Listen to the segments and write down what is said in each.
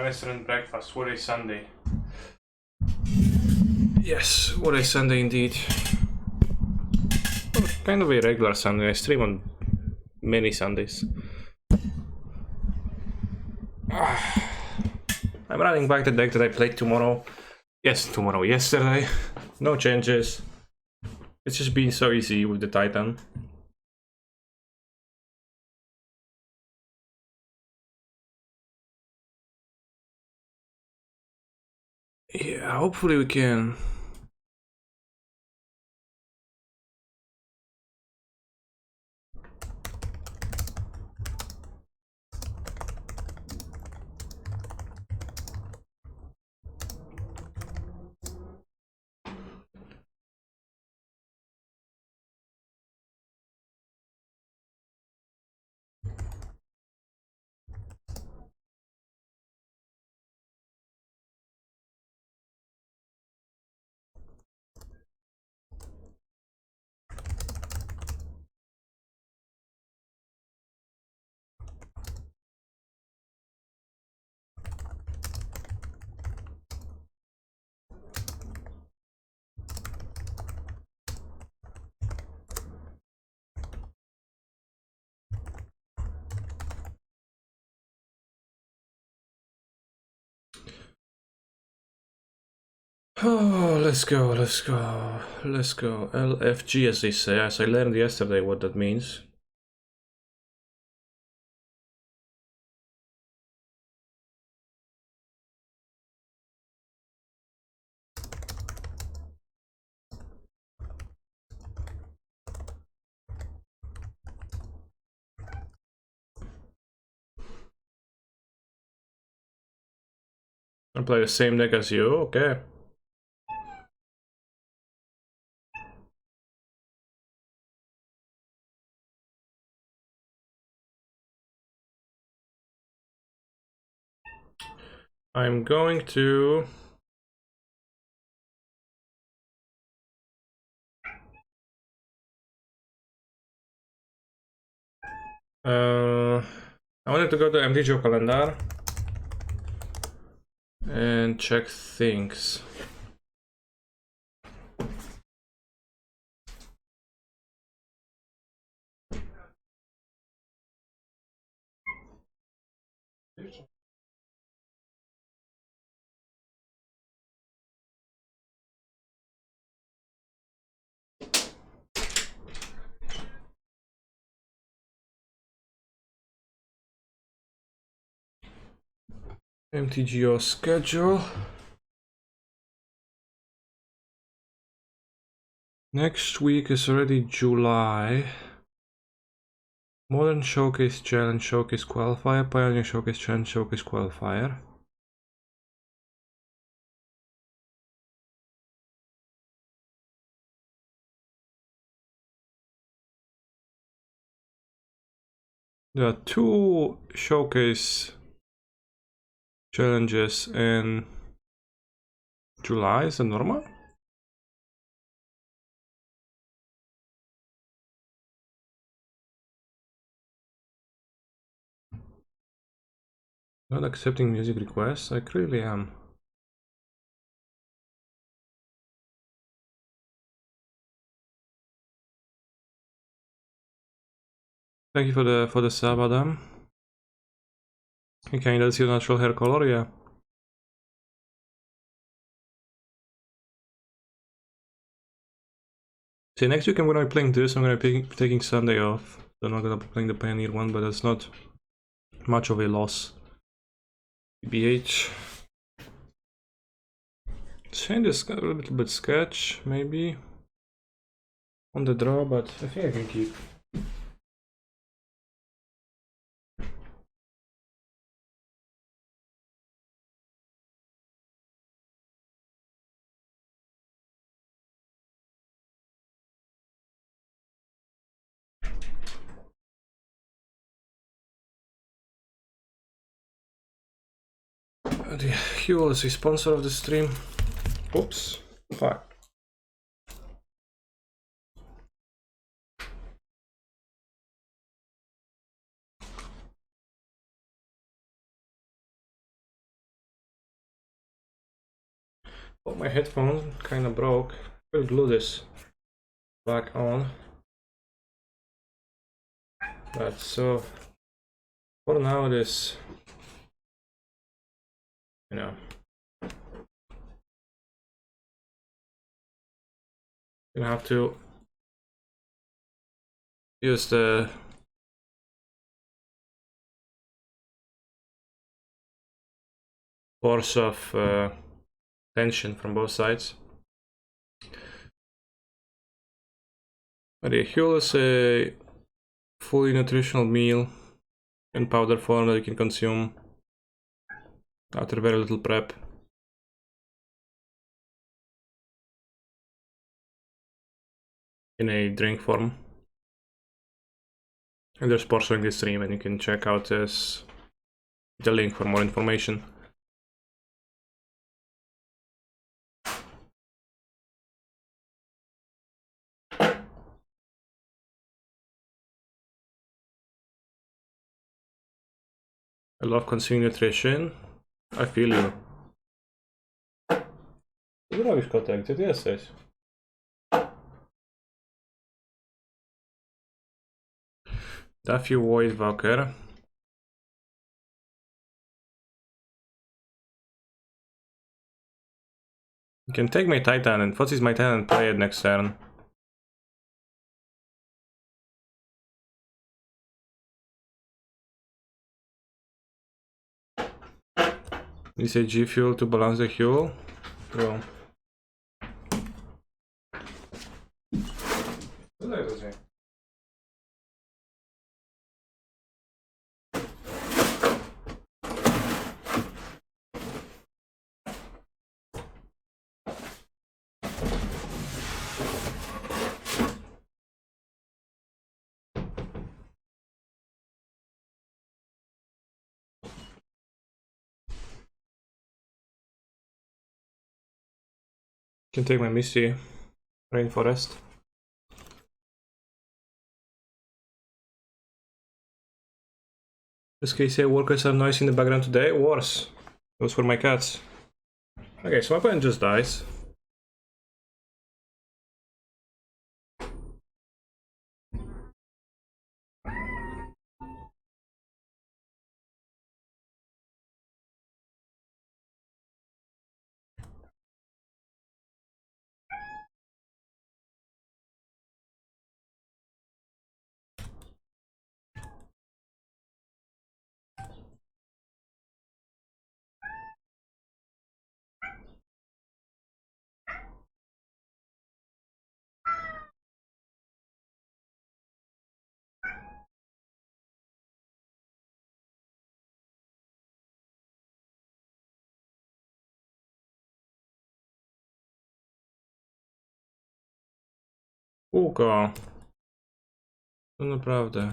restaurant breakfast. What a Sunday. Yes, what a Sunday indeed. Well, kind of a regular Sunday. I stream on many Sundays. I'm running back the deck that I played tomorrow. Yesterday. No changes. It's just been so easy with the Titan. Yeah, hopefully we can. Oh, let's go. LFG, as they say. As I learned yesterday what that means. I play the same deck as you, okay. I'm going to... I wanted to go to MTGO calendar and check things. MTGO schedule. Next week is already July. Modern Showcase Challenge Showcase Qualifier, Pioneer Showcase Challenge Showcase Qualifier. There are 2 Showcase challenges in July, is that normal? Not accepting music requests? I clearly am. Thank you for the sub, Adam. Okay, that's your natural hair color, yeah. See, next week I'm gonna be playing this, I'm gonna be taking Sunday off. So I'm not gonna be playing the Pioneer one, but that's not much of a loss. BH. Change this a little bit sketch, maybe. On the draw, but I think I can keep. The Huel is a sponsor of the stream. Oops. Fuck. Oh, my headphone kinda broke. I'll glue this back on. But so for now this, you know, you have to use the force of tension from both sides. But the Huel is a fully nutritional meal in powder form that you can consume after very little prep. In a drink form. And there's sponsoring this stream, and you can check out this, the link for more information. I love consuming nutrition. I feel you. Co robisz, kotek? Gdzie ty jesteś? Daffy White Walker. You can take my Titan, and what is my Titan and play it next turn? You say G Fuel to balance the Huel? Well. Can take my Misty Rainforest. This case here, workers are noisy in the background today. Worse. Those were my cats. Okay, so my opponent just dies. Kółko. No naprawdę.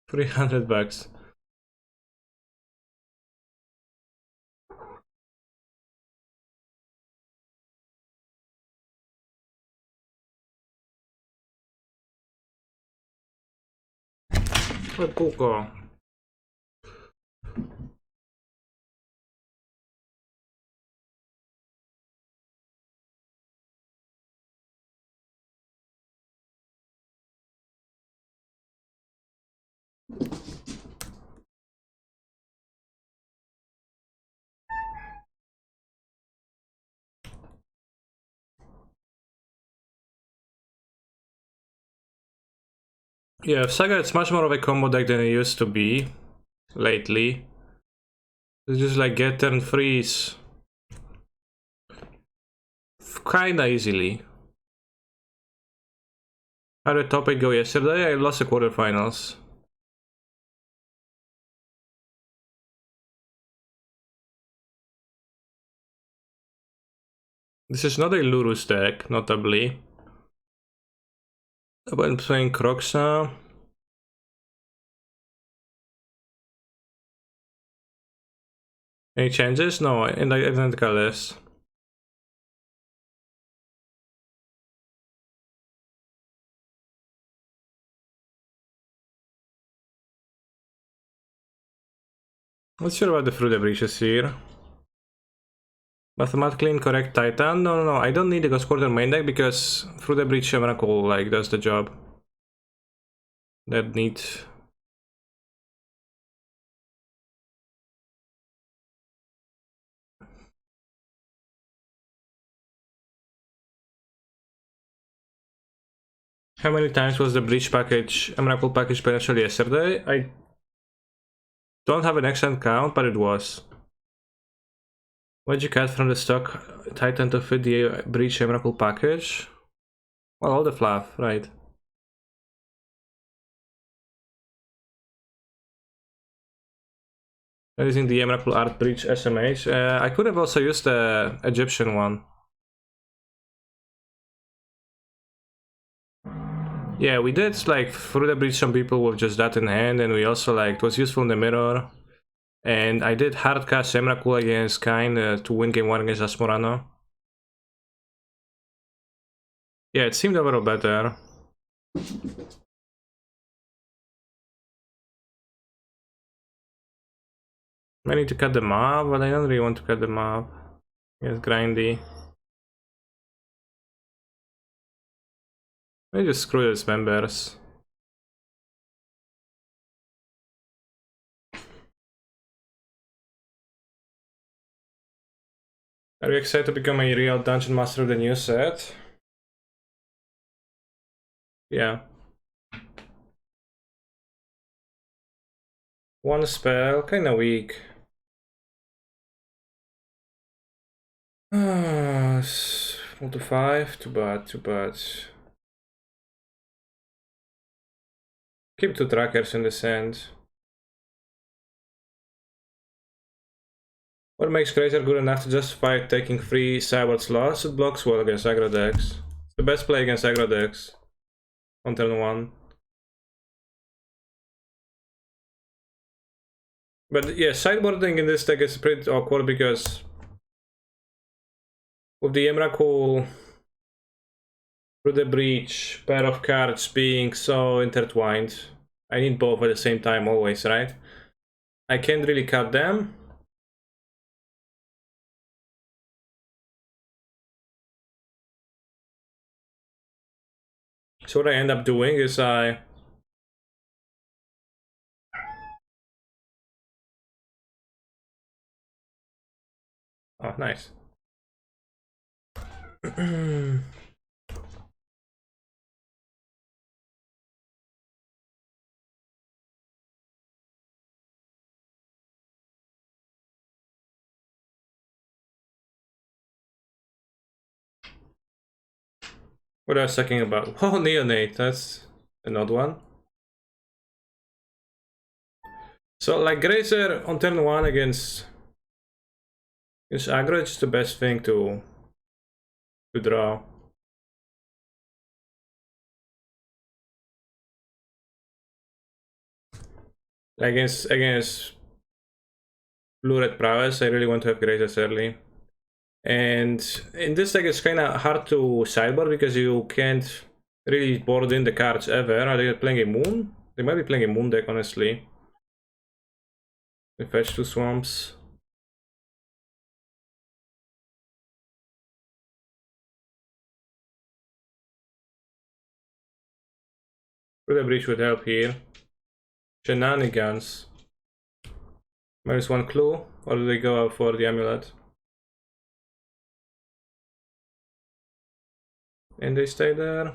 300 bucks. Kółko. Yeah, Saga, it's much more of a combo deck than it used to be lately. It's just like get turn freeze kinda easily. How did topic go yesterday? I lost the quarterfinals. This is not a Lurus deck, notably. When playing Croxa. Any changes? No, in the identical list. Not sure about the Fruit breaches here. Mathematically incorrect Titan? No, I don't need the Ghost Quarter main deck because Fruit Breach Miracle like does the job. That needs. How many times was the Breach package, Miracle package potentially yesterday? I don't have an excellent count, but it was. What'd you cut from the stock Titan to fit the Breach Miracle package? Well, all the fluff, right. Using the Miracle Art Breach SMH. I could have also used the Egyptian one. Yeah, we did like through the breach some people with just that in hand, and we also like it was useful in the mirror. And I did hard cast Emrakul against Kain to win game 1 against Asmorano. Yeah, it seemed overall better. I need to cut the mob, but I don't really want to cut the mob. It's grindy. Maybe just screw those members. Are you excited to become a real dungeon master of the new set? Yeah. One spell, kinda weak. 4 to 5, too bad, too bad. Keep 2 trackers in the sand. What makes Grazer good enough to justify taking 3 Cybert slots? It blocks well against aggro decks. It's the best play against aggro decks on turn 1. But yeah, sideboarding in this deck is pretty awkward because with the Emrakul through the breach, pair of cards being so intertwined, I need both at the same time always, right? I can't really cut them. So what I end up doing is I oh, nice. What I was talking about? Oh, Neonate, that's an odd one. So like Grazer on turn 1 against aggro, it's the best thing to draw. Against blue red prowess, I really want to have Grazers early. And in this deck it's kinda hard to sideboard because you can't really board in the cards ever. Are they playing a moon? They might be playing a moon deck, honestly. We fetch 2 swamps. Would a breach would help here. Shenanigans. Minus 1 clue, or do they go out for the amulet? And they stay there.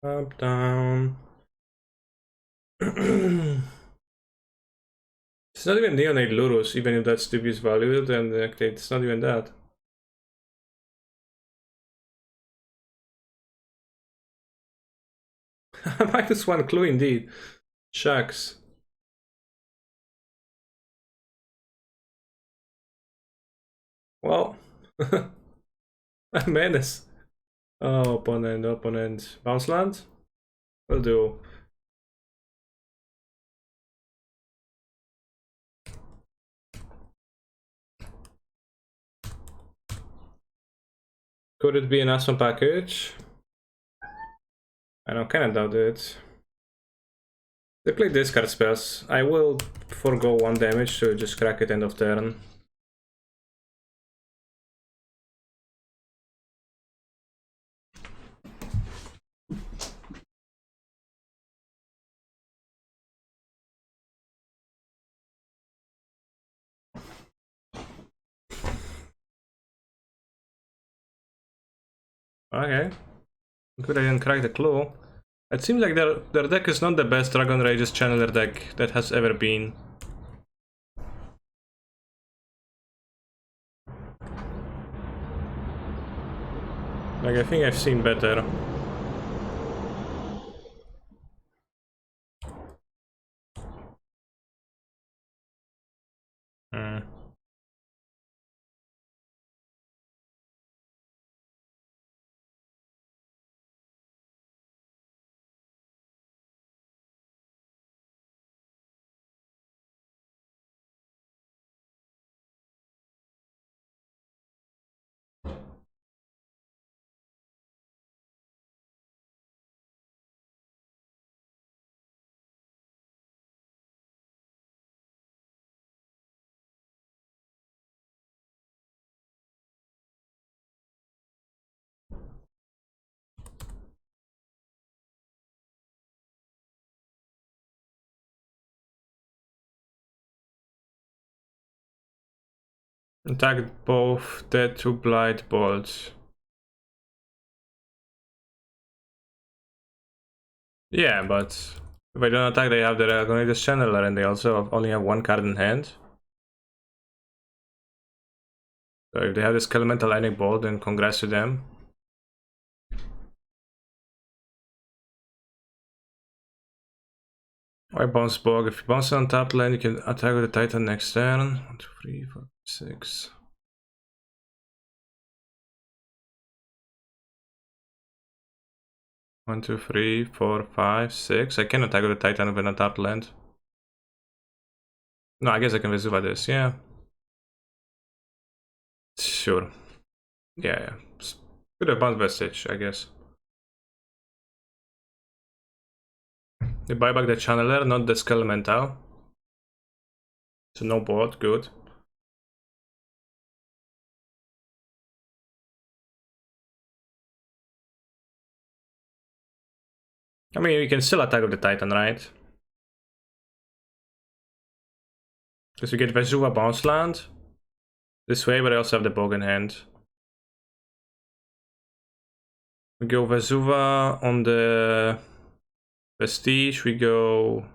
Up, down. It's not even Neonate Lurus, even if that's dubious value, then it's not even that. Minus 1 clue indeed. Shucks. Well, a menace. Oh, opponent. Bounce land? Will do. Could it be an awesome package? I don't kinda doubt it. They play discard spells. I will forgo 1 damage to just crack it end of turn. Okay. Good I didn't crack the clue. It seems like their deck is not the best Dragon Rage's Channeler deck that has ever been. Like, I think I've seen better. Hmm. Attack both dead to Blight Bolts. Yeah, but if I don't attack, they have the Dragon Rage's Channeler, and they also only have 1 card in hand. So if they have this Elemental Lightning Bolt, then congrats to them. Or bounce Bog. If you bounce on top land, you can attack with the Titan next turn. 1, 2, 3, 4, 6. One, two, three, four, five, six. I can attack with the Titan with an top land. No, I guess I can Vesuva this, yeah. Sure. Yeah. Could have bounce Vestige, I guess. They buy back the Channeler, not the Skelemental. So no board, good. I mean, we can still attack with the Titan, right? Because we get Vesuva bounce land this way, but I also have the Bog in hand. We go Vesuva on the Vestige, we go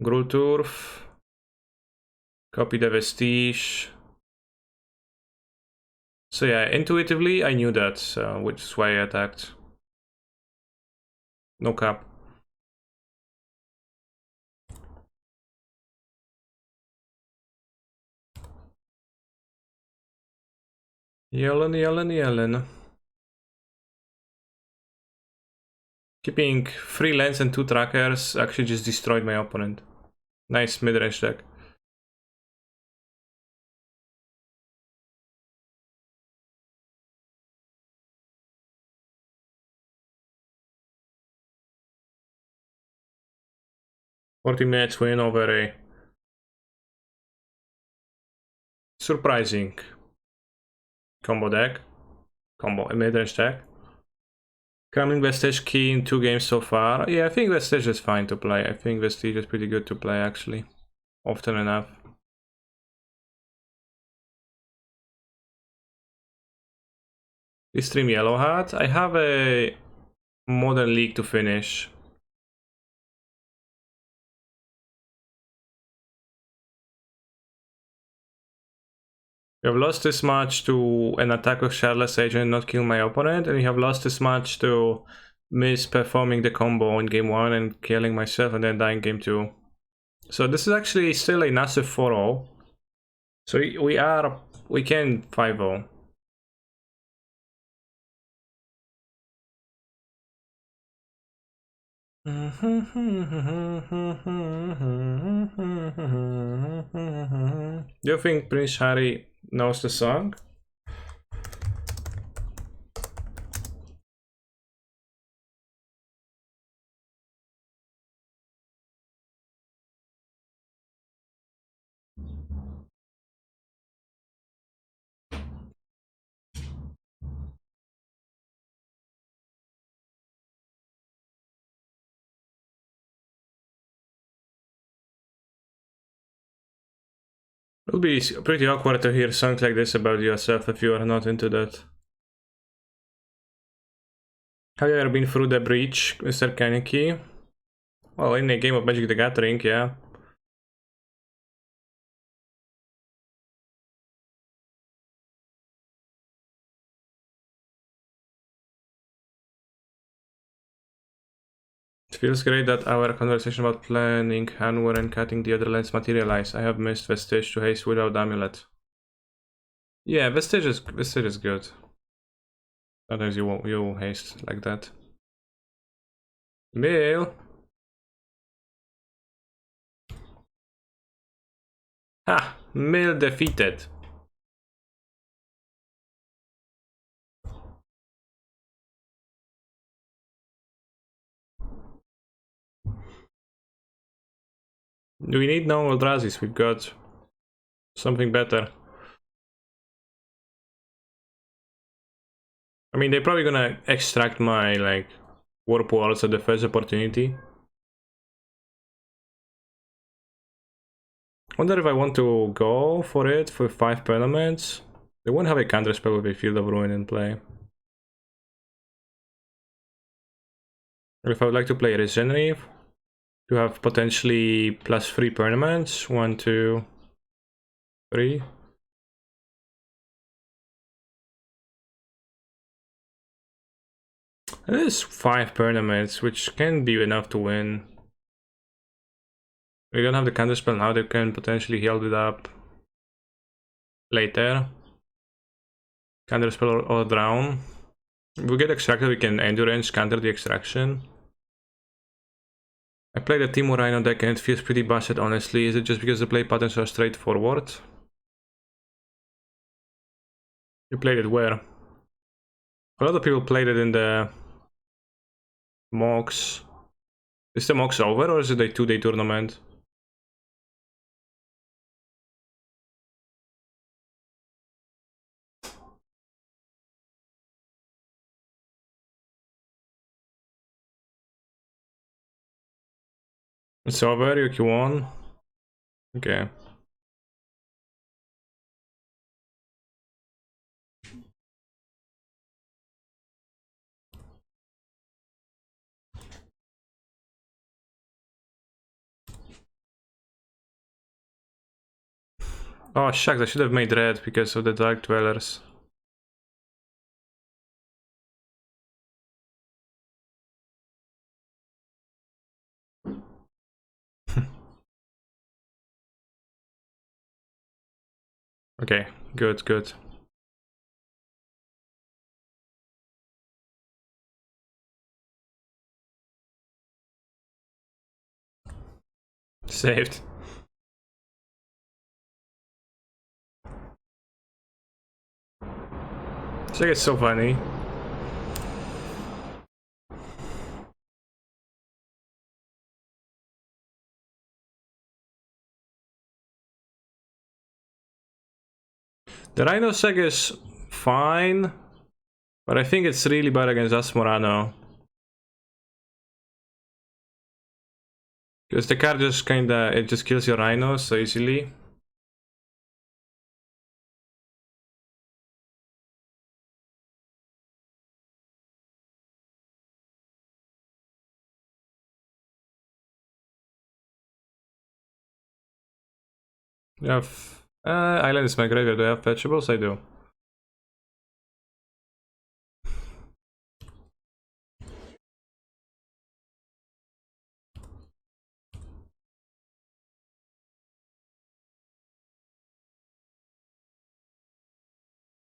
Grulturf, copy the Vestige. So yeah, intuitively I knew that, which is why I attacked. No cap. Yellen. Keeping 3 lands and 2 trackers actually just destroyed my opponent. Nice mid-range deck. "40 minutes win over a surprising combo deck. A mid-range deck. Coming Vestige key in 2 games so far. Yeah, I think Vestige is fine to play. I think Vestige is pretty good to play actually. Often enough. This stream Yellow Hat. I have a Modern League to finish. You have lost this much to an attack of Shardless Agent not kill my opponent, and you have lost this much to misperforming the combo in game 1 and killing myself and then dying game 2. So this is actually still a massive 4-0. So we can 5-0. Do you think Prince Harry knows the song? It'll be pretty awkward to hear something like this about yourself if you are not into that. Have you ever been through the breach, Mr. Kaneki? Well, in a game of Magic the Gathering, yeah. It feels great that our conversation about planning Hanwar and cutting the other lands materialized. I have missed Vestige to haste without Amulet. Yeah, Vestige is good. Sometimes you haste like that. Bill! Ha! Mill defeated. We need no Eldrazi's, we've got something better. I mean, they're probably gonna extract my, like, Warp Walls at the first opportunity. Wonder if I want to go for it for 5 permanents. They won't have a counter spell with a Field of Ruin in play. Or if I would like to play Regenerative, to have potentially +3 permanents. 1, 2, 3. That is 5 permanents, which can be enough to win. We don't have the counter spell now, they can potentially heal it up later. Counter spell or drown. If we get extracted, we can endurance counter the extraction. I played a Timo Rhino deck and it feels pretty busted, honestly. Is it just because the play patterns are straightforward? You played it where? A lot of people played it in the mocks. Is the mocks over or is it a 2-day tournament? It's over, you won. Okay. Oh shucks, I should have made red because of the Dark Dwellers. Okay, good, good. Saved. This like it's so funny. The Rhino Seg is fine, but I think it's really bad against Asmorano. Because the card just kinda, it just kills your Rhino so easily. You have... Island is my graveyard, do I have fetchables? I do.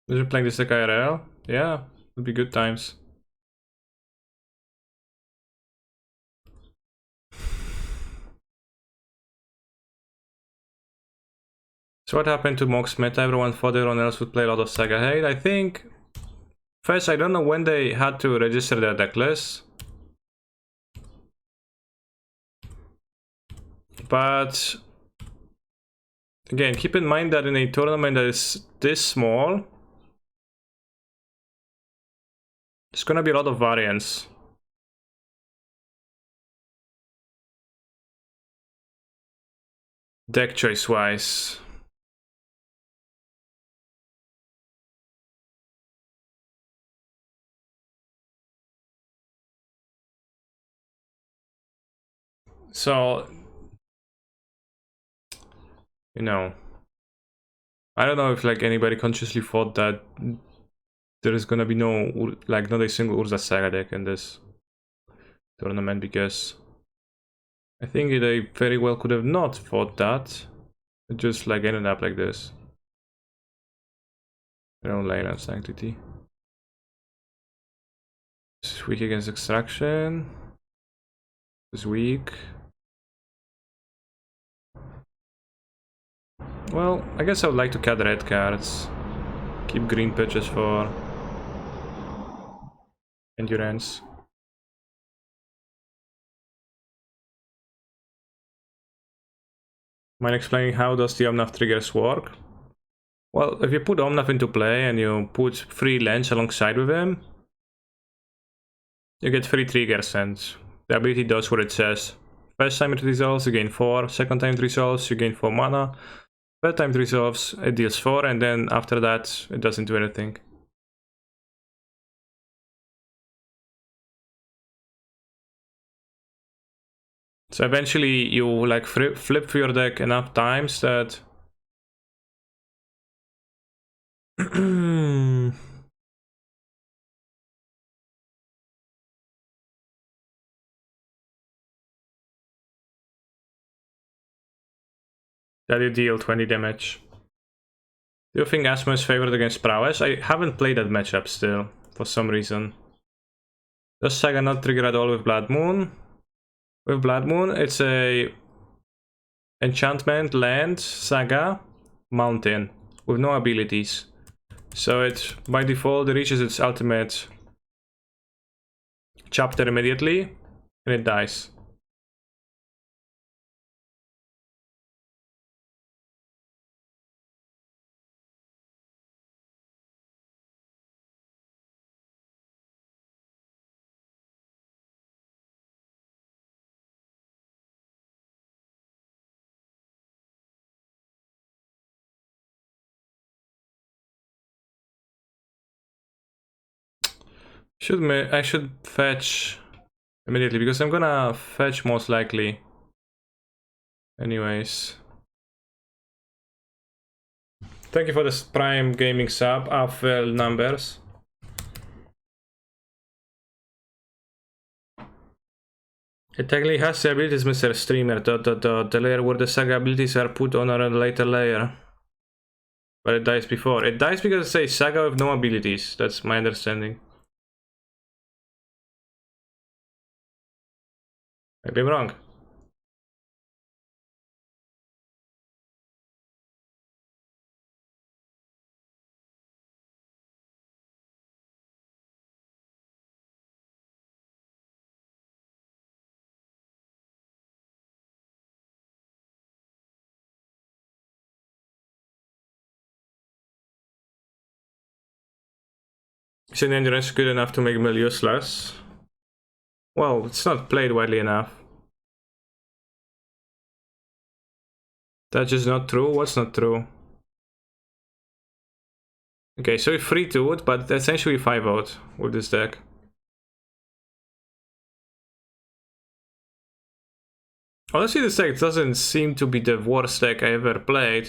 Is you playing this like IRL? Yeah, would be good times. So what happened to Mox meta? Everyone thought everyone else would play a lot of Saga Hate. I think... First, I don't know when they had to register their deck list. But... Again, keep in mind that in a tournament that is this small, there's gonna be a lot of variance. Deck choice wise. So, you know, I don't know if like anybody consciously thought that there is gonna be no, like, not a single Urza Saga deck in this tournament, because I think they very well could have not thought that. It just like ended up like this. Their own Leyland Sanctity. This is weak against Extraction. This is weak. Well, I guess I would like to cut red cards. Keep green pitches for Endurance. Mind explaining how does the Omnath triggers work? Well, if you put Omnath into play and you put 3 lands alongside with him, you get 3 triggers, and the ability does what it says. First time it resolves, you gain 4. Second time it resolves, you gain 4 mana. Third time it resolves, it deals 4, and then after that, it doesn't do anything. So eventually you like flip through your deck enough times that that you deal 20 damage. Do you think Asmo is favored against Prowess? I haven't played that matchup still, for some reason. Does Saga not trigger at all with Blood Moon? With Blood Moon, it's a enchantment, land, Saga, mountain, with no abilities. So it, by default, reaches its ultimate chapter immediately, and it dies. I should fetch immediately, because I'm gonna fetch most likely. Anyways. Thank you for this Prime Gaming sub, AFL numbers. It technically has the abilities, Mr. Streamer, the layer where the Saga abilities are put on a later layer. But it dies before. It dies because it's a Saga with no abilities, that's my understanding. Maybe I'm wrong. Is an endurance good enough to make Mill useless? Well, it's not played widely enough. That's just not true? What's not true? Okay, so we 3-2'd, but essentially 5-0'd with this deck. Honestly, this deck doesn't seem to be the worst deck I ever played.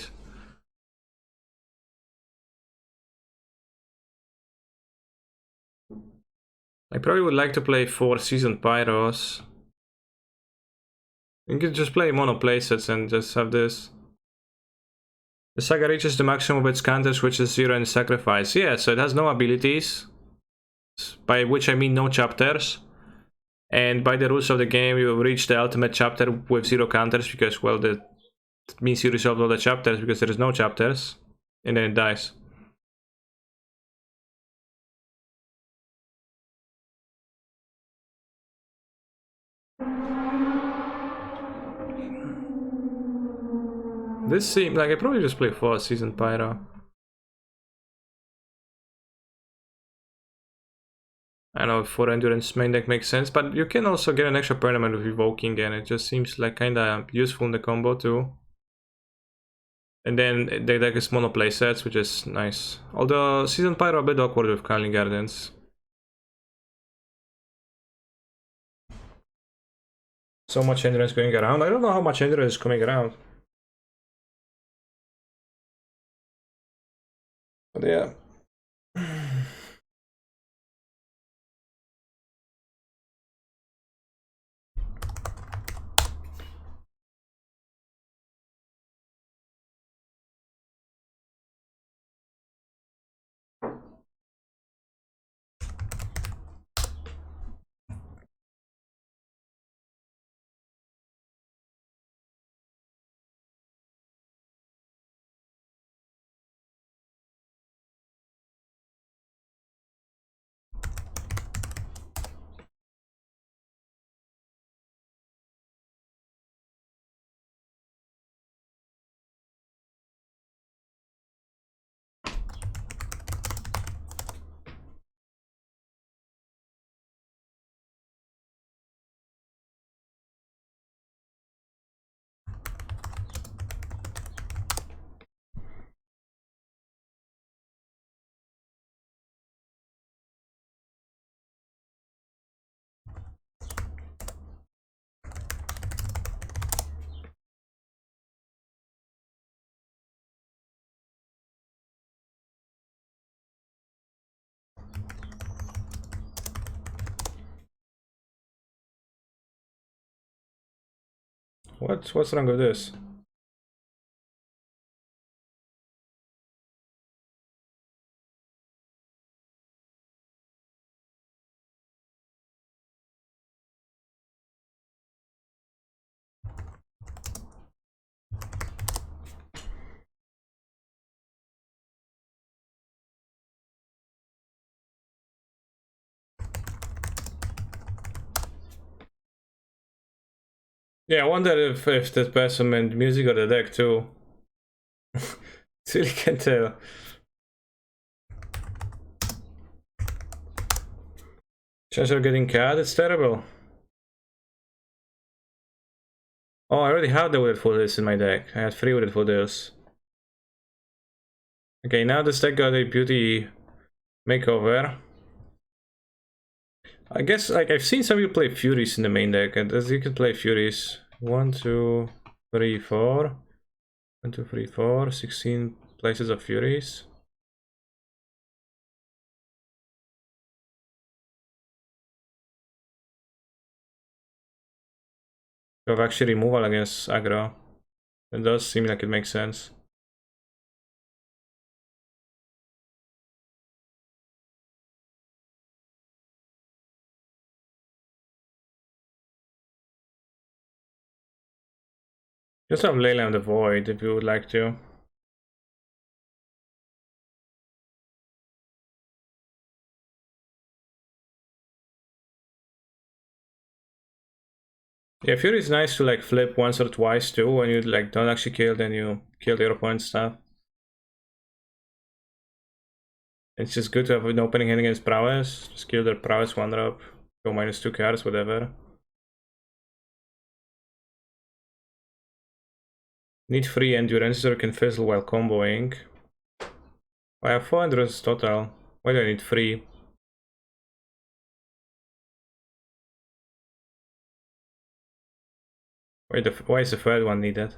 I probably would like to play 4 Seasoned Pyros. You can just play mono playsets and just have this. The Saga reaches the maximum of its counters, which is 0 and Sacrifice. Yeah, so it has no abilities, by which I mean no chapters. And by the rules of the game, you reach the ultimate chapter with 0 counters, because, well, that means you resolved all the chapters, because there is no chapters. And then it dies. This seems like I probably just play 4 Seasoned Pyro. I know 4 Endurance main deck makes sense, but you can also get an extra permanent with Evoking, and it just seems like kinda useful in the combo too. And then the deck is mono play sets, which is nice. Although Seasoned Pyro a bit awkward with Calling Gardens. So much endurance going around. I don't know how much endurance is coming around. But yeah. What's wrong with this? Yeah, I wonder if that person meant music or the deck too. Really can't tell. Chance of getting cat, it's terrible. Oh, I already had the Wooded Foothills in my deck. I had 3 Wooded Foothills. Okay, now this deck got a beauty makeover. I guess, like, I've seen some people play Furies in the main deck, and as you can play Furies. 1, 2, 3, 4. 1, 2, 3, 4. 16 places of Furies. You have actually removal against aggro. It does seem like it makes sense. You also have Leyline of the Void if you would like to. Yeah, Fury is nice to like flip once or twice too. When you like don't actually kill, then you kill your opponent's stuff. It's just good to have an opening hand against prowess. Just kill their prowess 1-drop. Go -2 cards, whatever. Need 3 endurance or can fizzle while comboing. I have 4 endurance total. Why do I need 3? Why is the third one needed?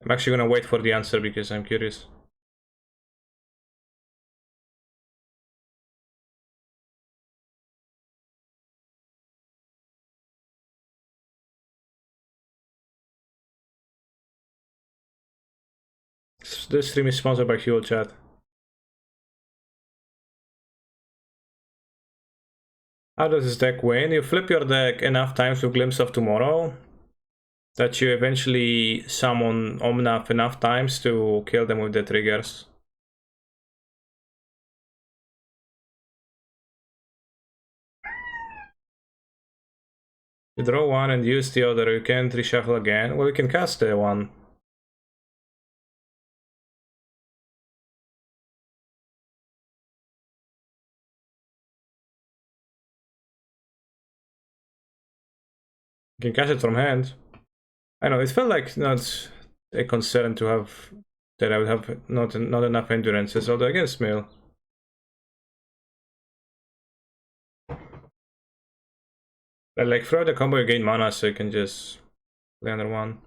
I'm actually gonna wait for the answer because I'm curious. This stream is sponsored by Hugo Chat. How does this deck win? You flip your deck enough times with Glimpse of Tomorrow that you eventually summon Omnath enough times to kill them with the triggers. You draw one and use the other, you can't reshuffle again. Well, you can cast the one. You can cast it from hand. I know, it felt like not a concern to have that I would have not enough endurances, although against Mill. Like throughout the combo you gain mana, so you can just play under one.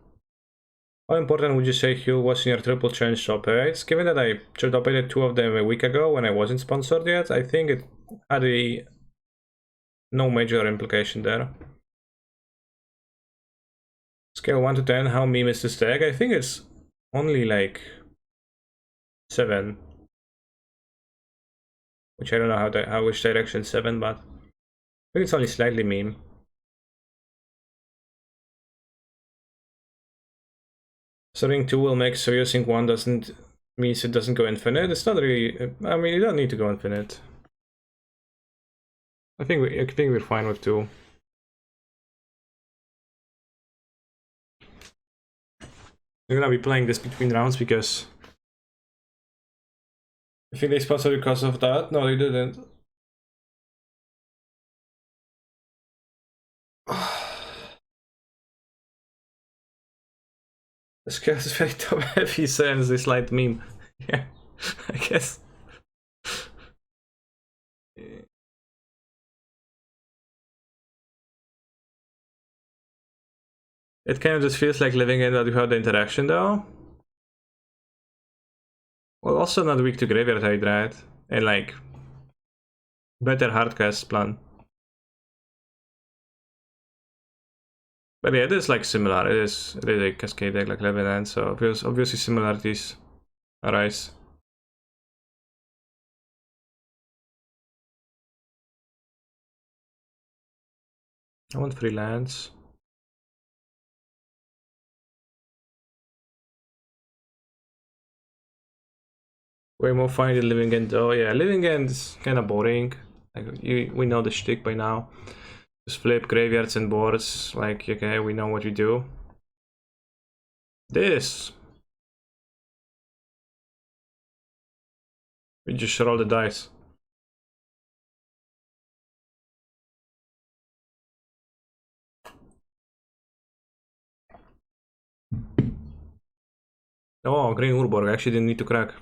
How important would you say Hugh was in your triple change top 8s? Given that I just updated 2 of them a week ago when I wasn't sponsored yet, I think it had no major implication there. Scale 1 to 10, how meme is this deck? I think it's only like 7. Which I don't know how which direction 7, but I think it's only slightly meme. Starting 2 will make so using 1 doesn't means it doesn't go infinite. It's not really, I mean, you don't need to go infinite. I think we're fine with 2. We're gonna be playing this between rounds because I think they sponsored because of that. No, they didn't. The scale is very top heavy, sends this light meme. Yeah, I guess. It kind of just feels like living in that without the interaction though. Well, also not weak to graveyard hide, right? And like better hardcast plan. But yeah, it is like similar. It is a cascade deck like Levinan, so obviously similarities arise. I want free lands. Way more fun than Living End. Oh yeah, Living End is kind of boring. Like we know the shtick by now. Just flip graveyards and boards. Like okay, we know what you do. This. We just roll the dice. Oh, Green Urborg. I actually didn't need to crack.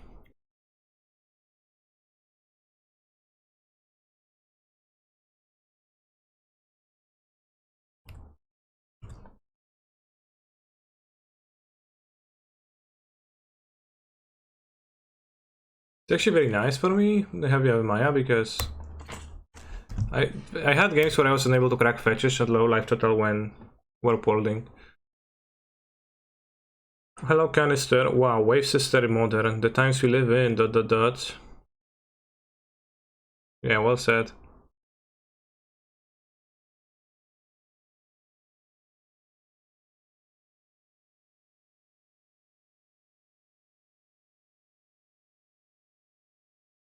It's actually very nice for me to have Maya because I had games where I was unable to crack fetches at low life total when warp worlding. Hello Canister. Wow, Wave Sister Modern. The times we live in. ... Yeah, well said.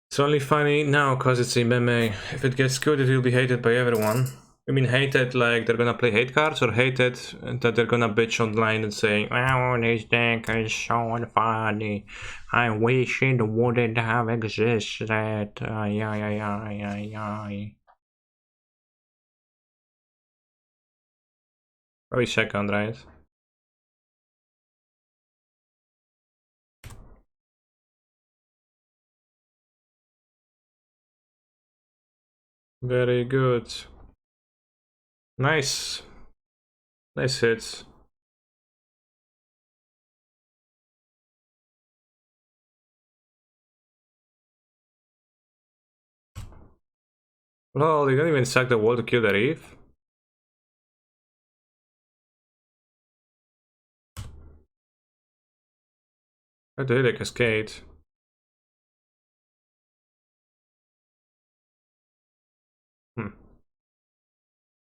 It's only funny now because it's MMA. If it gets good, it will be hated by everyone. I mean, hated like they're gonna play hate cards, or hated that they're gonna bitch online and saying, "Oh, this deck is so funny. I wish it wouldn't have existed." Probably second, right? Very good. Nice. Nice hits. Well, they didn't even sack the wall to kill the reef. I did a cascade.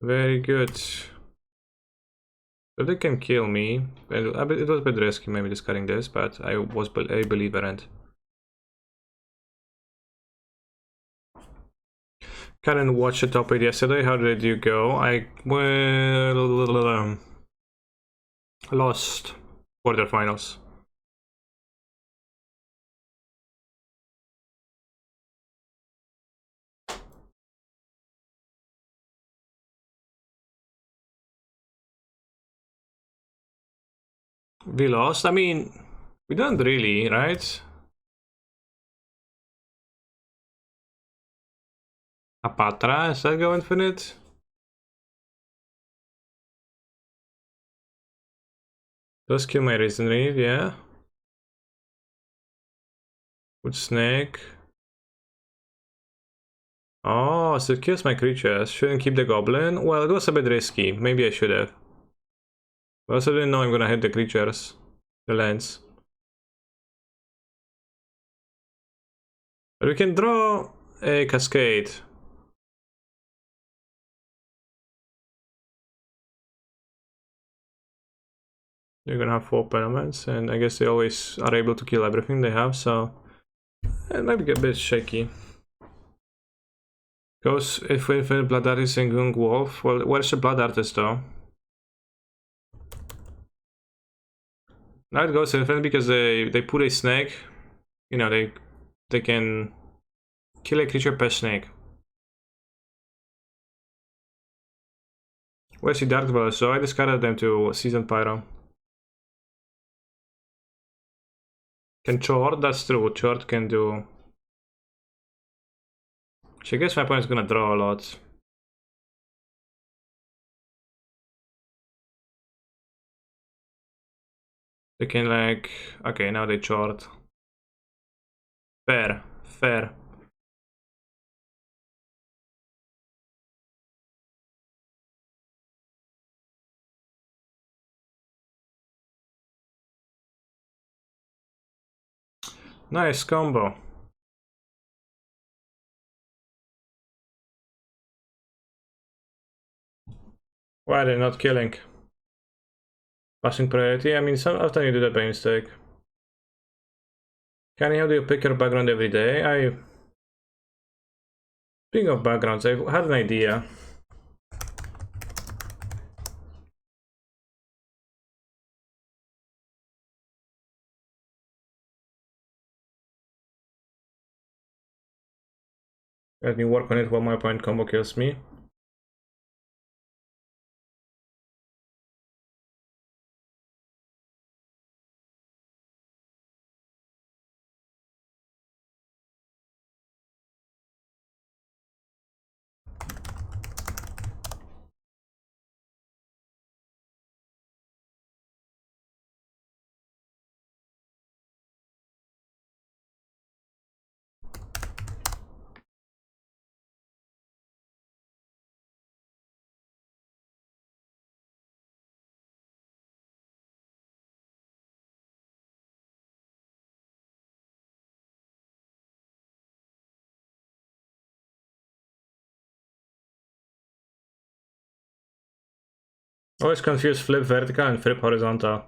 Very good. So they can kill me. It was a bit risky maybe discarding this, but I was a believer and Karen watched the top 8 yesterday. How did you go? I lost quarterfinals. We lost. I mean, We don't really, right? Apatra, is that go infinite? Does kill my Risen Reef, yeah. Wood Snake. Oh, so it kills my creatures. Shouldn't keep the Goblin? Well, it was a bit risky. Maybe I should have. I also didn't know I'm gonna hit the creatures. The lands. But we can draw a Cascade. You're gonna have 4 Penaments, and I guess they always are able to kill everything they have, so it might be a bit shaky. Goes if Infinite Blood Artist and Gung Wolf. Well, where's the Blood Artist though? Now it goes Infinite because they put a snake. You know, they can kill a creature per snake. Where's the Dark Dweller? So I discarded them to Seasoned Pyro. Can Chord? That's true. Chord can do. So I guess my opponent's gonna draw a lot. They can like. Okay, now they Chord. Fair. Fair. Nice combo. Why are they not killing? Passing priority? I mean, often you do that by mistake. Kenny, how do you pick your background every day? Speaking of backgrounds, I had an idea. Let me work on it while my point combo kills me. Always confuse flip vertical and flip horizontal.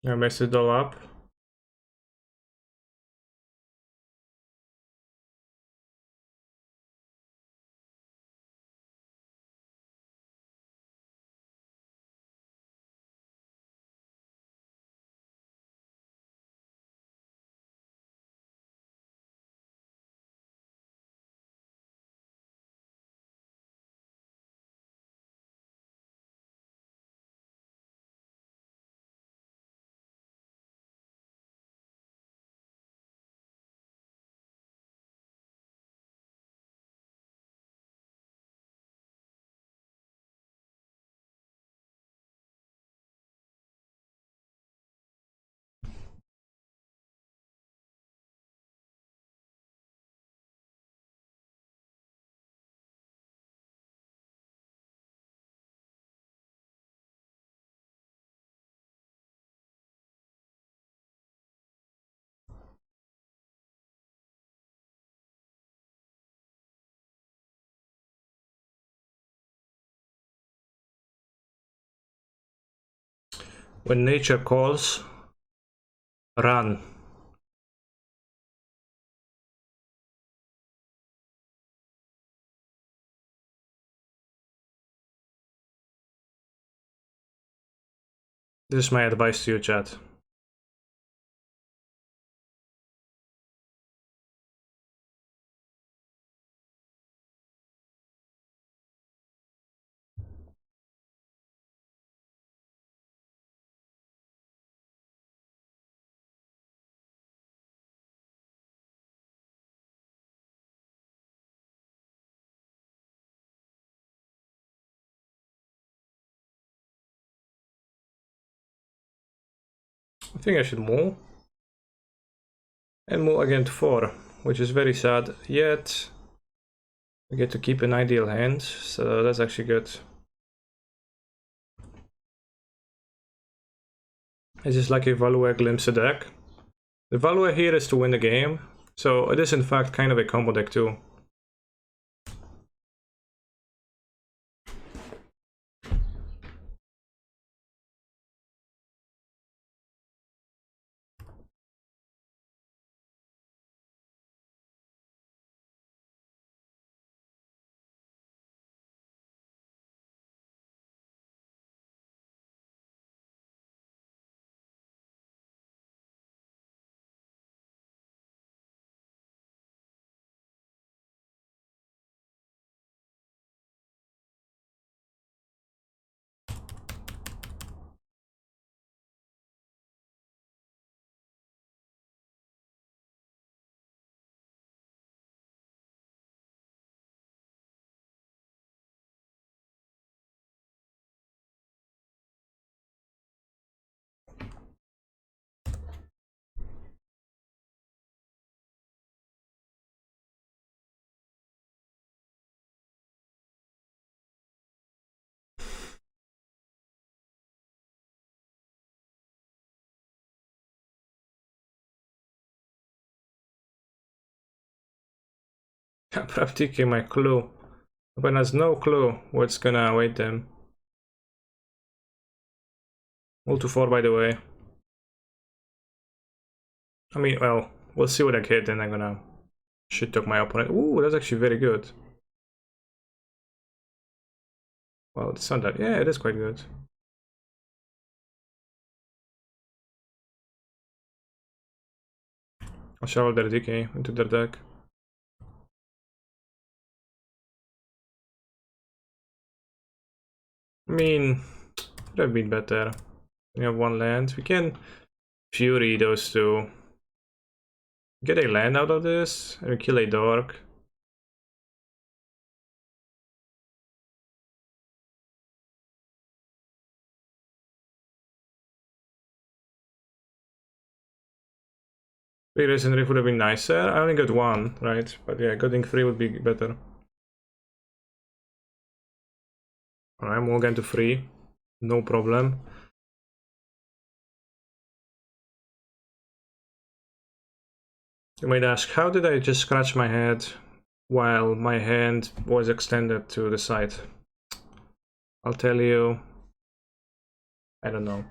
I messed it all up. When nature calls, run. This is my advice to you, chat. I think I should move. And move again to 4, which is very sad, yet we get to keep an ideal hand, so that's actually good. It's just like a Value Glimpse deck. The value here is to win the game, so it is in fact kind of a combo deck too. Practically my clue. But has no clue what's gonna await them. All to 4 by the way. I mean, well, we'll see what I get, then I'm gonna shit talk my opponent. Ooh, that's actually very good. Well, it's not that. Yeah, it is quite good. I'll shovel their DK into their deck. I mean, could have been better. We have 1 land. We can Fury those 2. Get a land out of this and kill a dork. Reracing Rift would have been nicer. I only got 1, right? But yeah, getting 3 would be better. Alright, I'm again to 3. No problem. You might ask, how did I just scratch my head while my hand was extended to the side? I'll tell you, I don't know.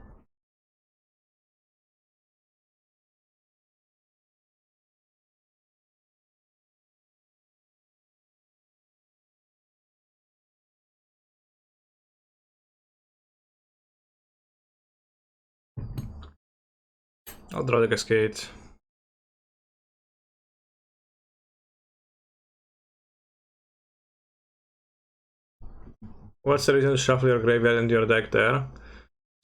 I'll draw the Cascade. What's the reason to shuffle your graveyard into your deck there?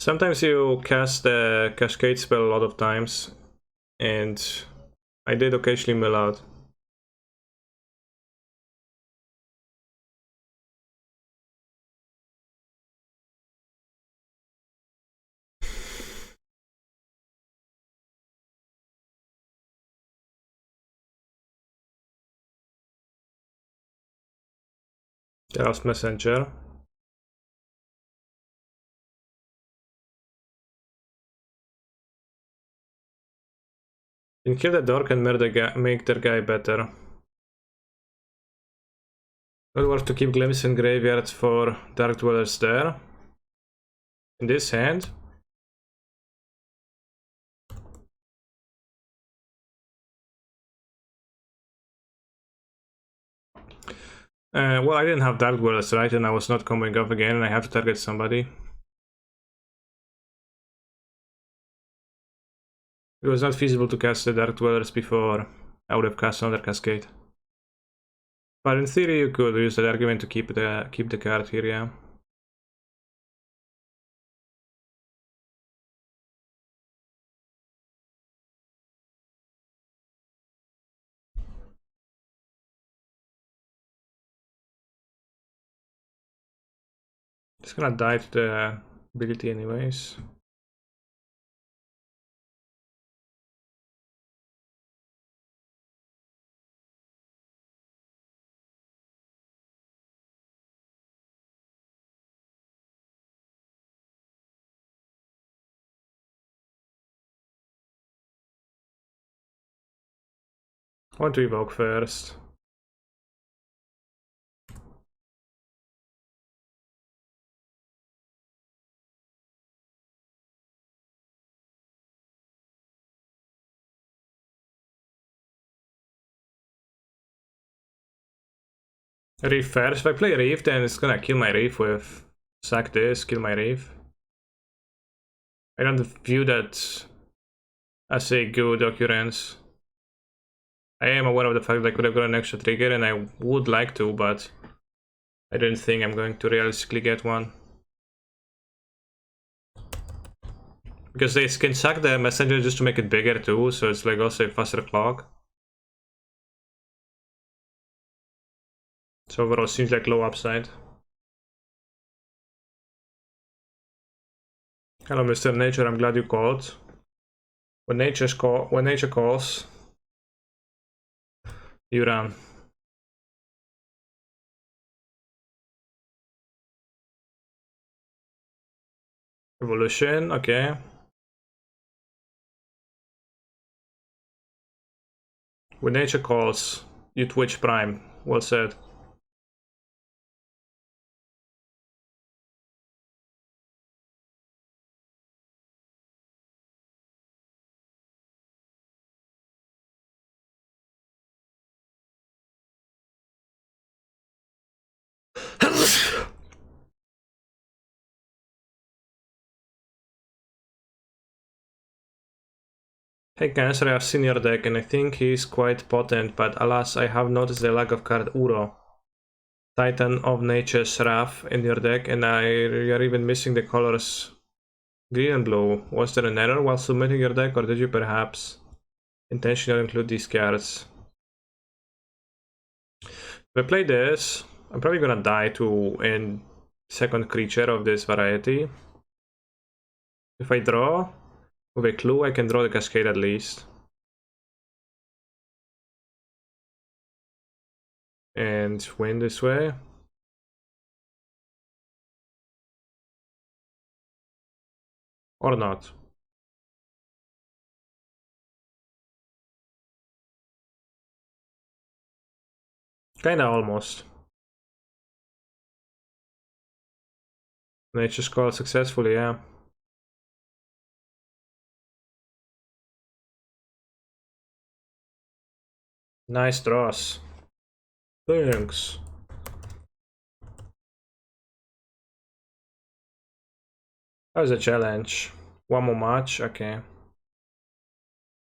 Sometimes you cast the Cascade spell a lot of times, and I did occasionally mill out. Chaos Messenger. You can kill the dork and make their guy better. Not worth to keep Glimpse in graveyard for Dark Dwellers there. In this hand. Well, I didn't have Dark Dwellers, right? And I was not coming up again, and I have to target somebody. It was not feasible to cast the Dark Dwellers before. I would have cast another Cascade. But in theory you could use that argument to keep the card here, yeah. It's gonna die to the ability anyways. I want to evoke first. Reef first. If I play Reef, then it's gonna kill my Reef with sack this, kill my Reef. I don't view that as a good occurrence. I am aware of the fact that I could have got an extra trigger and I would like to, but I don't think I'm going to realistically get one. Because they can sack the messenger just to make it bigger too, so it's like also a faster clock. So overall seems like low upside. Hello Mr. Nature, I'm glad you called. When nature calls, you run. Evolution, okay. When nature calls, you Twitch Prime. Well said. Hey Cancer, I have seen your deck and I think he's quite potent, but alas, I have noticed the lack of card Uro, Titan of Nature's Wrath, in your deck, and you're even missing the colors green and blue. Was there an error while submitting your deck, or did you perhaps intentionally include these cards? If I play this, I'm probably gonna die to a second creature of this variety. If I draw with a clue, I can draw the Cascade at least. And win this way. Or not. Kinda almost. Nature's Call successfully, yeah. Nice draws. Thanks. That was a challenge. One more match, okay.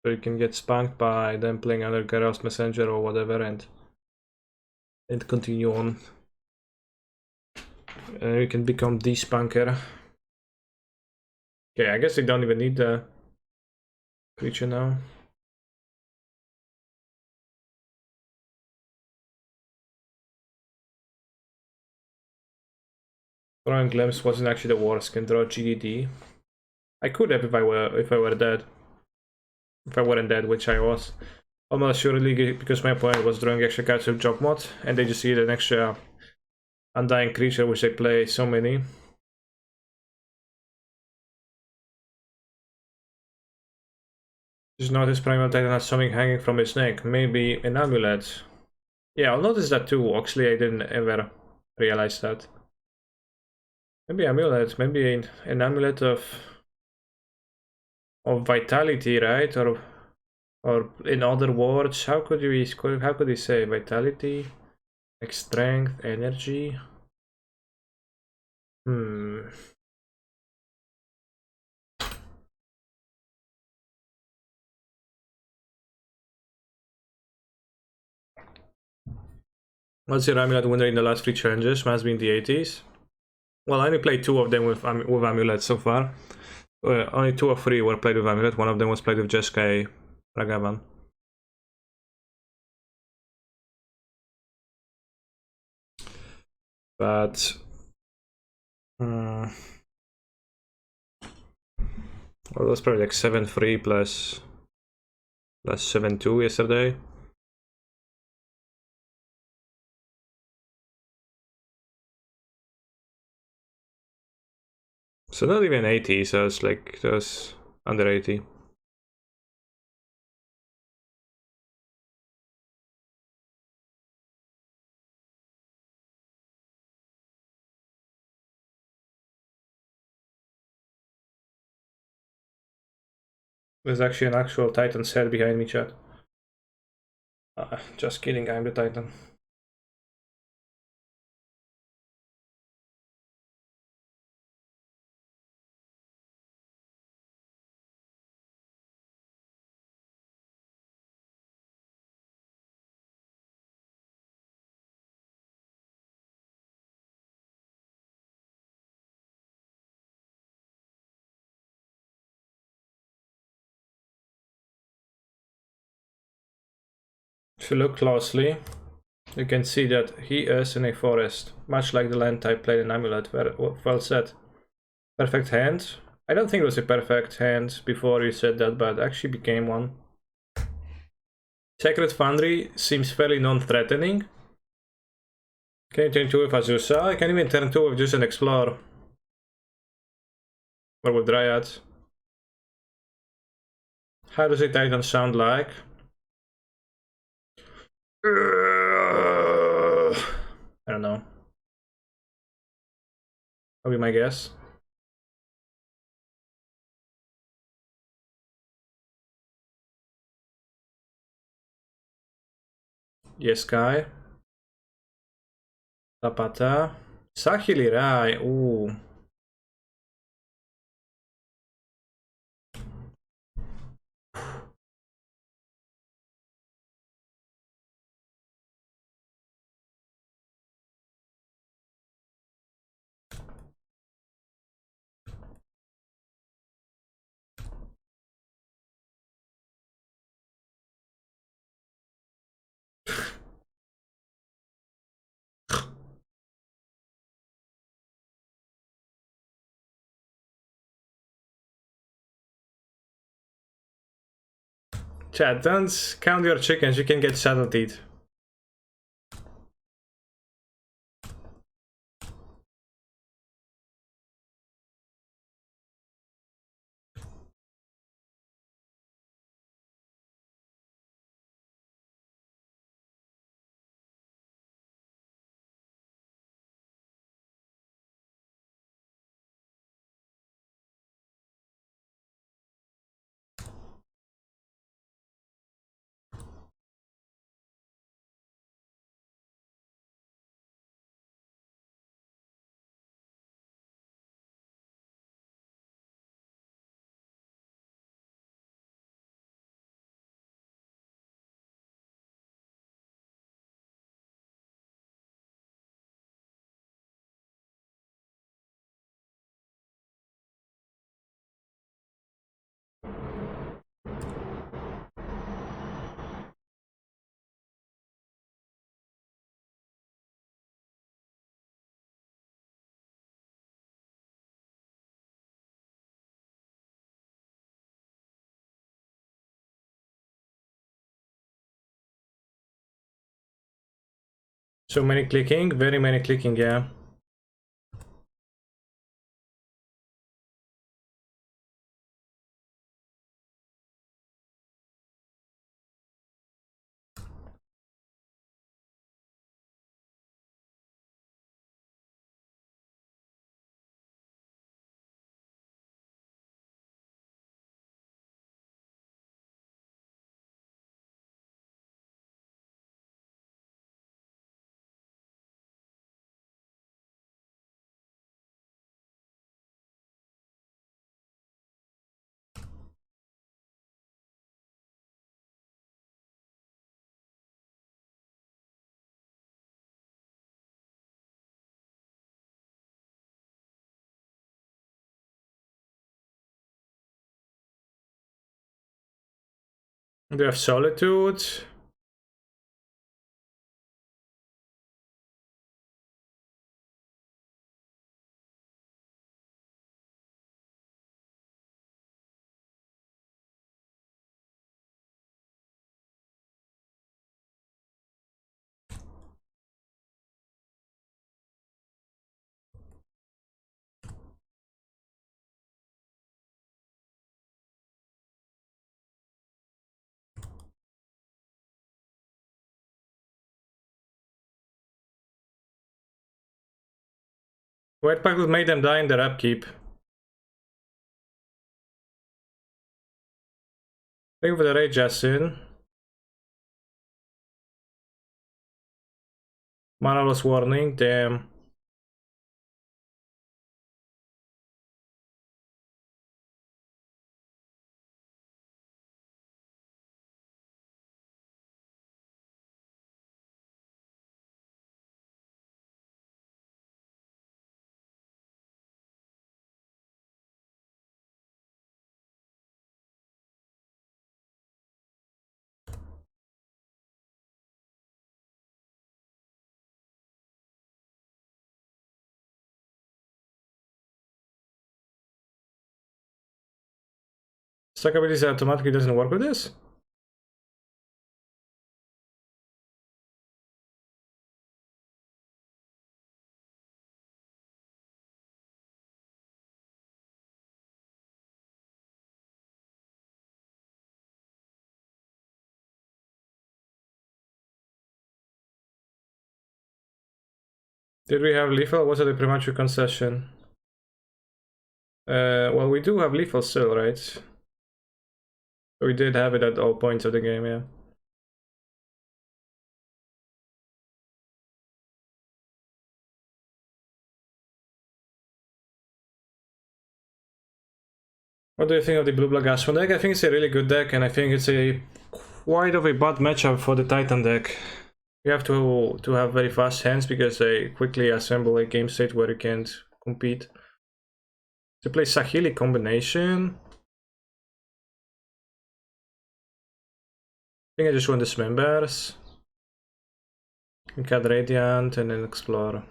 So you can get spanked by them playing under Geralt's Messenger or whatever and continue on. You can become the spanker. Okay, I guess they don't even need the creature now. Throwing Glimpse wasn't actually the worst. Can draw GDD. I could have if I were dead. If I weren't dead, which I was. Almost surely because my opponent was drawing extra cards with Job Mod, and they just need an extra Undying Creature, which they play so many. Just notice Primal Titan has something hanging from his neck. Maybe an amulet. Yeah, I'll notice that too. Actually, I didn't ever realize that. Maybe amulet. Maybe an amulet of vitality, right? Or in other words, how could you say vitality, like strength, energy? Hmm. What's your Amulet winner in the last 3 challenges? Must be in the 80s. Well, I only played 2 of them with Amulet so far. Only 2 or 3 were played with Amulet. One of them was played with Jeskai Ragavan. But well, it was probably like 7-3 plus 7-2 yesterday. So not even 80, so it's like it was under 80. There's actually an actual Titan's head behind me, chat. Just kidding, I'm the Titan. If you look closely, you can see that he is in a forest, much like the land type played in Amulet. Well said. Perfect hand. I don't think it was a perfect hand before you said that, but actually became one. Sacred Foundry seems fairly non-threatening. Can you turn 2 with Azusa? I can even turn 2 with just an Explore. Or with Dryad. How does a Titan sound like? I don't know. That'll be my guess. Yes, Kai. Tapata. Sahili Rai. Ooh. Chat, don't count your chickens, you can get saddle teeth. So many clicking, very many clicking, yeah. Do you have Solitude? White Pack would make them die in their upkeep. Thank you for the raid, Justin. Mana loss warning, damn. Stack abilities automatically doesn't work with this? Did we have lethal? Was it a premature concession? Well, we do have lethal still, right? We did have it at all points of the game, yeah. What do you think of the blue black Ashman deck? I think it's a really good deck, and I think it's a quite of a bad matchup for the Titan deck. You have to have very fast hands because they quickly assemble a game state where you can't compete. To play Sahili combination. I think I just want Dismembers. And cut Radiant and then Explore.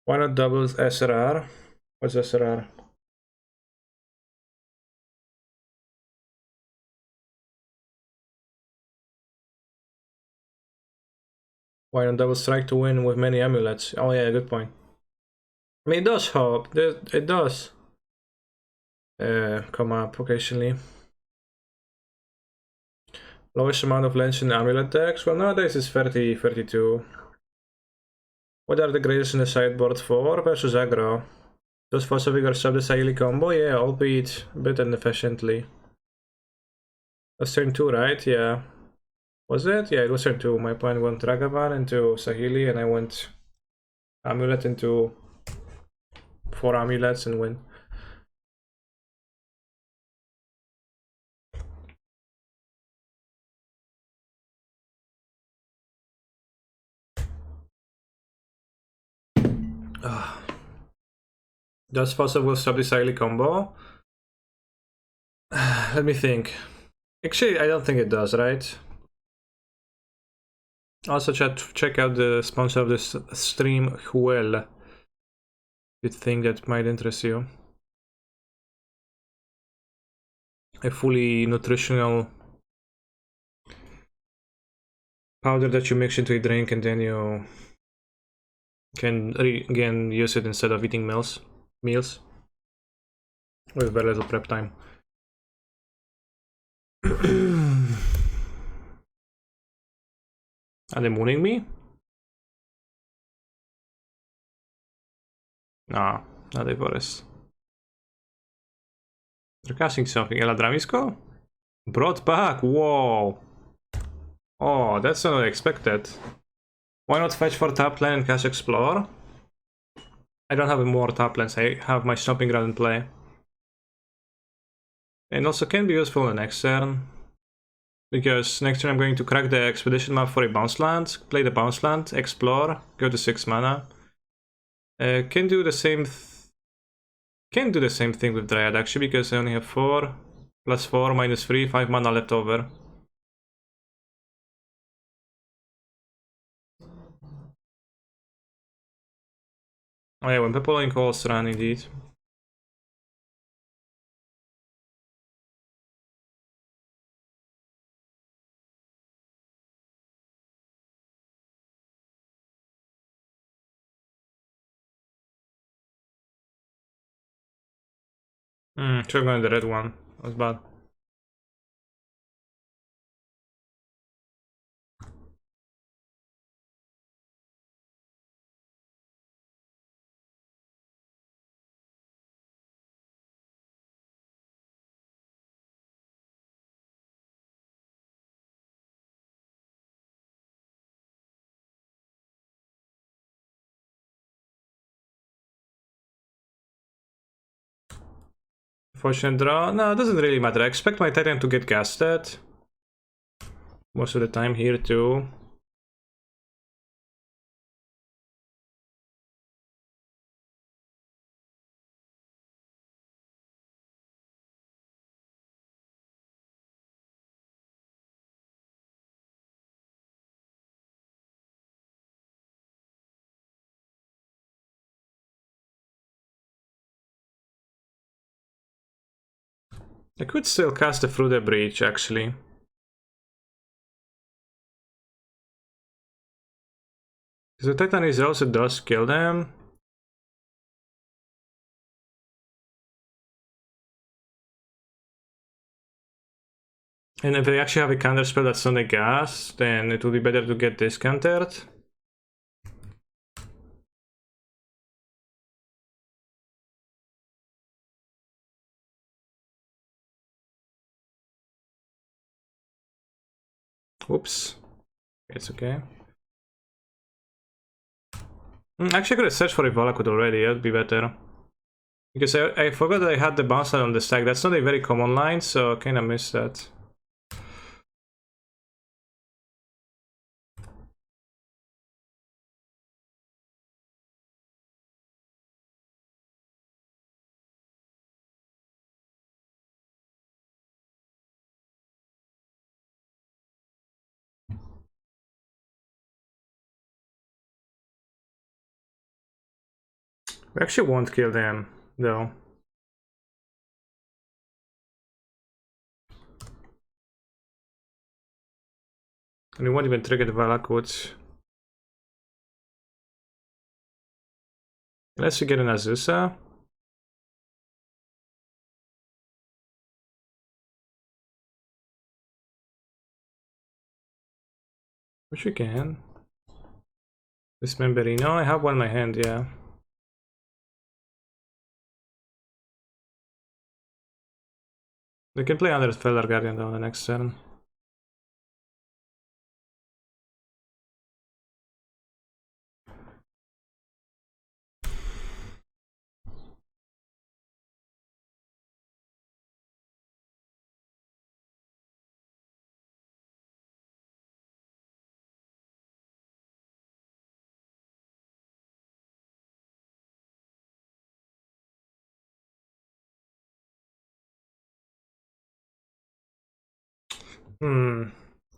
Why not double SRR? What's SRR? Why not double strike to win with many amulets? Oh yeah, good point. I mean, it does help. It does come up occasionally. Lowest amount of lands in amulet decks? Well, nowadays it's 30, 32. What are the greatest in the sideboard for? Versus aggro. Does Fossil Vigor sub the Sahili combo? Yeah, albeit a bit inefficiently. That's turn 2, right? Yeah. Was it? Yeah, it was turn 2. My opponent went Ragavan into Sahili, and I went Amulet into 4 amulets and win. Does Fossil will stop the Sahili combo? Let me think. Actually, I don't think it does, right? Also, check out the sponsor of this stream, Huel. You'd think that might interest you. A fully nutritional powder that you mix into a drink and then you can again use it instead of eating meals with very little prep time. Are they mooning me? No, not the forest. They're casting something. Eladramisco? Brought back, whoa. Oh, that's not expected. Why not fetch for top lane and cast Explore? I don't have more top lanes, I have my Stomping Ground in play. And also can be useful the next turn. Because next turn I'm going to crack the Expedition map for a bounce land, play the bounce land, explore, go to 6 mana. Can do the same Can do the same thing with Dryad actually, because I only have 4 plus 4 minus 3, 5 mana left over. Oh yeah, when Pepperoni calls run indeed. Should have gone the red one. That was bad. Fortune draw? No, it doesn't really matter. I expect my Titan to get casted most of the time here too. I could still cast it through the breach actually. Because the Titan is also does kill them. And if they actually have a counter spell that's on the gas, then it would be better to get this countered. Oops. It's okay. Actually, I could have searched for a Valakut already, that'd be better. Because I forgot that I had the bounce line on the stack. That's not a very common line, so I kinda missed that. We actually won't kill them, though. And we won't even trigger the Valakut. Unless we get an Azusa. Which we can. Dismemberino, I have one in my hand, yeah. We can play under Feather Guardian though the next turn.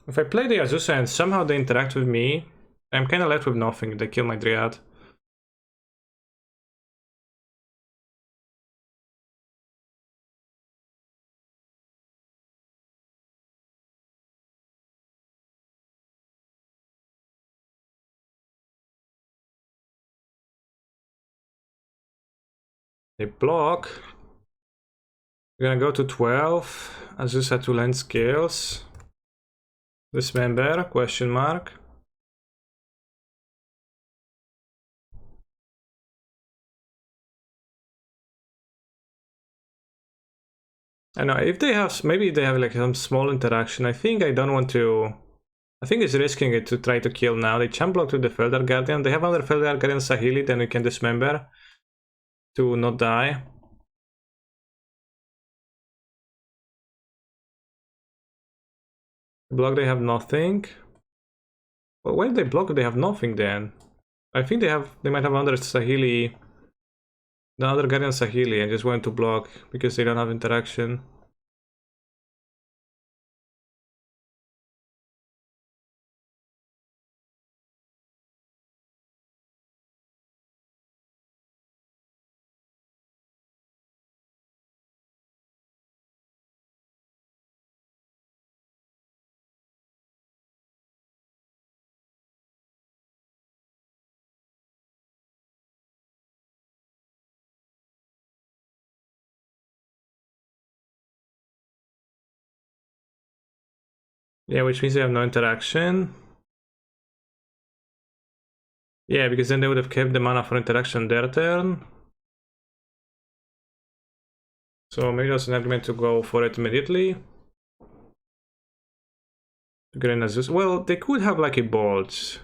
If I play the Azusa and somehow they interact with me, I'm kinda left with nothing. They kill my Dryad. They block. We're gonna go to 12. Azusa to land scales. Dismember, question mark. I know, if they have, maybe they have like some small interaction. I think I don't want to. I think it's risking it to try to kill now. They champ block to the Felder Guardian. They have another Felder Guardian Sahili, then we can dismember to not die. Block, they have nothing. Well, when they block, they have nothing then. I think they might have another Sahili The other Guardians are healing and just want to block because they don't have interaction. Yeah, which means they have no interaction. Yeah, because then they would have kept the mana for interaction their turn. So maybe that's an argument to go for it immediately. To get an Azusa. Well, they could have like a bolt.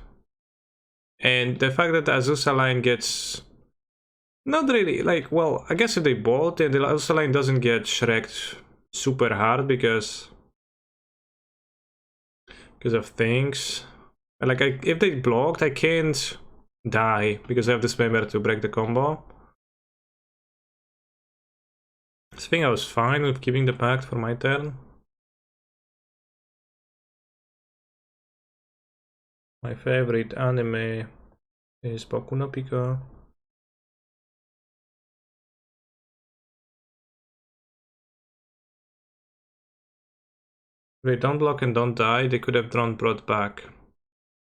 And the fact that the Azusa line gets... Not really, like, well, I guess if they bolt, then the Azusa line doesn't get shreked super hard because of things. Like, if they blocked, I can't die because I have this member to break the combo. I think I was fine with keeping the pact for my turn. My favorite anime is Boku no Pico. If they don't block and don't die, they could have drawn brought back.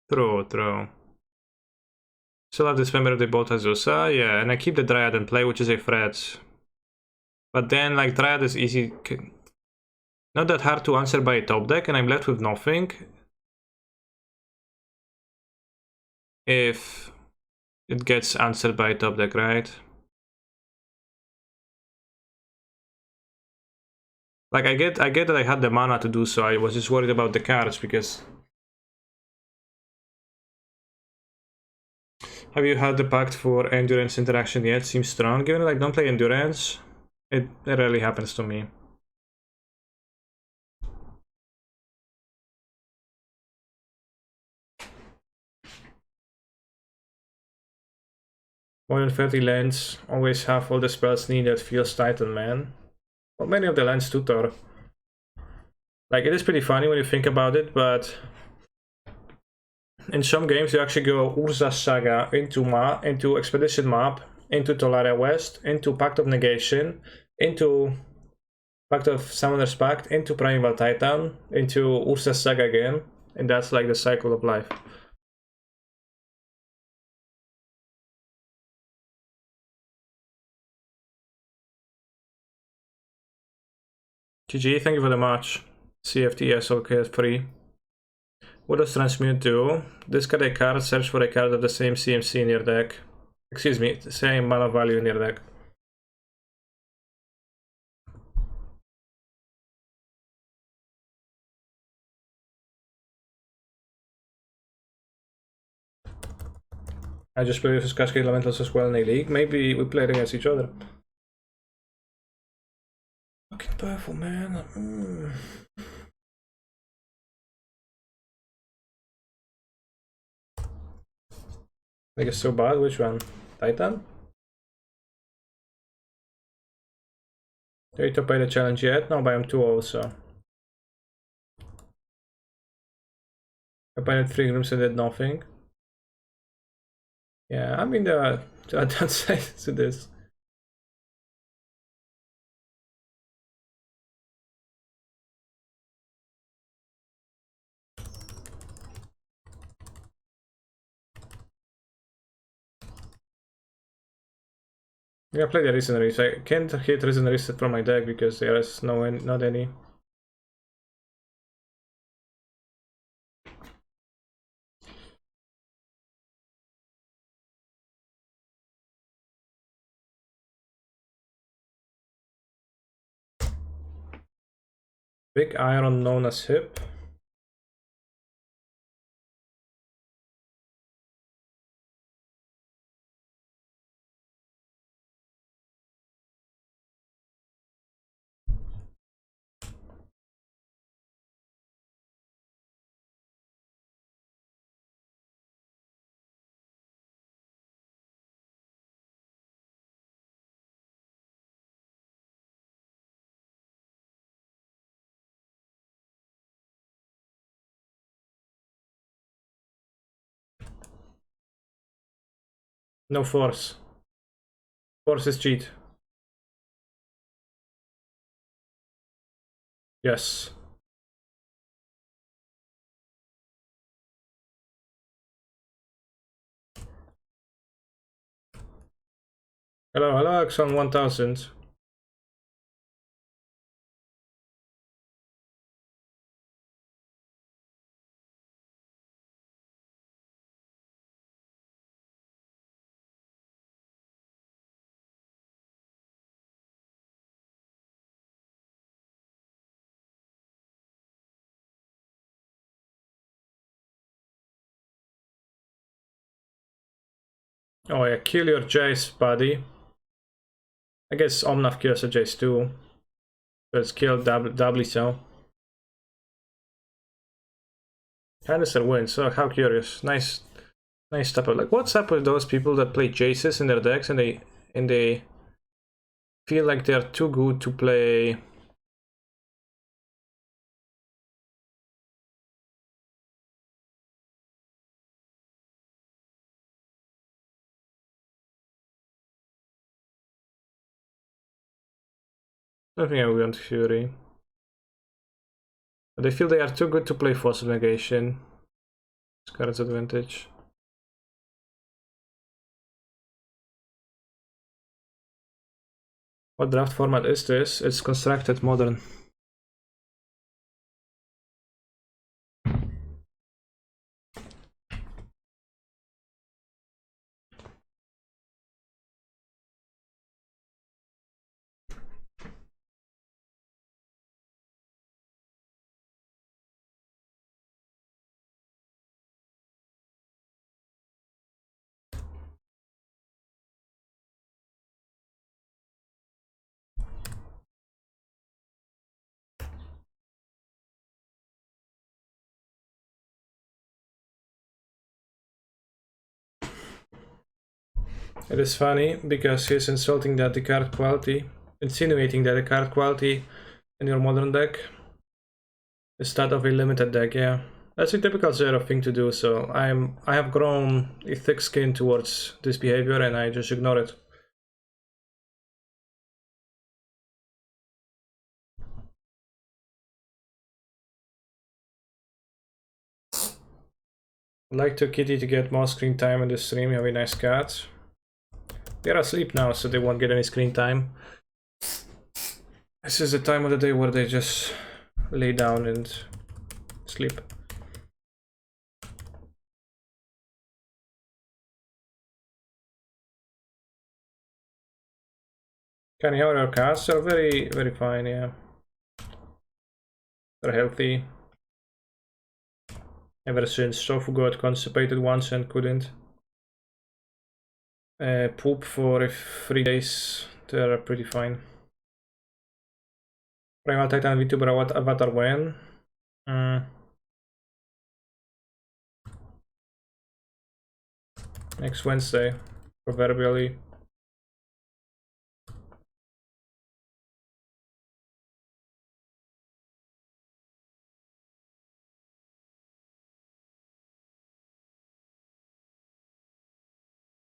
True, true. Still have this member if they both Azusa, yeah, and I keep the Dryad in play, which is a threat. But then, like, Dryad is easy, not that hard to answer by a top deck, and I'm left with nothing. If it gets answered by a top deck, right? Like, I get that I had the mana to do so, I was just worried about the cards, because... Have you had the pact for endurance interaction yet? Seems strong, given like don't play endurance. It rarely happens to me. More than 30 lands, always have all the spells needed, feels Titan, man. Well, many of the lands tutor. Like, it is pretty funny when you think about it, but... In some games you actually go Urza Saga into Expedition Map, into Tolaria West, into Pact of Negation, into Pact of Summoner's Pact, into Primeval Titan, into Urza Saga again, and that's like the cycle of life. GG, thank you for the match. CFTS, okay, 3. What does Transmute do? Discard a card, search for a card of the same CMC in your deck. Excuse me, the same mana value in your deck. I just play with Cascade Elementals as well in a league. Maybe we played against each other. Fucking powerful, man. Like, it's so bad. Which one? Titan? Do you to pay the challenge yet? No, but I'm too old, so. I played 3 rooms and did nothing. Yeah, I mean, there are downsides to this. Yeah, I played the Reasonaries. I can't hit Reasonaries from my deck because there is not any. Big iron known as hip. No force. Force is cheat. Yes. Hello, hello, Exxon 1000. Oh yeah, kill your Jace, buddy. I guess Omnath kills a Jace too. But it's killed doubly so. Hannister wins. Oh, how curious. Nice stuff. Like, what's up with those people that play Jaces in their decks and they feel like they're too good to play. I think I want Fury. But they feel they are too good to play Force of Negation. Card's advantage. What draft format is this? It's constructed modern. It is funny because he's insulting that the card quality, insinuating that the card quality in your modern deck is that of a limited deck. Yeah, that's a typical Zero thing to do. So I have grown a thick skin towards this behavior, and I just ignore it. I'd like to Kitty to get more screen time in the stream. You have a nice cat. They're asleep now, so they won't get any screen time. This is the time of the day where they just lay down and sleep. Can you hear our cats? They're very, very fine, yeah. They're healthy. Ever since Sofu got constipated once and couldn't poop for 3 days, they're pretty fine. Primal Titan VTuber what avatar when? Next Wednesday, proverbially.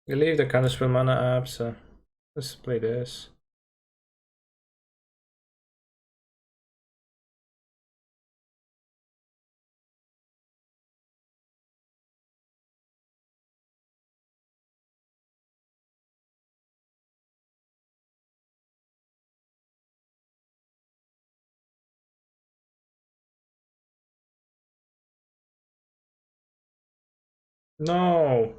You leave the Counterspell mana app, so let's play this. No!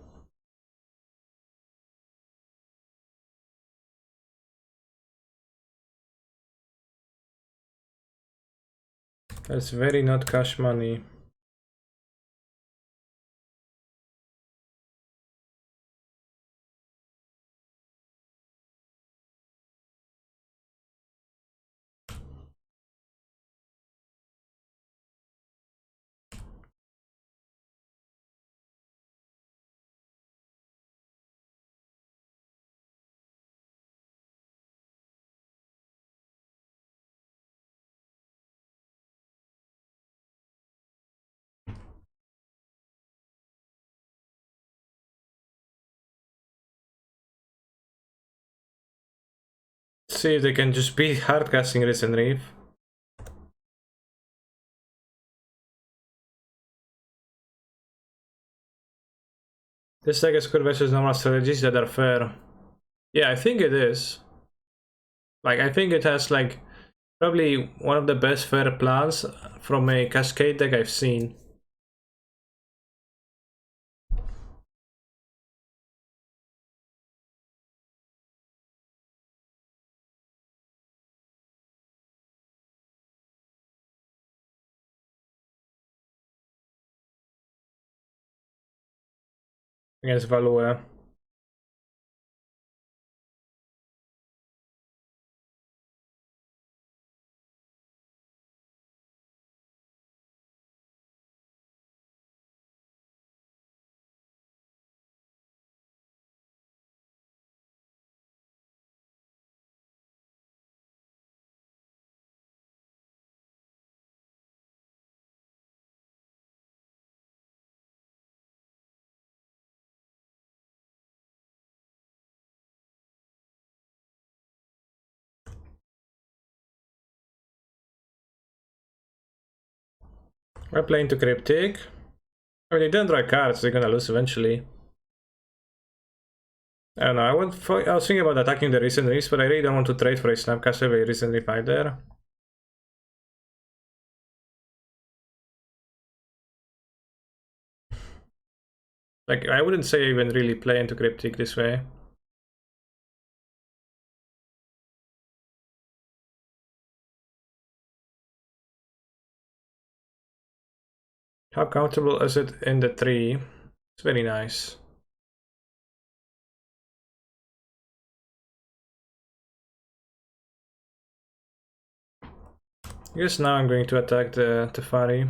That's very not cash money. see if they can just be hardcasting Risen Reef. This deck is good versus normal strategies that are fair. Yeah, I think it is. Like, I think it has, like, probably one of the best fair plans from a Cascade deck I've seen. Against Value. We're playing to Cryptic. I mean, they didn't draw cards, they're gonna lose eventually. I don't know, I was thinking about attacking the Risen Reefs, but I really don't want to trade for a Snapcaster with a Risen Reef either. Like, I wouldn't say even really play into Cryptic this way. How comfortable is it in the tree? It's very nice. I guess now I'm going to attack the Teferi.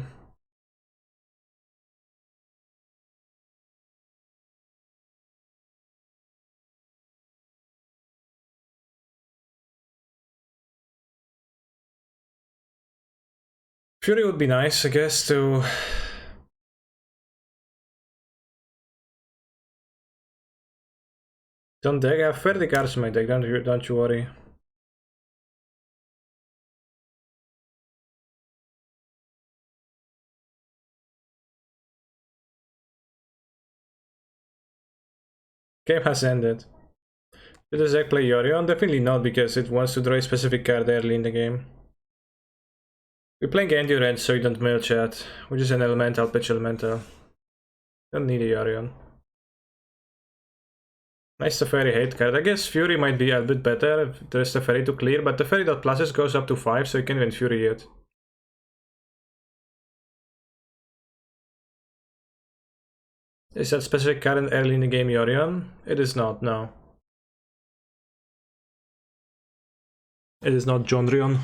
Fury would be nice, I guess, to... Don't deck, I have 30 cards in my deck, don't you worry. Game has ended. Did this deck play Yorion? Definitely not, because it wants to draw a specific card early in the game. We're playing Endurance, so you don't mill chat, which is an elemental, pitch elemental. Don't need a Yorion. Nice Teferi hate card. I guess Fury might be a bit better if there's Teferi to clear, but Teferi.pluses goes up to 5, so you can win Fury yet. Is that specific card early in the game Yorion? It is not, no. It is not Jondrion.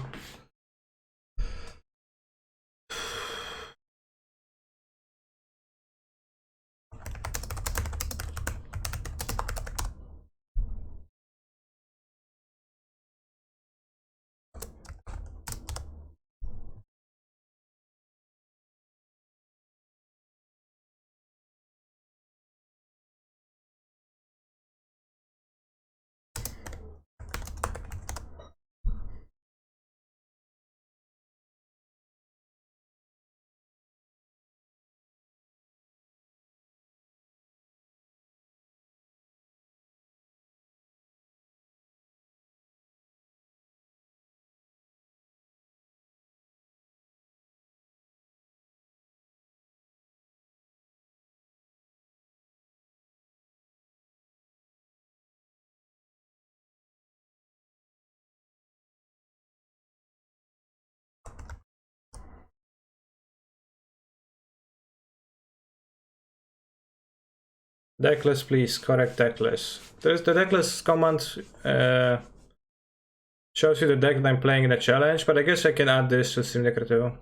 Deckless, please. Correct deckless. There's the deckless command shows you the deck that I'm playing in the challenge, but I guess I can add this to Steam Decker too.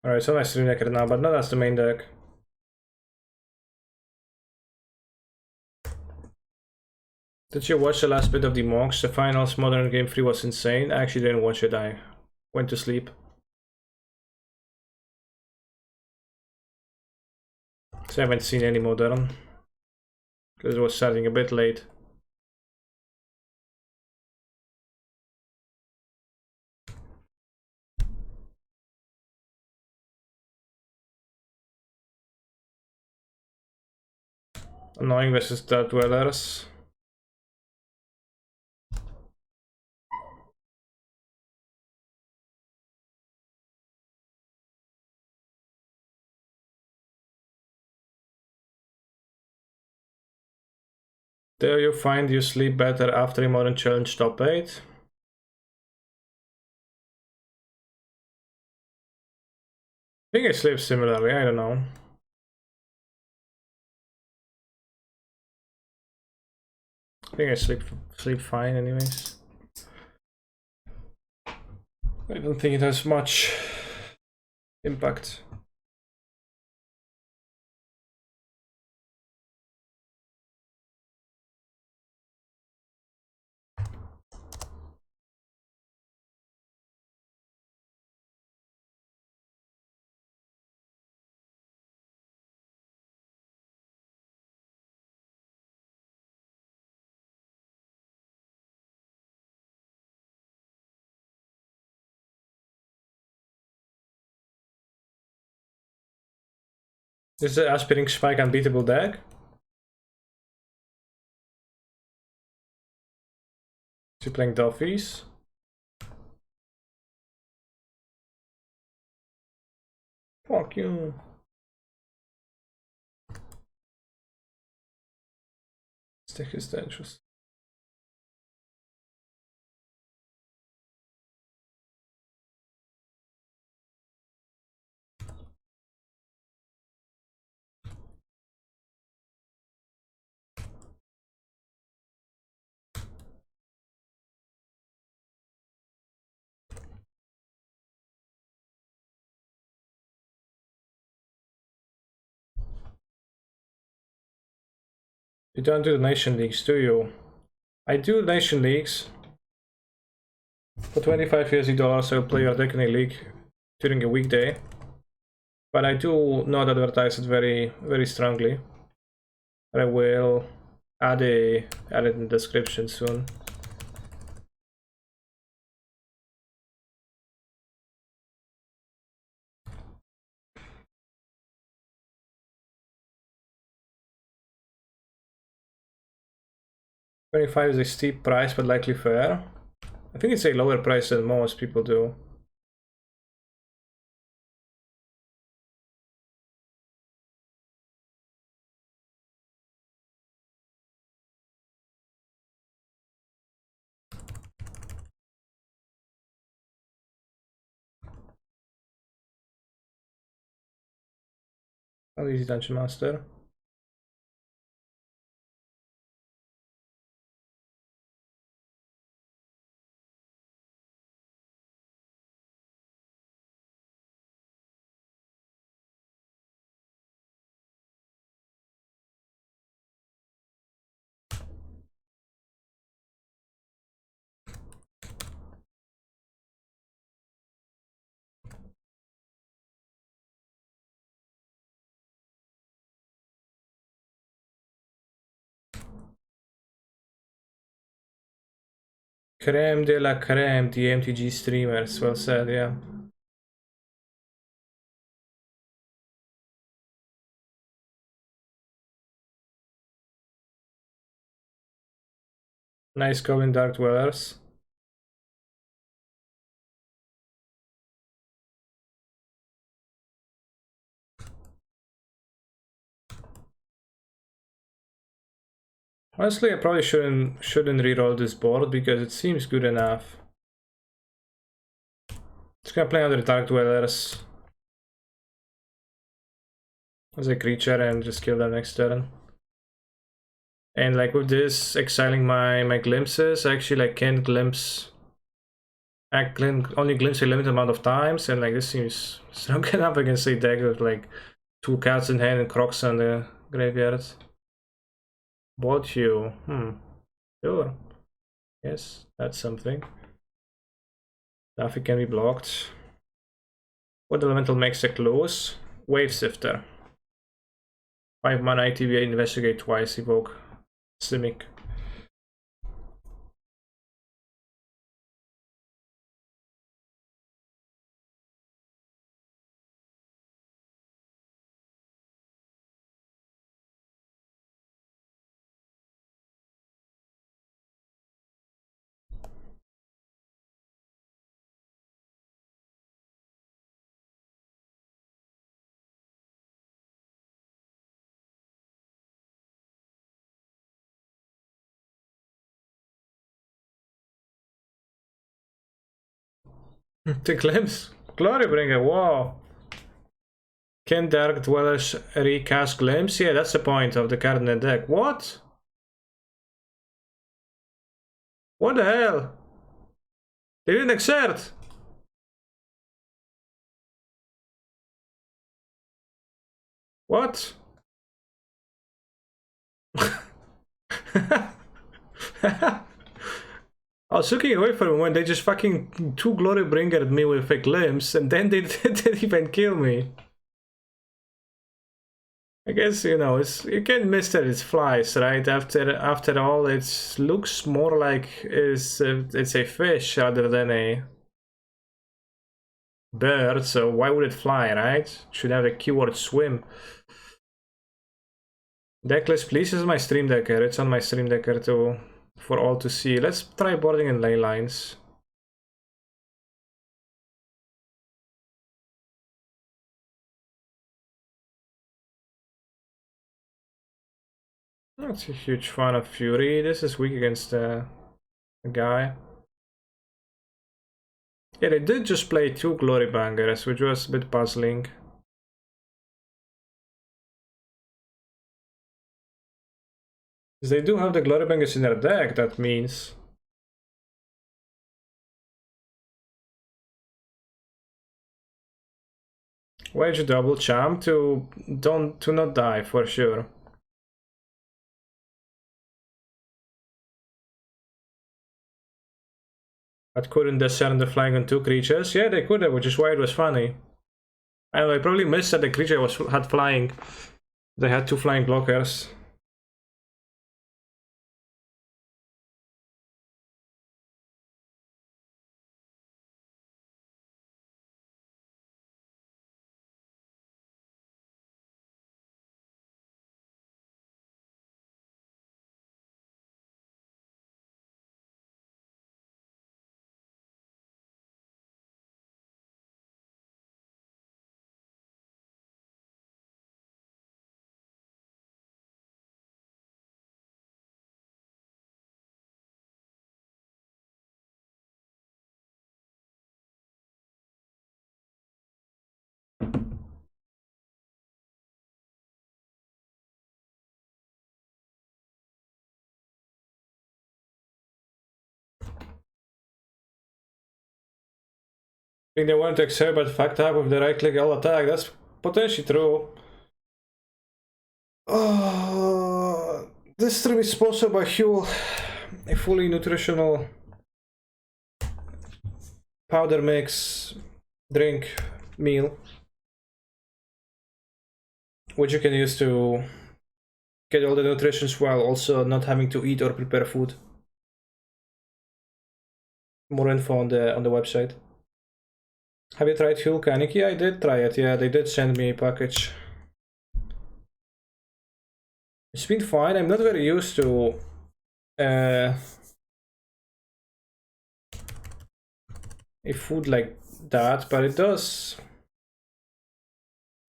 Alright, so nice Stream Decker now, but not as the main deck. Did you watch the last bit of the Monks? The finals Modern Game 3 was insane. I actually didn't watch it, I went to sleep. So I haven't seen any Modern. Because it was starting a bit late. Annoying versus Dark Dwellers. Do you find you sleep better after a Modern Challenge top 8? I think I sleep similarly, I don't know. I think I sleep fine anyways. I don't think it has much impact. Is the Aspiring Spike unbeatable deck? Is he playing Dolphins? Fuck you. This deck is dangerous. You don't do the Nation Leagues, do you? I do Nation Leagues. For 25 USD, I'll play your deck in a league during a weekday. But I do not advertise it very strongly. I will add it in the description soon. $25 is a steep price, but likely fair. I think it's a lower price than most people do. How easy Dungeon Master? Creme de la creme, the MTG streamers, well said, yeah. Nice Goblin Dark Dwellers. Honestly, I probably shouldn't reroll this board because it seems good enough. Just gonna play under Dark Dwellers as a creature and just kill them next turn. And like with this, exiling my glimpses, I actually like can't glimpse Only glimpse a limited amount of times, and like this seems strong enough against a deck with like 2 cards in hand and Crocs on the graveyard. Bought you. Sure. Yes, that's something. Nothing can be blocked. What elemental makes a close? Wave Sifter. 5 mana ITV, investigate twice, evoke Simic. The glimpse. Glorybringer, wow. Can Dark Dwellers recast Glimpse? Yeah, that's the point of the card in the deck. What? What the hell? They didn't exert! What? I was looking away for a moment, they just fucking 2 Glorybringer at me with a glimpse, and then they didn't even kill me. I guess, you know, you can't miss that it's flies, right? After all, it looks more like it's a fish rather than a bird, so why would it fly, right? It should have a keyword swim. Decklist, please. This is my stream decker. It's on my stream decker too, for all to see. Let's try boarding in ley lines. Not a huge fan of Fury. This is weak against a guy. Yeah, they did just play 2 Glory Bangers, which was a bit puzzling. Because they do have the Glory Bangers in their deck, that means. Wage double champ to not die for sure. But couldn't discern the flying on 2 creatures? Yeah, they could have, which is why it was funny. I probably missed that the creature had flying. They had 2 flying blockers. I think they want to accept but fucked up with the right click all attack. That's potentially true. Oh, this stream is sponsored by Huel, a fully nutritional powder mix drink meal, which you can use to get all the nutritions while also not having to eat or prepare food. More info on the website. Have you tried Huel Canic? Yeah, I did try it. Yeah, they did send me a package. It's been fine. I'm not very used to a food like that, but it does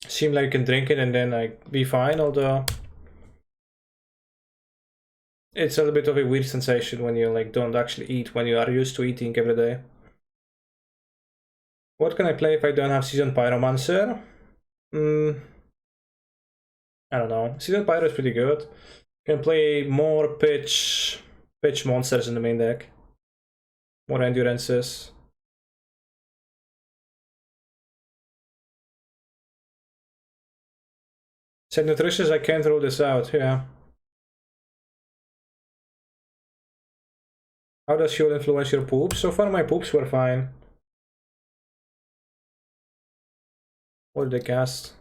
seem like you can drink it and then like be fine, although it's a little bit of a weird sensation when you like don't actually eat when you are used to eating every day. What can I play if I don't have Seasoned Pyromancer? I don't know. Seasoned Pyro is pretty good. Can play more pitch monsters in the main deck. More endurances. Said nutritious, I can't rule this out, yeah. How does fuel influence your poops? So far my poops were fine. What did they cast?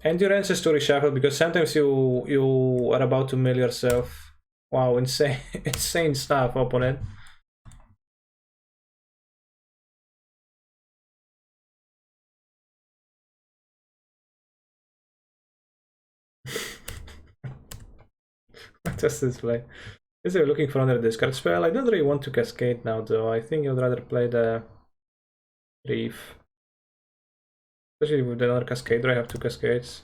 Endurance is to reshuffle because sometimes you are about to mill yourself. Wow, insane insane stuff, opponent. What does this play? Is there looking for another discard spell? I don't really want to cascade now though. I think I'd rather play the Reef. Especially with another cascader, I have two cascades.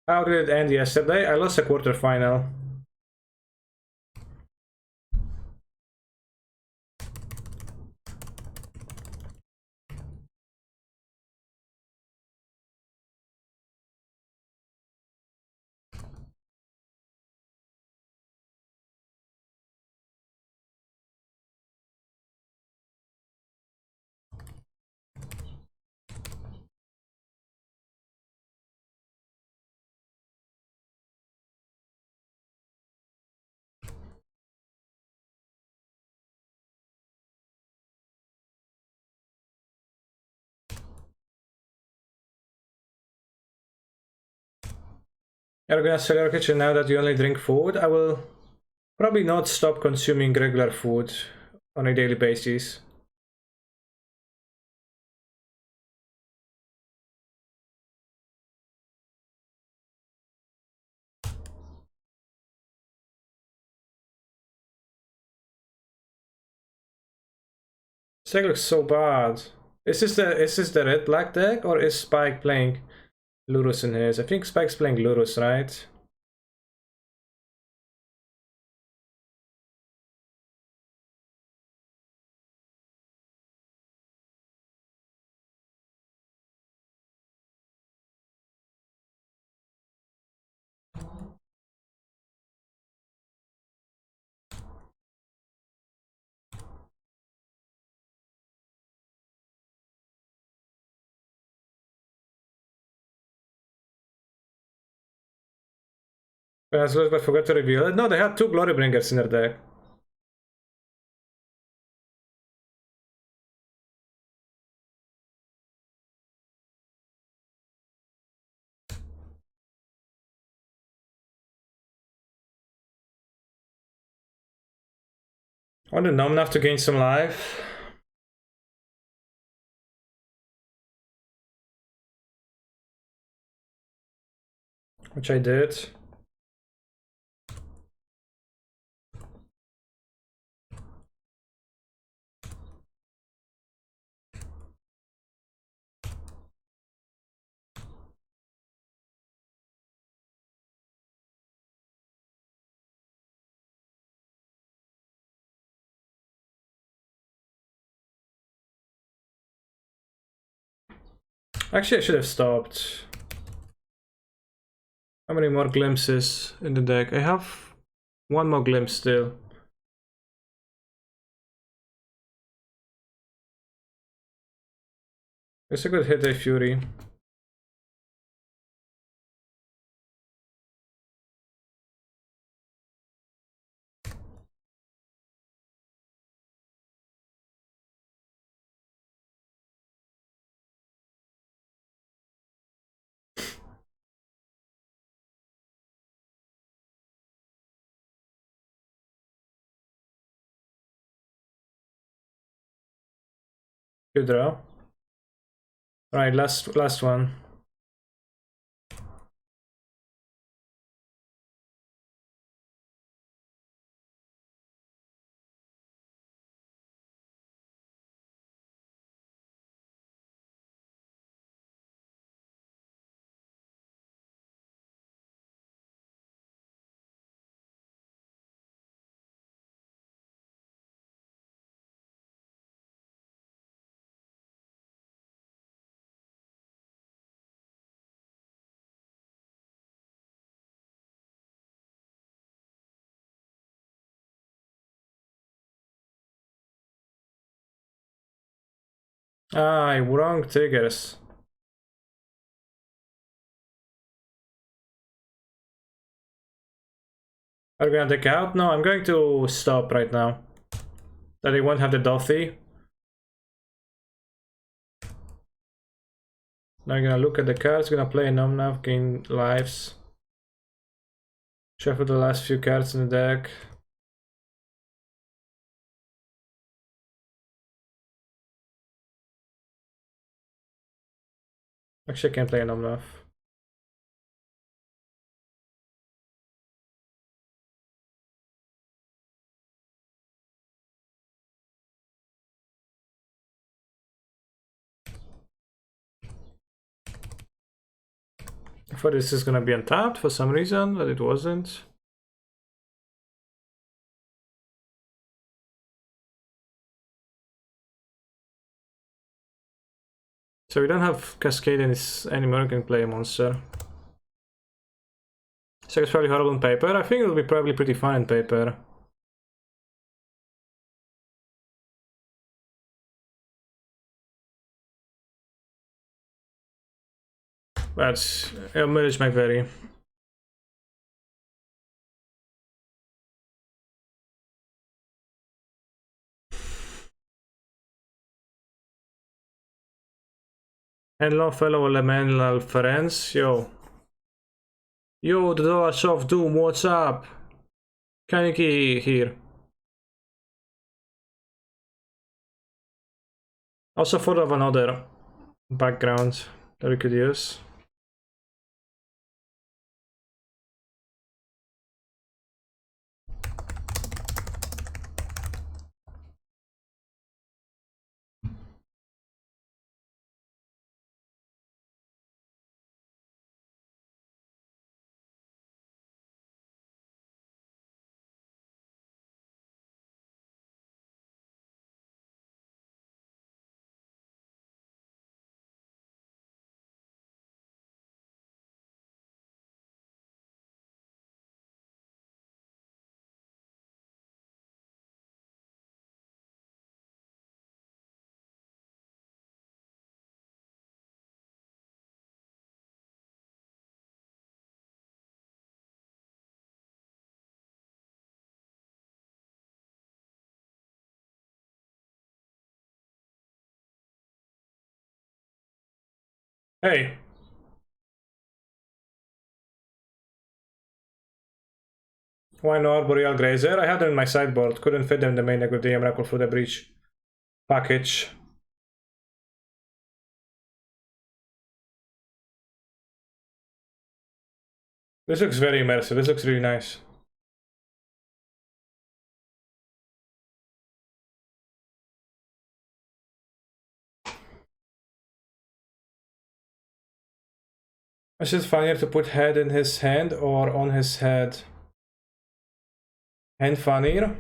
How did it end yesterday? I lost a quarterfinal. You're gonna sell your kitchen now that you only drink food? I will probably not stop consuming regular food on a daily basis. This deck looks so bad. Is this the red black deck or is Spike playing Lurus in his? I think Spike's playing Lurus, right? As well, I forgot to reveal it. No, they had two Glory Bringers in their deck. I want to numb enough to gain some life. Which I did. Actually, I should have stopped. How many more glimpses in the deck? I have one more glimpse still. It's a good hit, a Fury. Good draw. Alright, last one. Ah, wrong triggers. Are we gonna take out? No, I'm going to stop right now. That he won't have the Dothy. Now I'm gonna look at the cards, gonna play Nomnav, gain lives. Shuffle the last few cards in the deck. Actually, I can't play Nomnav. I thought this is gonna be untapped for some reason, but it wasn't. So we don't have Cascade anymore, we can play a monster. So it's probably horrible in paper. I think it'll be probably pretty fun in paper. But mileage might vary. Hello fellow elemental friends, yo. Yo, the Doors of Doom, what's up? Kaneki here. Also thought of another background that we could use. Hey. Why no Arboreal Grazer? I had them in my sideboard. Couldn't fit them in the main deck with the Miracle for the Breach package. This looks very immersive. This looks really nice. Is it funnier to put head in his hand or on his head? Hand funnier?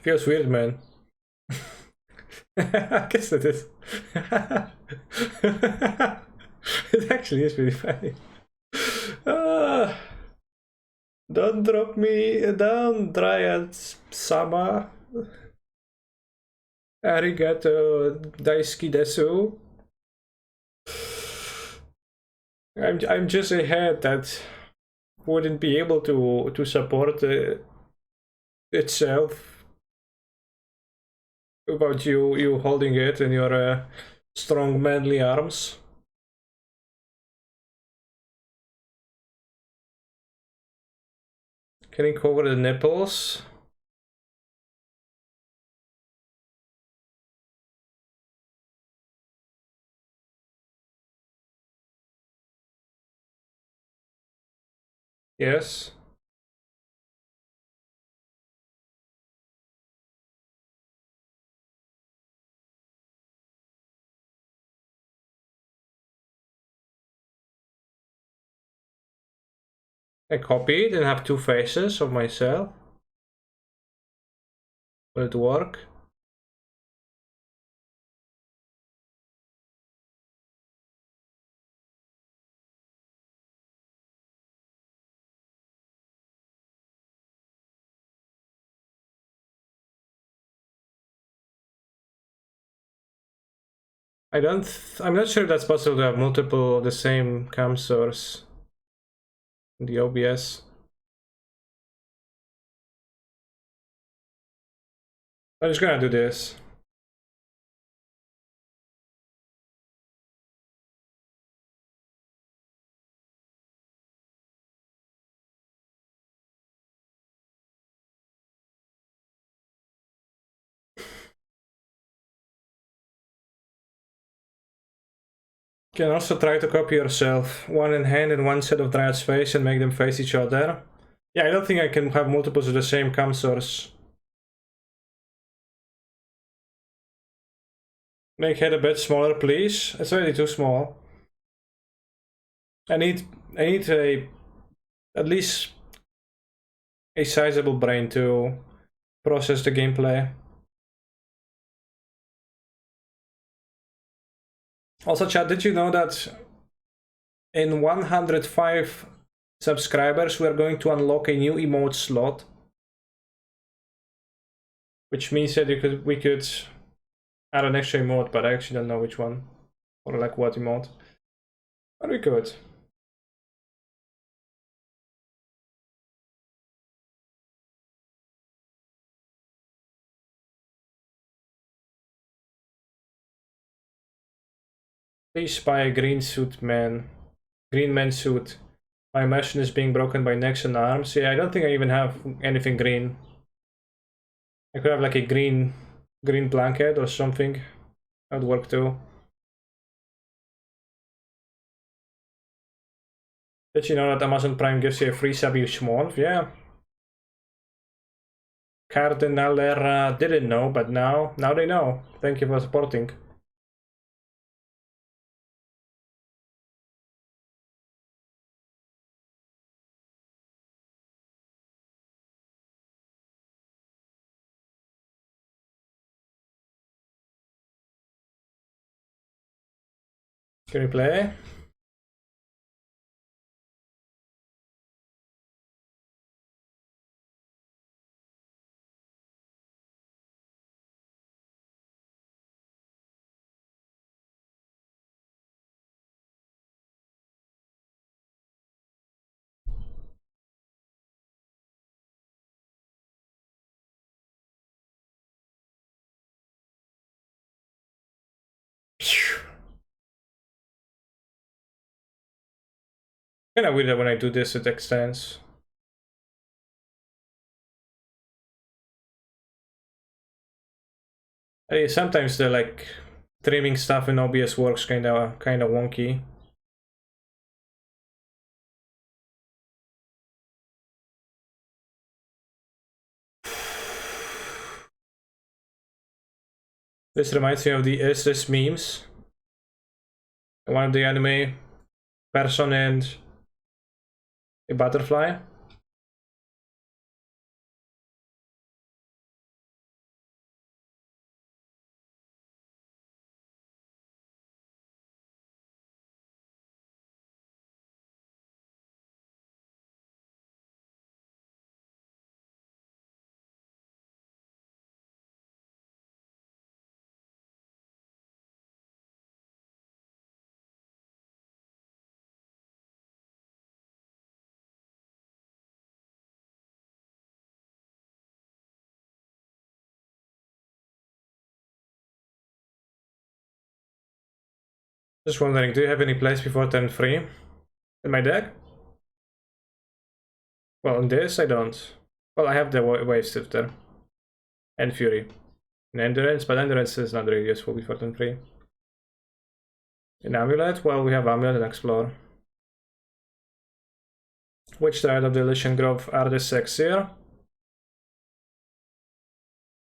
Feels weird, man. I guess it is. It actually is really funny. Ah, don't drop me down, Dryad Sama. Arigato daisuki desu. I'm just a head that wouldn't be able to support itself without you holding it in your strong manly arms. Can you cover the nipples? Yes. I copy it and have two faces of myself. Will it work? I'm not sure that's possible to have multiple of the same cam source in the OBS. I'm just gonna do this. You can also try to copy yourself, one in hand and one set of Dryad's face, and make them face each other. Yeah, I don't think I can have multiples of the same cam source. Make head a bit smaller, please. It's already too small. I need at least a sizable brain to process the gameplay. Also, chat, did you know that in 105 subscribers, we are going to unlock a new emote slot? Which means that we could add an extra emote, but I actually don't know which one. Or like what emote. But we could. Please buy a green suit man. Green man suit. My machine is being broken by necks and arms. Yeah, I don't think I even have anything green. I could have like a green blanket or something. That would work too. Did you know that Amazon Prime gives you a free sub each month? Yeah. Cardinalera didn't know, but now they know. Thank you for supporting. Can we play? Kinda weird that when I do this it extends. Sometimes the like trimming stuff in OBS works kinda wonky. This reminds me of the Is This memes. One of the anime person and a butterfly. Just wondering, do you have any plays before turn 3 in my deck? Well, in this I don't. Well, I have the Wave Sifter and Fury and Endurance, but Endurance is not really useful before turn 3. In Amulet, well, we have Amulet and Explore. Which side of the Elysian Grove are the sexier?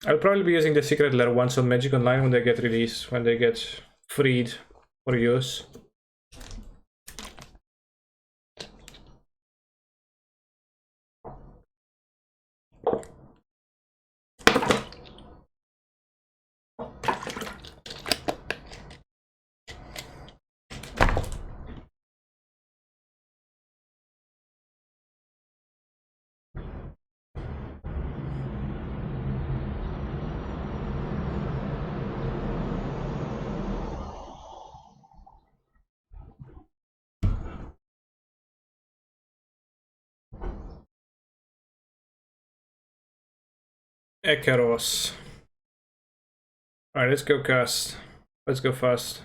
I'll probably be using the secret lair ones on Magic Online when they get released, when they get freed for use. Ekaros. Alright, let's go cast. Let's go fast.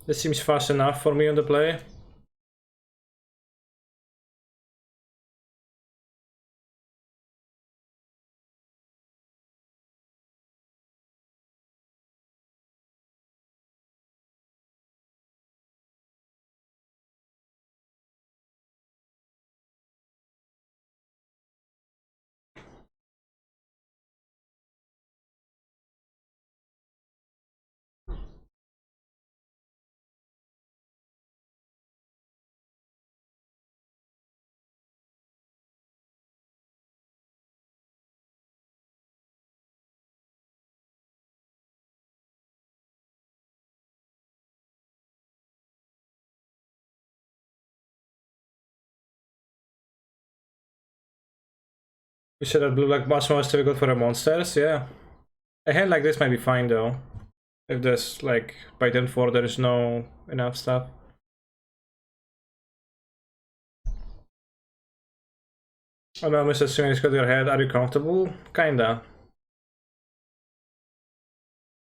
This seems fast enough for me on the play. You said that blue like much more difficult for the monsters, yeah. A hand like this might be fine though. If there's like by turn 4 there is no enough stuff. Oh no, Mr. Swing's got your head. Are you comfortable? Kinda.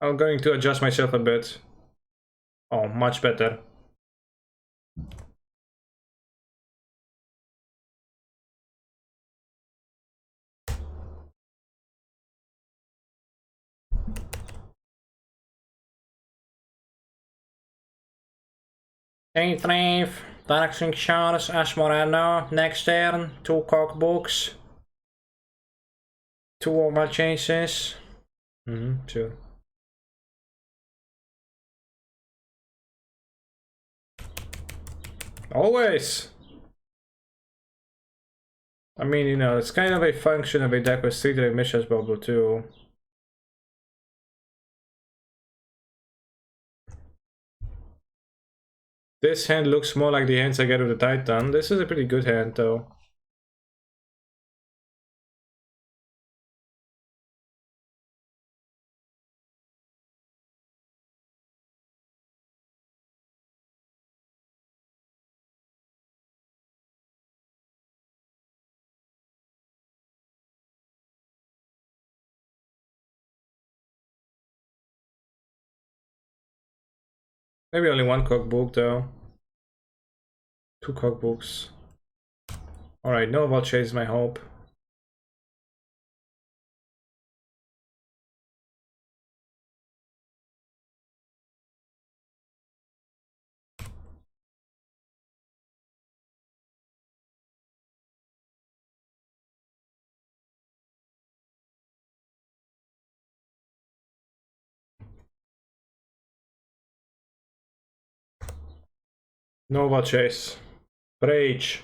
I'm going to adjust myself a bit. Oh, much better. Retrieve, Darkswing Shards, Ashmorano, next turn, 2 cockbooks, 2 over chases. Sure. Always! I mean, you know, it's kind of a function of a deck with 3 Missions Bubble too. This hand looks more like the hands I get with the Titan. This is a pretty good hand though. Maybe only 1 cockbook though. 2 cockbooks. Alright, no about chase my hope. Nova chase. Rage.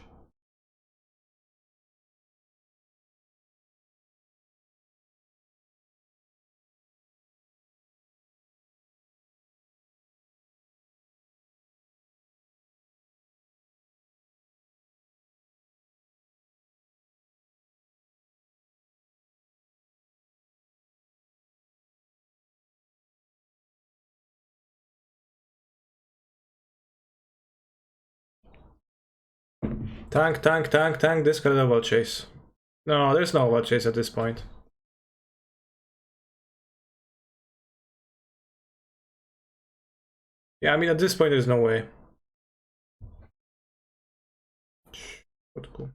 Tank, tank, tank, tank, discard Oval Chase. No, there's no Oval Chase at this point. Yeah, I mean, at this point, there's no way. But cool.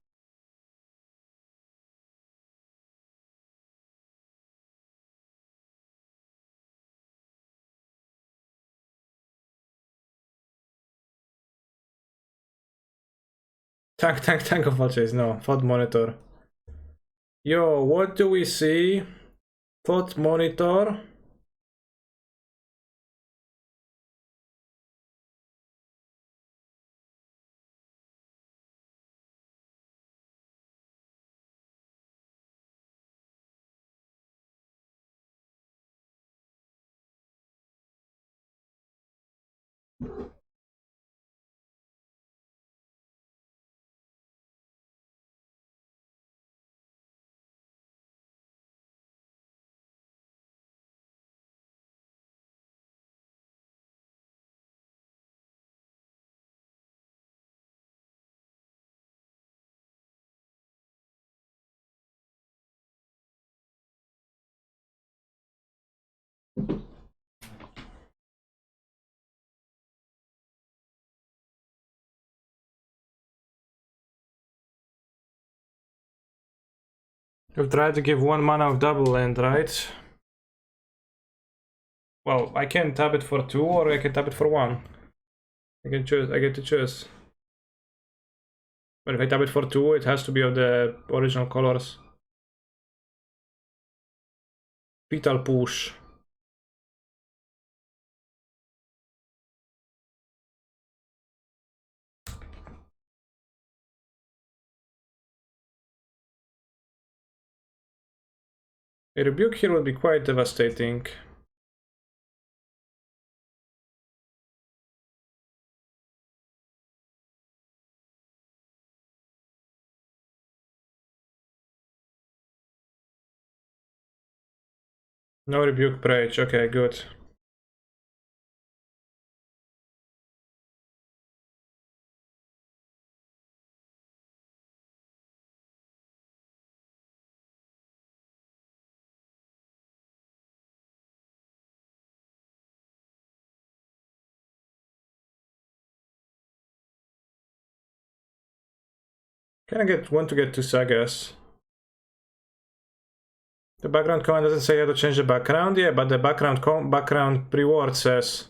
Tank, tank, tank Oval Chase. No, FOD monitor. Yo, what do we see? FOD monitor. I've tried to give 1 mana of double land, right? Well, I can tap it for 2 or I can tap it for 1. I can choose, I get to choose. But if I tap it for 2, it has to be of the original colors. Petal push. A rebuke here would be quite devastating. No rebuke Prage, okay, good. Can I want to get 2 sagas? The background command doesn't say how to change the background, yeah, but the background reward says.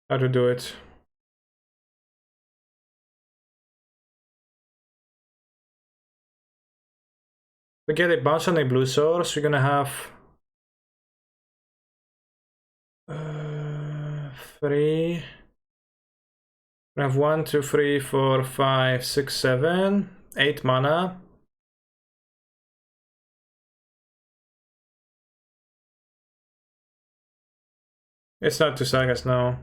How to do it. We get a bounce on a blue source, we're gonna have 3. We have 1, 2, 3, 4, 5, 6, 7, 8 mana. It's not 2 sagas now.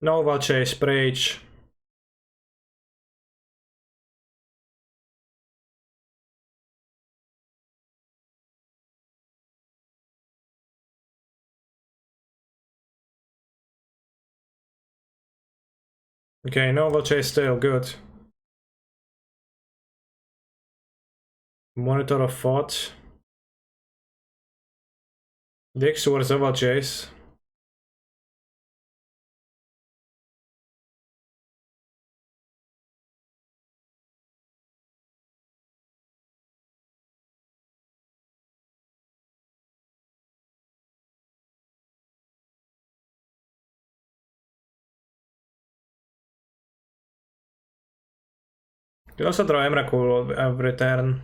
No Chase, Prage. Okay, no Chase still good. Monitor of Thought. Dix towards Oval Chase. You can also draw Emrakul every turn.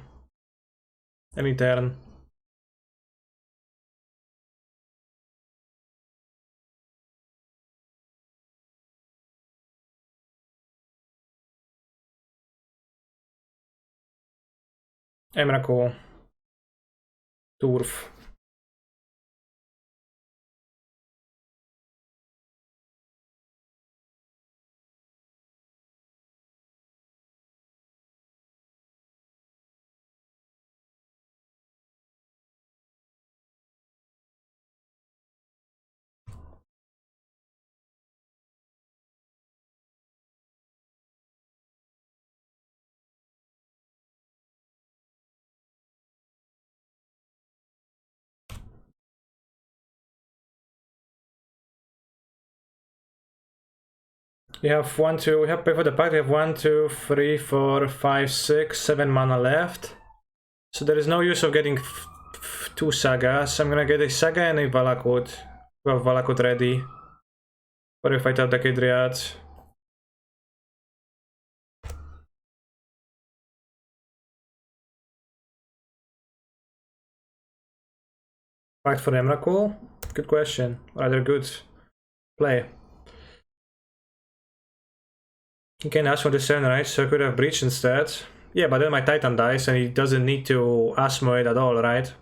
Any turn. Emrakul. Turf. We have 1, 2, we have before the pact, we have 1, 2, 3, 4, 5, 6, 7 mana left. So there is no use of getting 2 sagas. I'm gonna get a saga and a Valakut. We have Valakut ready. Or if I tap Decade Dryad. Fight for Emrakul? Good question. Rather good play. You can ask for the 7, right? So I could have Breach instead. Yeah, but then my Titan dies and he doesn't need to Asmo it at all, right?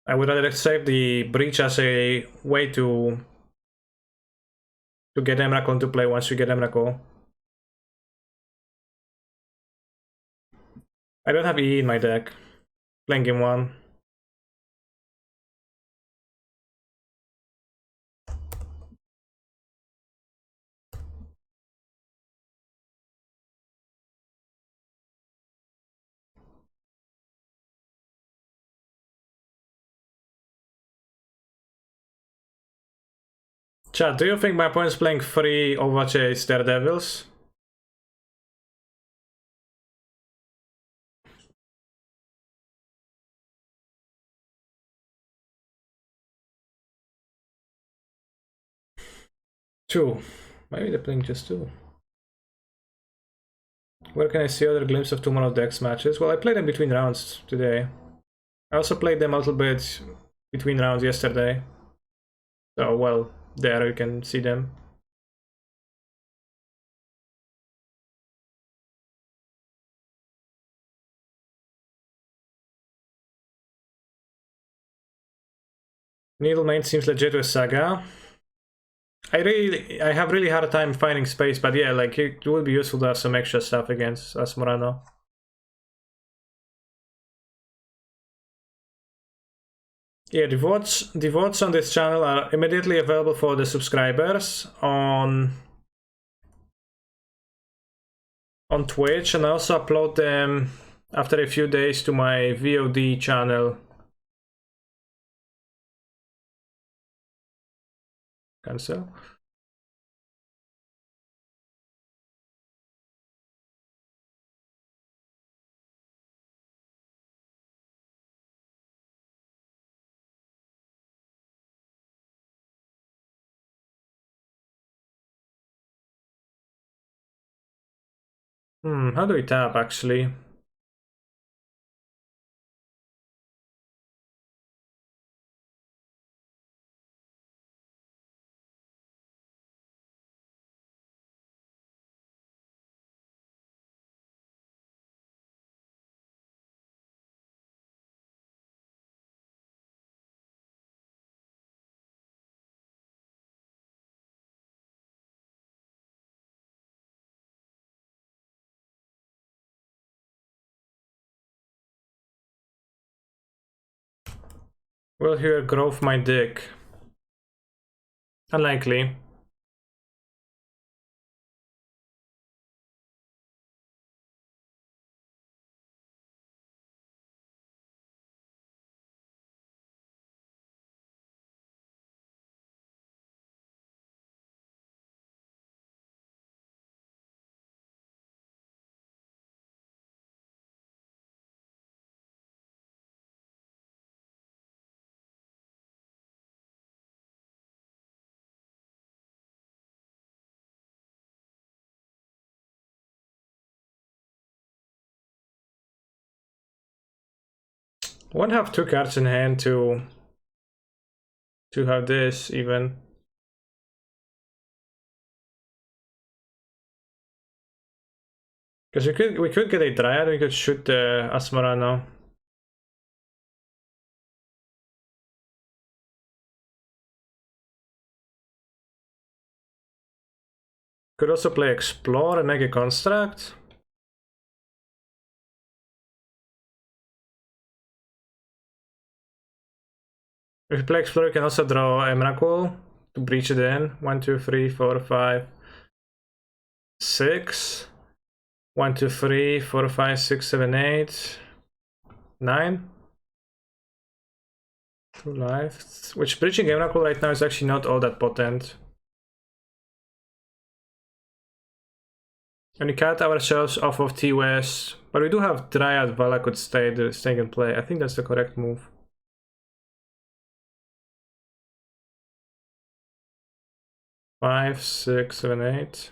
I would rather save the Breach as a way to get Emrakul into play once you get Emrakul. I don't have EE in my deck. Playing game 1. Chat, do you think my opponent's playing 3 Overchase Daredevils? Two. Maybe they're playing just 2. Where can I see other glimpse of tomorrow Dex matches? Well, I played them between rounds today. I also played them a little bit between rounds yesterday. So, well, there you can see them. Needle main seems legit with Saga. I have really hard time finding space, but yeah, like it would be useful to have some extra stuff against Asmorano. Yeah, the VODs on this channel are immediately available for the subscribers on Twitch, and I also upload them after a few days to my VOD channel. Cancel. How do we tap actually? Will here growth my dick? Unlikely. Won't have 2 cards in hand to have this even. Because we could get a Dryad, we could shoot the Asmorano. Could also play Explore and make a Construct. If you play Explore, you can also draw Emrakul to breach it in. 1, 2, 3, 4, 5, 6. 1, 2, 3, 4, 5, 6, 7, 8, 9. 2 lives. Which breaching Emrakul right now is actually not all that potent. And we cut ourselves off of T-West, but we do have Dryad Valakut staying in play. I think that's the correct move. 5, 6, 7, 8.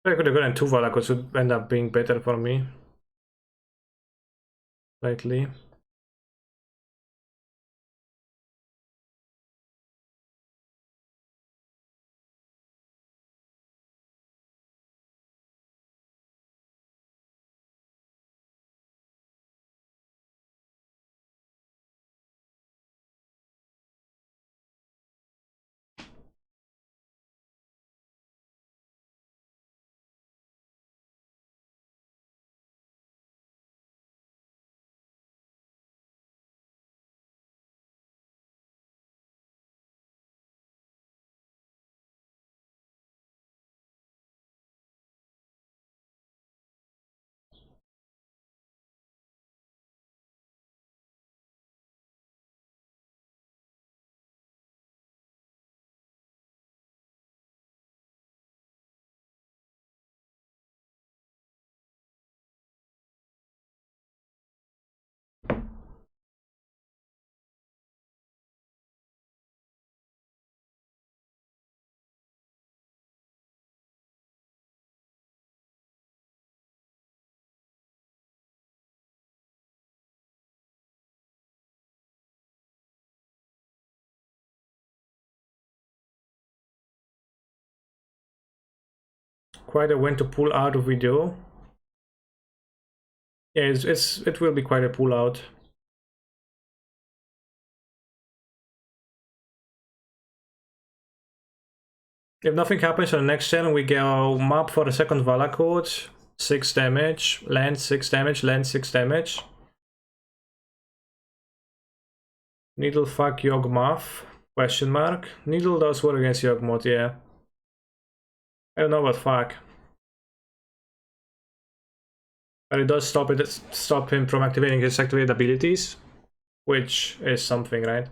I could have gotten 2 Valakuts, would end up being better for me. Slightly. quite a win to pull out if we do. Yeah, it will be quite a pull out. If nothing happens on the next turn, we go map for the second Vala code, 6 damage, land 6 damage, land 6 damage. Needle fuck Yawgmoth? Question mark. Needle does work against Yawgmoth, yeah. I don't know what fuck. But it does stop him from activating his activated abilities, which is something, right?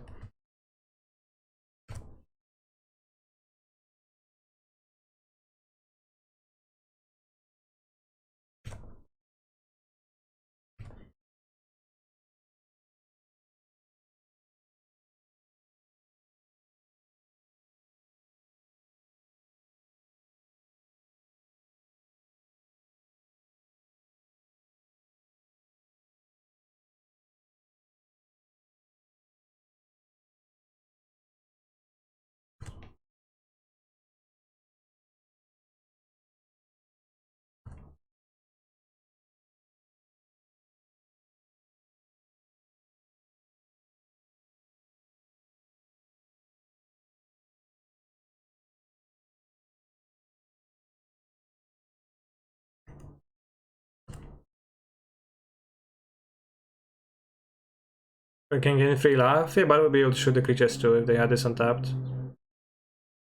We can gain 3 life, yeah, but we'll be able to shoot the creatures too if they had this untapped.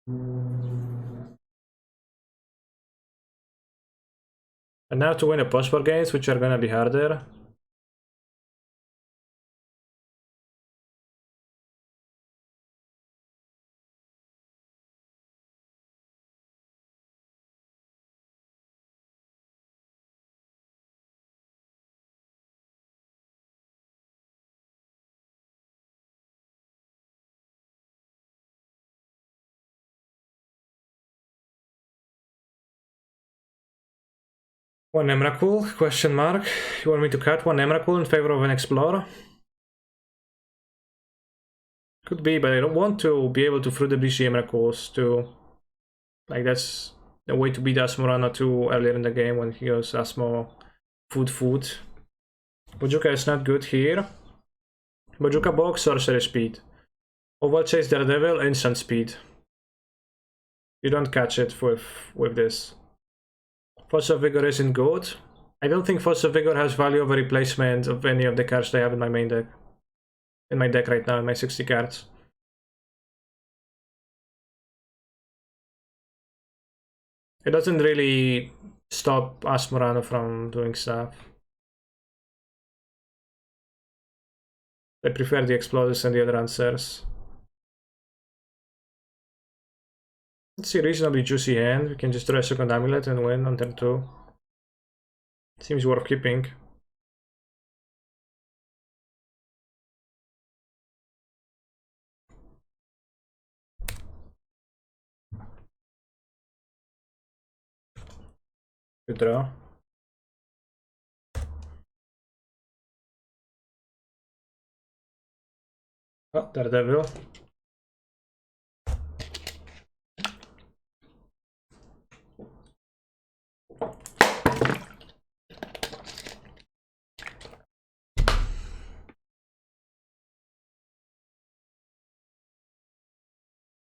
And now to win the post-war games, which are gonna be harder. One Emrakul? Question mark. You want me to cut one Emrakul in favor of an Explorer? Could be, but I don't want to be able to throw the BC Emrakuls too. Like, that's the way to beat Asmorana too earlier in the game when he goes Asmo food. Bojuka is not good here. Bojuka box, sorcery speed. Oval Chase Daredevil, instant speed. You don't catch it with this. Force of Vigor isn't good. I don't think Force of Vigor has value over replacement of any of the cards I have in my main deck. In my deck right now, in my 60 cards. It doesn't really stop Asmorano from doing stuff. I prefer the Explosives and the other answers. Let's see, reasonably juicy hand. We can just draw a second Amulet and win on turn 2. Seems worth keeping. Good draw. Oh, Daredevil.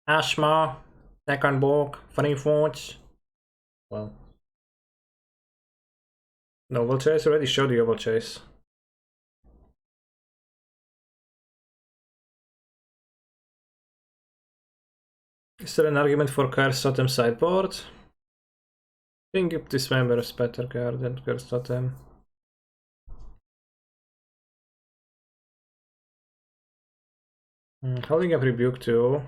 Ashma, second book, 3 forts. Well. Novel Chase? Already showed the Oval Chase. Is there an argument for Curse Totem sideboard? I think Dismember is better card than Curse Totem. Holding up Rebuke too.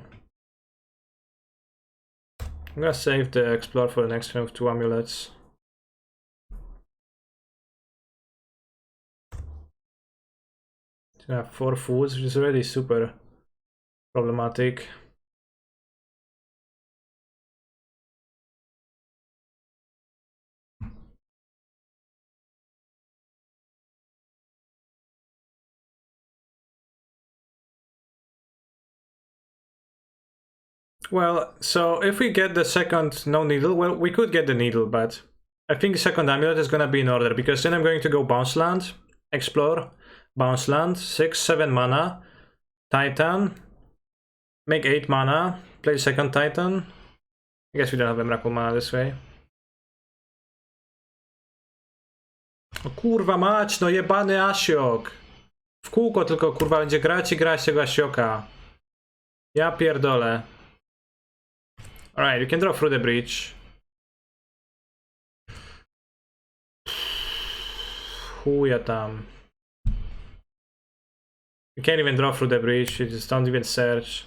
I'm gonna save the Explore for the next turn with 2 Amulets. Yeah, 4 foods, which is already super problematic. Well, so if we get the second no needle, well, we could get the needle, but I think the second amulet is gonna be in order, because then I'm going to go bounce land, explore, bounce land, 6, 7 mana, Titan, make 8 mana, play second Titan. I guess we don't have a miracle mana this way. O kurwa mać, no jebany Asiok! W kółko tylko kurwa będzie grać i grać tego Asioka. Ja pierdolę. Alright, you can draw through the breach. Chuja tam. You can't even draw through the breach, you just don't even search.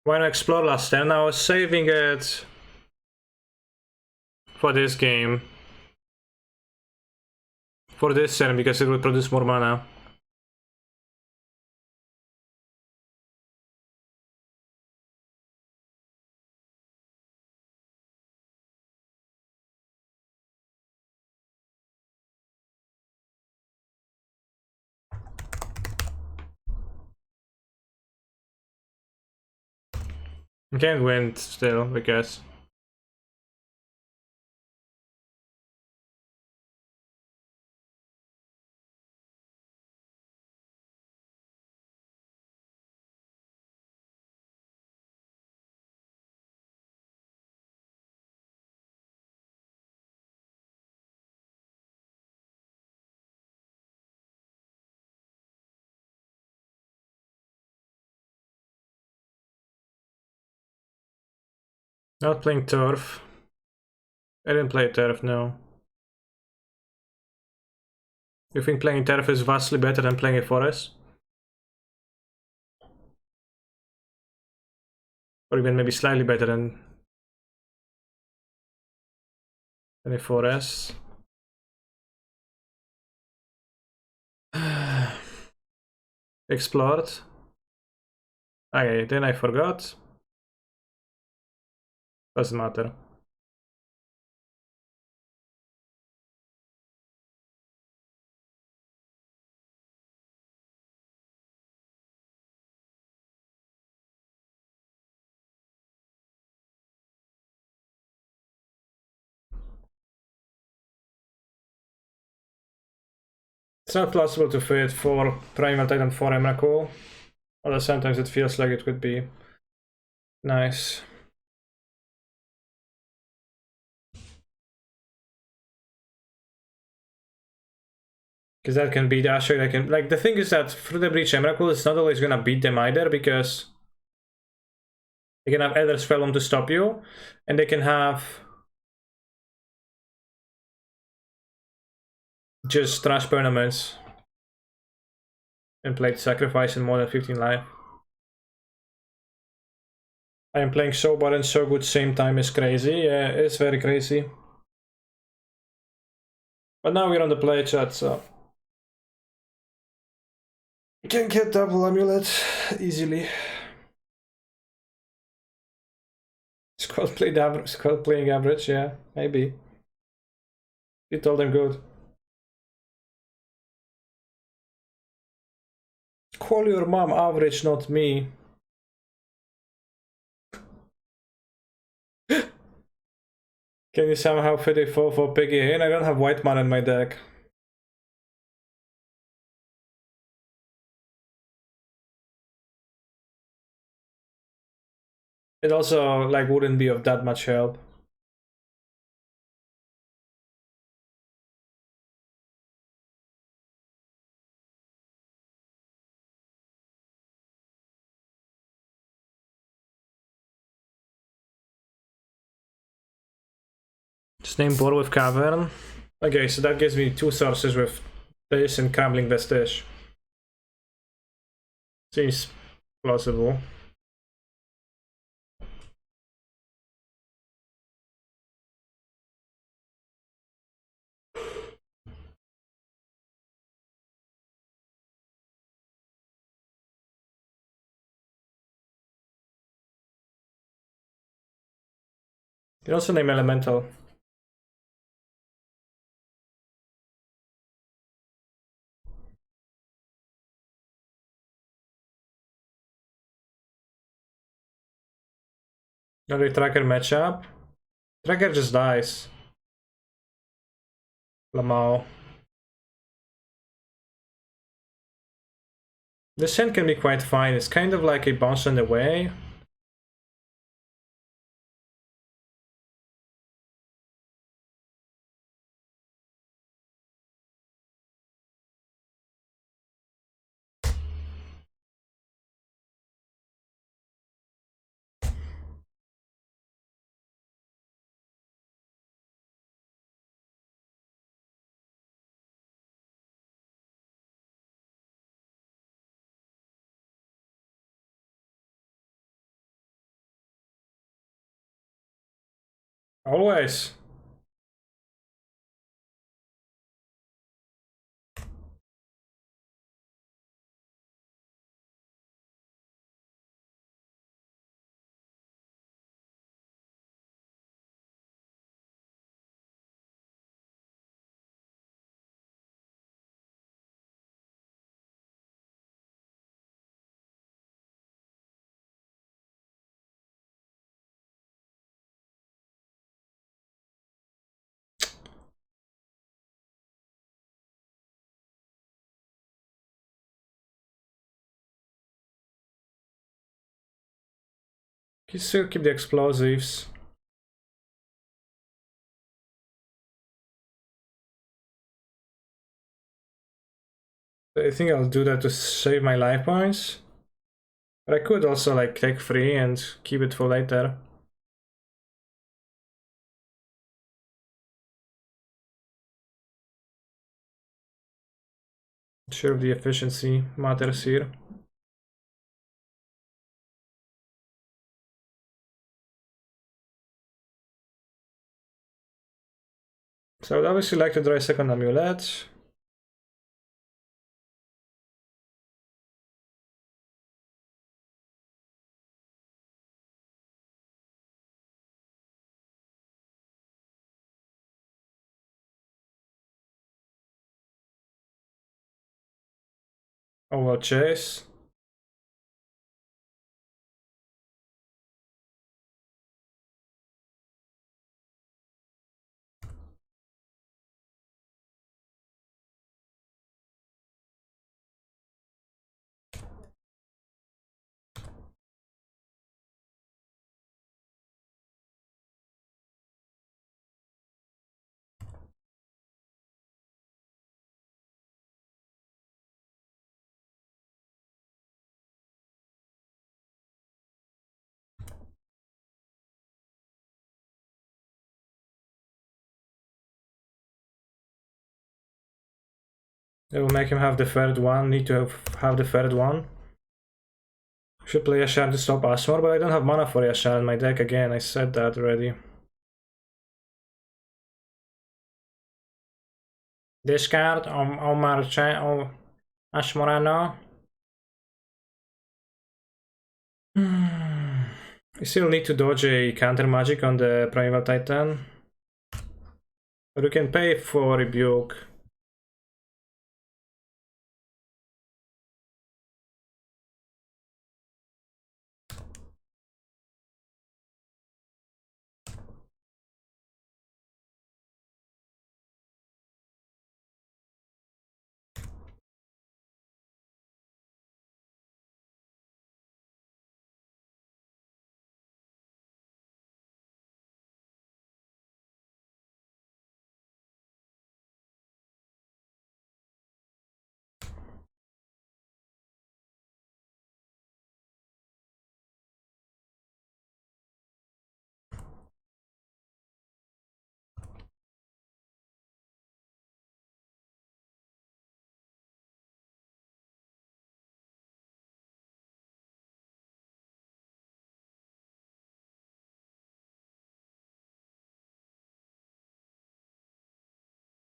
Why not explore last turn? I was saving it for this game. For this turn, because it would produce more mana. You can't win still, I guess. Not playing turf. I didn't play turf, no. You think playing turf is vastly better than playing a forest? Or even maybe slightly better than a forest? Explored. Okay, then I forgot. Doesn't matter. It's not possible to fit for Primal Titan 4 Emrakul, although sometimes it feels like it could be nice. Because that can beat Asher, that can... Like, the thing is that through the Breach Emrakul, it's not always gonna beat them either, because they can have Ether Spellbomb to stop you, and they can have just Trash Tournaments and played Sacrifice in more than 15 life. I am playing so bad and so good same time is crazy. Yeah, it's very crazy. But now we're on the play chat, so you can get double amulet easily. Squad playing average, yeah, maybe. You told them good. Call your mom average, not me. Can you somehow fit a 4 for Piggy in? I don't have white mana in my deck. It also like wouldn't be of that much help. Just name board with Cavern. Okay, so that gives me 2 sources with this and Crumbling Vestige. Seems plausible. You can also name Elemental. Another tracker matchup. Tracker just dies. Lamau. The sand can be quite fine. It's kind of like a bounce on the way. Always. You still keep the explosives. I think I'll do that to save my life points. But I could also like take free and keep it for later. Not sure if the efficiency matters here. So I would obviously like to draw a second amulet. Over chase. It will make him have the third one. Need to have the third one. Should play Yashar to stop Asmor, but I don't have mana for Yashar in my deck again. I said that already. Discard Omar Ashmorano. You still need to dodge a counter magic on the Primeval Titan. But you can pay for Rebuke.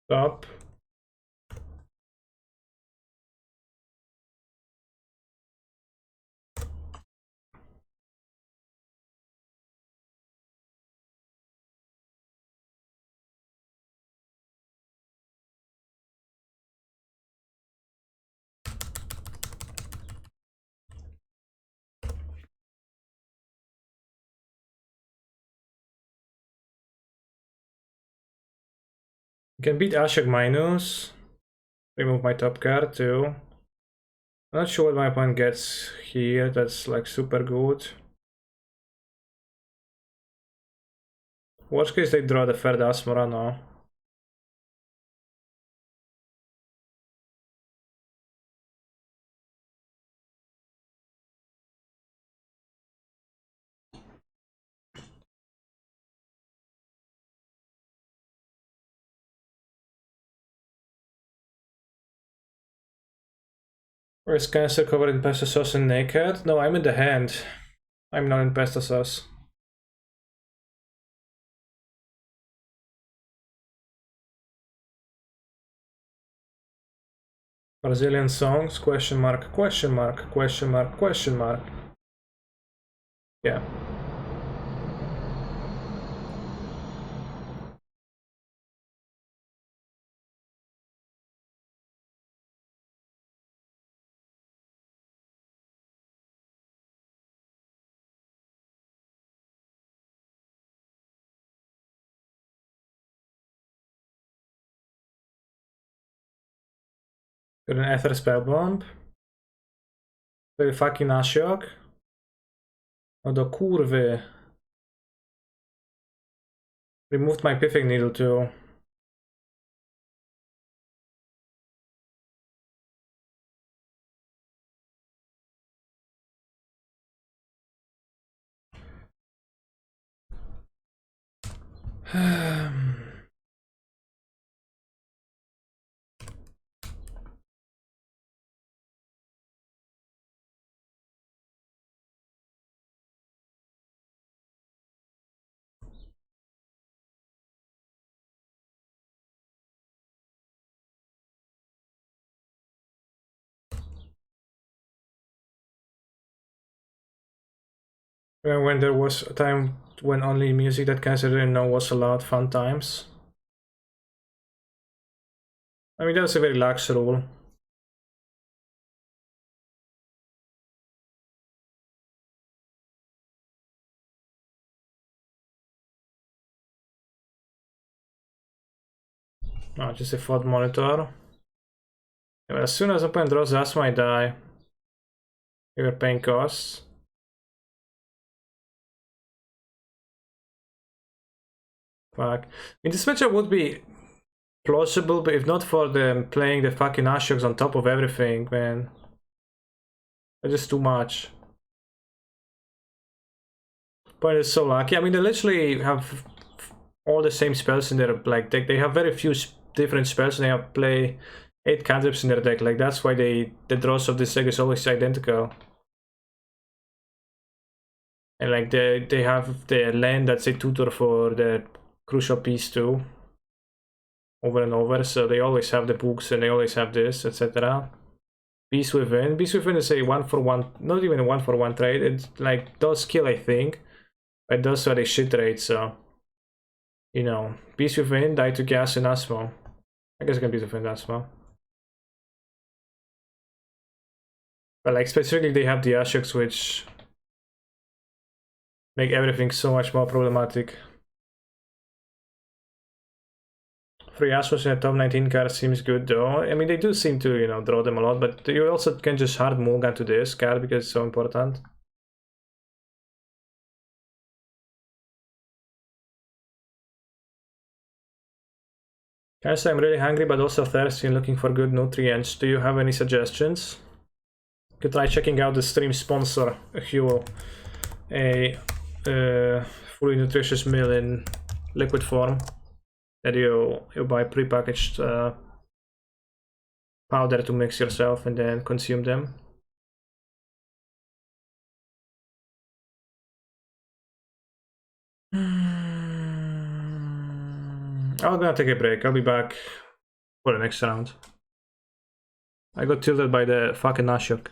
Stop. You can beat Ashok minus. Remove my top card too. I'm not sure what my opponent gets here. That's like super good. Worst case, they draw the third Asmara now. Or is Cancer covered in pesto sauce and naked? No, I'm in the hand. I'm not in pesto sauce. Brazilian songs? Question mark, question mark, question mark, question mark. Yeah. Got an Ether Spell Bomb. Very fucking Ashok. No do kurwy. Removed my Piffing Needle too. When there was a time when only music that Cancer didn't know was allowed, fun times. I mean, that's a very lax rule. No, just a FOD monitor. Yeah, as soon as opponent draws Asma, I die. We were paying costs. Fuck. I mean, this matchup would be plausible, but if not for them playing the fucking Ashoks on top of everything, man. It's just too much. But it's so lucky. I mean, they literally have all the same spells in their like deck. They have very few different spells, and they have play 8 cantrips in their deck. Like that's why the draws of this deck is always identical. And like they have the land that's a tutor for the crucial piece too. Over and over, so they always have the books and they always have this, etc. Beast Within. Beast Within is a 1-for-1, not even a 1-for-1 trade. It like does kill, I think. But it does so they shit trade, so you know. Beast Within, die to gas and Asmo. I guess I can Beast Within Asmo. But like specifically they have the Ashoks which make everything so much more problematic. 3 Astros in a top 19 card seems good though. I mean, they do seem to, you know, draw them a lot, but you also can just hard mulligan to this card because it's so important. Guys, I'm really hungry but also thirsty and looking for good nutrients. Do you have any suggestions? You could try checking out the stream sponsor, Huel, a fully nutritious meal in liquid form that you buy prepackaged powder to mix yourself and then consume them. I'm gonna take a break. I'll be back for the next round. I got tilted by the fucking Ashok.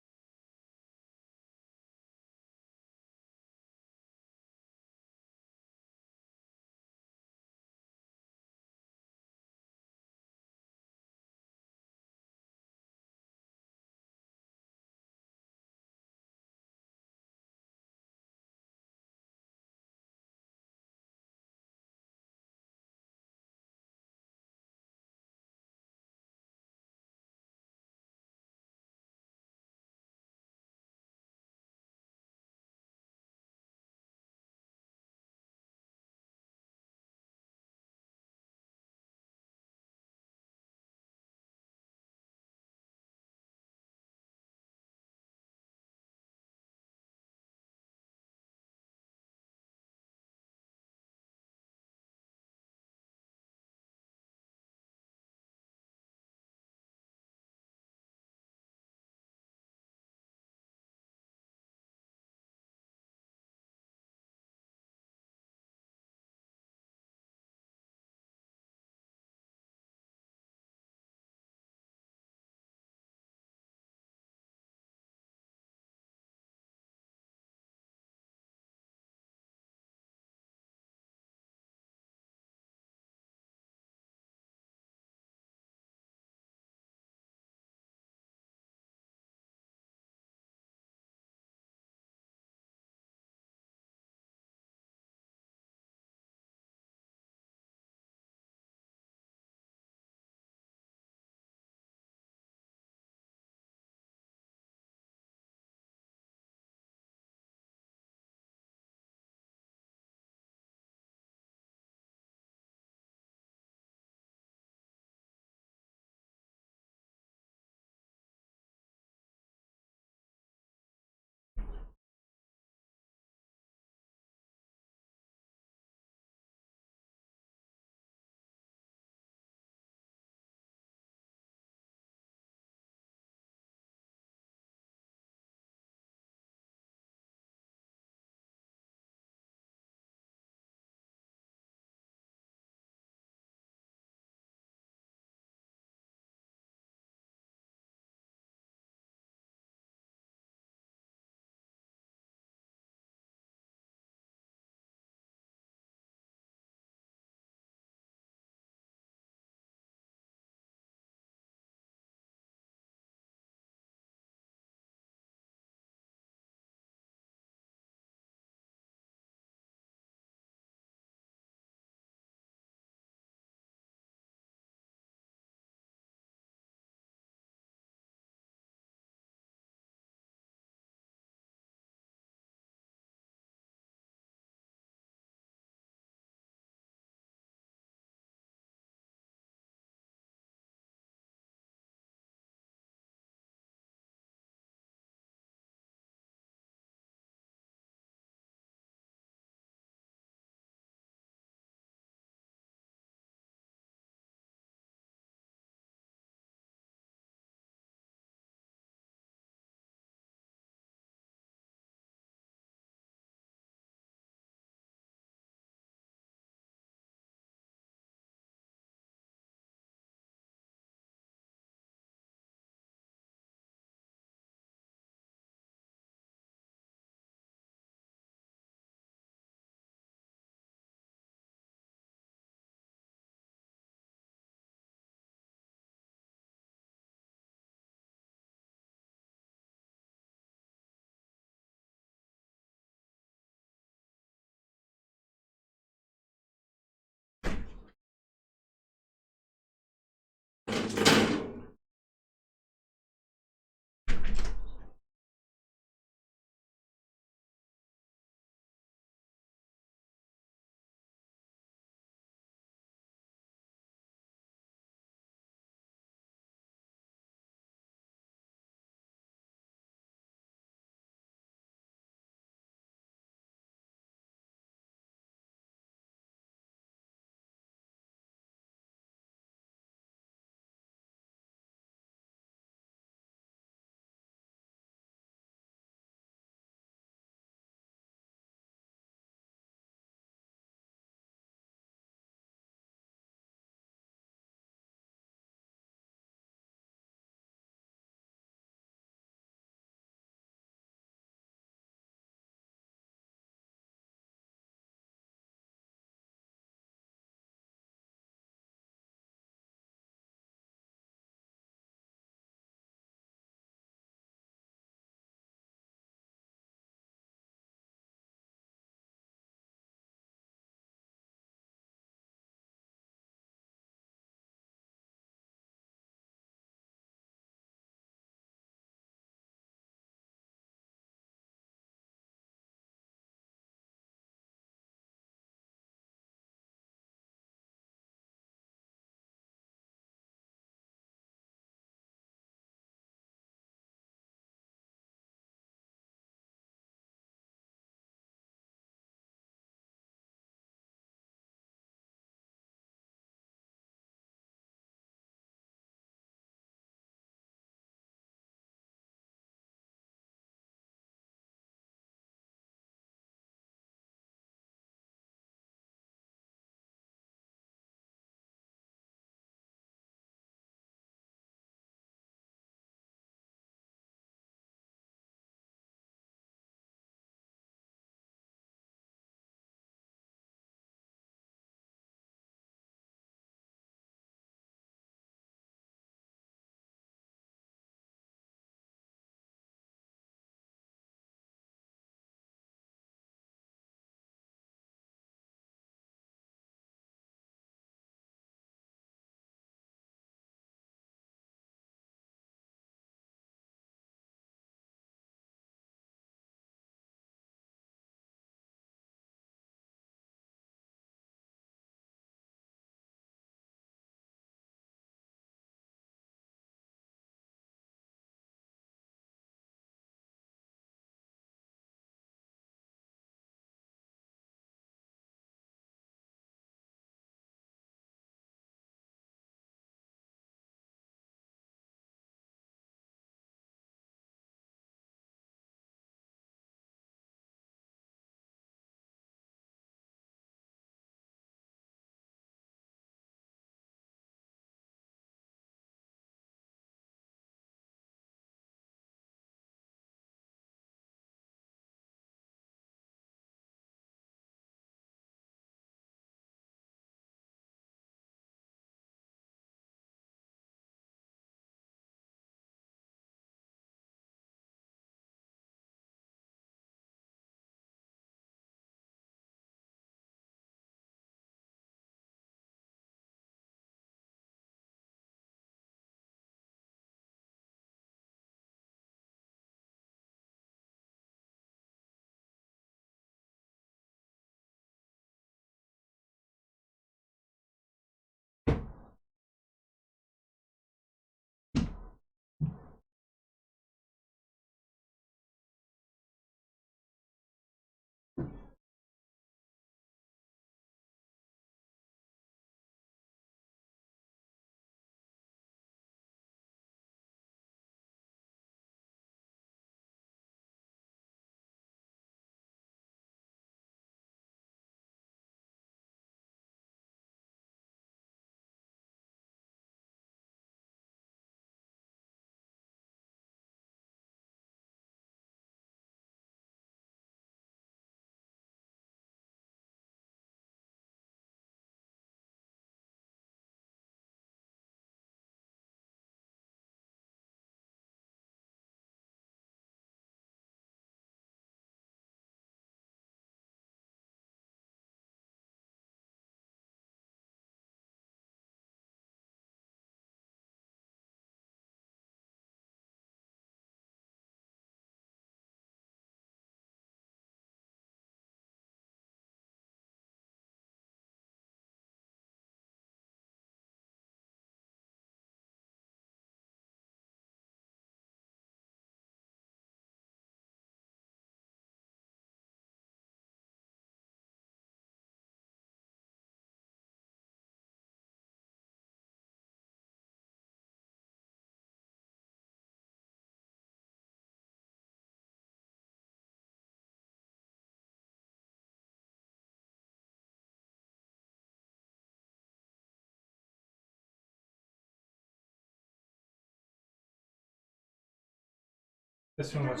That's too much.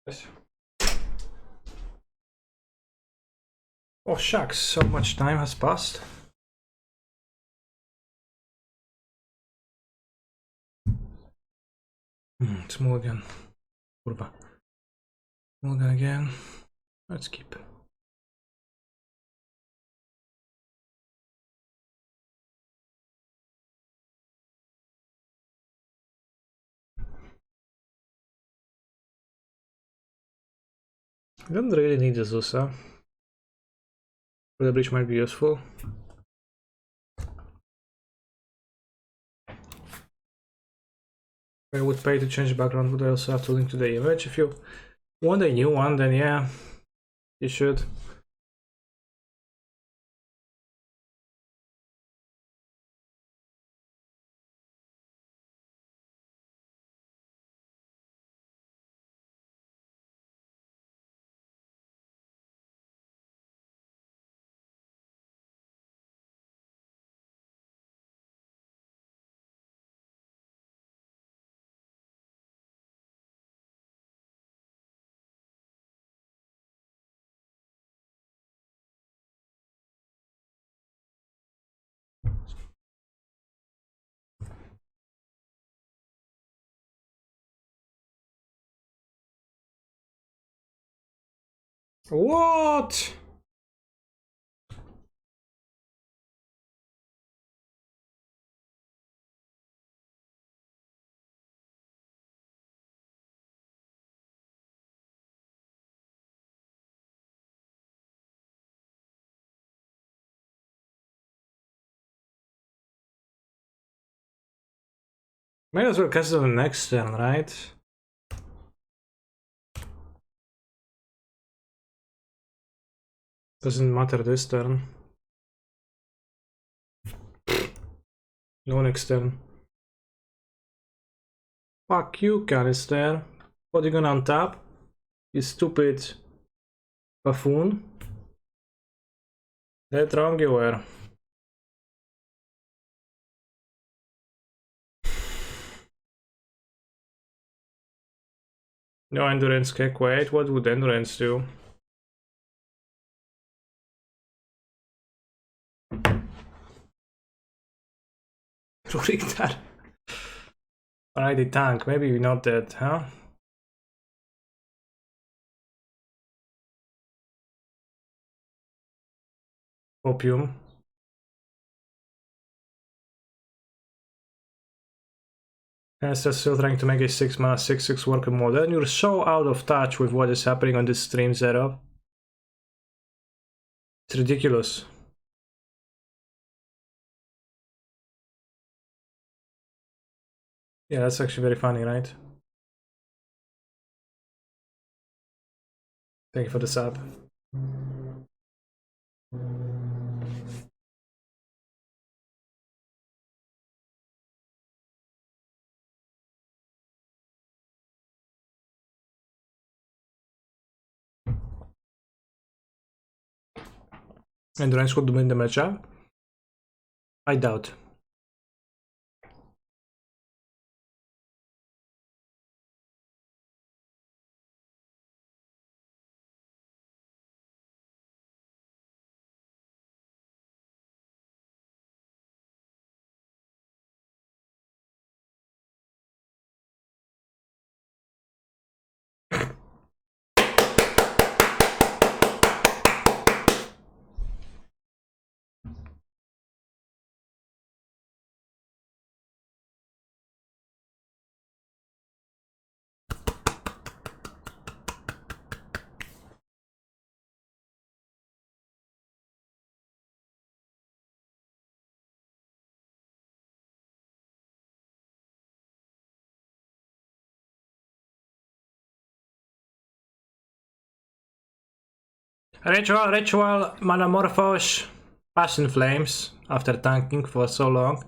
Yes. Oh shucks, so much time has passed. It's Mulligan. Kurwa. Mulligan again. Let's keep. I don't really need the Zusa. But the bridge might be useful. I would pay to change the background, but I also have to link to the image. If you want a new one, then yeah, you should. What? Might as well cast it on the next turn, right? Doesn't matter this turn. No next turn. Fuck you, Canister. What are you gonna untap? You stupid buffoon. That wrong you were. No endurance kick. Wait, what would endurance do? Ruriktar. Alright, the tank. Maybe we're not dead, huh? Opium. Canister still trying to make a 6 mana 6/6 worker model. You're so out of touch with what is happening on this stream, Zero. It's ridiculous. Yeah, that's actually very funny, right? Thank you for the sub. Endurance could win the matchup? I doubt. Ritual, Manamorphos, Passion Flames, after tanking for so long.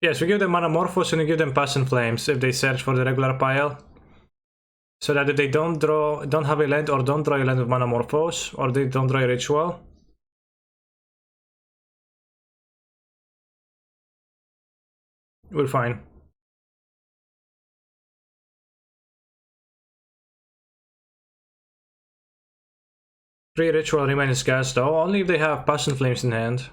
Yes, we give them Manamorphose and we give them Passion Flames if they search for the regular pile. So that if they don't have a land or don't draw a land with Manamorphose, or they don't draw a ritual, we're fine. Three ritual remains cast though, only if they have Passion Flames in hand.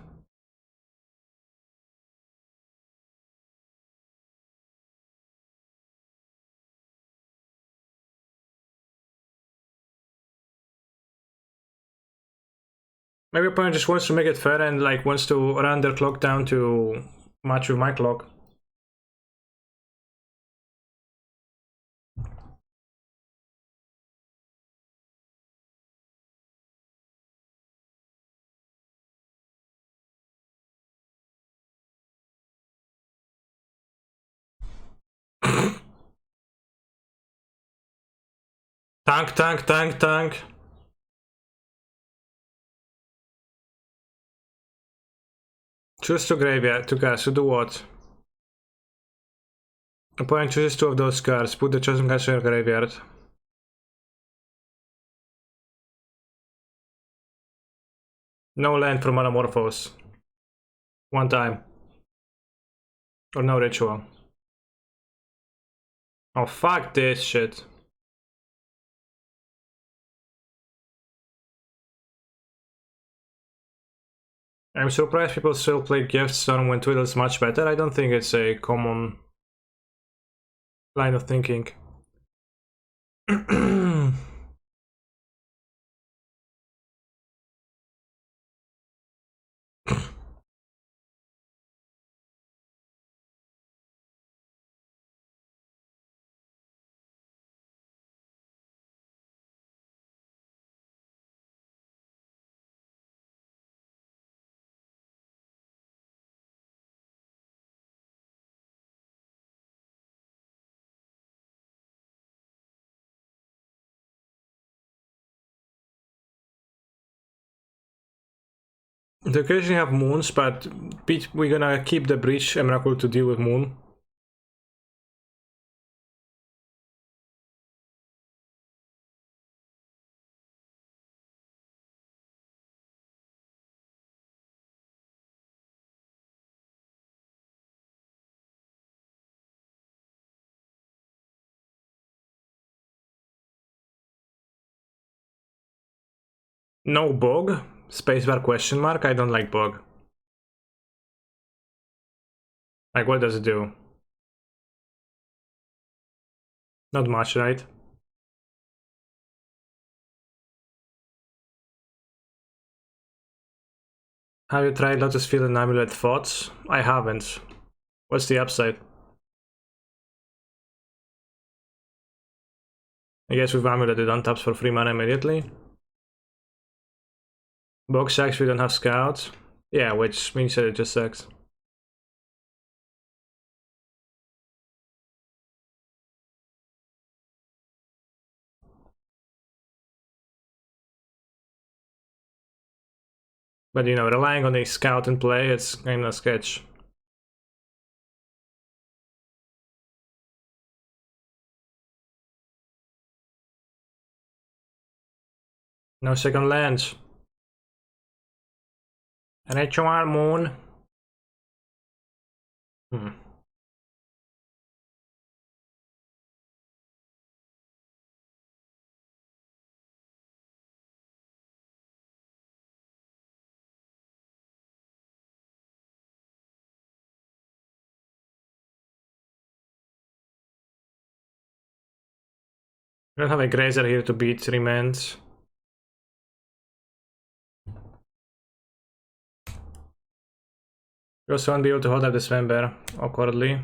Maybe opponent just wants to make it fair and like wants to run their clock down to match with my clock. Tank, tank, tank, tank. Choose to graveyard, to cast, to do what? Opponent chooses two of those cards, put the chosen cards in your graveyard. No land for Manamorphose. One time. Or no ritual. Oh, fuck this shit. I'm surprised people still play Giftstone when Twiddle is much better. I don't think it's a common line of thinking. They occasionally have moons, but we're gonna keep the Breach Emrakul to deal with moon. No Bog? Spacebar question mark? I don't like Bog. Like, what does it do? Not much, right? Have you tried Lotus Field and Amulet Thoughts? I haven't. What's the upside? I guess with Amulet it untaps for 3 mana immediately. Bog sucks, we don't have Scouts. Yeah, which means that it just sucks. But you know, relying on a Scout in play, it's kinda sketch. No second lands. Ritual Moon. Hmm. We don't have a Grazer here to beat 3 mans. We also won't be able to hold up this member awkwardly.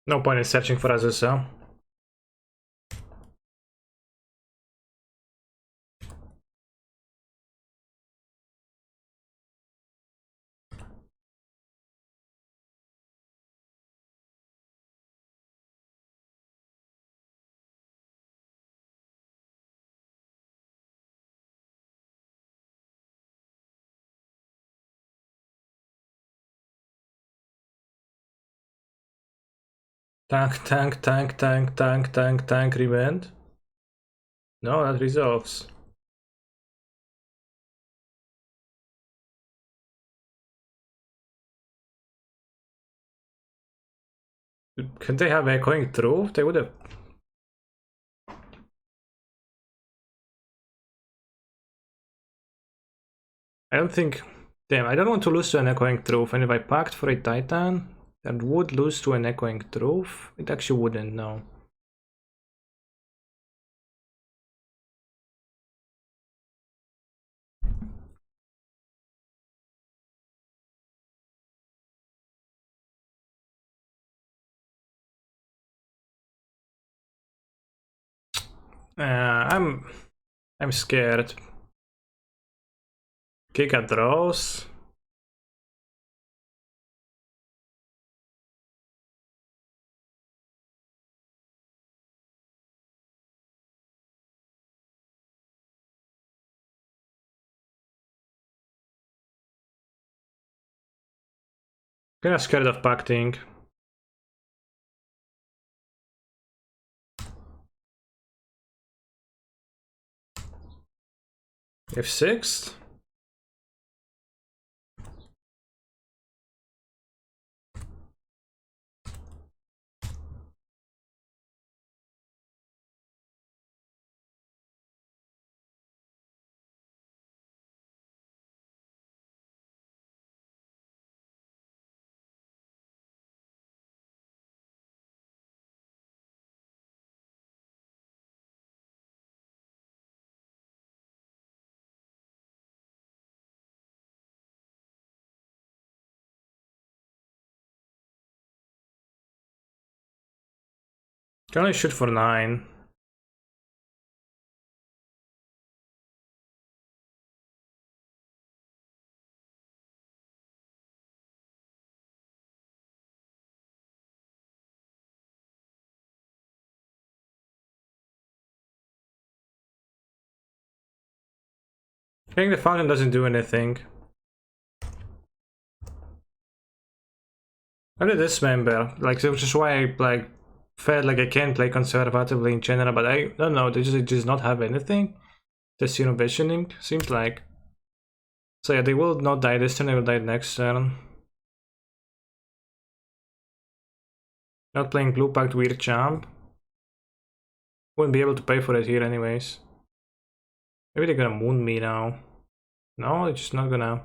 No point in searching for Azusa. Tank, tank, tank, tank, tank, tank, tank, revent. No, that resolves. Can they have echoing through? They would have. I don't think. Damn, I don't want to lose to an echoing truth. And if I packed for a Titan, that would lose to an echoing truth. It actually wouldn't, no. I'm scared. Kick at draws. Kinda scared of pacting. F6? Can only shoot for 9. I think the fountain doesn't do anything. I did dismember, like, which is why I like felt like I can't play conservatively in general, but I don't know, they just not have anything. This visioning seems like. So yeah, they will not die this turn, they will die next turn. Not playing blue packed weird champ. Wouldn't be able to pay for it here anyways. Maybe they're gonna moon me now. No, they're just not gonna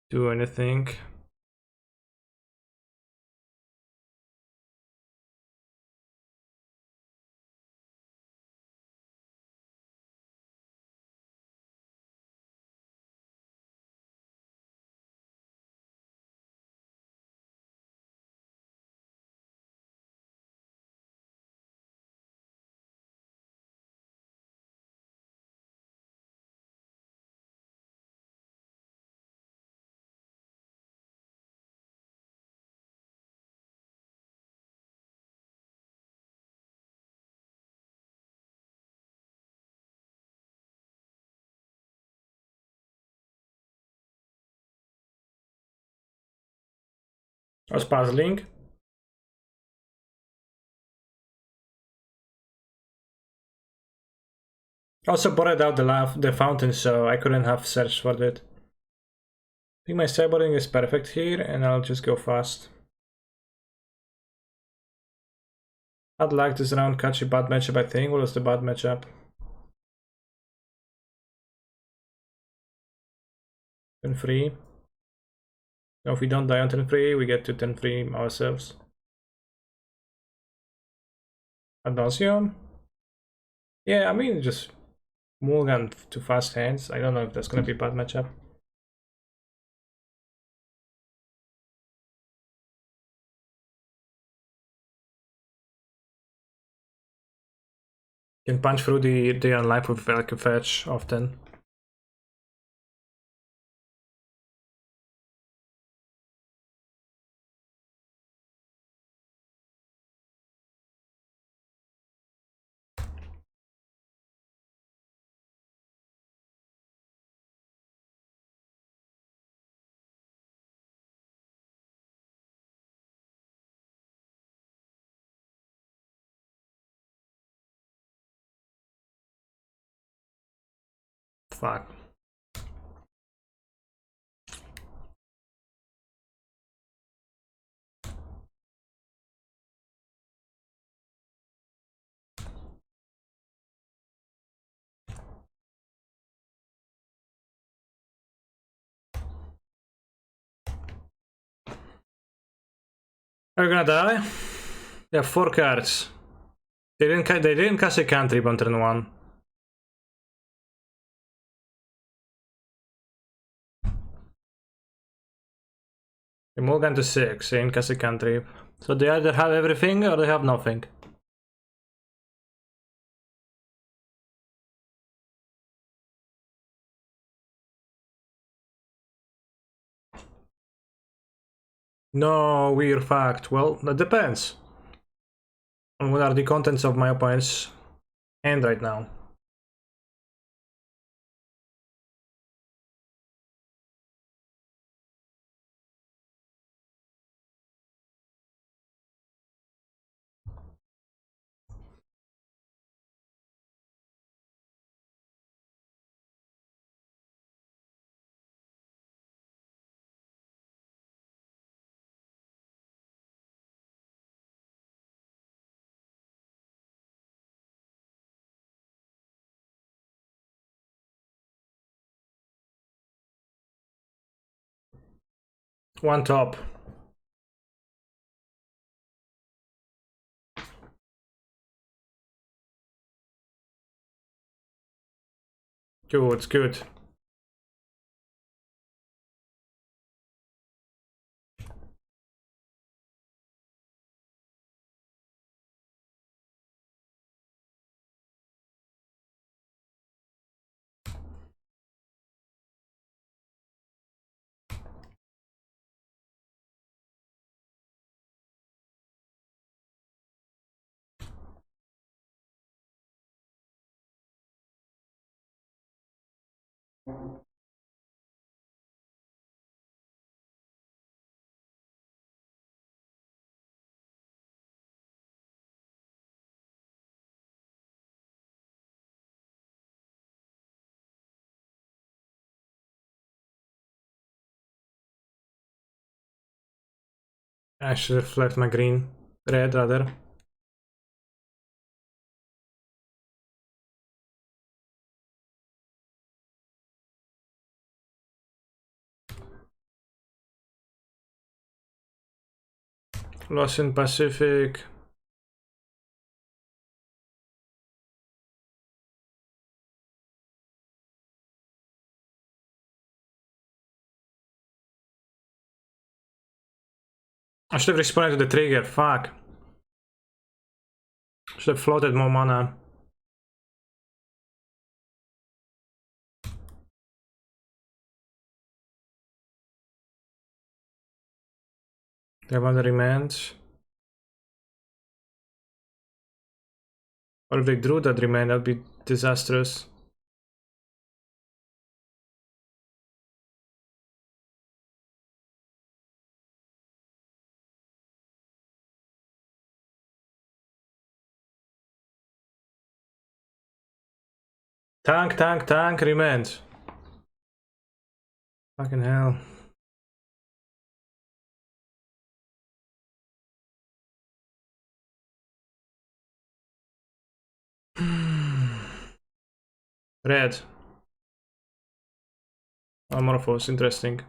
do anything. I was puzzling. Also boarded out the fountain, so I couldn't have searched for it. I think my sideboarding is perfect here, and I'll just go fast. I'd like this round catch a bad matchup, I think. What was the bad matchup? 10-3. Now if we don't die on 10-3, we get to 10-3 ourselves. Advansium? Yeah, I mean, just mulligan to fast hands. I don't know if that's gonna be a bad matchup. Can punch through the unlife with like a fetch often. Fuck. Are you gonna die? They have 4 cards. They didn't cast a cantrip on turn 1. They mulligan to 6, they didn't cast a cantrip. So they either have everything or they have nothing. No, weird fact. Well, that depends on what are the contents of my opponent's hand right now. One top. Good, good. I should have left my green. Red, rather. Lost in Pacific. I should have responded to the trigger, fuck. Should have floated more mana. They have other remands. Or if they drew that remand, that'd be disastrous. Tank, tank, tank, remand. Fucking hell. Red. Amorphous, interesting.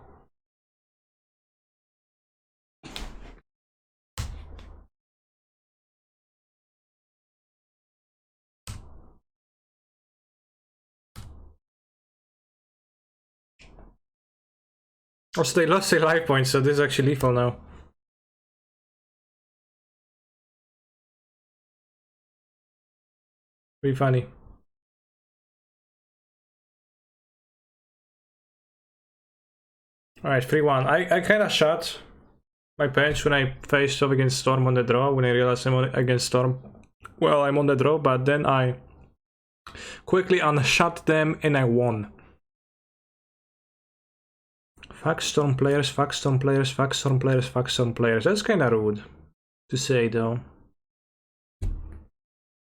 Also, they lost their life points, so this is actually lethal now. Pretty funny. Alright, 3-1. I kinda shot my pants when I faced off against Storm on the draw, when I realized I'm against Storm. Well, I'm on the draw, but then I quickly unshot them and I won. Fuck Storm players, fuck Storm players, fuck Storm players, fuck Storm players. That's kinda rude to say though.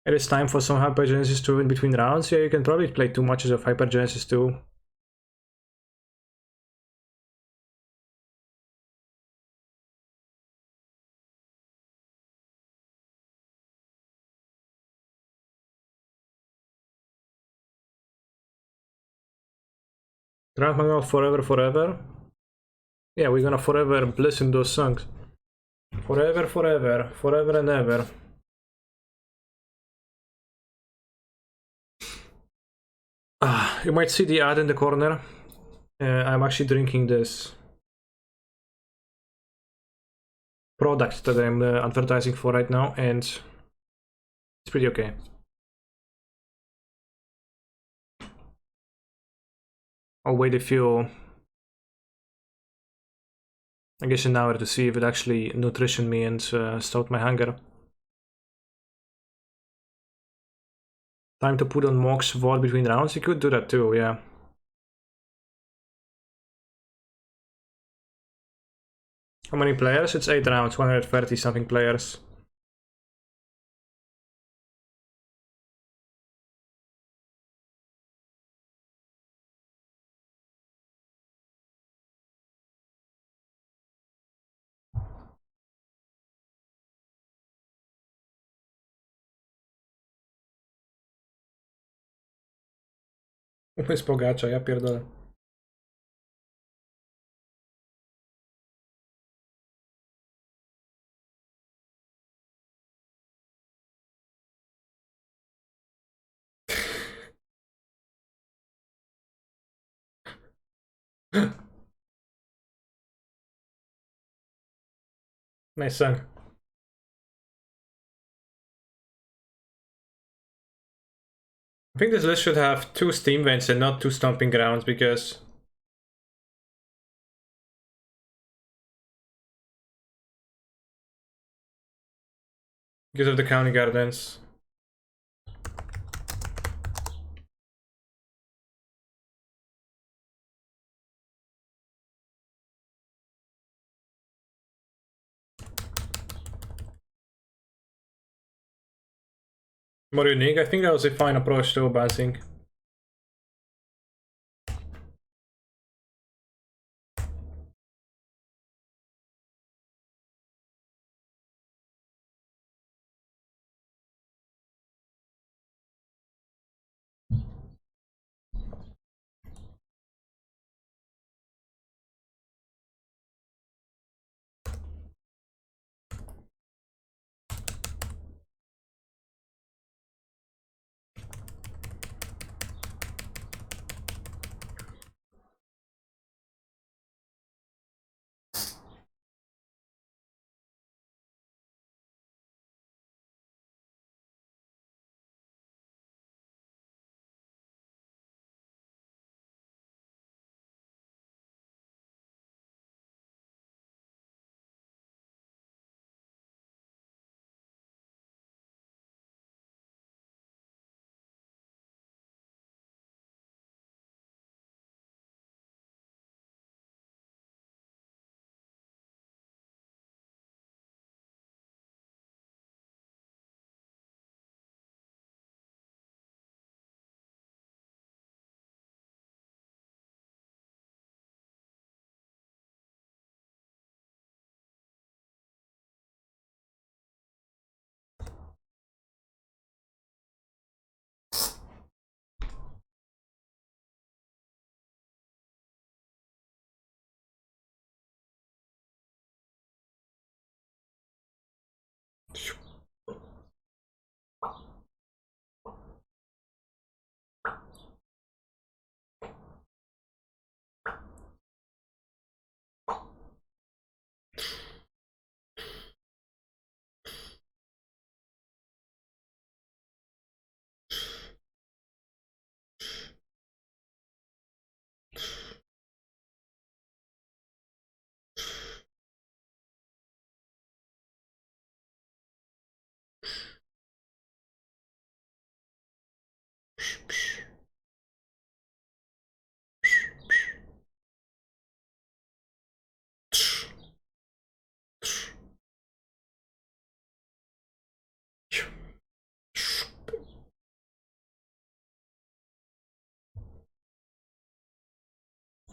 It is time for some Hypergenesis 2 in between rounds. Yeah, you can probably play 2 matches of Hypergenesis 2. Draft Manual forever, forever. Yeah, we're gonna forever listen to those songs. Forever, forever, forever and ever. You might see the ad in the corner. I'm actually drinking this product that I'm advertising for right now, and it's pretty okay. I'll wait a few, I guess an hour to see if it actually nutritioned me and stopped my hunger. Time to put on Mox VOD between rounds. You could do that too, yeah. How many players? It's 8 rounds, 130 something players. Jest bogacza, ja pierdolę. Nice song. I think this list should have 2 Steam vents and not 2 Stomping Grounds, because of the County Gardens. More unique. I think that was a fine approach to bouncing.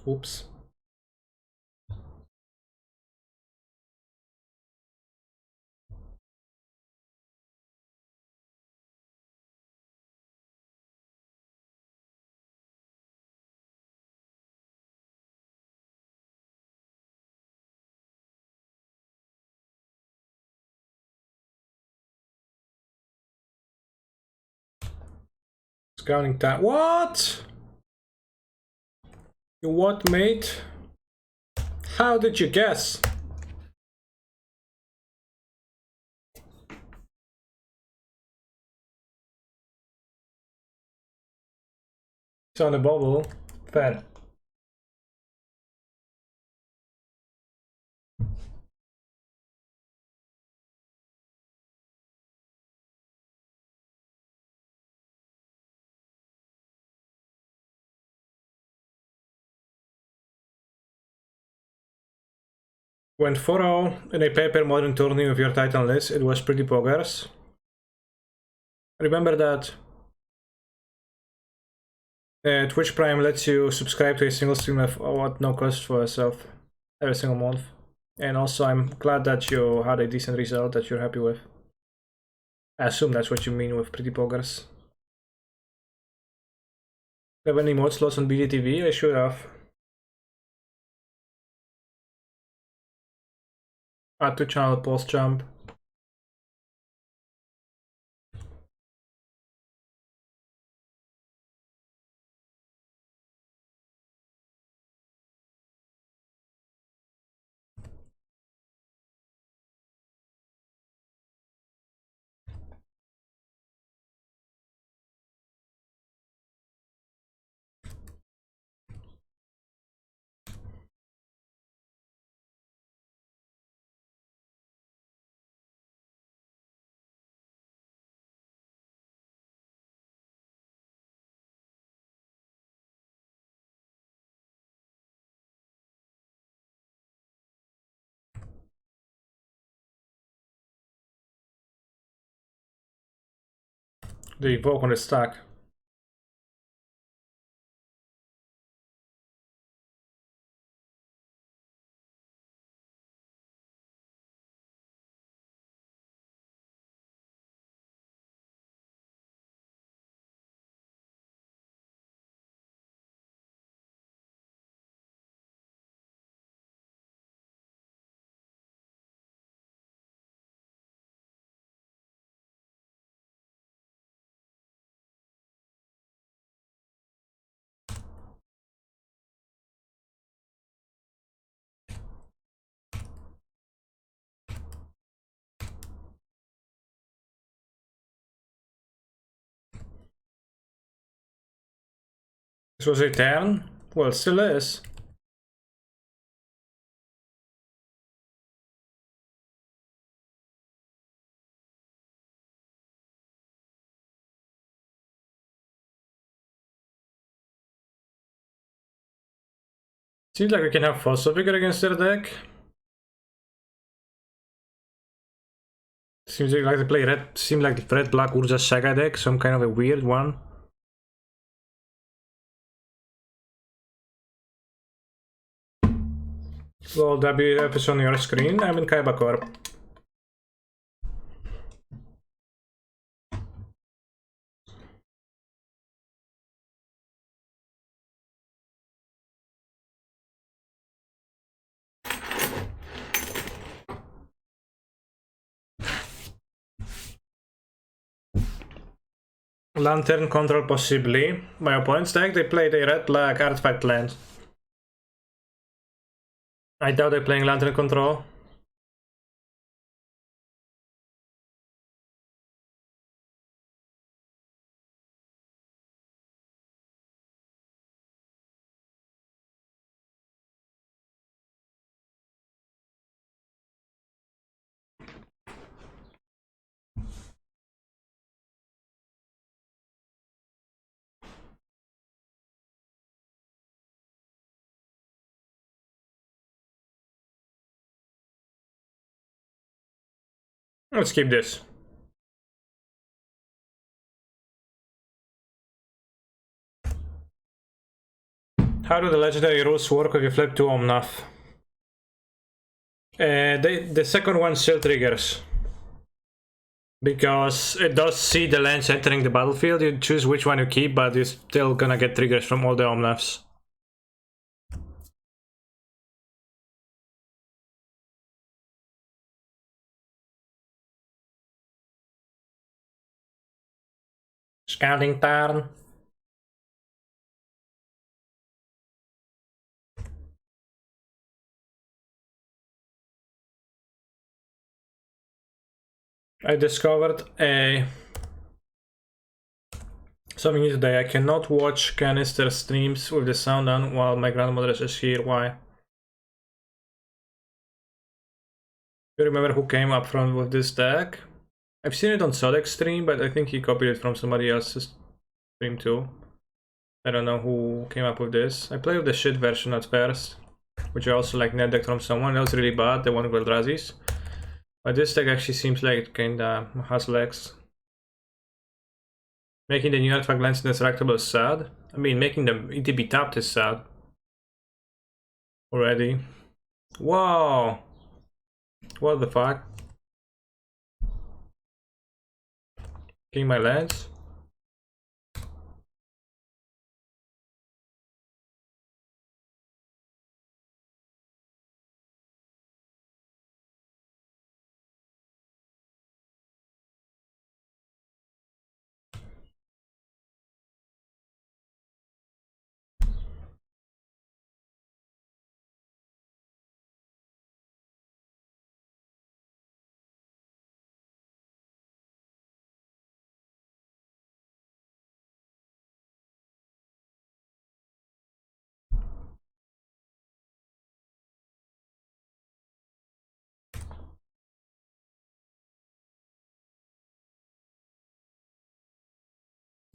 Oops. Scouting time. What? You what, mate? How did you guess? It's on the bubble. Fair. Went 4-0 in a paper modern tourney with your Titan list. It was pretty poggers. Remember that Twitch Prime lets you subscribe to a single stream at no cost for yourself every single month. And also, I'm glad that you had a decent result that you're happy with. I assume that's what you mean with pretty poggers. Have any mod slots on BDTV? I should have. Add to channel post jump. The evoke on the stack. This was a turn? Well, it still is. Seems like we can have Fossil Figure against their deck. Seems like they play red. Seems like red black Urza Saga deck, some kind of a weird one. Well, WF is on your screen. I'm in Kaiba Corp. Lantern Control possibly. My opponent's deck, they played a red black artifact land. I doubt they're playing Lantern Control. Let's keep this. How do the legendary rules work if you flip 2 Omnath? The second one still triggers. Because it does see the lands entering the battlefield, you choose which one you keep, but you're still gonna get triggers from all the Omnaths. Scouting turn. I discovered something new today. I cannot watch Canister streams with the sound on while my grandmother is here. Why? You remember who came up front with this deck? I've seen it on Sodek's stream, but I think he copied it from somebody else's stream too. I don't know who came up with this. I played with the shit version at first, which I also like net deck from someone. That was really bad, the one with Eldrazi's. But this deck actually seems like it kinda has legs. Making the new artifact lands indestructible is sad. I mean, making them ETB tapped is sad. Already. Whoa! What the fuck? King my lands?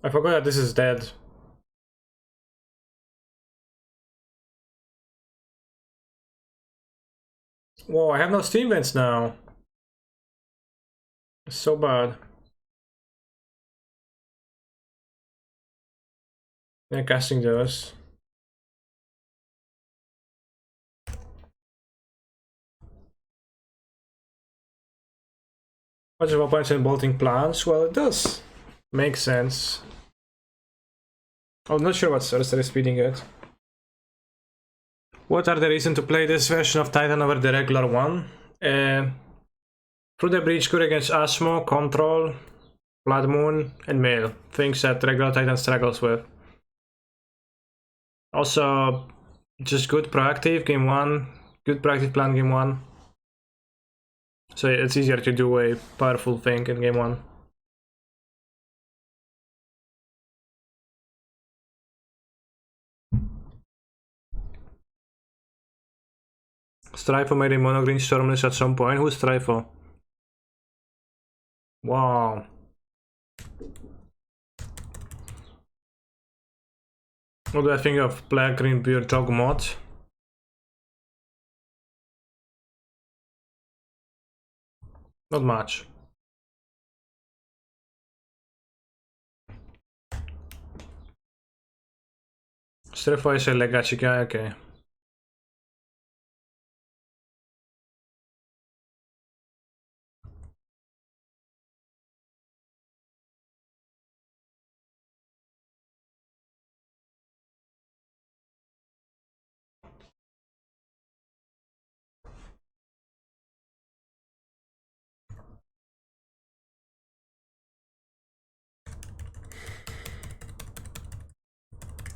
I forgot that this is dead. Whoa, I have no steam vents now. It's so bad. Yeah, casting those. Much of opponents in bolting plans? Well, it does make sense. I'm not sure what Sorcerer is speeding it. What are the reasons to play this version of Titan over the regular one? Through the Breach Cure against Asmo, Control, Blood Moon, and Mail. Things that regular Titan struggles with. Also, just good proactive game 1. Good proactive plan game 1. So it's easier to do a powerful thing in game 1. Strifo made a mono green Stormless at some point. Who's Strifo? Wow. What do I think of Black Green Beard Jog mod? Not much. Strifo is a legacy guy, okay.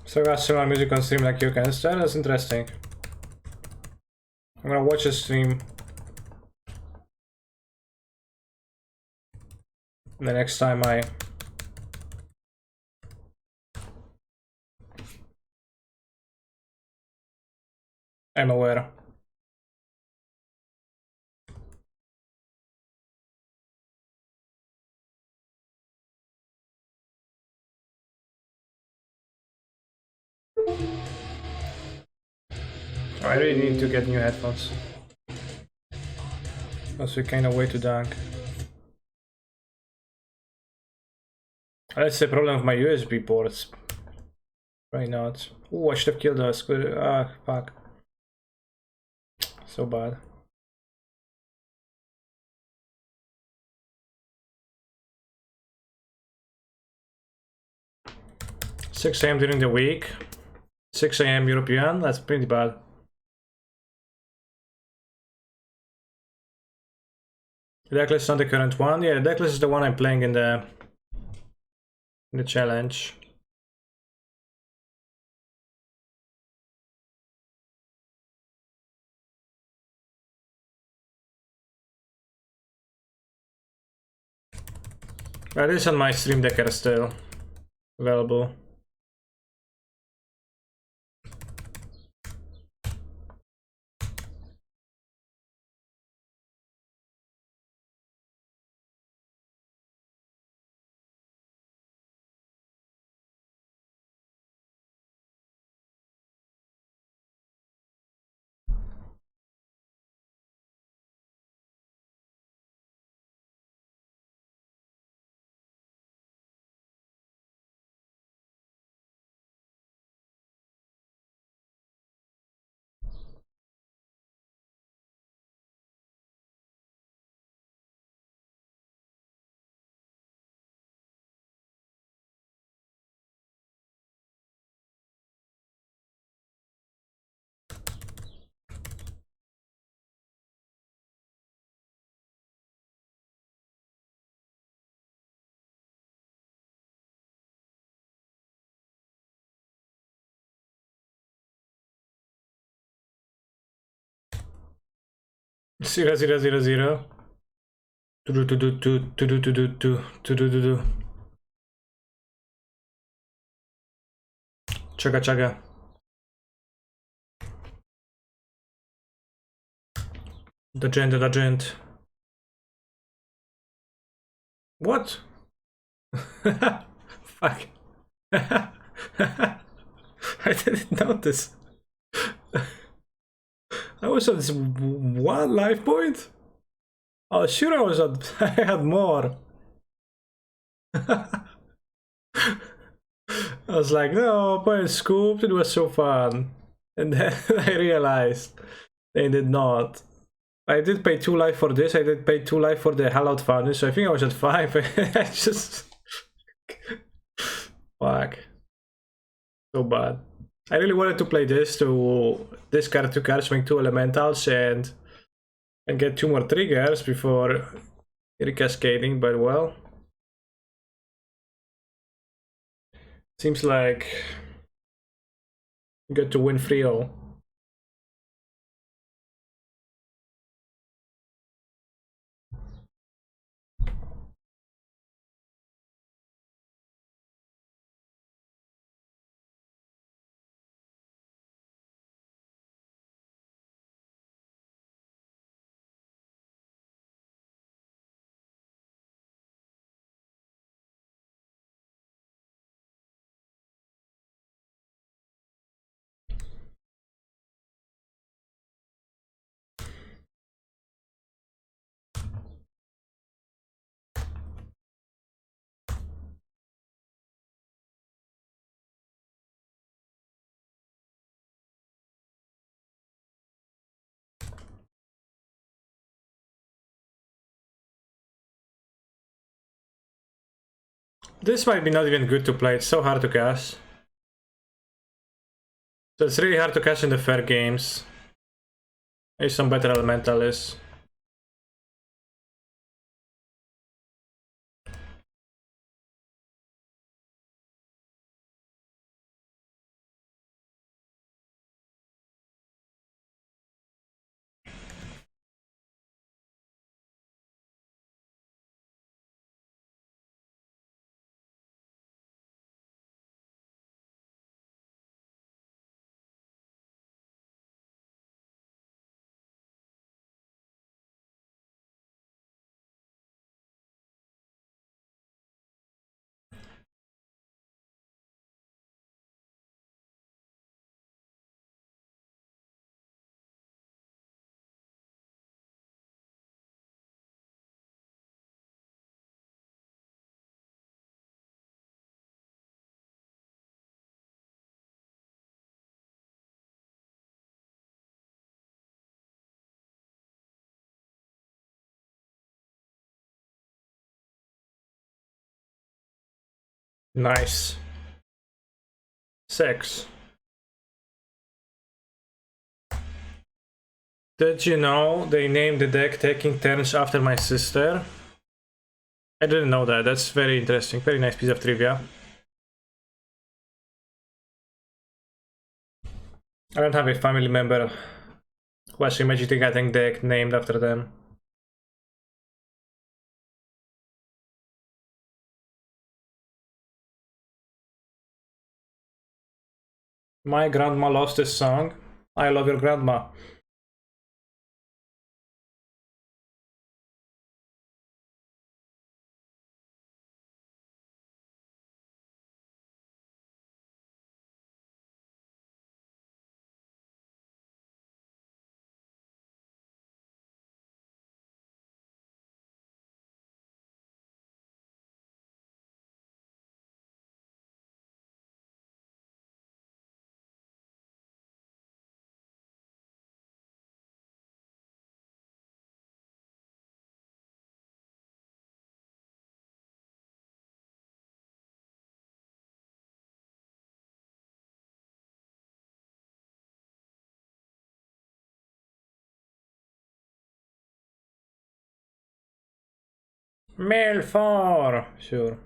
So you got similar music on stream like you can. That's interesting. I'm gonna watch a stream the next time I'm aware. I really need to get new headphones. That's a kind of way to dunk. That's the problem with my USB ports. Why not? Oh, I should have killed us. Ah, fuck. So bad. 6 a.m. during the week. 6 a.m. European. That's pretty bad. Decklist is not the current one. Yeah, the decklist is the one I'm playing in the challenge. It is on my Stream Decker still available. Zero zero zero zero. Do do do do do do do do do do do do do. Chaga chaga. The gent. What? Fuck. I didn't notice. I was at 1 life point? Oh, sure I was at. I had more. I was like, no, point scooped, it was so fun. And then I realized they did not. I did pay 2 life for this, I did pay 2 life for the Hallowed Fountain, so I think I was at 5. I just. Fuck. So bad. I really wanted to play this to discard 2 cards, make 2 elementals, and get 2 more triggers before recascading, but well. Seems like good to win 3-0. This might be not even good to play, it's so hard to cast. So it's really hard to cast in the fair games. Maybe some better elementalists. Nice. 6. Did you know they named the deck taking turns after my sister? I didn't know that. That's very interesting. Very nice piece of trivia. I don't have a family member watching Magic the Gathering deck named after them. My grandma loves this song. I love your grandma. Mail 4! Sure.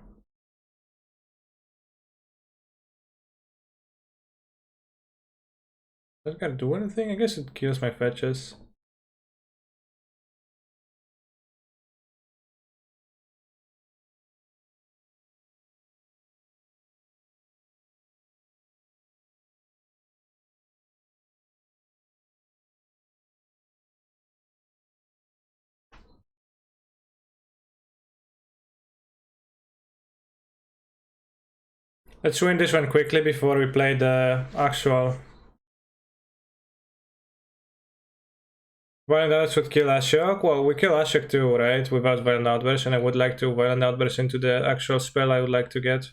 Does that do anything? I guess it kills my fetches. Let's win this one quickly before we play the actual. Violent Outburst would kill Ashok. Well, we kill Ashok too, right? Without Violent Outburst, and I would like to Violent Outburst into the actual spell I would like to get.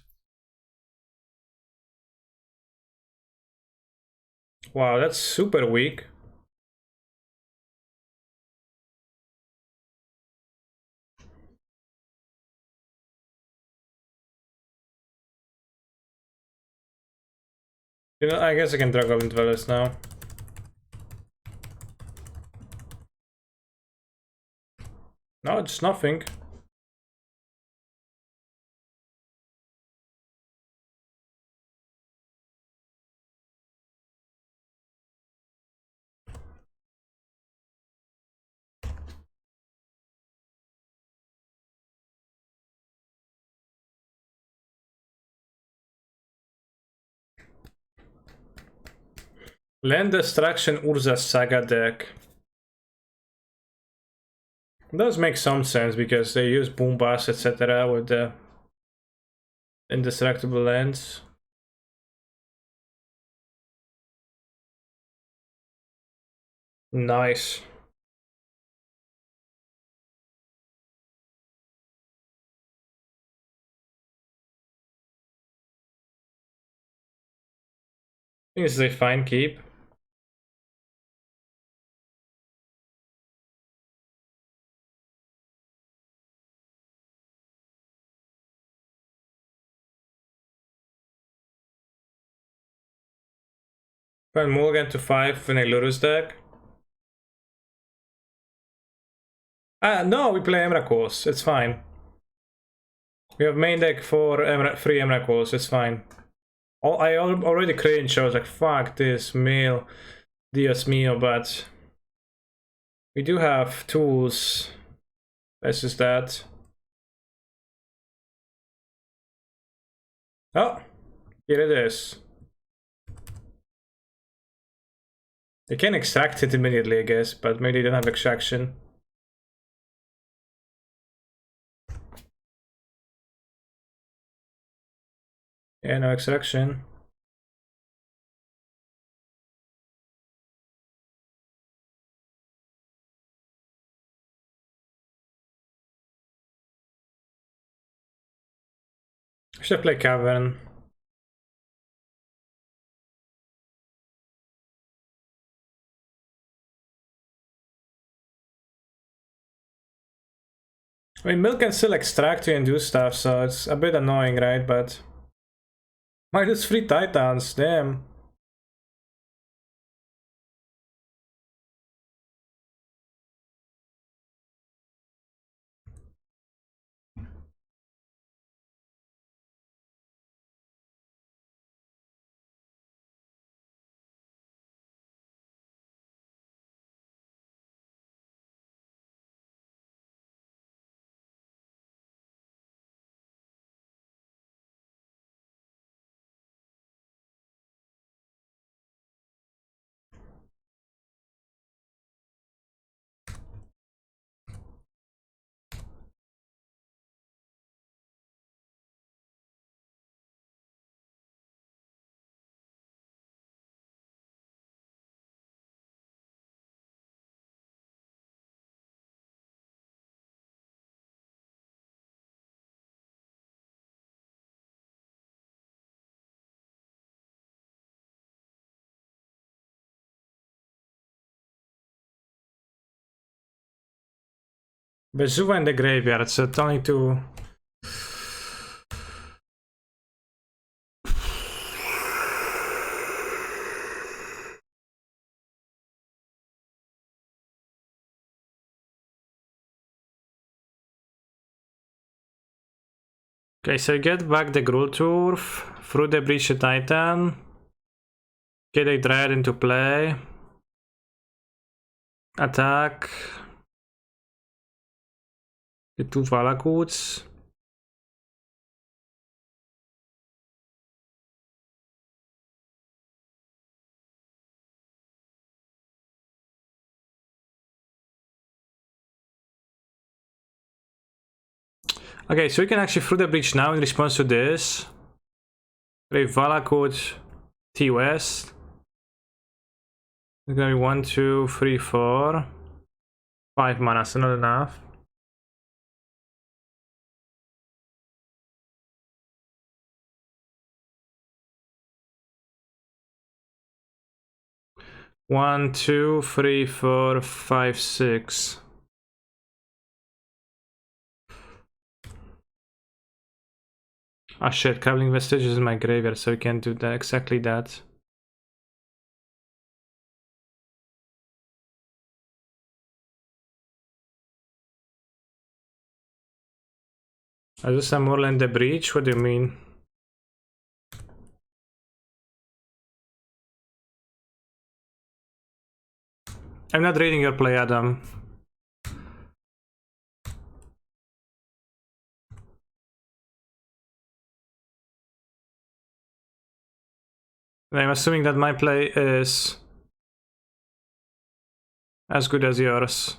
Wow, that's super weak. You know, I guess I can drag Goblin Dwellers now. No, it's nothing. Land Destruction Urza Saga deck. Does make some sense because they use Boombass, etc. with the indestructible lands. Nice. I think this is a fine keep. Put Mulligan to 5 in a Lurus deck. No, we play Emrakul's. It's fine. We have main deck for 3 Emrakul's. It's fine. I already cringe. I was like, fuck this, mail. Dios mio, but we do have tools. That's just that. Oh, here it is. They can extract it immediately, I guess, but maybe they don't have extraction. Yeah, no extraction. I should play Cavern. I mean, Milk can still extract you and do stuff, so it's a bit annoying, right? But Minus 3 Titans, damn. Bezuwa in the graveyard, so it's only two. Okay, so get back the Grulturf, through the Breach the Titan, get a Dryad into play, attack, the two Valakuts. Okay, so we can actually through the Breach now in response to this. Play Valakut, T West. It's gonna be 1, 2, 3, 4. 5 mana, so not enough. One, two, three, four, five, six. Ah shit, Cavalier Vestige is in my graveyard, so we can't do that exactly that. I just am more in the breach, what do you mean? I'm not reading your play, Adam. I'm assuming that my play is as good as yours.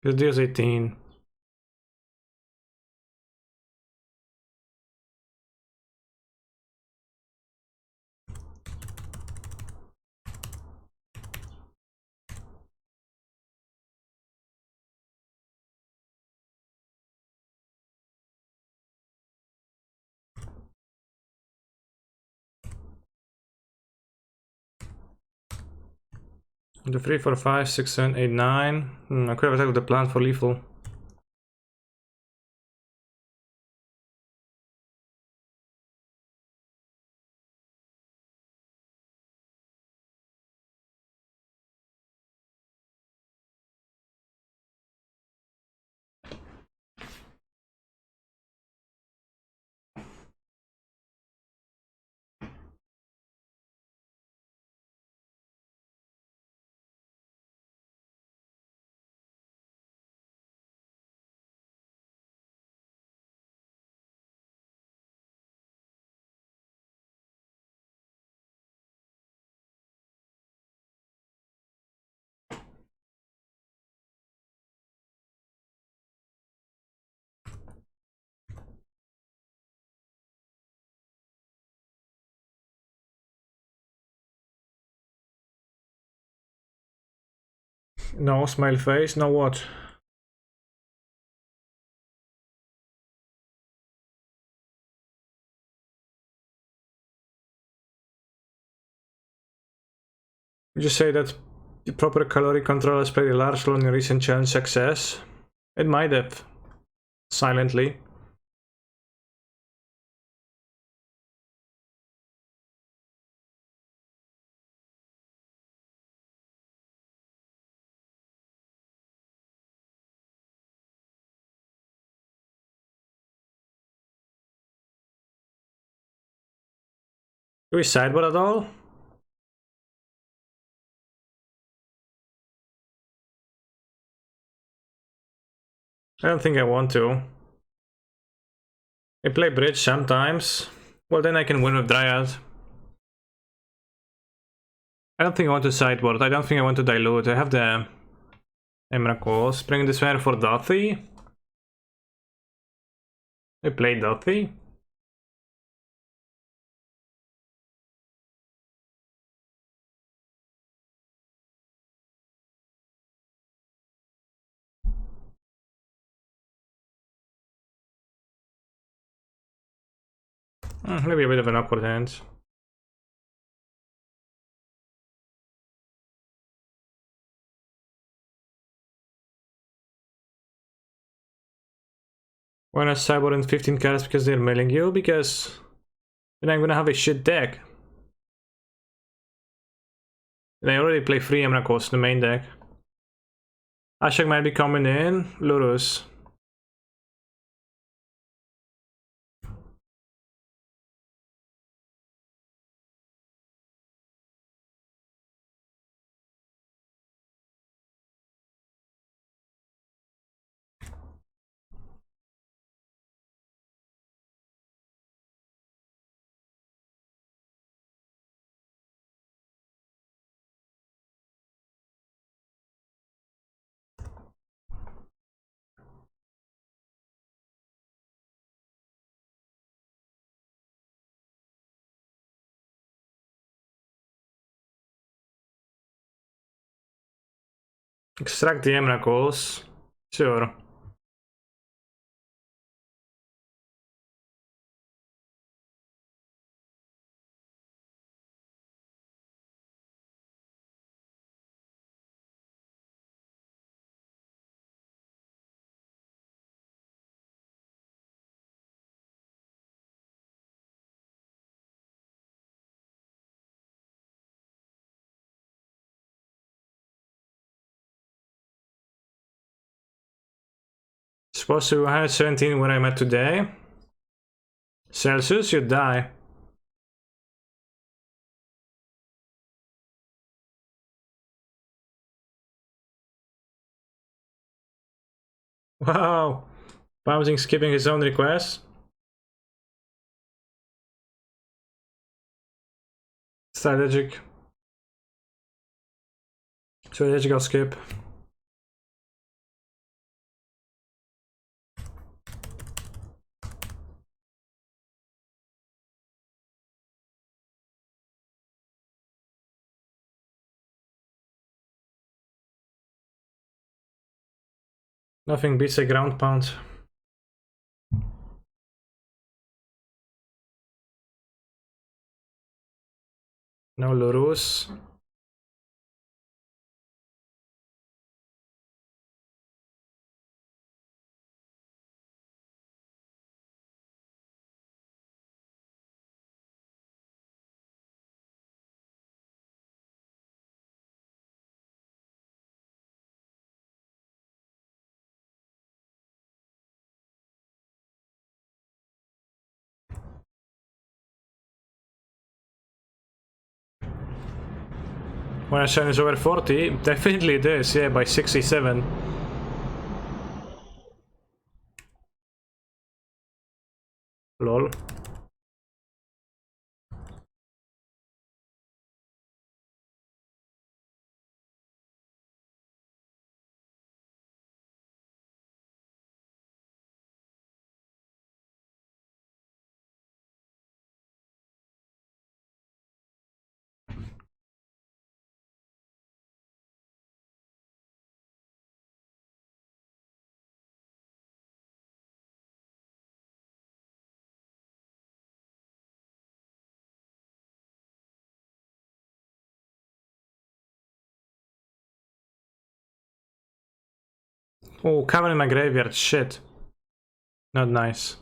This deals 18. The 3, 4, 5, 6, 7, 8, 9. I could have attacked with the plant for lethal. No, smile face, no what? You just say that the proper calorie control has played a large role in your recent challenge success. It might have. Silently. Do we sideboard at all? I don't think I want to. I play bridge sometimes. Well, then I can win with Dryad. I don't think I want to sideboard. I don't think I want to dilute. I have the Emrakos. Bring this one for Dothy. I play Dothy. Maybe a bit of an awkward hand. Why not sideboard in 15 cards because they're milling you? Because then I'm gonna have a shit deck. And I already play 3 Emrakos in the main deck. Ashok might be coming in. Lurus. Extract the Emrakos. Sure. Supposed to 117 where I'm at today. Celsius, you die. Wow. Bouncing skipping his own request. Strategic. Strategical skip. Nothing beats a ground pound. No Lurus. When I shine is over 40, definitely it is, yeah, by 67. Lol. Oh, Cavern in my graveyard, shit. Not nice.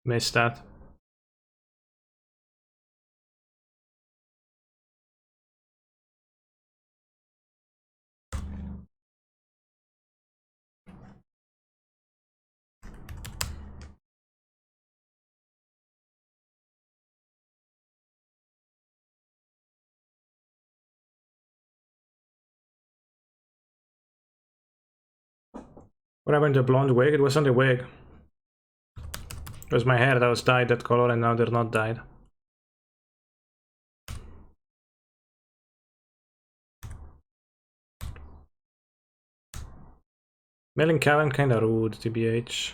Missed that. What happened to the blonde wig? It wasn't a wig. It was my hair that was dyed that color and now they're not dyed. Milling Cavern kinda rude, TBH.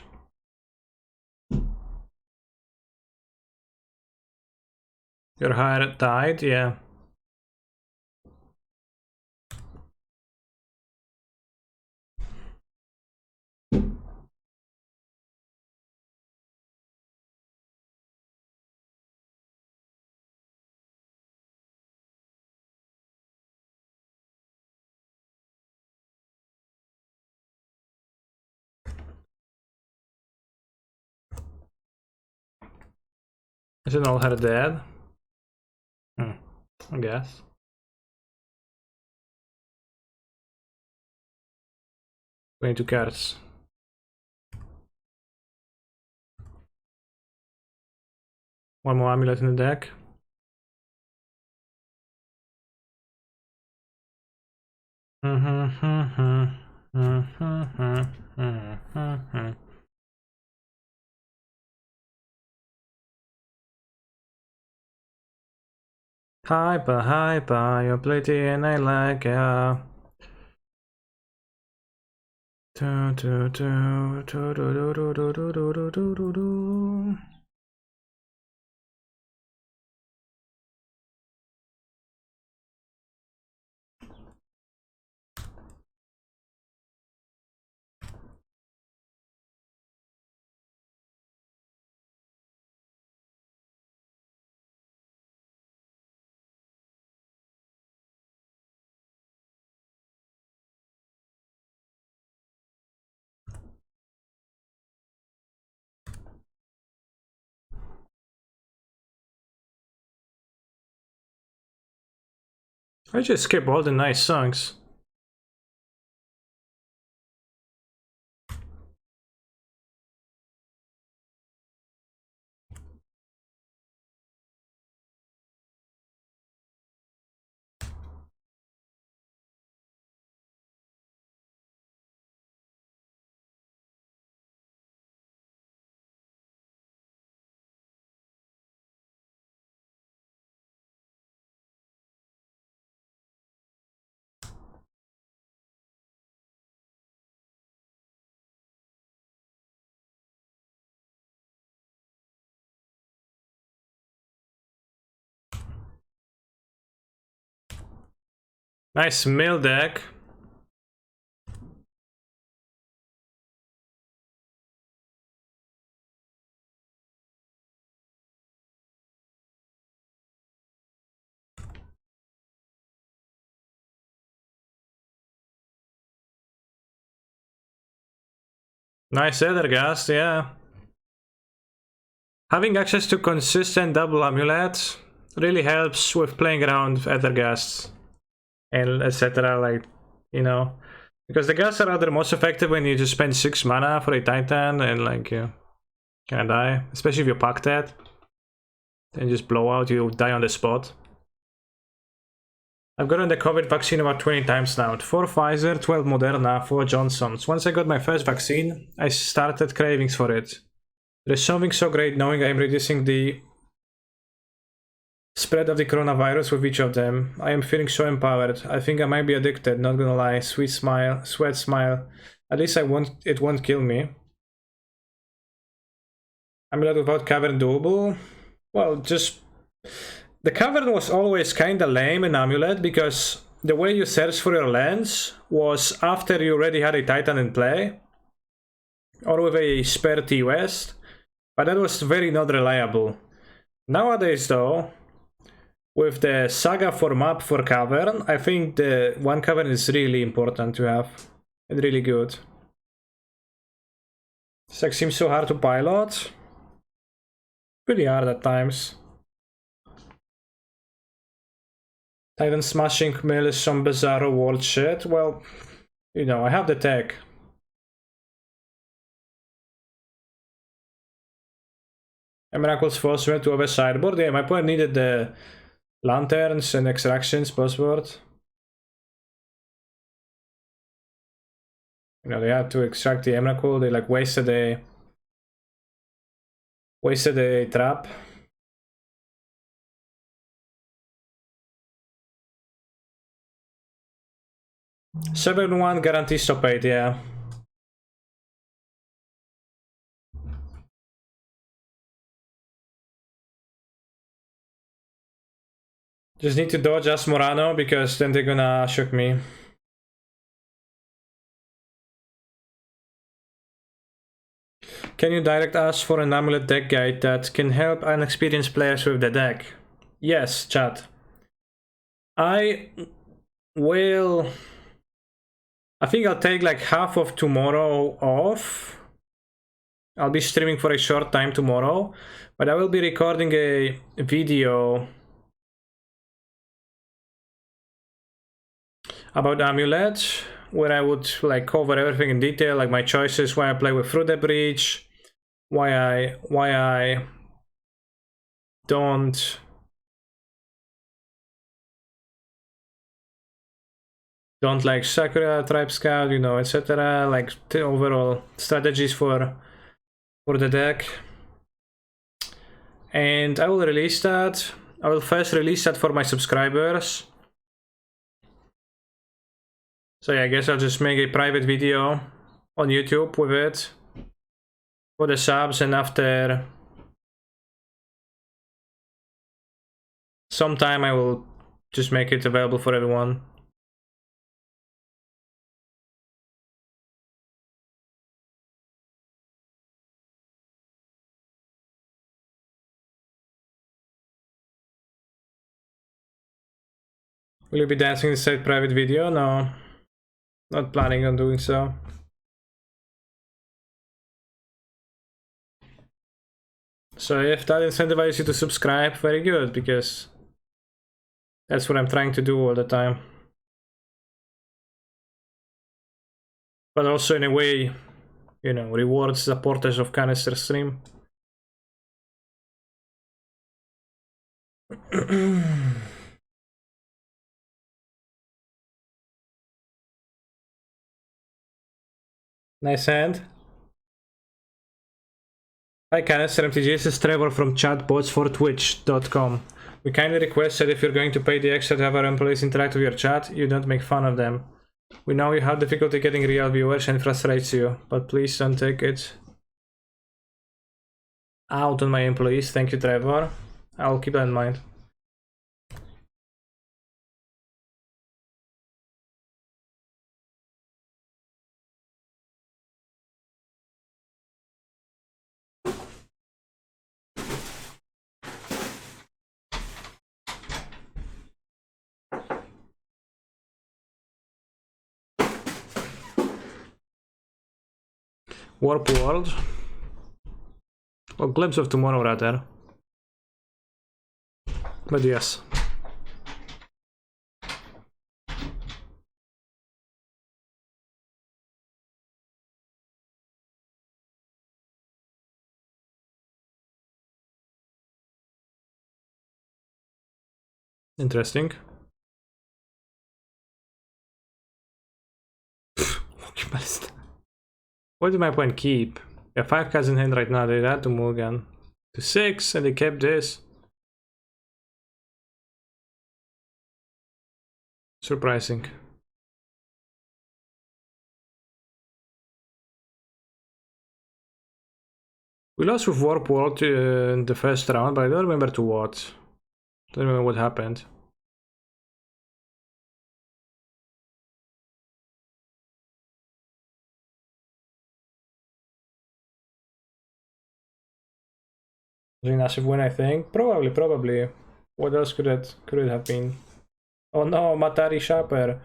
Your hair dyed? Yeah. Isn't all her dead? I guess. Going to cards. One more amulet in the deck. Hyper, you're pretty and I like ya. I just skip all the nice songs. Nice mill deck. Nice Ethergast, yeah. Having access to consistent double amulets really helps with playing around Ethergasts and etc. Like, you know, because the gasts are the most effective when you just spend 6 mana for a Titan and like you can die, especially if you pack that and just blow out, you die on the spot. I've gotten the COVID vaccine about 20 times now. 4 Pfizer, 12 Moderna, 4 Johnson's. Once I got my first vaccine, I started cravings for it. There's something so great knowing I'm reducing the spread of the coronavirus with each of them. I am feeling so empowered. I think I might be addicted, not gonna lie. Sweet smile, sweat smile. At least it won't kill me. Amulet without cavern doable? Well, just... The cavern was always kinda lame in Amulet because the way you search for your lands was after you already had a Titan in play or with a spare T-West, but that was very not reliable. Nowadays though, With the saga for map for cavern, I think the one cavern is really important to have. And really good. This like seems so hard to pilot. Pretty hard at times. Titan smashing mill is some bizarre world shit. Well, you know, I have the tech. Miracles force me to have a sideboard. Yeah, my opponent needed the lanterns and extractions postboard. You know, they had to extract the Emrakul. They like wasted a trap. (7-1) guarantees top 8, yeah. Just need to dodge as Morano because then they're gonna shock me. Can you direct us for an Amulet deck guide that can help inexperienced players with the deck? Yes, chat. I will... I think I'll take like half of tomorrow off. I'll be streaming for a short time tomorrow, but I will be recording a video about Amulet, where I would like cover everything in detail, like my choices, why I play with Through the Breach, why I don't like Sakura Tribe Scout, you know, etc. Like the overall strategies for the deck. And I will release that. I will first release that for my subscribers. So yeah, I guess I'll just make a private video on YouTube with it for the subs, and after some time I will just make it available for everyone. Will you be dancing in said private video? No, not planning on doing so. So if that incentivizes you to subscribe, very good, because that's what I'm trying to do all the time. But also in a way, you know, rewards supporters of Canister Stream. Nice hand. Hi Canister MTG, this is Trevor from chatbots4twitch.com. We kindly request that if you're going to pay the extra to have our employees interact with your chat, you don't make fun of them. We know you have difficulty getting real viewers and frustrates you, but please don't take it out on my employees. Thank you, Trevor. I'll keep that in mind. Warp World. Or Glimpse of Tomorrow, rather. But yes. Interesting. What did my opponent keep? Yeah, 5 cards in hand right now. They had to move again to 6, and they kept this. Surprising. We lost with Warp World in the first round, but I don't remember to what. Don't remember what happened. Massive win, I think. Probably. What else could it have been? Oh no, Matari Sharper.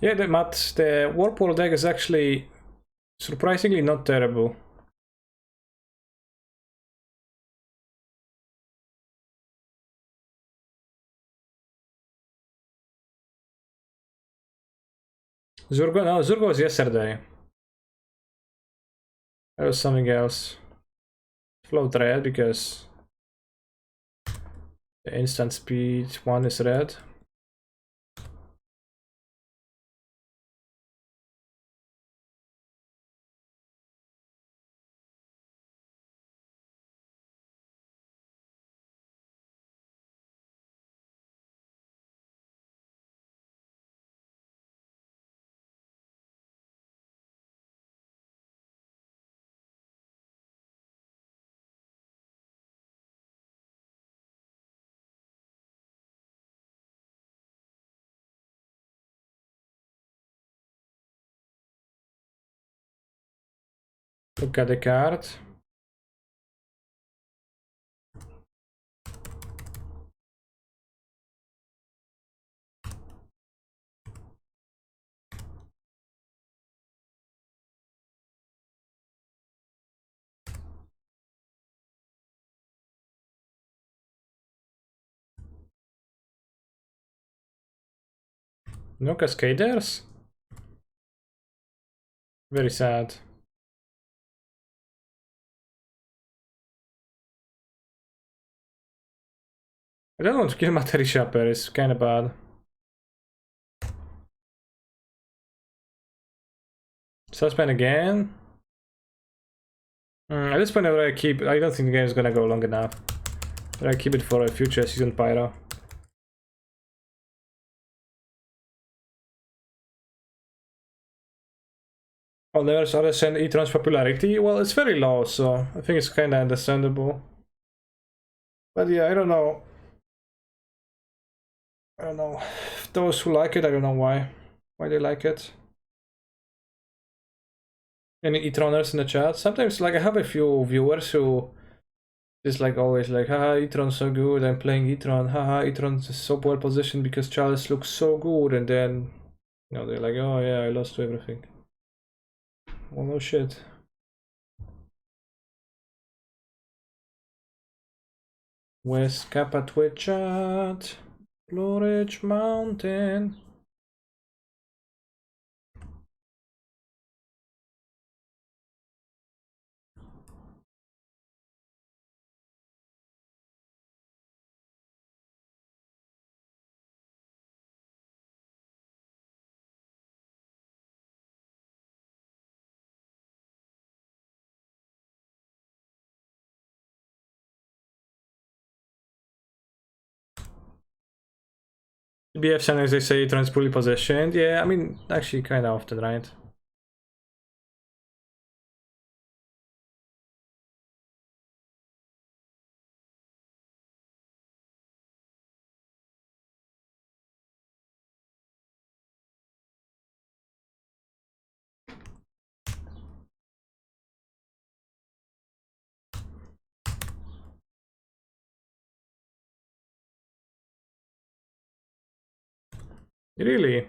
Yeah, the Whirlpool deck is actually surprisingly not terrible. Zurgo, no, Zurgo was yesterday. That was something else. Float red because the instant speed one is red. Look at the card. No Cascaders? Very sad. I don't want to kill Materi Sharper, it's kinda bad. Suspend again? At this point I don't think the game is gonna go long enough. I keep it for a future season pyro. Oh, never understand E-Tron's popularity? Well, it's very low, so I think it's kinda understandable. But yeah, I don't know. I don't know. Those who like it, I don't know why. Why they like it. Any E-Troners in the chat? Sometimes, like, I have a few viewers who is like always like, haha, E-Tron's so good, I'm playing E-Tron, haha, E-Tron's so well positioned because Chalice looks so good, and then, you know, they're like, oh yeah, I lost to everything. Well, no shit. West Kappa Twitch chat. Blue Ridge Mountain. BF channels, they say E-Tron's poorly positioned. Yeah, I mean, actually, kind of often, right? Really? I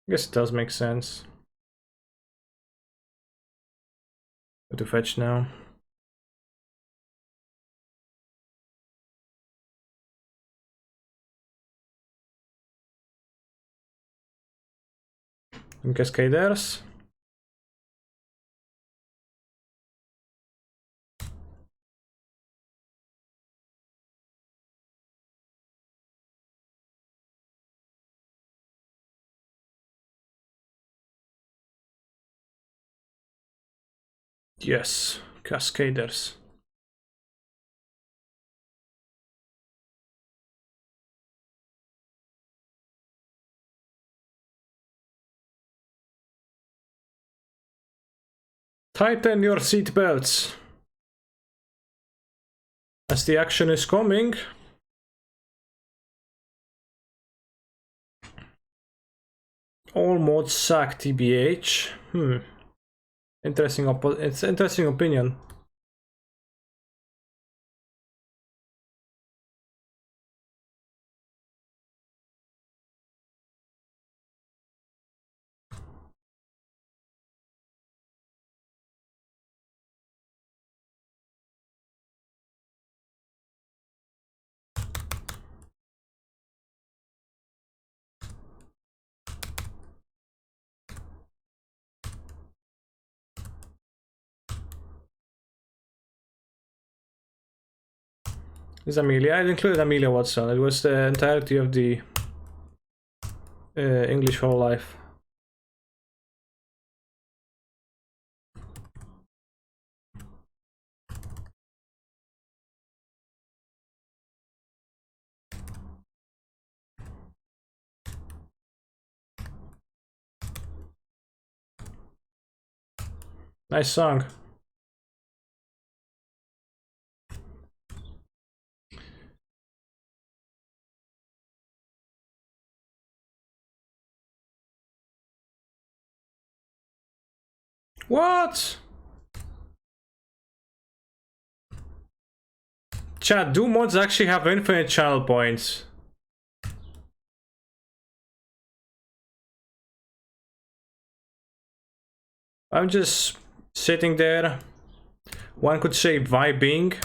guess it does make sense. Go to fetch now. And Cascaders. Yes, Cascaders. Tighten your seatbelts. As the action is coming. All mods suck, TBH. It's interesting opinion. Is Amelia? I included Amelia Watson. It was the entirety of the English whole life. Nice song. What? Chat, do mods actually have infinite channel points? I'm just sitting there. One could say vibing.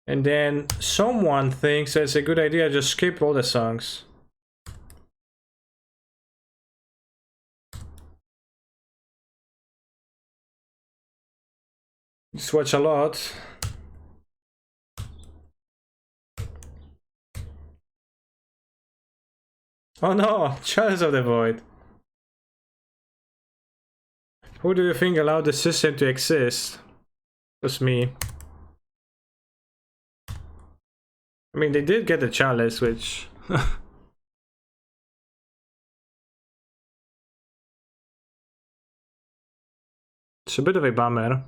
And then someone thinks it's a good idea to just skip all the songs. Just watch a lot. Oh no, Chalice of the Void. Who do you think allowed the system to exist? It was me. I mean, they did get the Chalice, which... it's a bit of a bummer.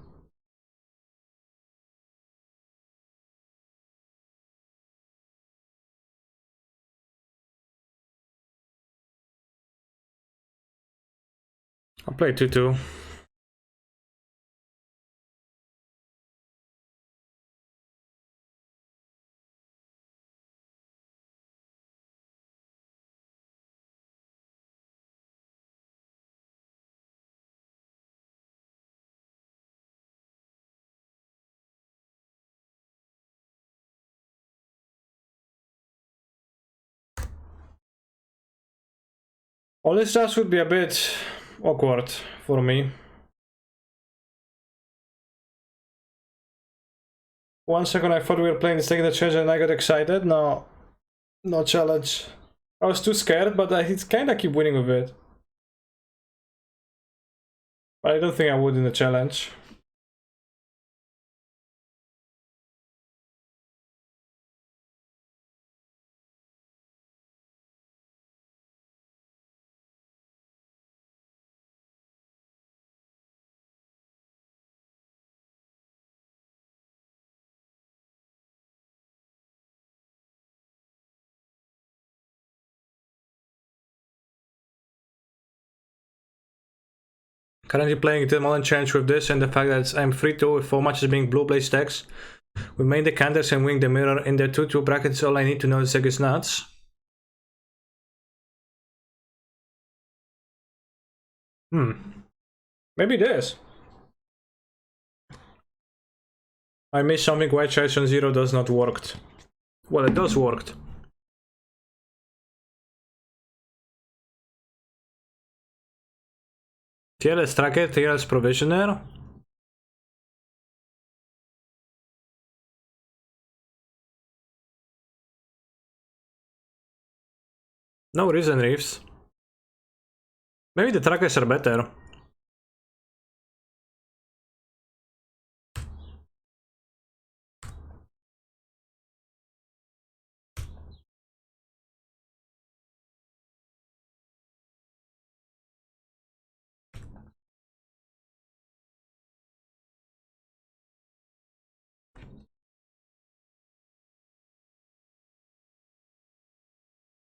I'll play 2-2. All this stuff would be a bit awkward for me. One second I thought we were playing this taking the challenge and I got excited. No. No challenge. I was too scared, but I kinda keep winning with it. But I don't think I would in the challenge. Currently playing the Modern Challenge with this and the fact that I'm 3-2 with 4 matches being blue blaze decks. We made the candles and wing the mirror in the 2-2 brackets. All I need to know is deck is nuts. Maybe this. I missed something. White Choice on 0 does not worked. Well, it does worked. TLS Tracker, TLS Provisioner. No reason, Reefs. Maybe the trackers are better.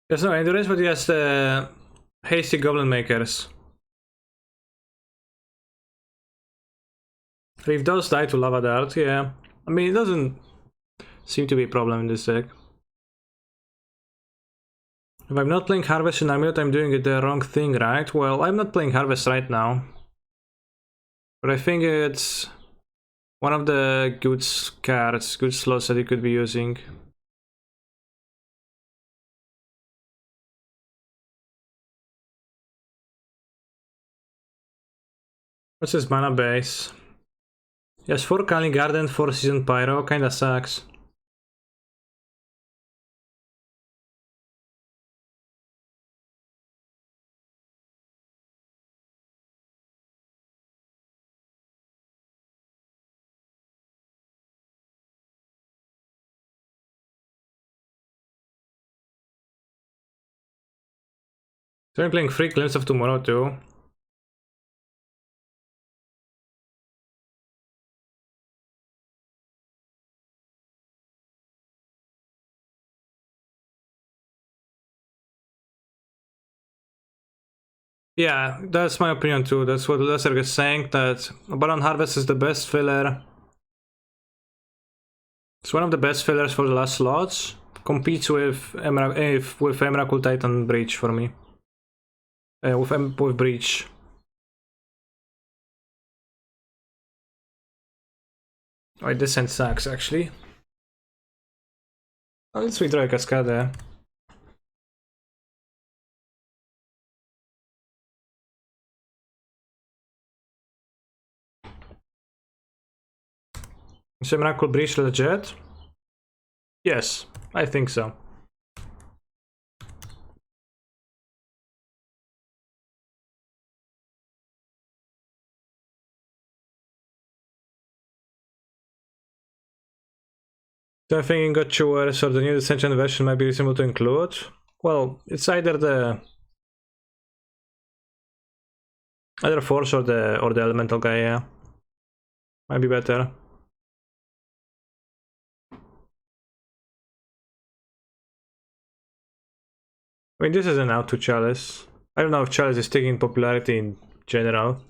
There's no endurance, but he has the Hasty goblin makers. If those die to lava dart, yeah. I mean, it doesn't seem to be a problem in this deck. If I'm not playing Harvest in Amulet, I'm doing the wrong thing, right? Well, I'm not playing Harvest right now. But I think it's one of the good cards, good slots that you could be using. What's his mana base? Yes, 4 Calling Garden, 4 Season Pyro, kinda sucks. So I'm playing 3 Glimpse of Tomorrow too. Yeah, that's my opinion too. That's what Lesser is saying, that Baron Harvest is the best filler. It's one of the best fillers for the last slots. Competes with Emrakul Titan Breach for me. With Breach. Oh, this end sucks actually. Oh, let's redraw a Cascade. Is Emrakul Breach legit? Yes, I think so. So I think got Chewers or the new Ascension version might be reasonable to include. Well, it's either Force or the Elemental guy, yeah. Might be better. I mean, this is an out to Chalice. I don't know if Chalice is taking popularity in general.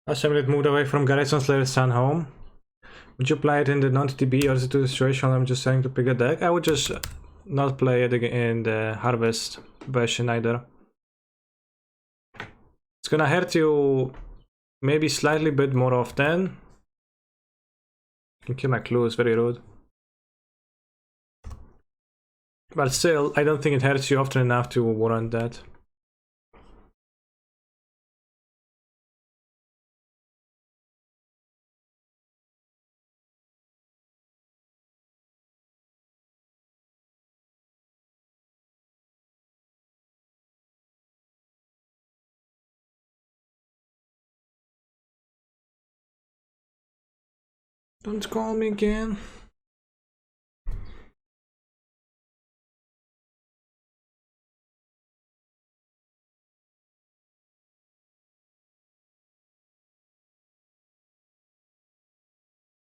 Amulet moved away from Garrison Slayer's Sun home. Would you play it in the non-TB or is it too situational? I'm just saying to pick a deck. I would just not play it in the Harvest version either. It's gonna hurt you maybe slightly bit more often. I can kill my clues, very rude. But still, I don't think it hurts you often enough to warrant that. Don't call me again.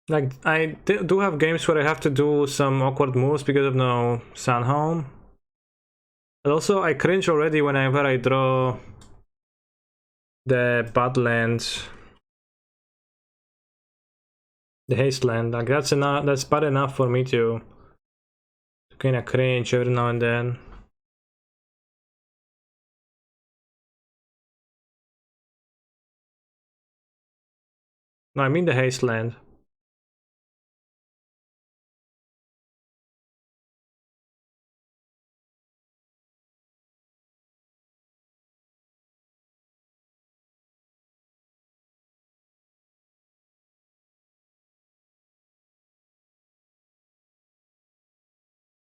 Like, I do have games where I have to do some awkward moves because of no Sun home. But also, I cringe already whenever I draw the Badlands. The Haste Land. Like, that's enough. That's bad enough for me to kind of cringe every now and then. No, I mean the Haste Land.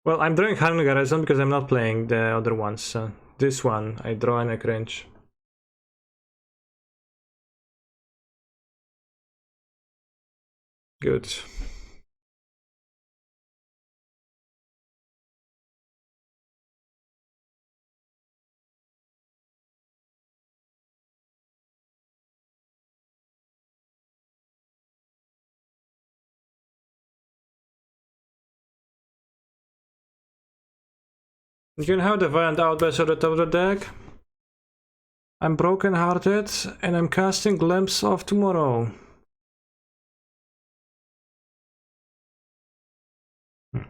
Well, I'm drawing Harmonic Horizon because I'm not playing the other ones. This one, I draw and I cringe. Good. You can have the Violent Outburst at the top of the deck. I'm broken-hearted and I'm casting Glimpse of Tomorrow. Yeah,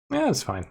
that's fine.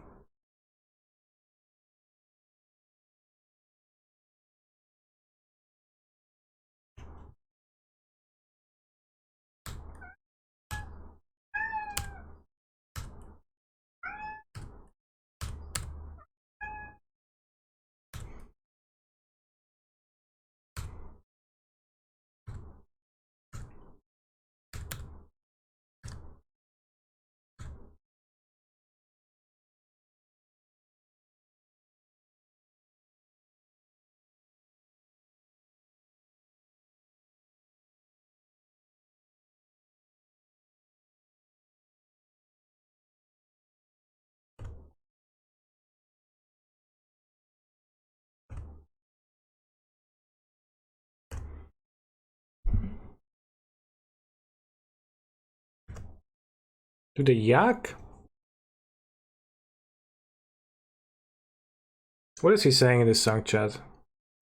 To the yak? What is he saying in this song chat?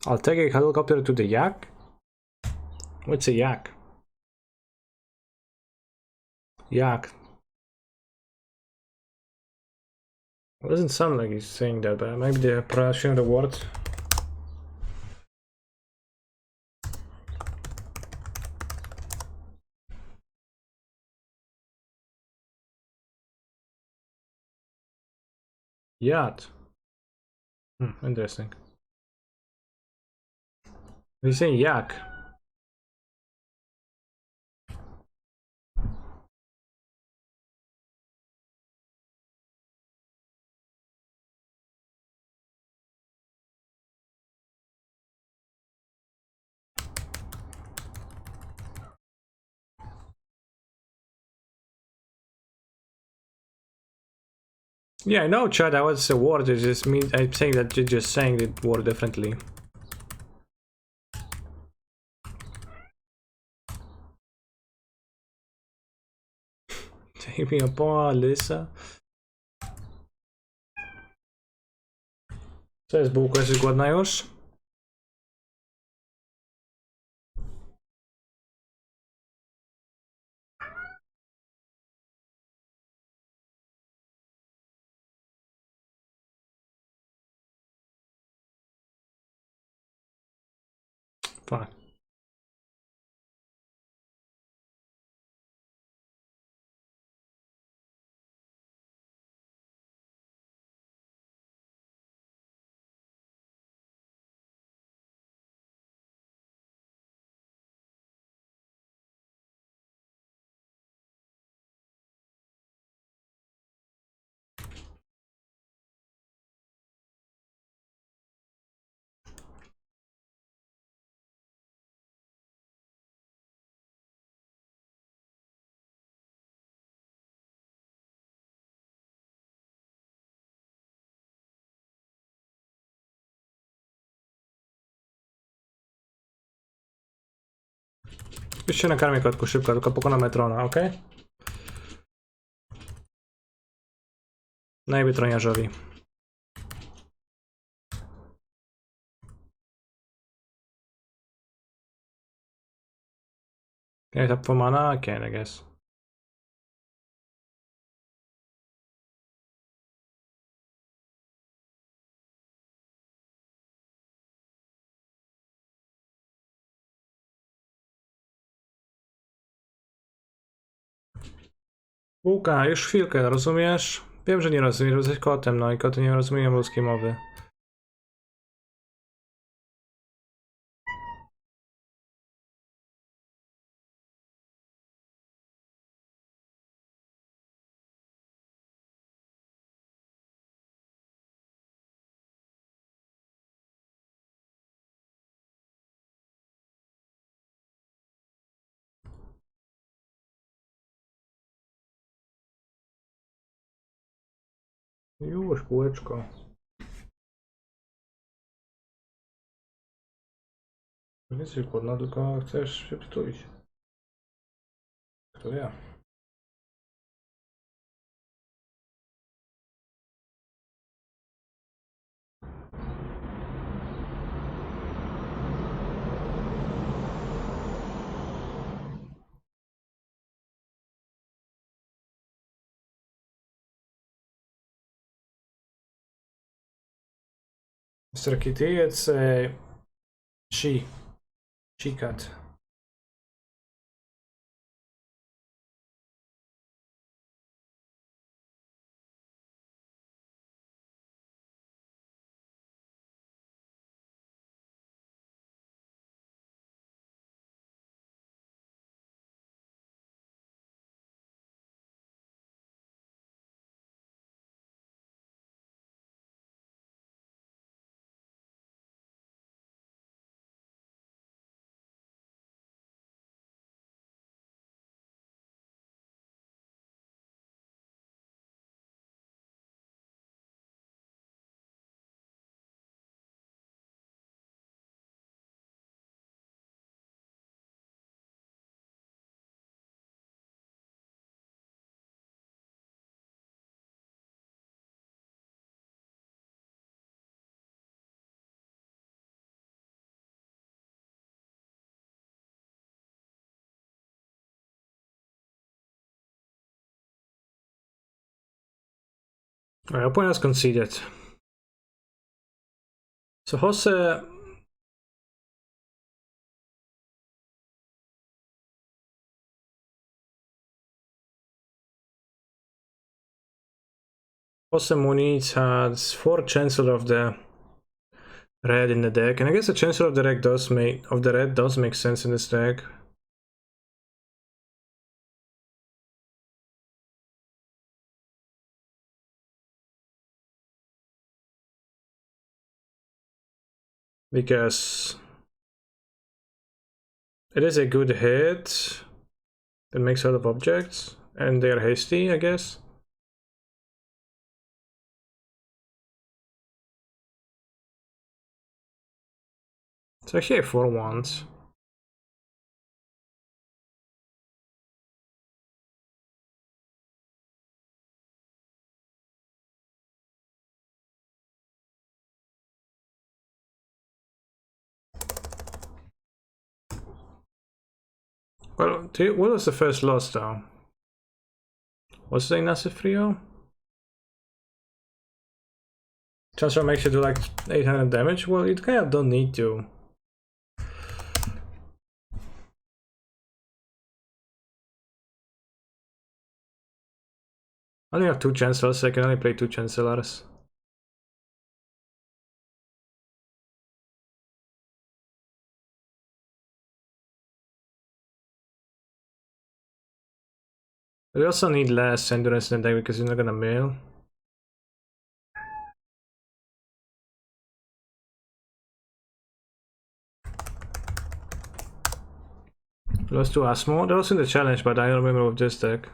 I'll take a helicopter to the yak? What's a yak? Yak. It doesn't sound like he's saying that, but maybe the pronunciation of the word. Yacht. Interesting. He's saying yak. Yeah, I know, Chad, that was a word. It just means I'm saying that you're just saying the word differently. Take me up, Alyssa. Co jest, bułka jest głodna już? Fuck. Już się nakarmię, kotku, szybko, tylko pokonam Metrona, ok? Najby troniarzowi. Can I tap for mana? I can, I guess. Bułka, już chwilkę, rozumiesz? Wiem, że nie rozumiesz, bo jesteś kotem, no i koty nie rozumieją ludzkiej mowy. Już kółeczko. Nie jesteś głodna, tylko chcesz się przytulić. Kto wie? Mr. Kitty, it's a she cat. My opponents conceded. So Jose Muniz has 4 Chancellor of the Red in the deck, and I guess the Chancellor of the Red does make sense in this deck. Because it is a good hit that makes a lot of objects, and they're hasty, I guess. It's actually a 4/1. Well, what was the first loss though? Was it a Nasifrio? Chancellor makes you do like 800 damage? Well, you kind of don't need to. I only have 2 Chancellors, so I can only play 2 Chancellors. We also need less endurance in the deck because you're not gonna mill. Lost to Asmo. That was in the challenge, but I don't remember with this deck.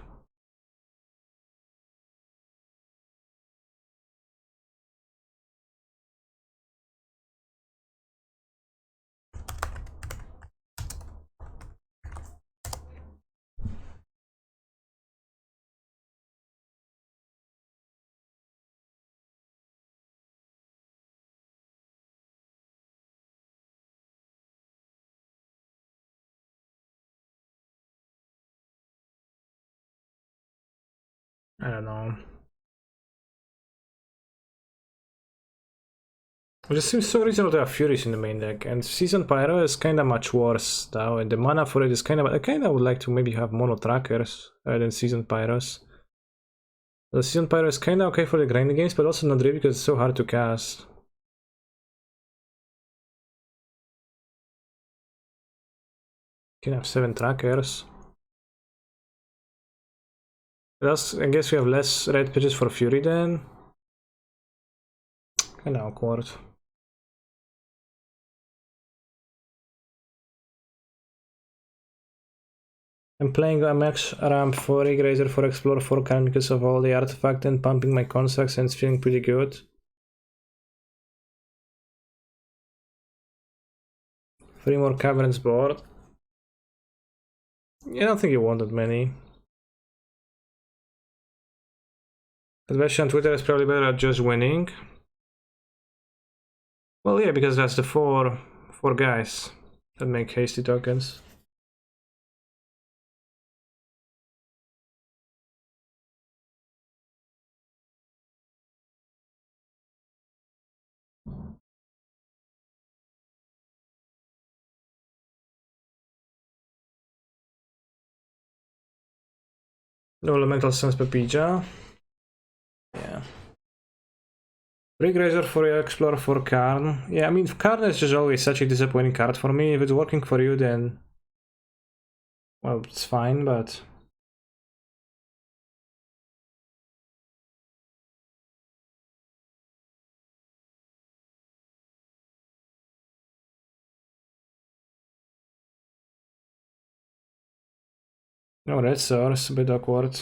I don't know. It just seems so reasonable to have Furies in the main deck, and Season Pyro is kinda much worse now, and the mana for it is kind of. I kinda would like to maybe have mono trackers than Season Pyros. The Season Pyro is kinda okay for the grinding games, but also not really because it's so hard to cast. You can have 7 trackers. That's, I guess we have less red pitches for Fury then. Kinda awkward. I'm playing a max ramp for Eraser for Explorer 4 Card because of all the artifact and pumping my constructs, and it's feeling pretty good. 3 more caverns board. I don't think you want that many. Especially on Twitter, it's probably better at just winning. Well, yeah, because that's the four guys that make hasty tokens. No elemental sense Pepija. Yeah. Rig Razor for Explorer for Karn. Yeah, I mean, Karn is just always such a disappointing card for me. If it's working for you, then... well, it's fine, but... no red source, a bit awkward.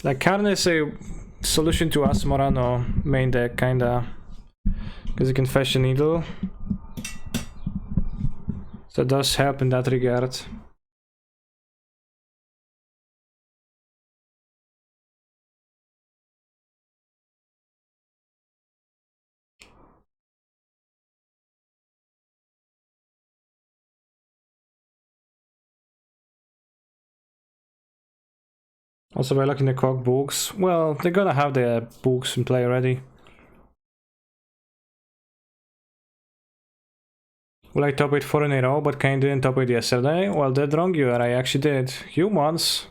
Like, Karn is a solution to us Morano main deck, kinda. Because you can fetch a needle. So it does help in that regard. Also, by looking at Cog books, well, they're gonna have their books in play already. Will I top it 4 in a row, but kinda didn't top it yesterday? Well, dead wrong you are, I actually did. Humans.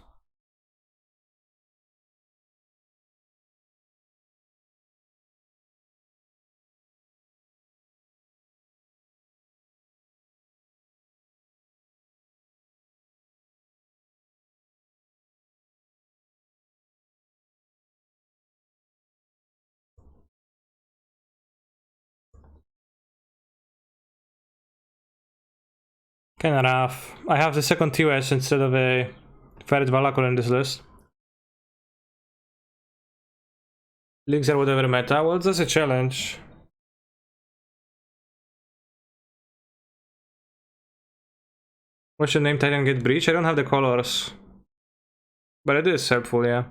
Kinda rough. I have the second TOS instead of a Ferret Valakor in this list. Leagues are whatever meta. Well, that's a challenge. What's your name? Titan Get Breach? I don't have the colors. But it is helpful, yeah.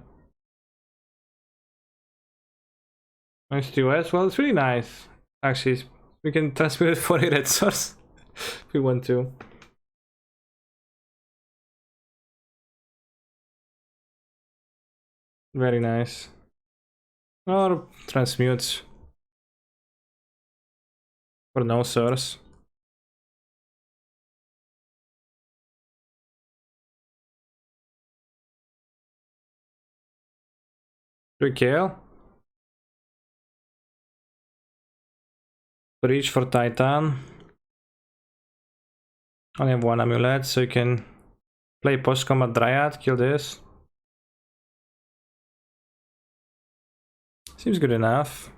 Nice TOS. Well, it's really nice. Actually, we can transmit it for a red source if we want to. Very nice. Or transmutes for no source. Do we kill? Breach for Titan. Only have one amulet, so you can play post-combat Dryad, kill this. Seems good enough.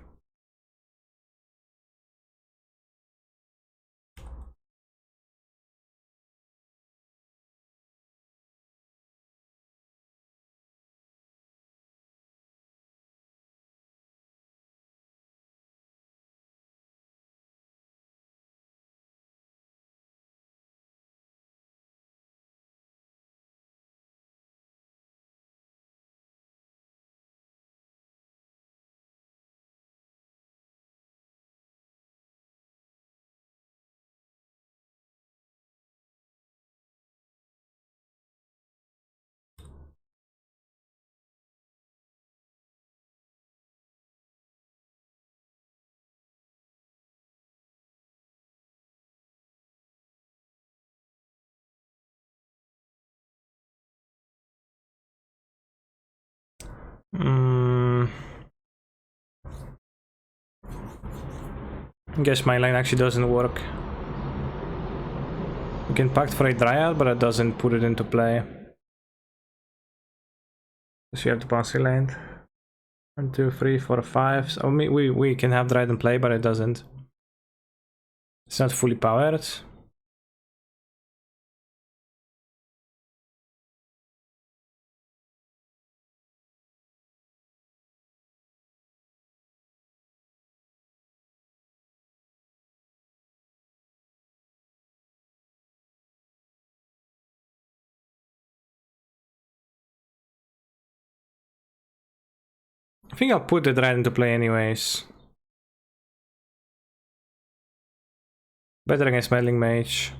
I guess my line actually doesn't work. You can pact for a Dryad, but it doesn't put it into play. So you have the bossy land. 1, 2, 3, 4, 5. So we can have Dryad in play, but it doesn't. It's not fully powered. I think I'll put it right into play anyways. Better against Meddling Mage.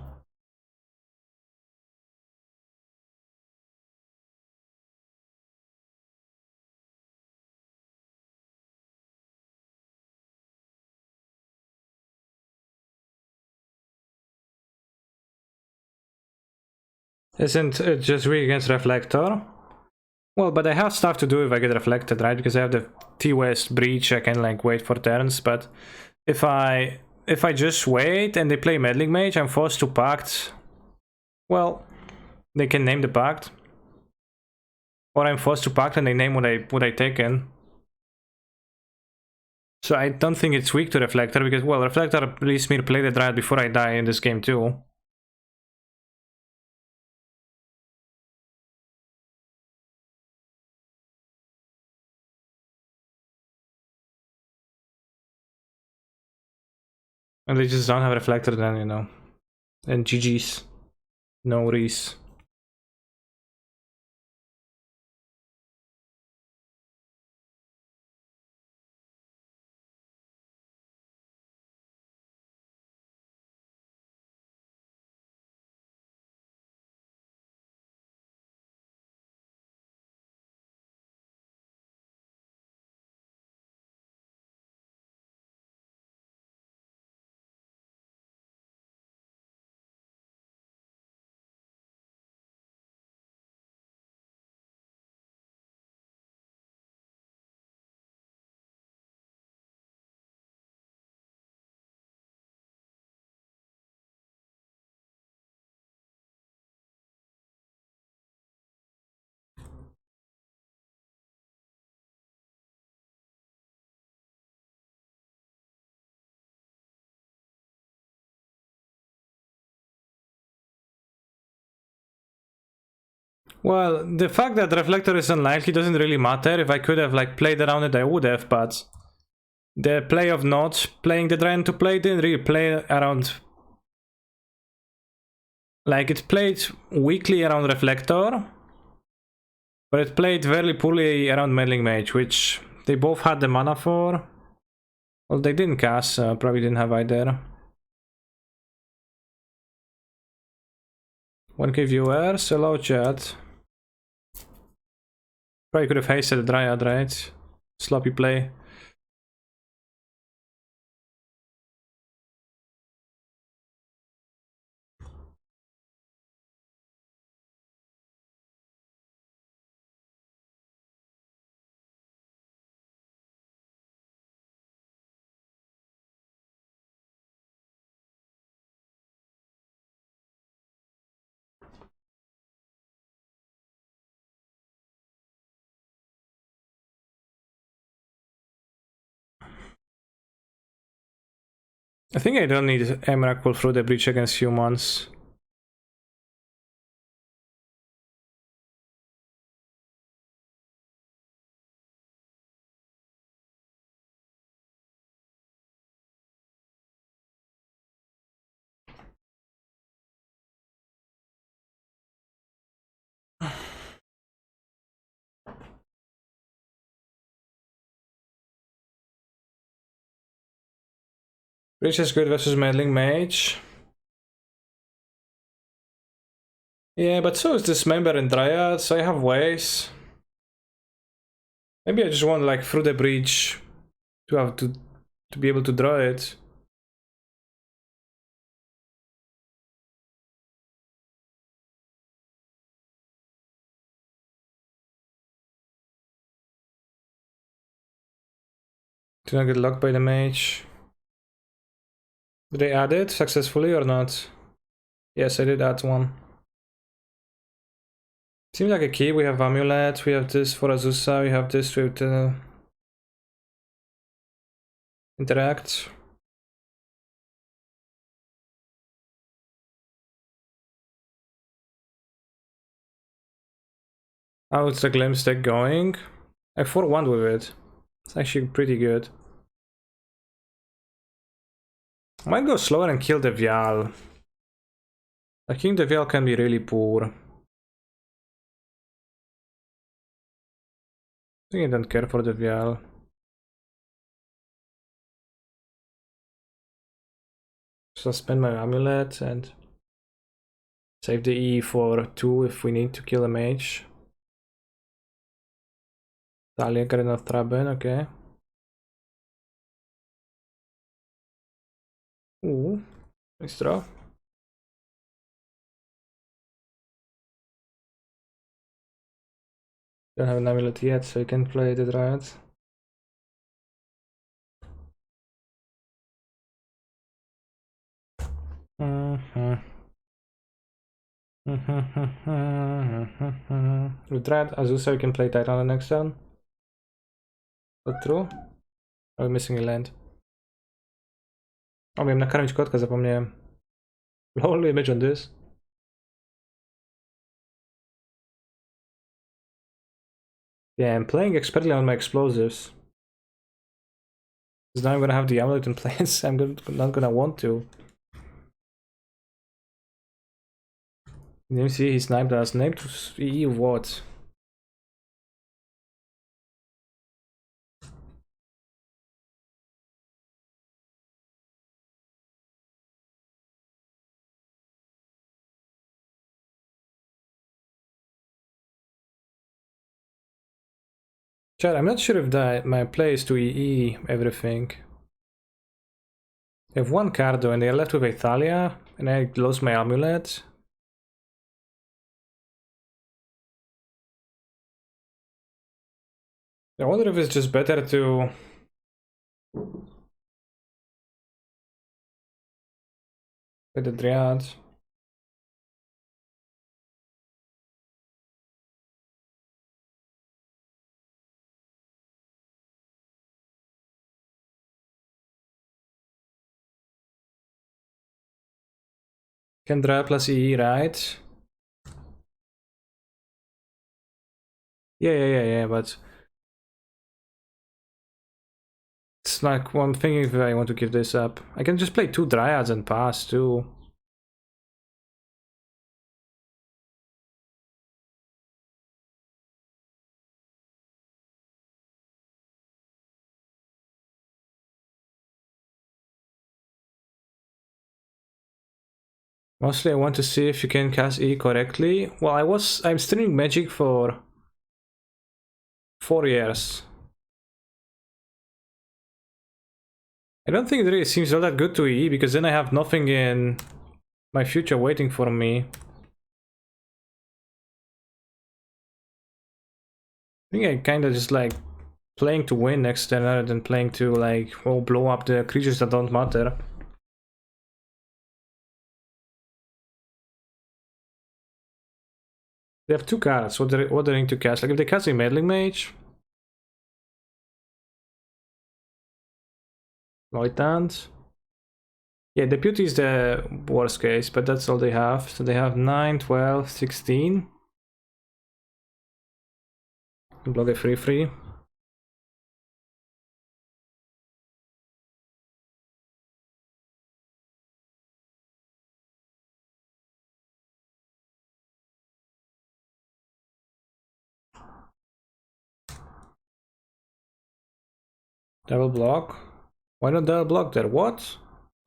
Isn't it just weak against Reflector? Well, but I have stuff to do if I get reflected, right? Because I have the T-West Breach, I can like wait for turns, but if I just wait and they play Meddling Mage, I'm forced to Pact. Well, they can name the Pact. Or I'm forced to Pact and they name what I taken. So I don't think it's weak to Reflector, because, well, Reflector leaves me to play the Dryad before I die in this game too. And they just don't have Reflector then, you know. And GG's. No Reese. Well, the fact that Reflector is unlikely doesn't really matter. If I could have like played around it, I would have, but the play of not playing the Dragon to play didn't really play around. Like, it played weakly around Reflector, but it played very poorly around Meddling Mage, which they both had the mana for. Well, they didn't cast, probably didn't have either. 1k viewers, hello chat. Probably could have hasted the Dryad, right? Sloppy play. I think I don't need Emrakul through the breach against humans. Breach is good versus Meddling Mage. Yeah, but so is Dismember and Dryad, so I have ways. Maybe I just want like through the breach to have to be able to draw it. Do not get locked by the mage. Did I add it successfully or not? Yes, I did add one. Seems like a key. We have Amulet, we have this for Azusa, we have this with Interact. How's the glimpse deck going? I 4-1 with it. It's actually pretty good. I might go slower and kill the Vial. I think the Vial can be really poor. I think I don't care for the Vial. Suspend my Amulet and save the E for 2 if we need to kill a mage. Talia got enough Traben, okay. Ooh, nice draw. Don't have an Amulet yet, so you can play the Dryad. With Dryad, Azusa, you can play Titan on the next turn. That true? I'm missing a land. O, miałem nakarmić kotka, zapomniałem. Lol, image on this. Yeah, I'm playing expertly on my explosives. Because now I'm gonna have the amulet in place. Not gonna want to. You see, he sniped us. Named EE what? Chad, I'm not sure if my play is to EE everything. I have one card though, and they're left with Athalia, and I lost my amulet. I wonder if it's just better to play the Dryad. Can Dryad plus EE, right? Yeah, but it's like one thing if I want to give this up. I can just play 2 Dryads and pass too. Mostly I want to see if you can cast E correctly. Well, I'm streaming Magic for 4 years. I don't think it really seems all that good to E because then I have nothing in my future waiting for me. I think I kinda just like playing to win next turn rather than playing to like, oh, blow up the creatures that don't matter. They have 2 cards, what they need to cast. Like if they cast a Meddling Mage, Lieutenant. Yeah, Deputy is the worst case, but that's all they have. So they have 9, 12, 16. Block a 3/3. Double block. Why not double block there? What?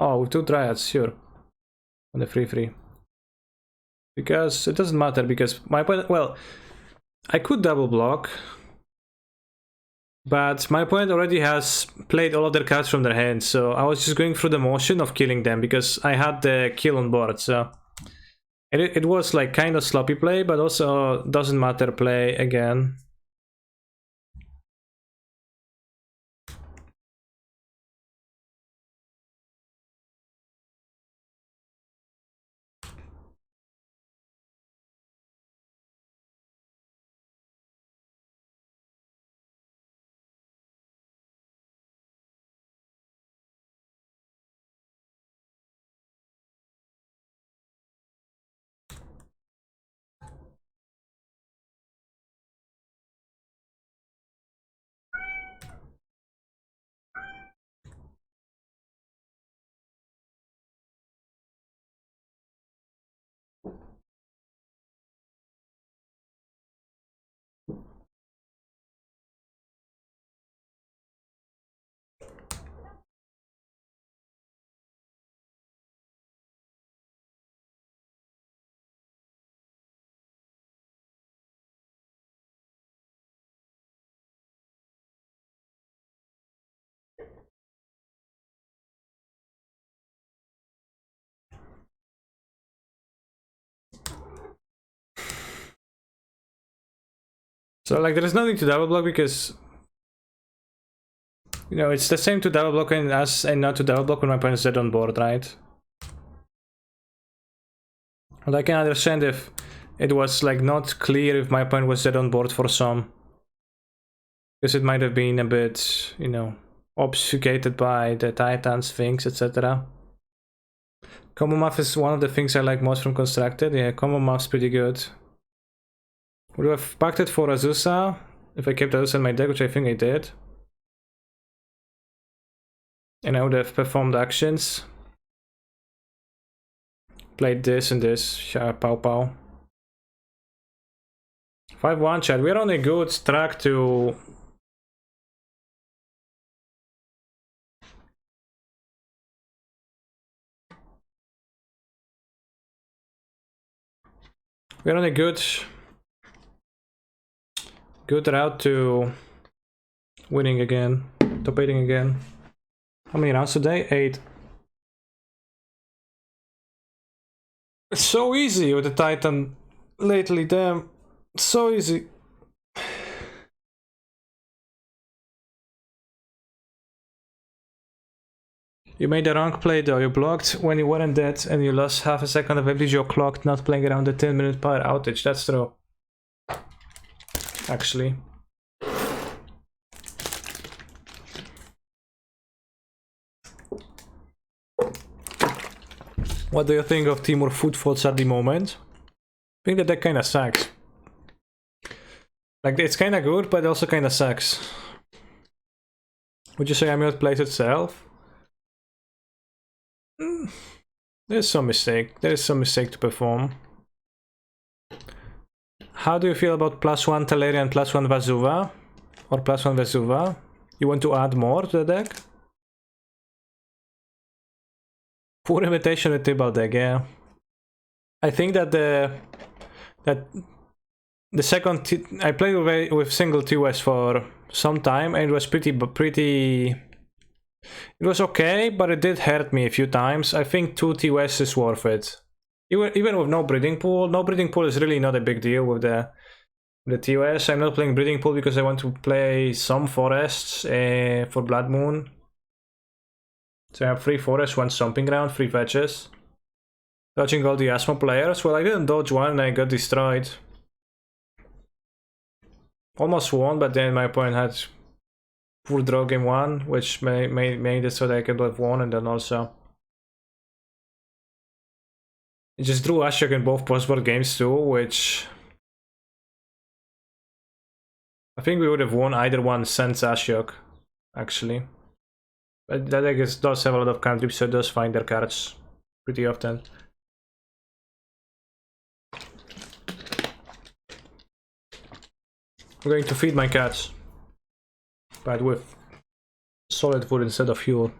Oh, with 2 Dryads, sure. On the 3/3. Because it doesn't matter, because my opponent, well, I could double block, but my opponent already has played all of their cards from their hand, so I was just going through the motion of killing them because I had the kill on board, so it was like kind of sloppy play, but also doesn't matter play again. So like there is no need to double block because you know it's the same to double block as and not to double block when my opponent is dead on board, right? And I can understand if it was like not clear if my opponent was dead on board for some, because it might have been a bit, you know, obfuscated by the Titans, things, etc. Combo math is one of the things I like most from Constructed. Yeah, combo math's pretty good. Would have packed it for Azusa if I kept Azusa in my deck, which I think I did. And I would have performed actions. Played this and this. Pow pow. 5-1 chat. We're on a good track to... We're on a good route to winning again. Top 8ing again. How many rounds today? 8. It's so easy with the Titan lately, damn. So easy. You made the wrong play though, you blocked when you weren't dead and you lost half a second of ability your clock not playing around the 10-minute power outage, that's true. Actually. What do you think of Timur footfalls at the moment? I think that that kinda sucks. Like, it's kinda good, but it also kinda sucks. Would you say Amulet plays itself? There's some mistake. There is some mistake to perform. How do you feel about +1 Teleria and +1 Vazuva? Or +1 Vesuva? You want to add more to the deck? Poor imitation with Tibalt deck, yeah. I think that the second I played with single TOS for some time and it was pretty. It was okay, but it did hurt me a few times. I think 2 TOS is worth it. Even with no breeding pool. No breeding pool is really not a big deal with the TOS. I'm not playing breeding pool because I want to play some forests for Blood Moon. So I have 3 forests, 1 stomping ground, 3 fetches. Dodging all the Asmo players. Well, I didn't dodge one and I got destroyed. Almost won, but then my opponent had poor draw game 1, which made it so that I could have won, and then also it just drew Ashok in both postboard games too, which I think we would have won either one since Ashok, actually. But that deck does have a lot of cantrips, so it does find their cards pretty often. I'm going to feed my cats, but with solid food instead of fuel.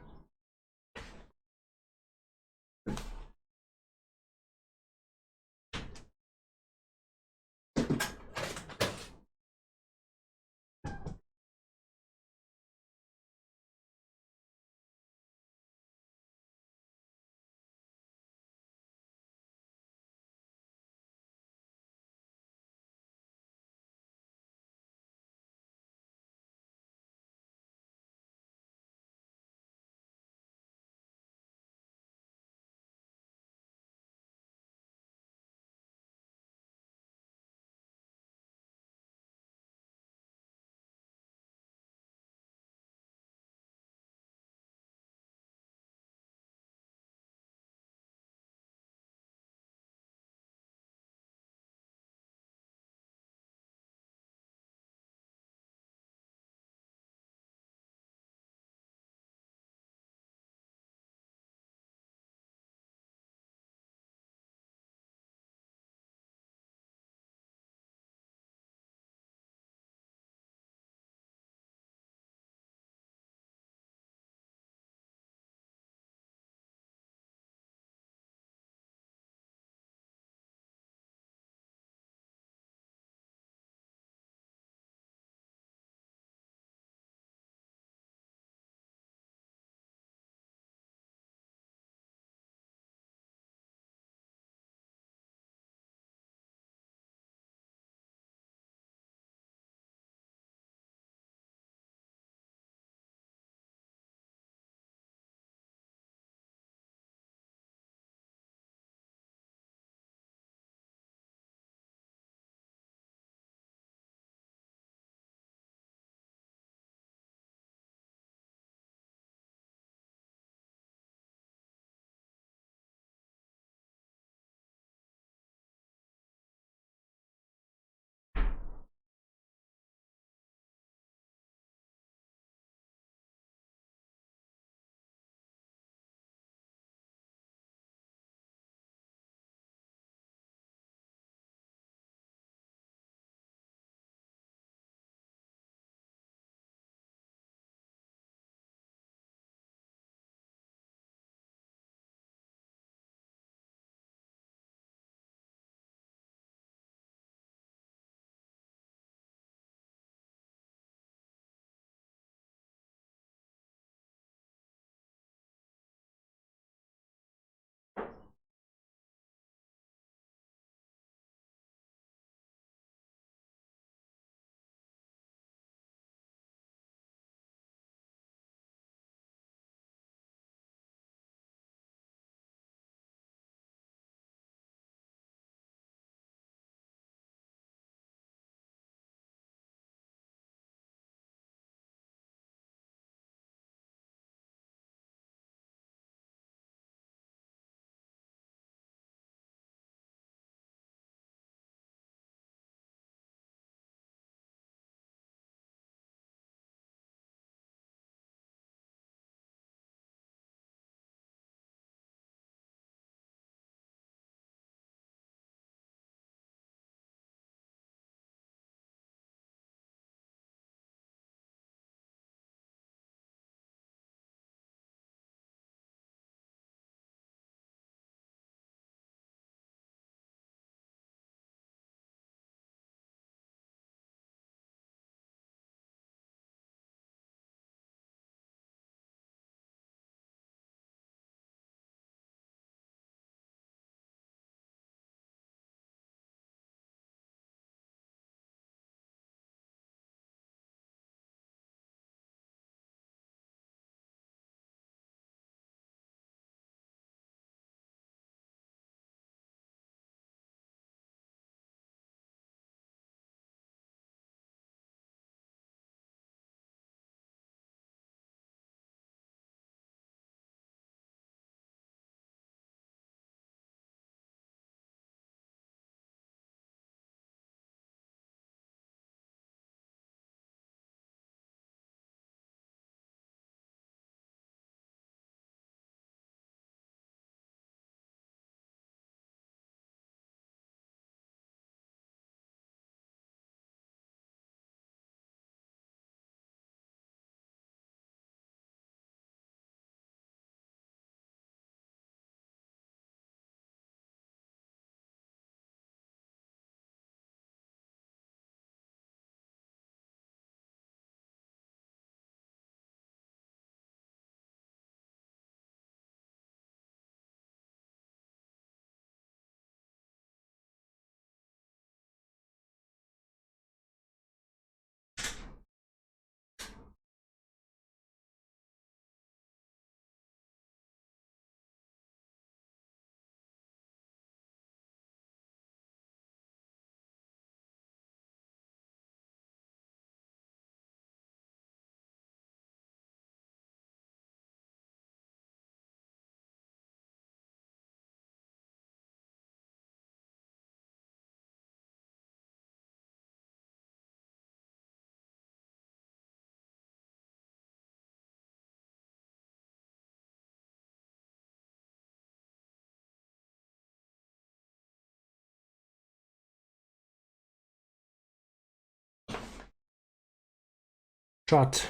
Chat.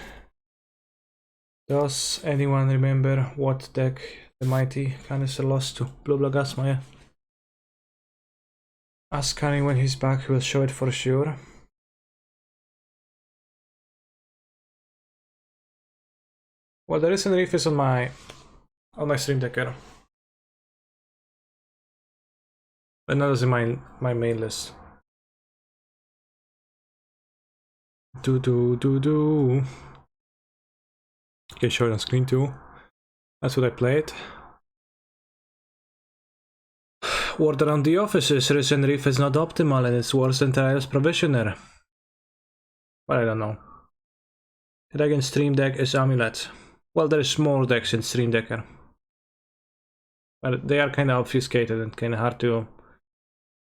Does anyone remember what deck the mighty Canister lost to Blue Blagasmaya? Ask Kanye when he's back, he will show it for sure. Well, there is an reface on my stream decker, but not as in my main list. Do. Okay, show it on screen too. That's what I played. Word around the offices, recent reef is not optimal and it's worse than Trials Provisioner. But I don't know. The deck in Stream Deck is Amulet. Well, there's more decks in Stream Decker. But they are kind of obfuscated and kind of hard to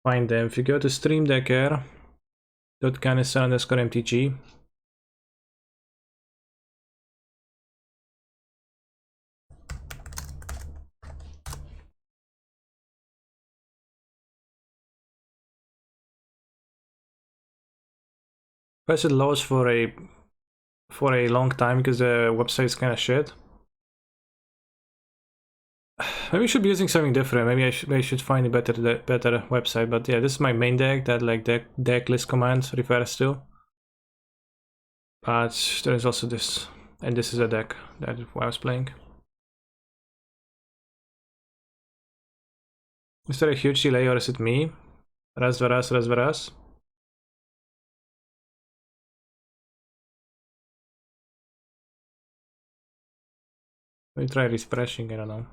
find them. If you go to Stream Decker, .canister_mtg, press it lows for a long time because the website is kind of shit. Maybe I should be using something different. Maybe I should find a better website. But yeah, this is my main deck that like deck list command refers to. But there is also this, and this is a deck that I was playing. Is there a huge delay or is it me? Raz. Let me try refreshing, I don't know.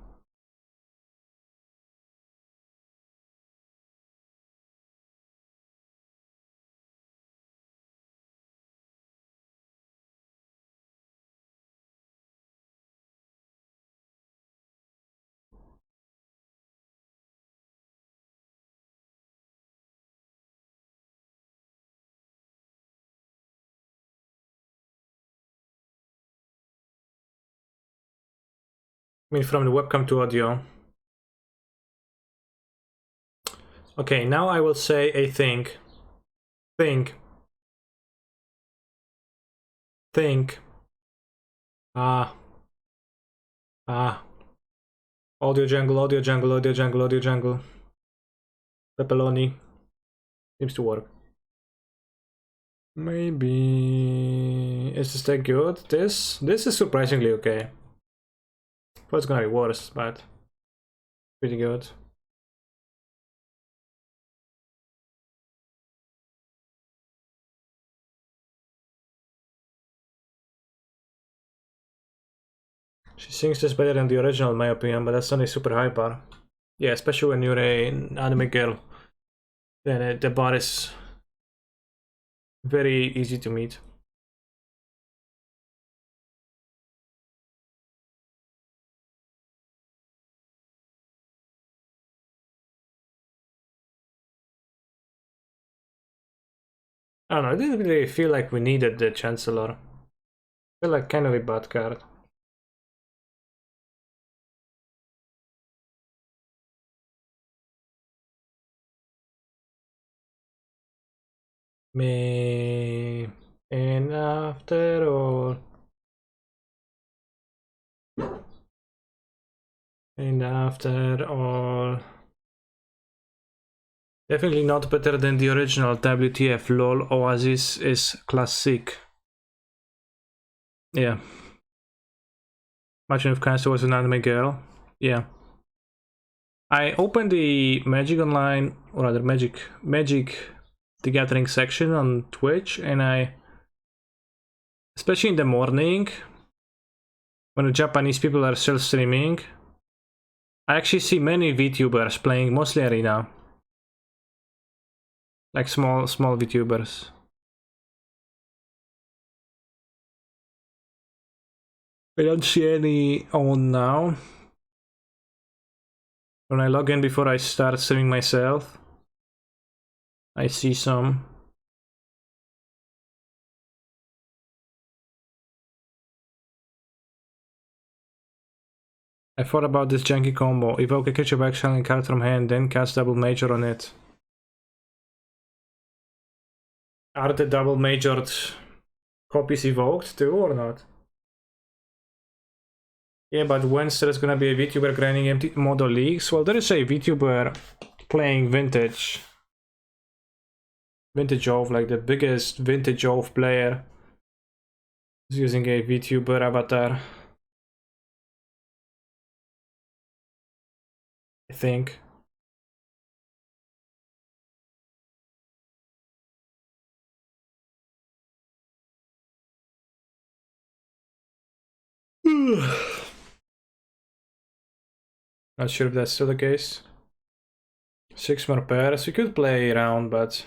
I mean, from the webcam to audio. Okay, now I will say a thing. Think. Audio jungle. Pepperoni. Seems to work. Maybe... Is this deck good? This is surprisingly okay. Well, it's gonna be worse, but pretty good. She sings this better than the original in my opinion, but that's not a super high bar. Yeah, especially when you're an anime girl. Then the bar is very easy to meet. I don't know, I didn't really feel like we needed the Chancellor. I feel like kind of a bad card. Me, and after all, definitely not better than the original WTF. Lol, Oasis is classic. Yeah. Imagine if Cancer was an anime girl. Yeah. I opened the Magic Online, or rather Magic the Gathering section on Twitch, and especially in the morning, when the Japanese people are still streaming, I actually see many VTubers playing, mostly Arena. Like small VTubers. I don't see any on now. When I log in before I start streaming myself, I see some. I thought about this janky combo. Evoke a creature by exiling a card from hand, then cast double major on it. Are the double majored copies evoked too, or not? Yeah, but when's there's gonna be a VTuber grinding empty model leagues? Well, there is a VTuber playing vintage. Vintage Oath, like the biggest Vintage Oath player, is using a VTuber avatar. I think. Not sure if that's still the case. 6 more pairs. We could play around, but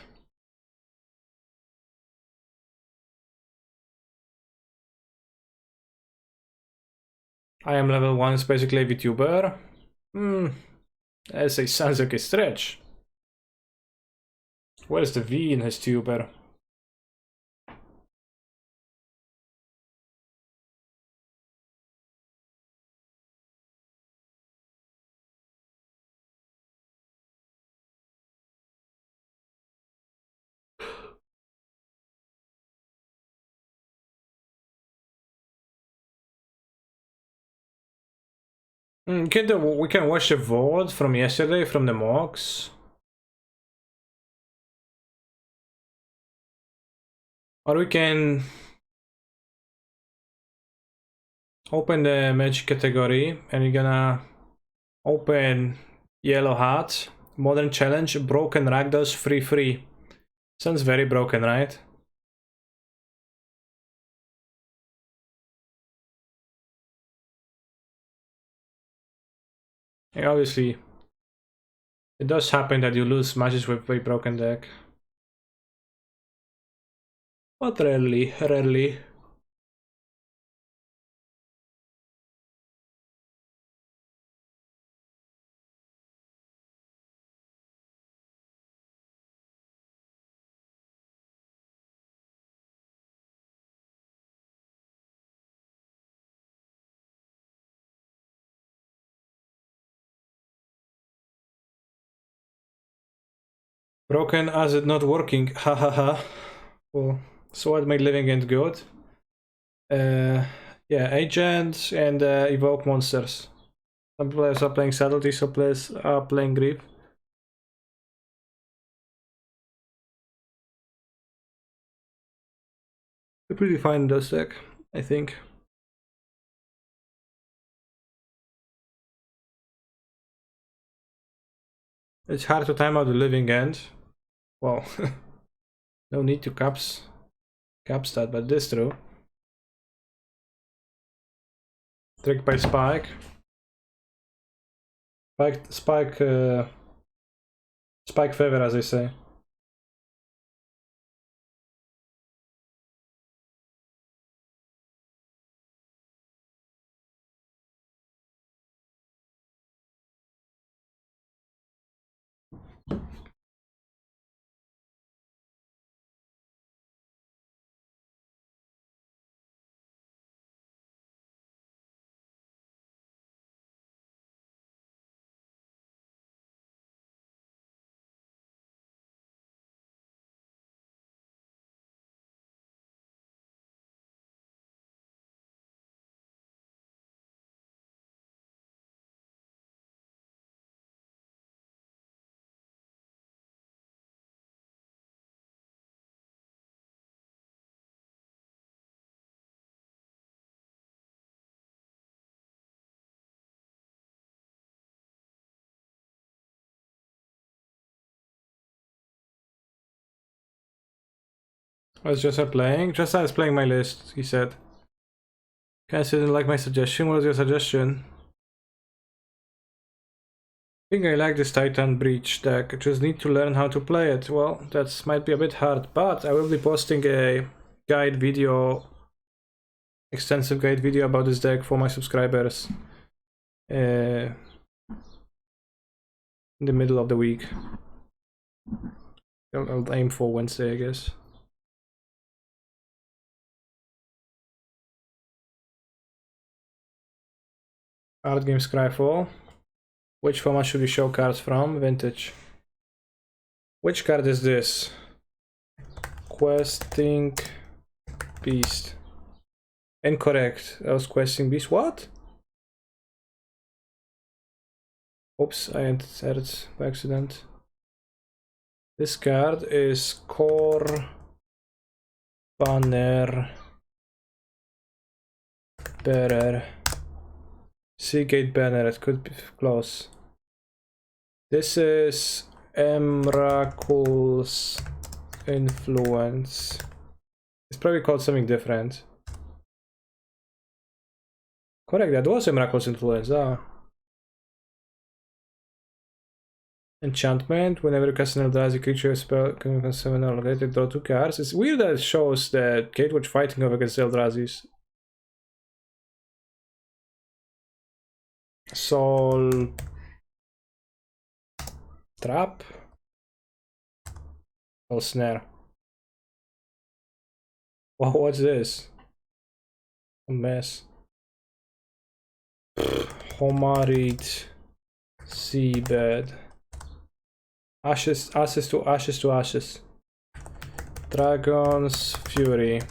I am level 1 is basically a VTuber. Sounds like a stretch. Where's the V in his tuber? We can watch the VOD from yesterday from the mocks. Or we can open the magic category and we're gonna open yellow hat, modern challenge, broken ragdolls free. Sounds very broken, right? Yeah, obviously, it does happen that you lose matches with a broken deck. But rarely. Broken as it not working, hahaha. Well, so what made living end good? Yeah, agents and evoke monsters. Some players are playing subtlety, some players are playing grief. They're pretty fine in this deck, I think. It's hard to time out the living end. Well, no need to caps that, but this true. Trick by Spike. Spike favor, as I say. Was Jessa playing? Jessa is playing my list, he said. Guys didn't like my suggestion. What is your suggestion? I think I like this Titan Breach deck. I just need to learn how to play it. Well, that might be a bit hard, but I will be posting a guide video, extensive guide video about this deck for my subscribers in the middle of the week. I'll aim for Wednesday, I guess. Card game Scryfall. Which format should we show cards from? Vintage. Which card is this? Questing Beast. Incorrect. I was questing beast. What? Oops, I entered it by accident. This card is Core Banner Bearer. Seagate Banner, it could be close. This is Emrakul's Influence. It's probably called something different. Correct, that was Emrakul's Influence, ah. Enchantment, whenever you cast an Eldrazi creature spell coming from 7 or later, draw 2 cards. It's weird that it shows that Gatewatch fighting over against Eldrazi's. Soul Trap. Oh, Snare. Wow, what's this? A mess. Homarid Seabed. Ashes, ashes to ashes to ashes. Dragon's Fury.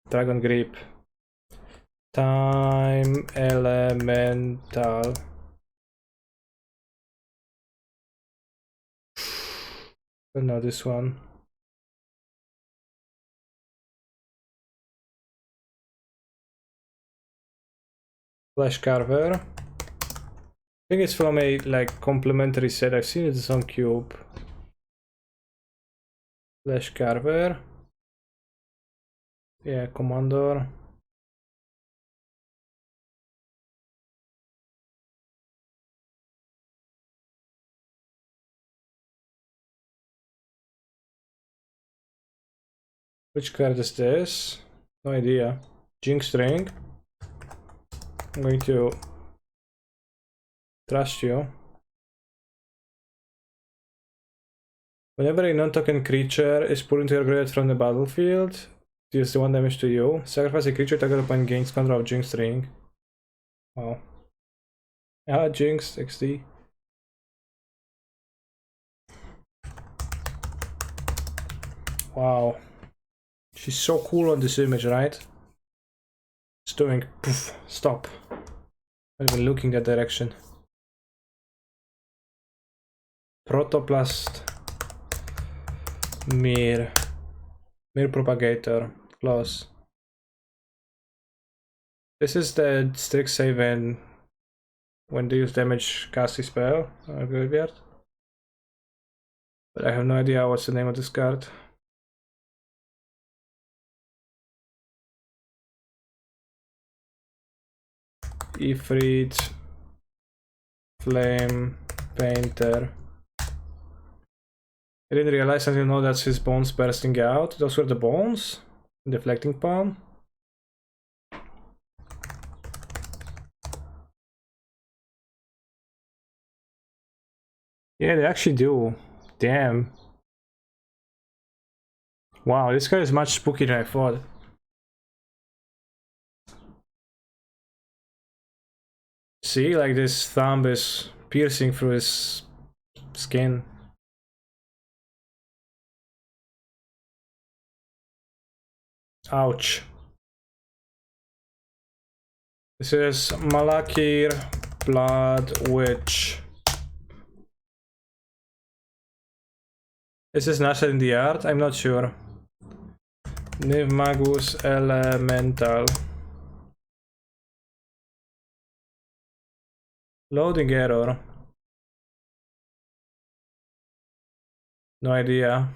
Dragon Grip. Time Elemental. But not this one. Flash Carver. I think it's from a like complementary set. I've seen it on Cube. Flash Carver. Yeah, Commander. Which card is this? No idea. Jinx String. I'm going to trust you. Whenever a non-token creature is put into your graveyard from the battlefield, deals the 1 damage to you. Sacrifice a creature target upon gains control of Jinx String. Wow. Yeah, Jinx XD. Wow. She's so cool on this image, right? It's doing poof, stop. Not even looking that direction. Protoplast. Mirror Propagator. Close. This is the Strixhaven when they use damage casting spell or graveyard. But I have no idea what's the name of this card. Ifrit. Flame Painter. I didn't realize until now that's his bones bursting out. Those were the bones? Deflecting palm? Yeah, they actually do. Damn. Wow, this guy is much spookier than I thought. See, like this thumb is piercing through his skin. Ouch. This is Malakir Blood Witch. Is this Nasher in the art? I'm not sure. Niv Magus Elemental. Loading error. No idea.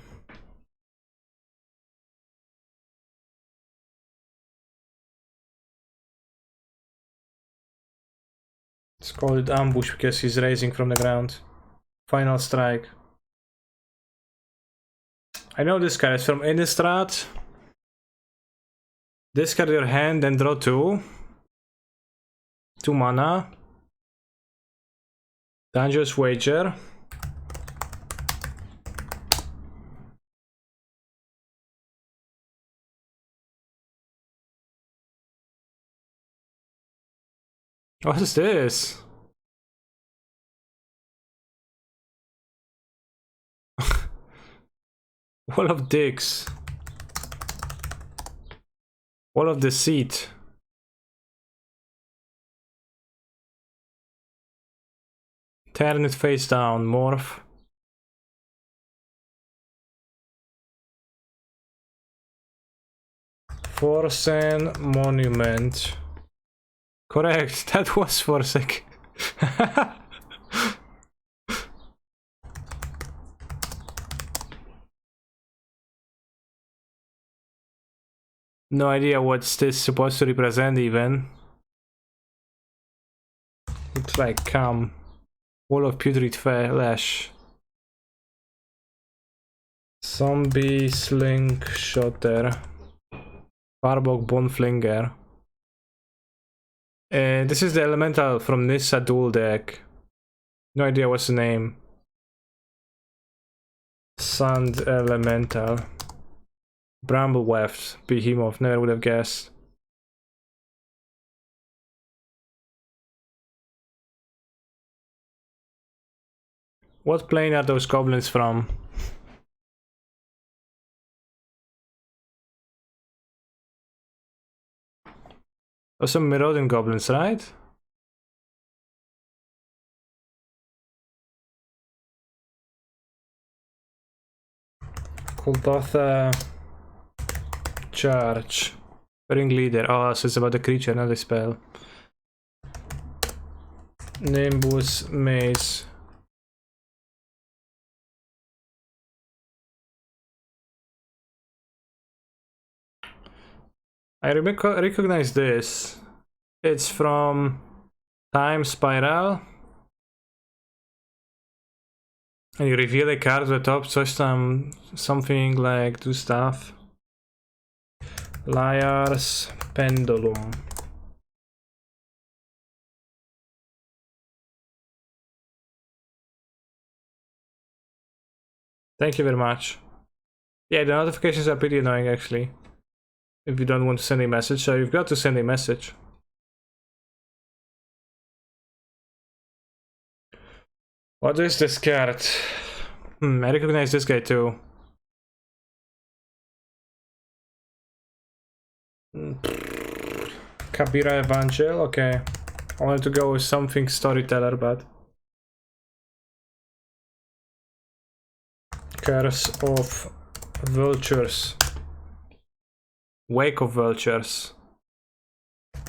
Let's call it ambush because he's raising from the ground. Final strike. I know this guy is from Innistrad. Discard your hand and draw 2. 2 mana. Dangerous Wager. What is this? Wall of Dicks. Wall of Deceit. Turn it face down, morph. Forsen Monument. Correct, that was Forsec. No idea what's this supposed to represent even. Looks like cum. Wall of putrid flesh. Zombie slingshotter. Farbok boneflinger. This is the elemental from Nissa dual deck. No idea what's the name. Sand elemental. Bramble Weft. Behemoth. Never would have guessed. What plane are those goblins from? Those are Mirrodin goblins, right? Kuldotha Charge. Ringleader. Oh, so it's about the creature, not the spell. Nimbus Maze. I recognize this. It's from Time Spiral. And you reveal a card at the top, so something like do stuff. Liar's Pendulum. Thank you very much. Yeah, the notifications are pretty annoying actually. If you don't want to send a message, so you've got to send a message. What is this card? I recognize this guy too. Kabira Evangel, okay. I wanted to go with something storyteller, but... Curse of Vultures. Wake of Vultures.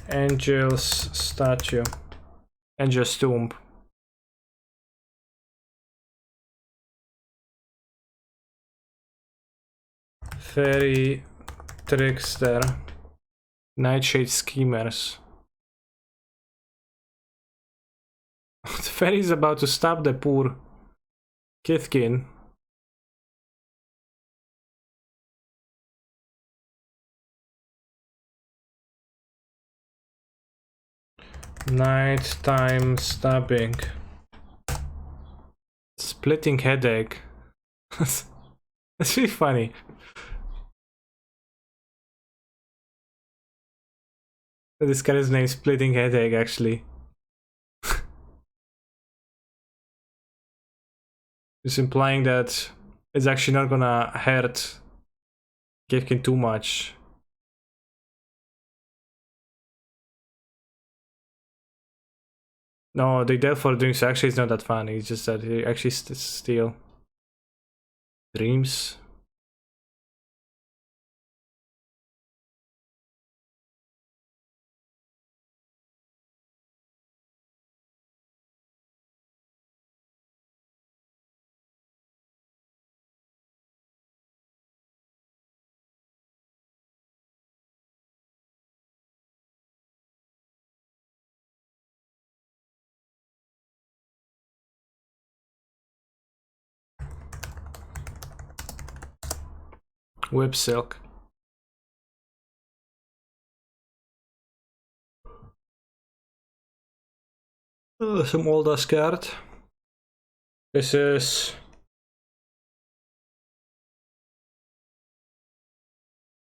Angel's Statue. Angel's Tomb. Fairy Trickster. Nightshade Schemers. The fairy is about to stab the poor Kithkin. Nighttime stabbing. Splitting headache. That's really funny. This guy's name is Splitting Headache actually. It's implying that it's actually not gonna hurt Kithkin too much. No, the death for doing so actually is not that funny. It's just that he actually steal dreams. Whip Silk. Some old ass card. This is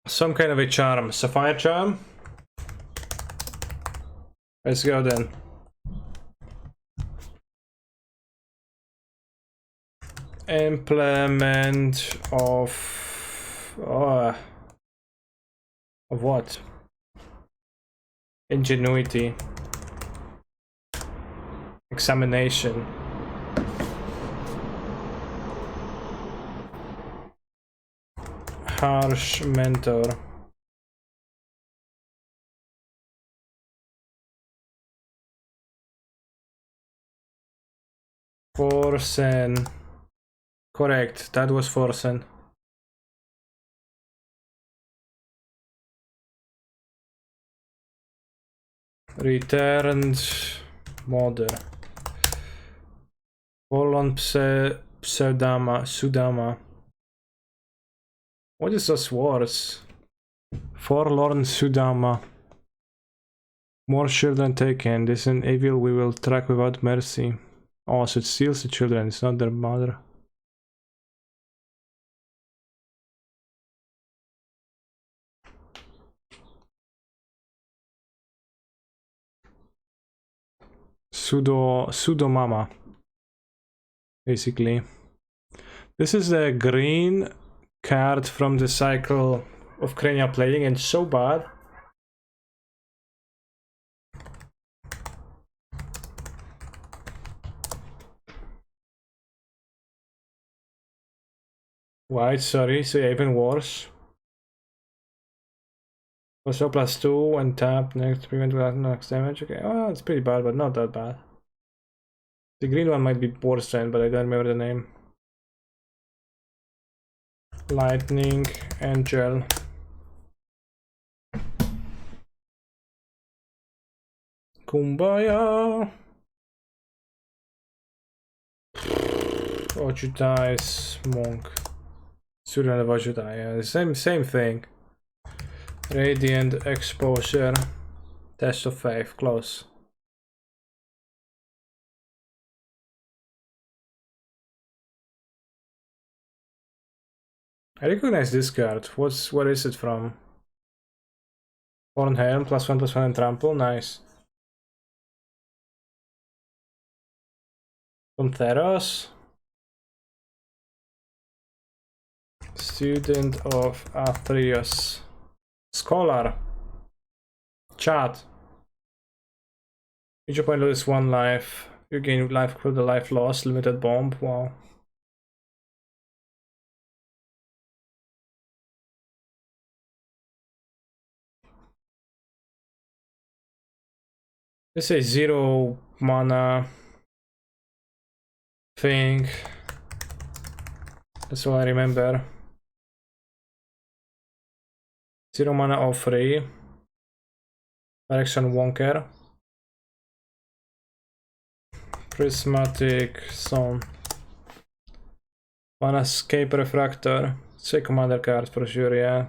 some kind of a charm. Sapphire charm. Let's go then. Implement of what? Ingenuity. Examination. Harsh mentor. Forsen. Correct, that was Forsen. Returned mother. Forlorn Sudama. What is those words? Forlorn Sudama. More children taken. This is an evil we will track without mercy. Oh, so it steals the children, it's not their mother. Pseudo mama. Basically. This is a green card from the cycle of Crania playing, and so bad. White, sorry, so even worse. Also +2 and tap next prevent next damage. Okay, oh, it's pretty bad, but not that bad. The green one might be worse then, but I don't remember the name. Lightning Angel. Kumbaya. Ojutais Monk. Student of Ojutai, yeah, same thing. Radiant Exposure. Test of Faith, close. I recognize this card. What is it from? Hornhelm, +1/+1 and trample, nice. From Theros. Student of Athreus. Scholar. Chat. Each opponent loses 1 life. You gain life for the life lost. Limited bomb. Wow. This is 0 mana thing. That's all I remember. 0 mana of free. Direction Wonker. Prismatic Zone. Mana Escape Refractor. It's a commander card for sure, yeah.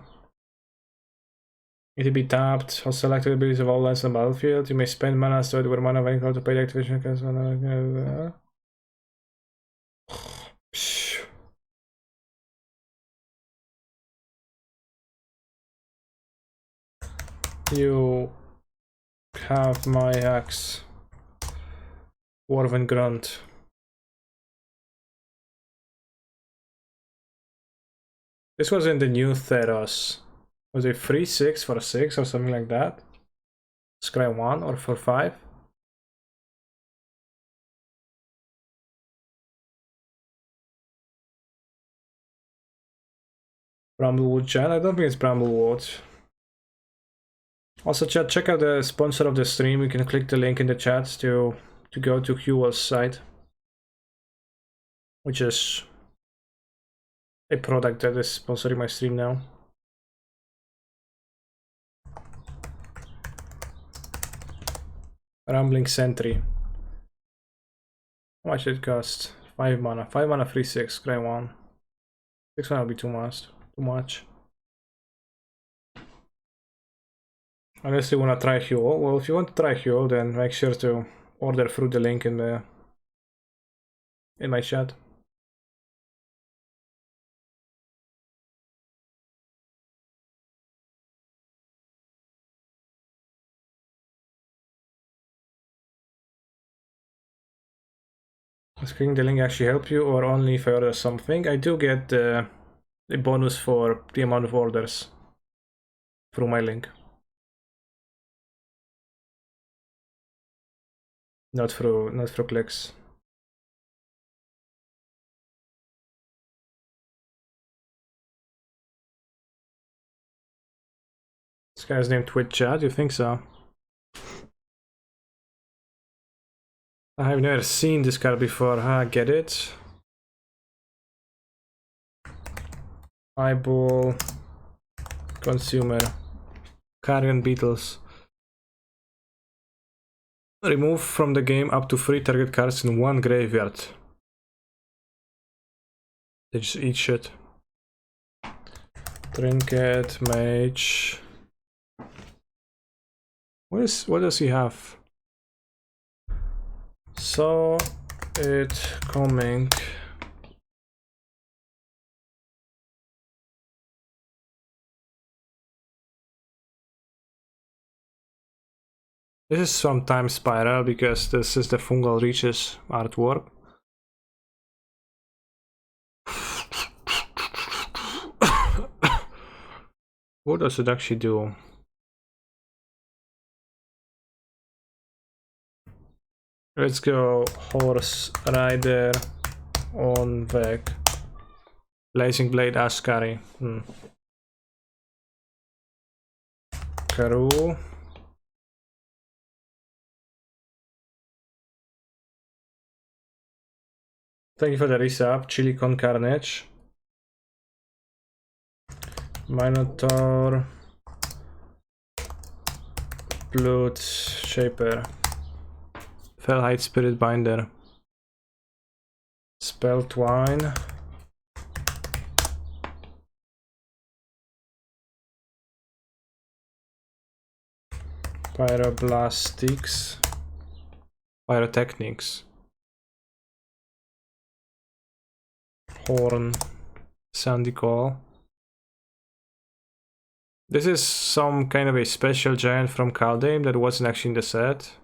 Need to be tapped. Or select the abilities of all lands on the battlefield. You may spend mana so where mana when called to pay the activation cost. You have my axe. Dwarven Grunt. This was in the new Theros. Was it 3/6 for 6 or something like that? Scry 1 or for 5? Bramblewood chat? I don't think it's Bramblewood. Also chat, check out the sponsor of the stream. You can click the link in the chat to go to QL's site, which is a product that is sponsoring my stream now. Rambling Sentry. How much did it cost? 5 mana. 5 mana, 3/6. Grey 1. 6 mana will be too much. Unless you wanna try Huel. Well, if you want to try Huel, then make sure to order through the link in my chat. Does clicking the link actually help you, or only if I order something? I do get a bonus for the amount of orders through my link. Not through clicks. This guy's named Twitch Chat, you think so? I've never seen this card before, huh? Get it? Eyeball. Consumer. Carrion Beetles. Remove from the game up to 3 target cards in one graveyard. They just eat shit. Trinket, Mage. What does he have? Saw it coming. This is some time spiral because this is the Fungal Reaches artwork. What does it actually do? Let's go Horse Rider on Vec. Blazing Blade Ashkari. Karoo. Thank you for the resub. Chili con Carnage. Minotaur. Blood Shaper. Fellhide Spirit Binder. Spell Twine. Pyroblastics. Pyrotechnics. Horn. Sandy Call. This is some kind of a special giant from Kaldheim that wasn't actually in the set.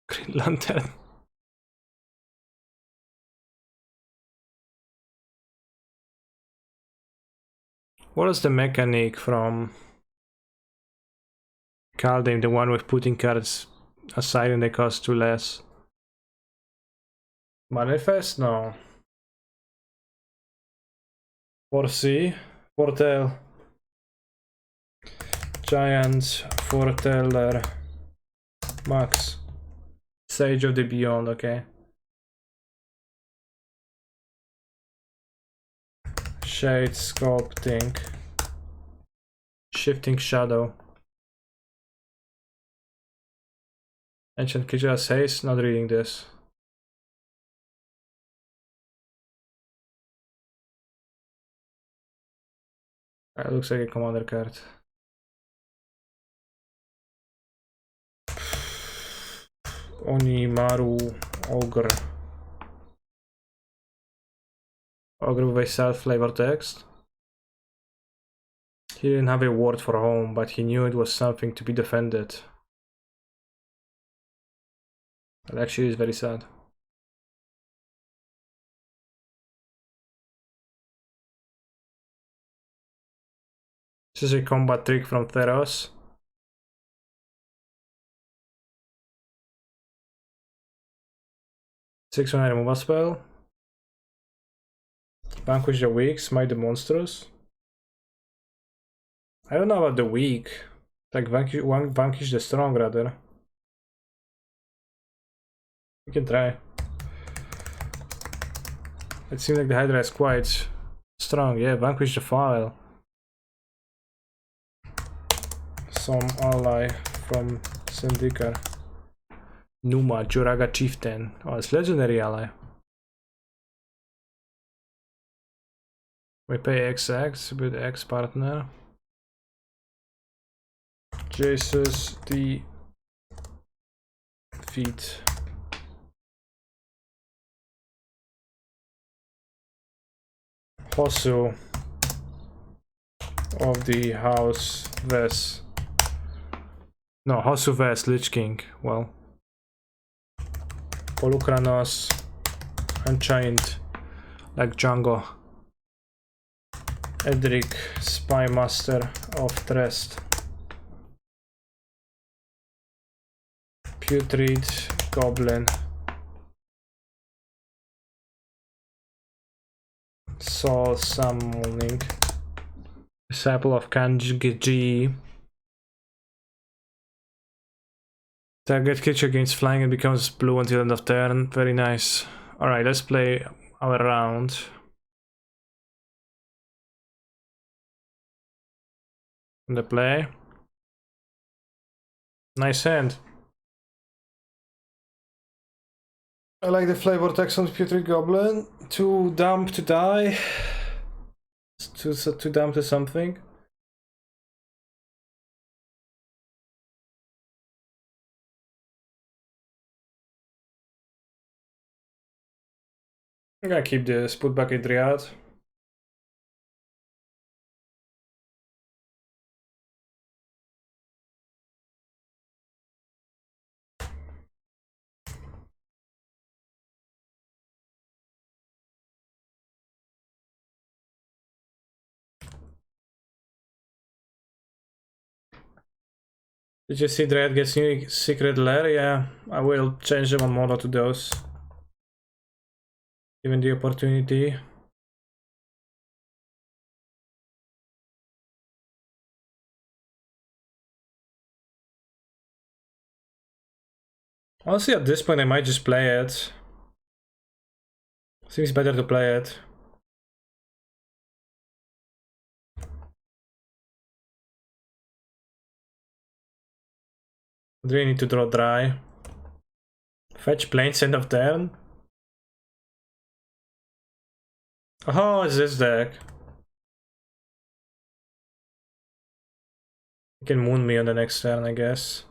Green Lantern. What is the mechanic from Kaldheim, the one with putting cards aside and they cost 2 less? Manifest? No. Foresee? Foretell. Giants. Foreteller. Max. Sage of the Beyond, okay. Shade Sculpting. Shifting Shadow. Ancient Creature as Haste, not reading this. It looks like a commander card. Onimaru Ogre. Ogre with a self-flavor text. He didn't have a word for home, but he knew it was something to be defended. That actually is very sad. This is a combat trick from Theros. Six when I remove a spell. Vanquish the weak, smite the monstrous. I don't know about the weak. Like vanquish the strong rather. We can try. It seems like the Hydra is quite strong. Yeah, vanquish the file. Some ally from Syndicate. Numa, Juraga Chieftain. Oh, it's legendary ally. We pay XX with X partner. Jesus the feet. Hosu of the House Ves. No, Hosu Ves, Lich King. Well. Polukranos. Unchained. Like Django. Edric, Spy Master of Trest. Putrid Goblin. Soul Summoning. Disciple of Kanji. Target creature gains flying and becomes blue until end of turn. Very nice. Alright, let's play our round. The play. Nice hand. I like the flavor text on Putrid Goblin. Too dumb to die. Too dumb to something. I'm gonna keep this, put back a Dryad. Did you see Dryad gets new secret lair? Yeah, I will change them on mono to those. Given the opportunity. Honestly, at this point I might just play it. Seems better to play it. Do you need to draw dry? Fetch plains end of turn? Oh, it's this deck. You can moon me on the next turn, I guess.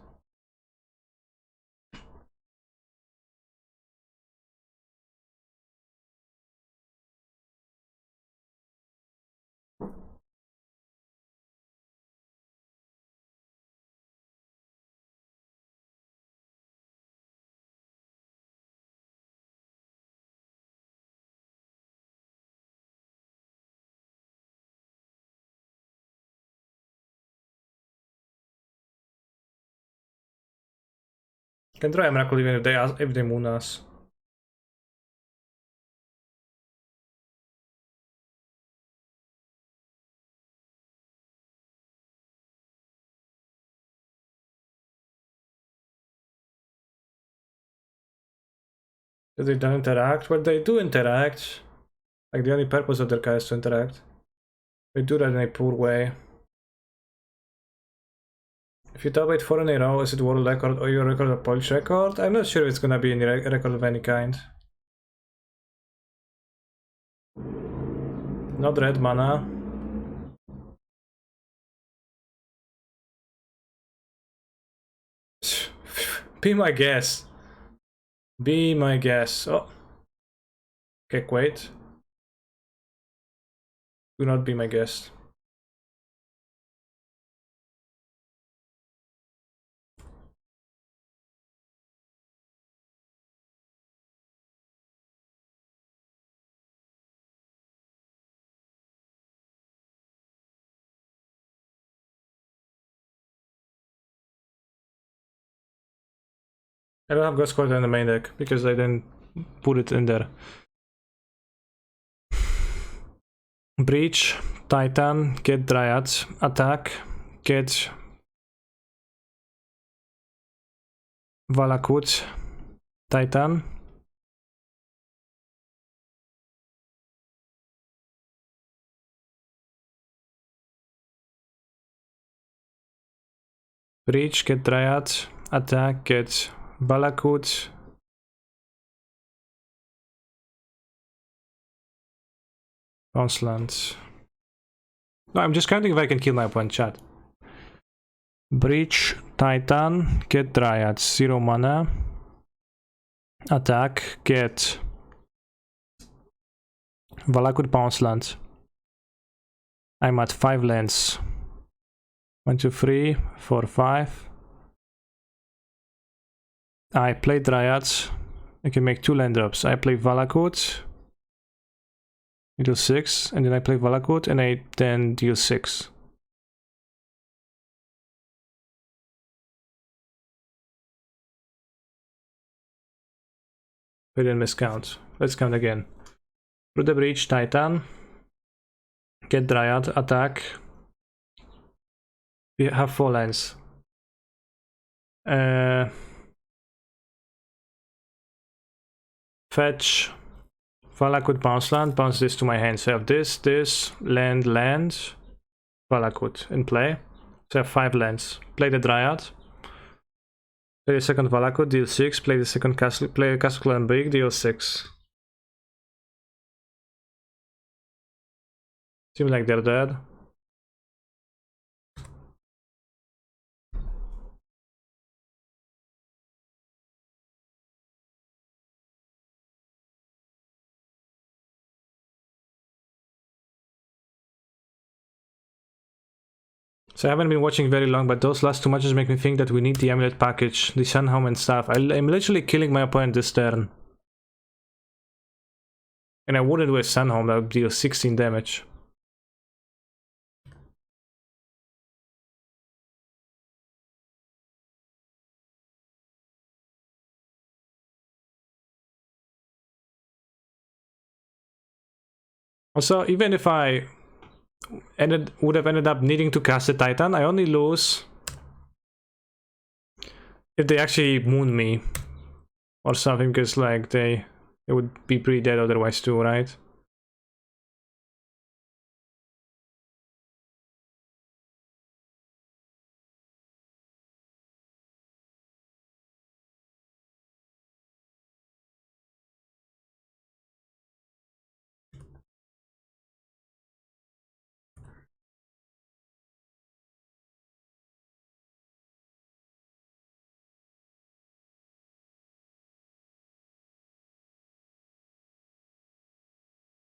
Can try a miracle even if they moon us. If they don't interact, well, they do interact. Like the only purpose of their card is to interact. They do that in a poor way. If you top 8 4 in a row, is it world record or your record a Polish record? I'm not sure if it's gonna be any record of any kind. Not red mana. Be my guest. Be my guest. Oh. Okay, wait. Do not be my guest. I don't have Ghost Quarter in the main deck because I didn't put it in there. Breach, Titan, get Dryads, attack, get Valakut, Titan. Breach, get Dryads, attack, get Valakut. Bounceland. No, I'm just counting if I can kill my opponent, chat. Breach, Titan, get Dryads, 0 mana. Attack, get Valakut Bounceland. I'm at 5 lands. 1, 2, 3, 4, 5. I play Dryads. I can make 2 land drops. I play Valakut. I deal 6, and then I play Valakut, and I then deal 6. We didn't miscount. Let's count again. Through the breach, Titan. Get Dryad, attack. We have 4 lands. Fetch. Valakut bounce land, bounce this to my hand. So I have this, land, Valakut in play. So I have 5 lands. Play the Dryad. Play the second Valakut, deal 6. Play the second Castle, play Castle Clan Big, deal 6. Seems like they're dead. So I haven't been watching very long, but those last 2 matches make me think that we need the Amulet package, the Sunhome and stuff. I'm literally killing my opponent this turn. And I wouldn't do a Sunhome, that would deal 16 damage. Also, even if I would have ended up needing to cast a Titan, I only lose if they actually moon me or something, because like they would be pretty dead otherwise too, right?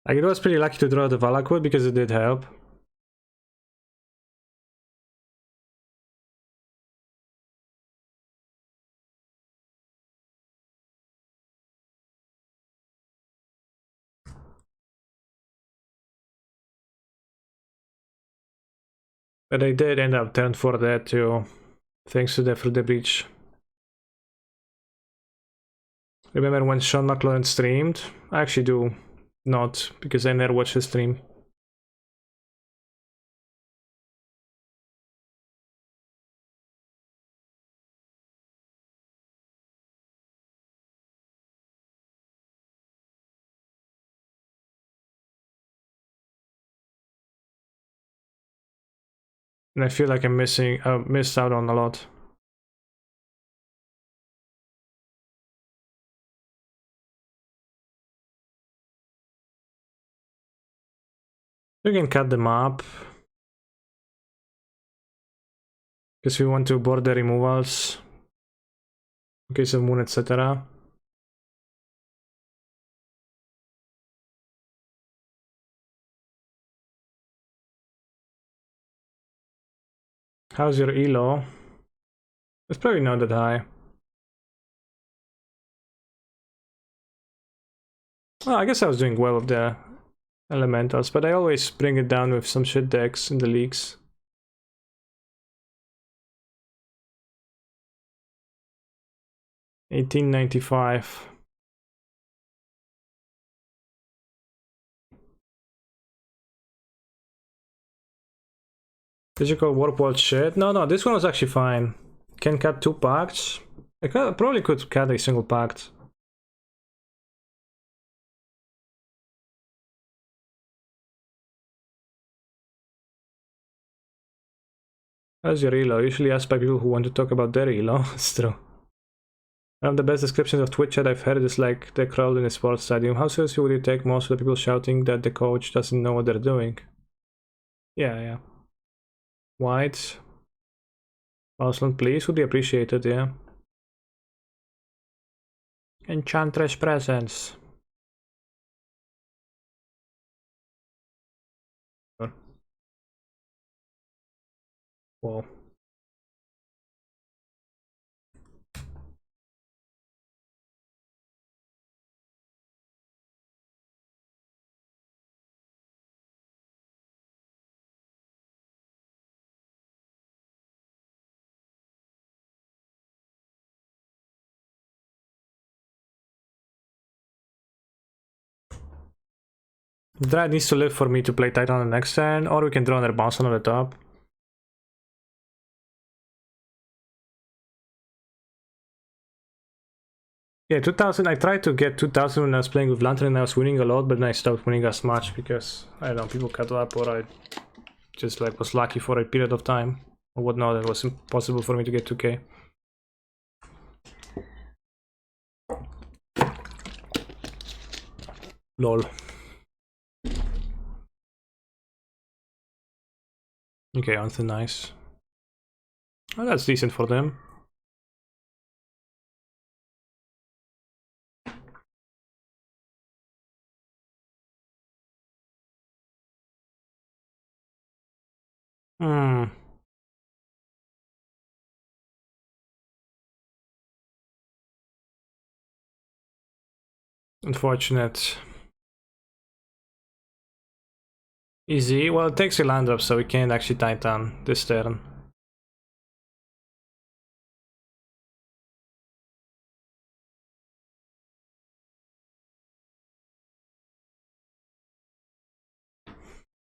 Like, it was pretty lucky to draw the Valakut because it did help. But I did end up turn for that too, thanks to the Through the Breach. Remember when Sean McLaurin streamed? I actually do not, because I never watched his stream. And I feel like I'm missed out on a lot. We can cut them up, because we want to board the removals in case of moon, etc. How's your elo? It's probably not that high. Well, I guess I was doing well with the elementals, but I always bring it down with some shit decks in the leagues. $18.95. Did you call Warp World shit? No, this one was actually fine. Can cut 2 pacts. Probably could cut a single pact. How's your elo? Usually asked by people who want to talk about their elo. It's true. One of the best descriptions of Twitch chat I've heard is like the crowd in a sports stadium. How seriously would you take most of the people shouting that the coach doesn't know what they're doing? Yeah. White. Ausland, please, would be appreciated, yeah. Enchantress presence. Whoa. The Dryad needs to live for me to play Titan on the next turn, or we can draw another bounce on the top. Yeah, 2000, I tried to get 2000 when I was playing with Lantern and I was winning a lot, but then I stopped winning as much because, I don't know, people cut up or I just like was lucky for a period of time or whatnot. It was impossible for me to get 2k. Lol. Okay, Anthem, nice. Oh, that's decent for them. Hmm. Unfortunate. Easy. Well, it takes a land drop, so we can't actually Titan this turn.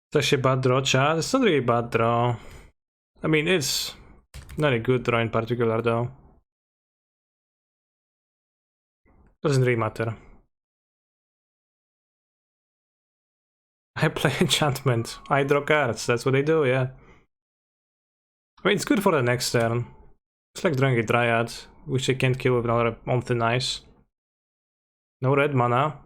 It's actually a bad draw, chat. It's not really a bad draw. I mean, it's not a good draw in particular, though. Doesn't really matter. I play enchantment. I draw cards. That's what they do, yeah. I mean, it's good for the next turn. It's like drawing a Dryad, which I can't kill with another on thin ice. No red mana.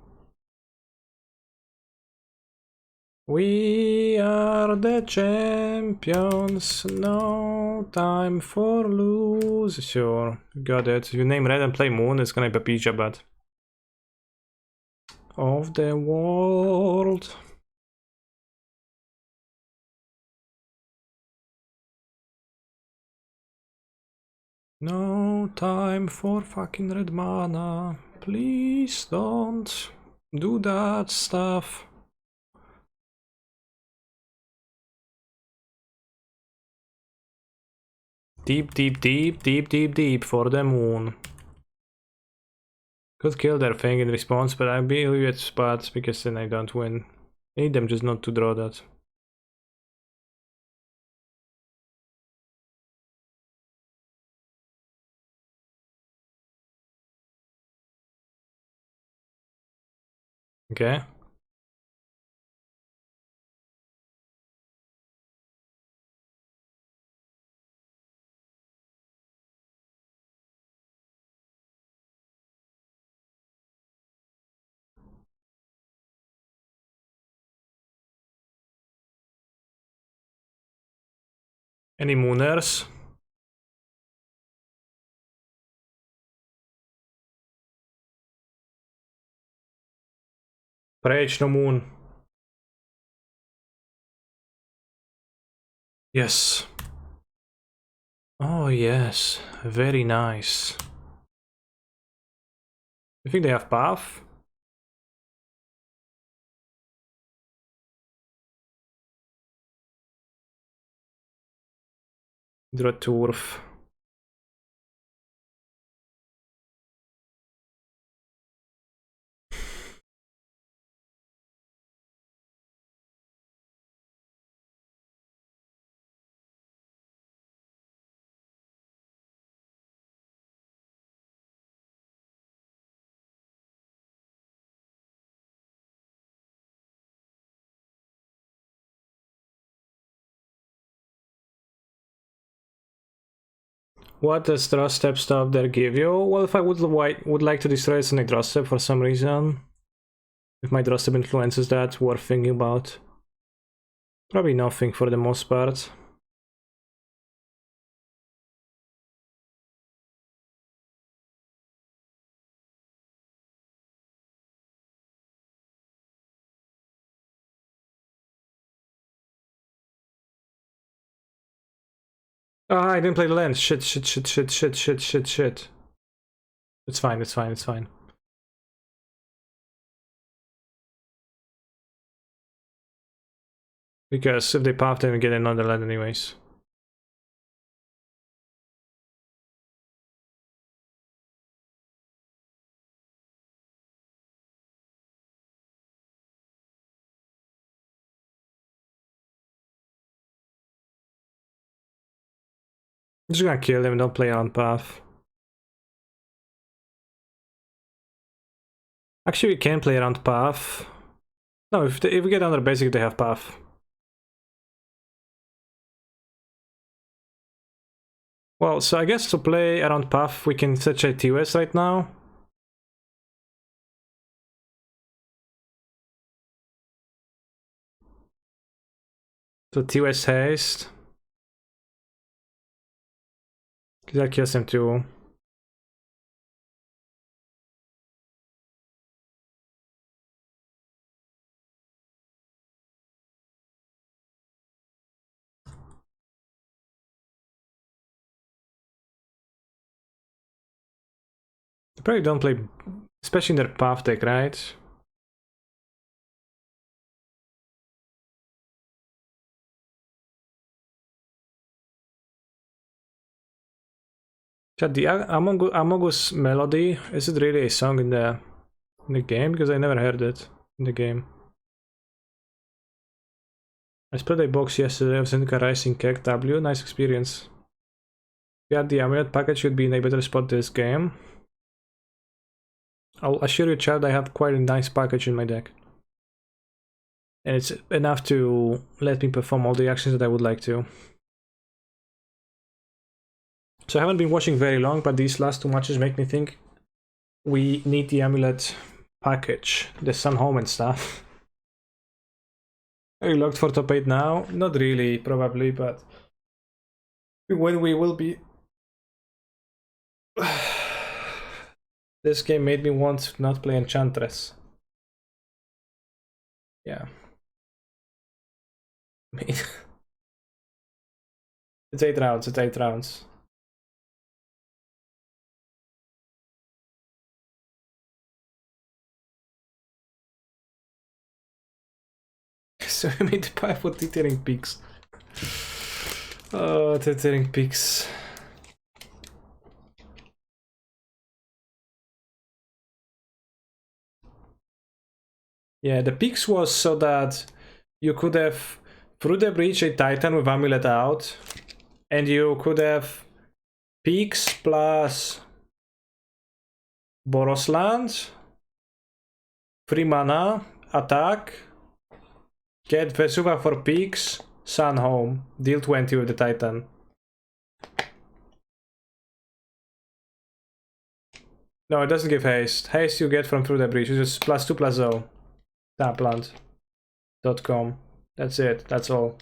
We are the champions, no time for lose. Sure, got it. If you name red and play moon, it's gonna be Jabat. Of the world. No time for fucking red mana. Please don't do that stuff. Deep, deep, deep, deep, deep, deep for the moon. Could kill their thing in response, but I believe it's bad because then I don't win. I need them just not to draw that. Okay. Any mooners? Rage no moon. Yes. Oh yes, very nice. You think they have path? Draw turf. What does draw step stuff there give you? Well, if I would like to destroy it on a draw step for some reason, if my draw step influences that, worth thinking about. Probably nothing for the most part. Ah, I didn't play the land. Shit, shit, shit, shit, shit, shit, shit, shit. It's fine, it's fine, it's fine. Because if they path, then we get another land anyways. Just gonna kill him, don't play on path. Actually, we can play around path. No, if we get under basic, they have path. Well, so I guess to play around path, we can set a TOS right now. So TOS haste. That kills him too. They probably don't play, especially in their path deck, right? Chat, the Amogus melody, is it really a song in the game? Because I never heard it in the game. I split a box yesterday of Zendika Rising Keg W, nice experience. Yeah, the Amulet package should be in a better spot this game. I'll assure you, Chad, I have quite a nice package in my deck. And it's enough to let me perform all the actions that I would like to. So I haven't been watching very long, but these last two matches make me think we need the Amulet package, the Sun Home and stuff. Are you locked for top 8 now? Not really, probably, but when we will be... This game made me want to not play Enchantress. Yeah. It's 8 rounds, it's 8 rounds. So I made the pipe for Teetering Peaks. Oh, Teetering Peaks. Yeah, the Peaks was so that you could have through the breach a Titan with Amulet out, and you could have Peaks plus Boros Land, 3 mana, attack, get Vesuva for Peaks, Sun Home, deal 20 with the Titan. No, it doesn't give haste. Haste you get from through the breach, it's just +2/+0. Tapland.com. That's it, that's all.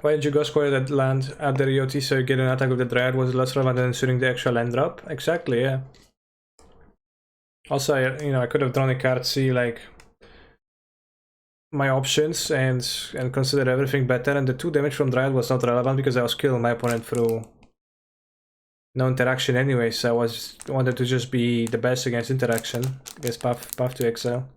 Why did you go square that land at the Rioti so you get an attack with the Dryad? Was less relevant than ensuring the actual land drop? Exactly, yeah. Also, I could have drawn a card, see like my options and consider everything better, and the 2 damage from Dryad was not relevant because I was killing my opponent through no interaction anyway, so I wanted to just be the best against interaction, against path to exile.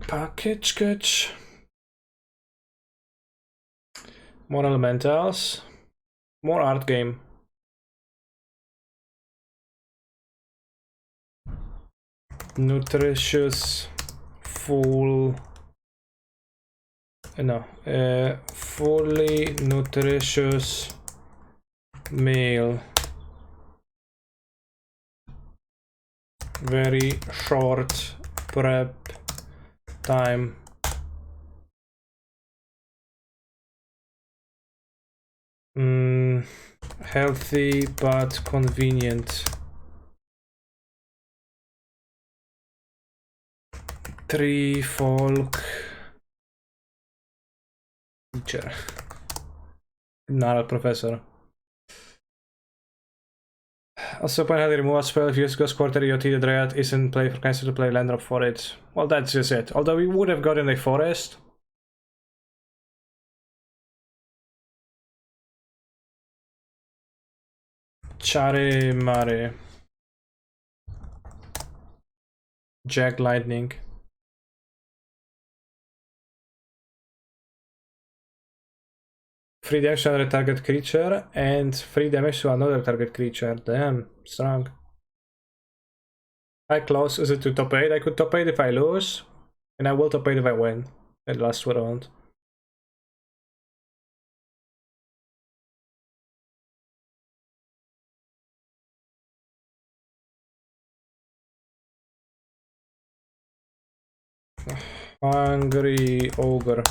Package catch. More elementals. More art game. Nutritious full no fully nutritious meal, very short prep time, healthy but convenient, 3 folk teacher, not a professor. Also, when I remove a spell, if you use Ghost Quarter EOT, the Dryad isn't play for cancer to play land drop for it. Well, that's just it. Although we would have gotten a forest. Chare Mare. Jack Lightning. 3 damage to another target creature and 3 damage to another target creature. Damn, strong. How close is it to top 8? I could top 8 if I lose, and I will top 8 if I win at the last round. Hungry ogre.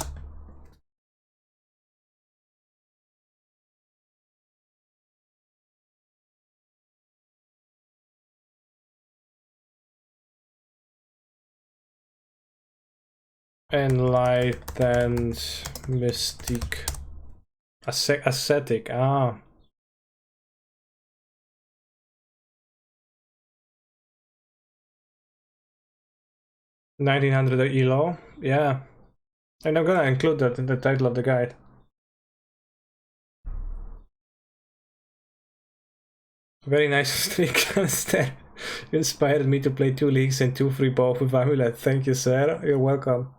Enlightened mystic. Ascetic. Ah. $1900 elo. Yeah. And I'm gonna include that in the title of the guide. Very nice streak. You inspired me to play 2 leagues and 2 free both with Amulet. Thank you, sir. You're welcome.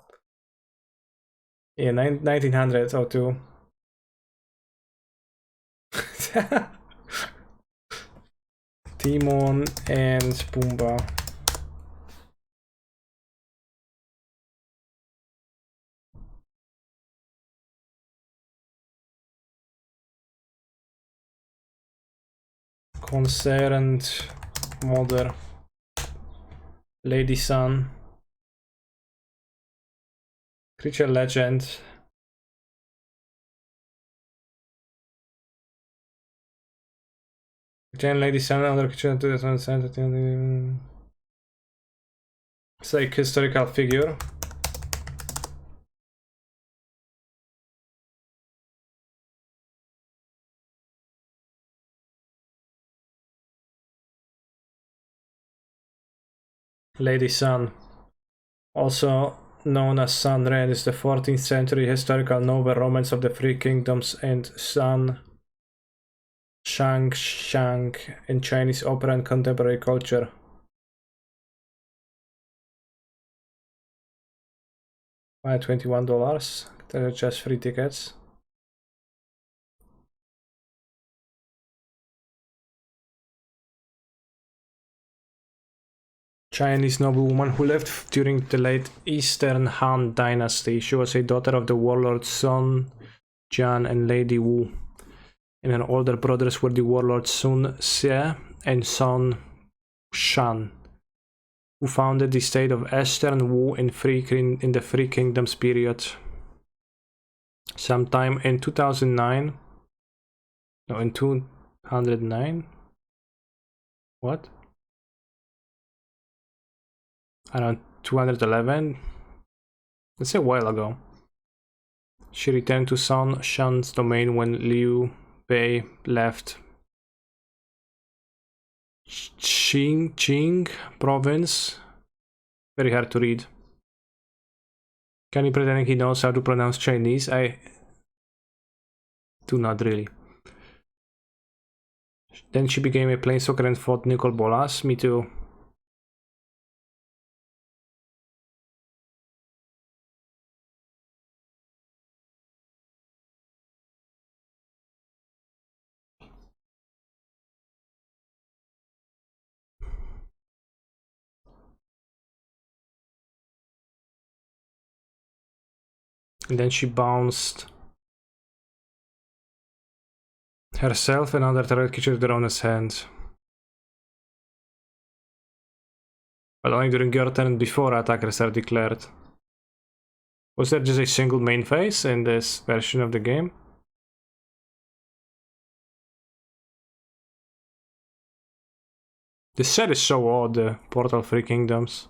Yeah, 1902. Timon and Pumbaa. Concerned Mother. Lady Sun. Creature Legend. Return Lady Sun, other creature to the sun. It's like historical figure. Lady Sun, also known as Sun Red, is the 14th century historical novel romance of the Three Kingdoms and Sun Shang in Chinese opera and contemporary culture. Buy $21. They're just free tickets. Chinese noblewoman who lived during the late Eastern Han Dynasty. She was a daughter of the warlord Sun Jian and Lady Wu. And her older brothers were the warlords Sun Xie and Sun Shan, who founded the state of Eastern Wu in the Three Kingdoms period. Sometime in 2009. No, in 209. What? Around 211. That's a while ago. She returned to Sun Shan's domain when Liu Bei left Qing province. Very hard to read. Can he pretend he knows how to pronounce Chinese? I do not really. Then she became a planeswalker and fought Nicol Bolas. Me too. And then she bounced herself and other target creature with their owner's hand. But only during your turn before attackers are declared. Was there just a single main phase in this version of the game? This set is so odd, the Portal Three Kingdoms.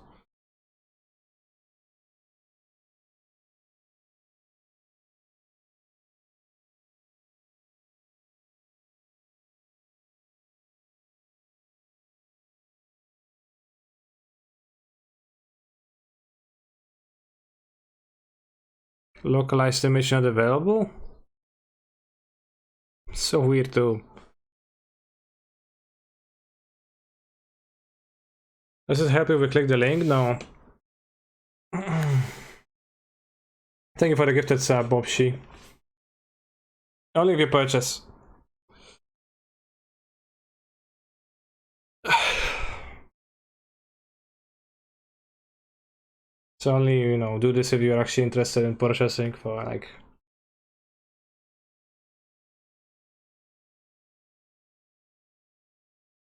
Localized image not available? So weird too. Does it help if we click the link? No. Thank you for the gifted sub, Bob Shi. Only if you purchase. So only, you know, do this if you're actually interested in purchasing for like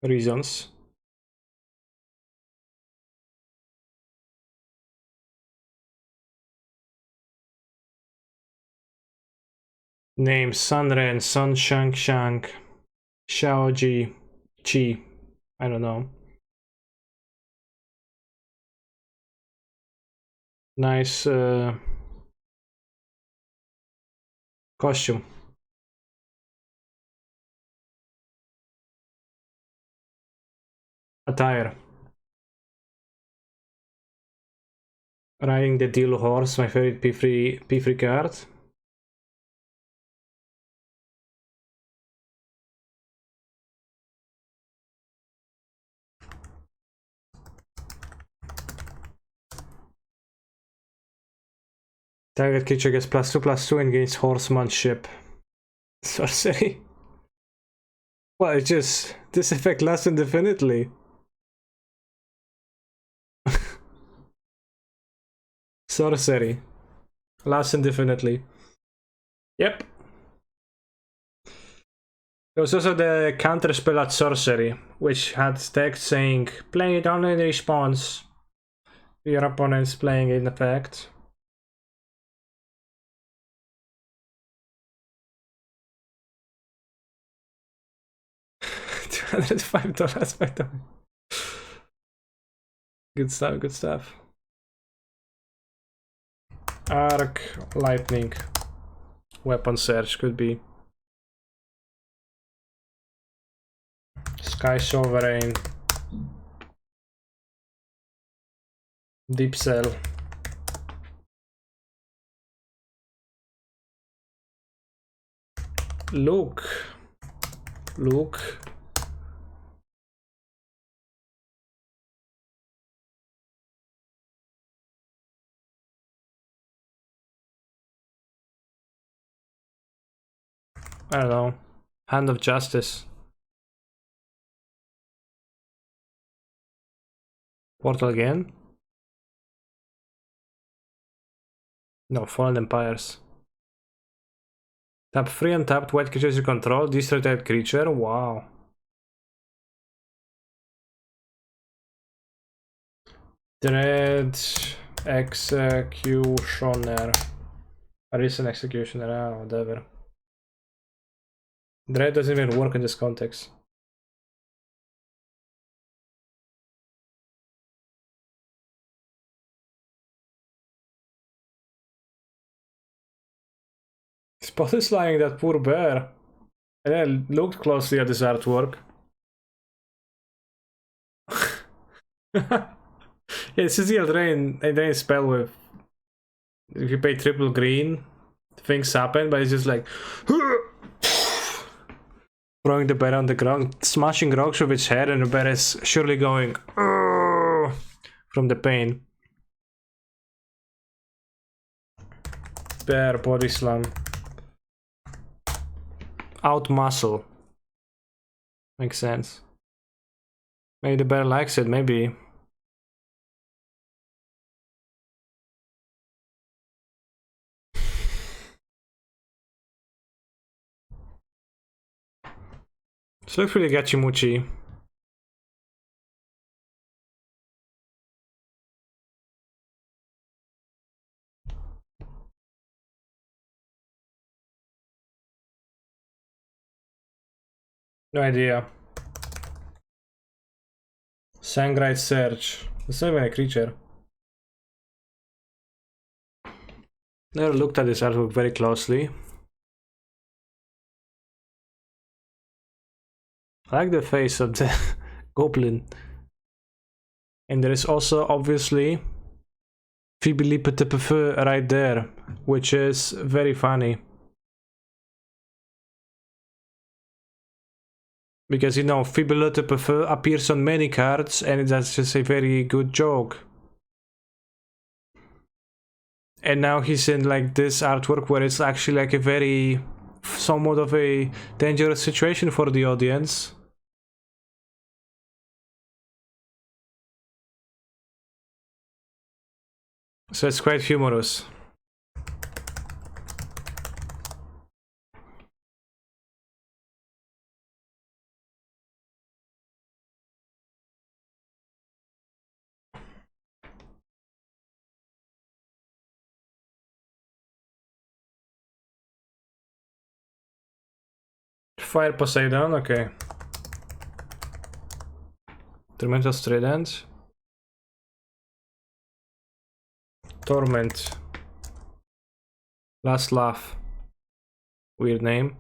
reasons. Name Sunren, Sun Shang Shang, Xiaoji, Chi. I don't know. Nice costume. Attire. Riding the Deal Horse, my favorite P3 card. Target creature gets +2/+2 and gains horsemanship. Sorcery. Well, it just this effect lasts indefinitely. Sorcery. Lasts indefinitely. Yep. There was also the counter spell at sorcery, which had text saying play it only in response to your opponent's playing in effect. $205 by the way. Good stuff, good stuff. Arc, lightning, weapon search could be. Sky Sovereign, Deep Cell. Luke. I don't know. Hand of Justice. Portal again? No, Fallen Empires. Tap 3 and tapped white creatures you control. Destroy that creature. Wow. Dread Executioner. Arisen Executioner, whatever. Dread doesn't even work in this context. Spot is lying that poor bear. And I looked closely at this artwork. Yeah, this is the Eldraine spell with if you pay triple green, things happen, but it's just like throwing the bear on the ground, smashing rocks with its head, and the bear is surely going from the pain. Bear body slam. Out muscle. Makes sense. Maybe the bear likes it, maybe. This looks really gachimuchi. No idea. Sangrai Search. It's not even a creature. Never looked at this artwork very closely. I like the face of the goblin. And there is also obviously Fibilipetepefe right there, which is very funny. Because, you know, Fibilipetepefe appears on many cards and that's just a very good joke. And now he's in like this artwork where it's actually like a very somewhat of a dangerous situation for the audience. So it's quite humorous. Fire Poseidon, okay. Tormentor's Trident. Torment. Last Laugh. Weird name.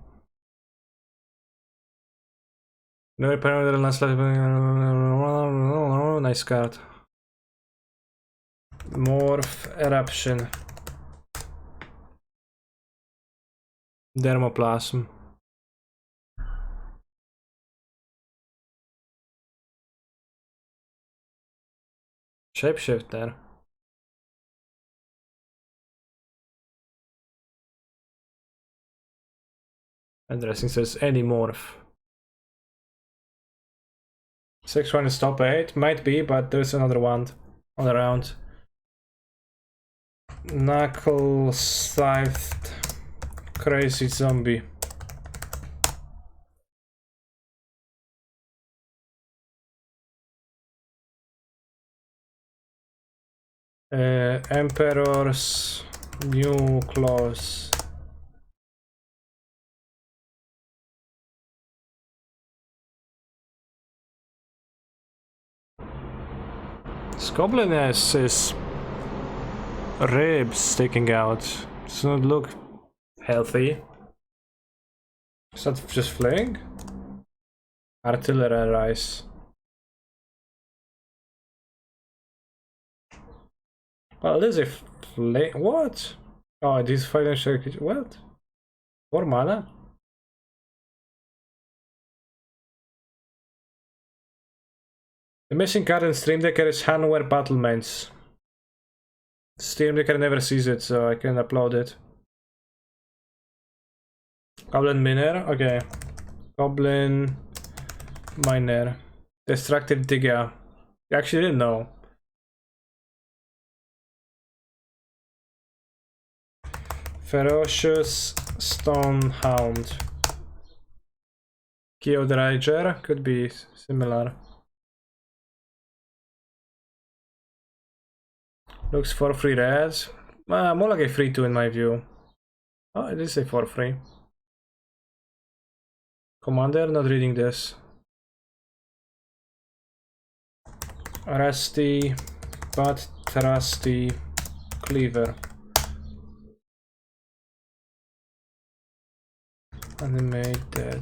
No repair last laugh. Nice card. Morph Eruption. Dermoplasm. Shapeshifter. Interesting, says any morph. 6-1 is top 8, might be, but there's another one on the round. Knuckle Scythed Crazy Zombie. Emperor's New Claws. This goblin has his ribs sticking out. Does not look healthy. Is that just flaying? Artillery rice. Well, this is a flame. What? Oh, this financial. What? 4 mana? The missing card in Stream Decker is Hanware Battlements. Stream Decker never sees it, so I can upload it. Goblin Miner, okay. Goblin Miner. Destructive Digger. I actually didn't know. Ferocious Stone Hound. Geodriger could be similar. Looks for free red. More like a 3-2 in my view. Oh, it is a 4-3. Commander, not reading this. Rusty, but trusty cleaver. Animated.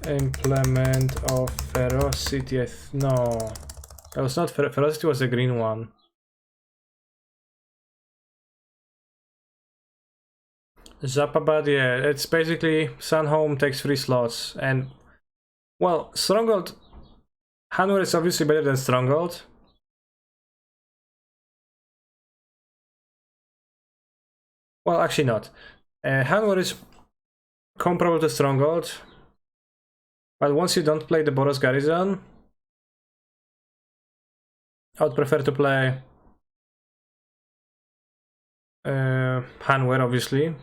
Implement of ferocity. No, that was not ferocity. Was the green one. Zapabad, yeah, it's basically Sunhome takes 3 slots, and well, Stronghold. Hanwar is obviously better than Stronghold. Well, actually not. Hanwar is comparable to Stronghold. But once you don't play the Boros Garrison, I would prefer to play Hanware, obviously.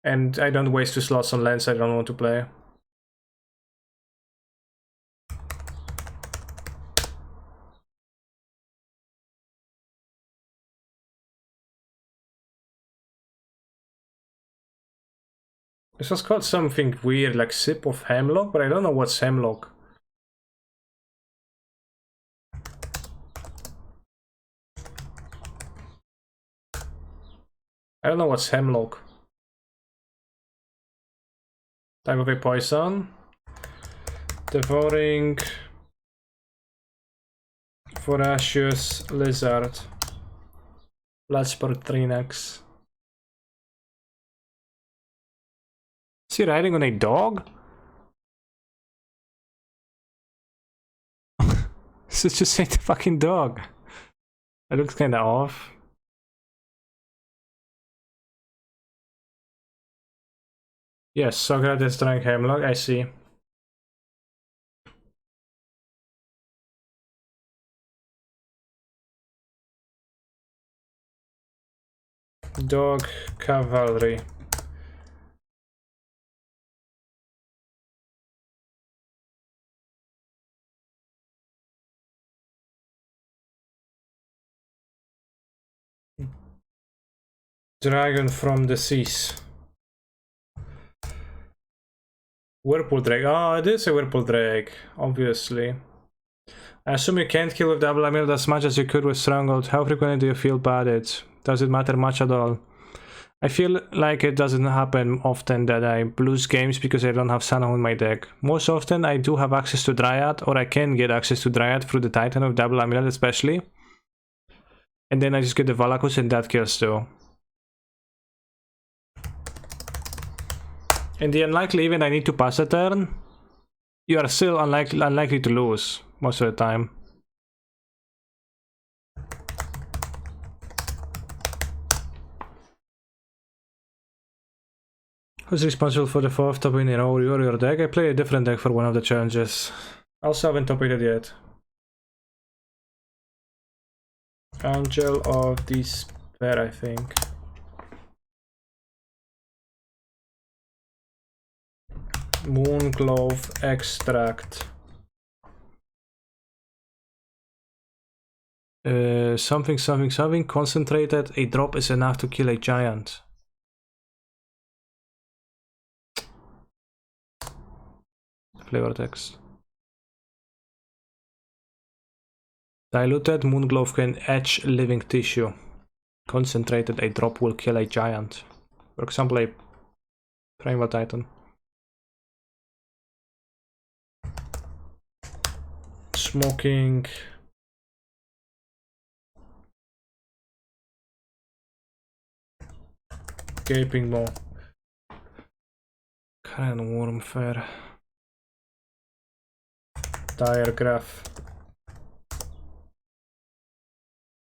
And I don't waste 2 slots on lands I don't want to play. This was called something weird, like Sip of Hemlock, but I don't know what's Hemlock. I don't know what's Hemlock. Type of a poison. Devouring Voracious Lizard. Bloodsport Trinax. Is he riding on a dog? This is just a fucking dog. That looks kinda off. Yes, Socrates drank hemlock, I see. Dog cavalry. Dragon from the seas. Whirlpool drake. Oh, it is a whirlpool drake, obviously. I assume you can't kill with double amulet as much as you could with stronghold. How frequently do you feel bad? Does it matter much at all? I feel like it doesn't happen often that I lose games because I don't have Sanahu in my deck. Most often I do have access to Dryad, or I can get access to Dryad through the Titan of double amulet especially. And then I just get the Valakus and that kills too. In the unlikely event I need to pass a turn, you are still unlikely to lose most of the time. Who's responsible for the 4th top in a row warrior deck? I play a different deck for one of the challenges. Also haven't topied it yet. Angel of Despair, I think. Moonglove extract. Something concentrated. A drop is enough to kill a giant. Flavor text. Diluted Moonglove can etch living tissue. Concentrated, a drop will kill a giant. For example, a Primal Titan. Smoking. Gaping Maw. Cannon Warfare. Diagraph.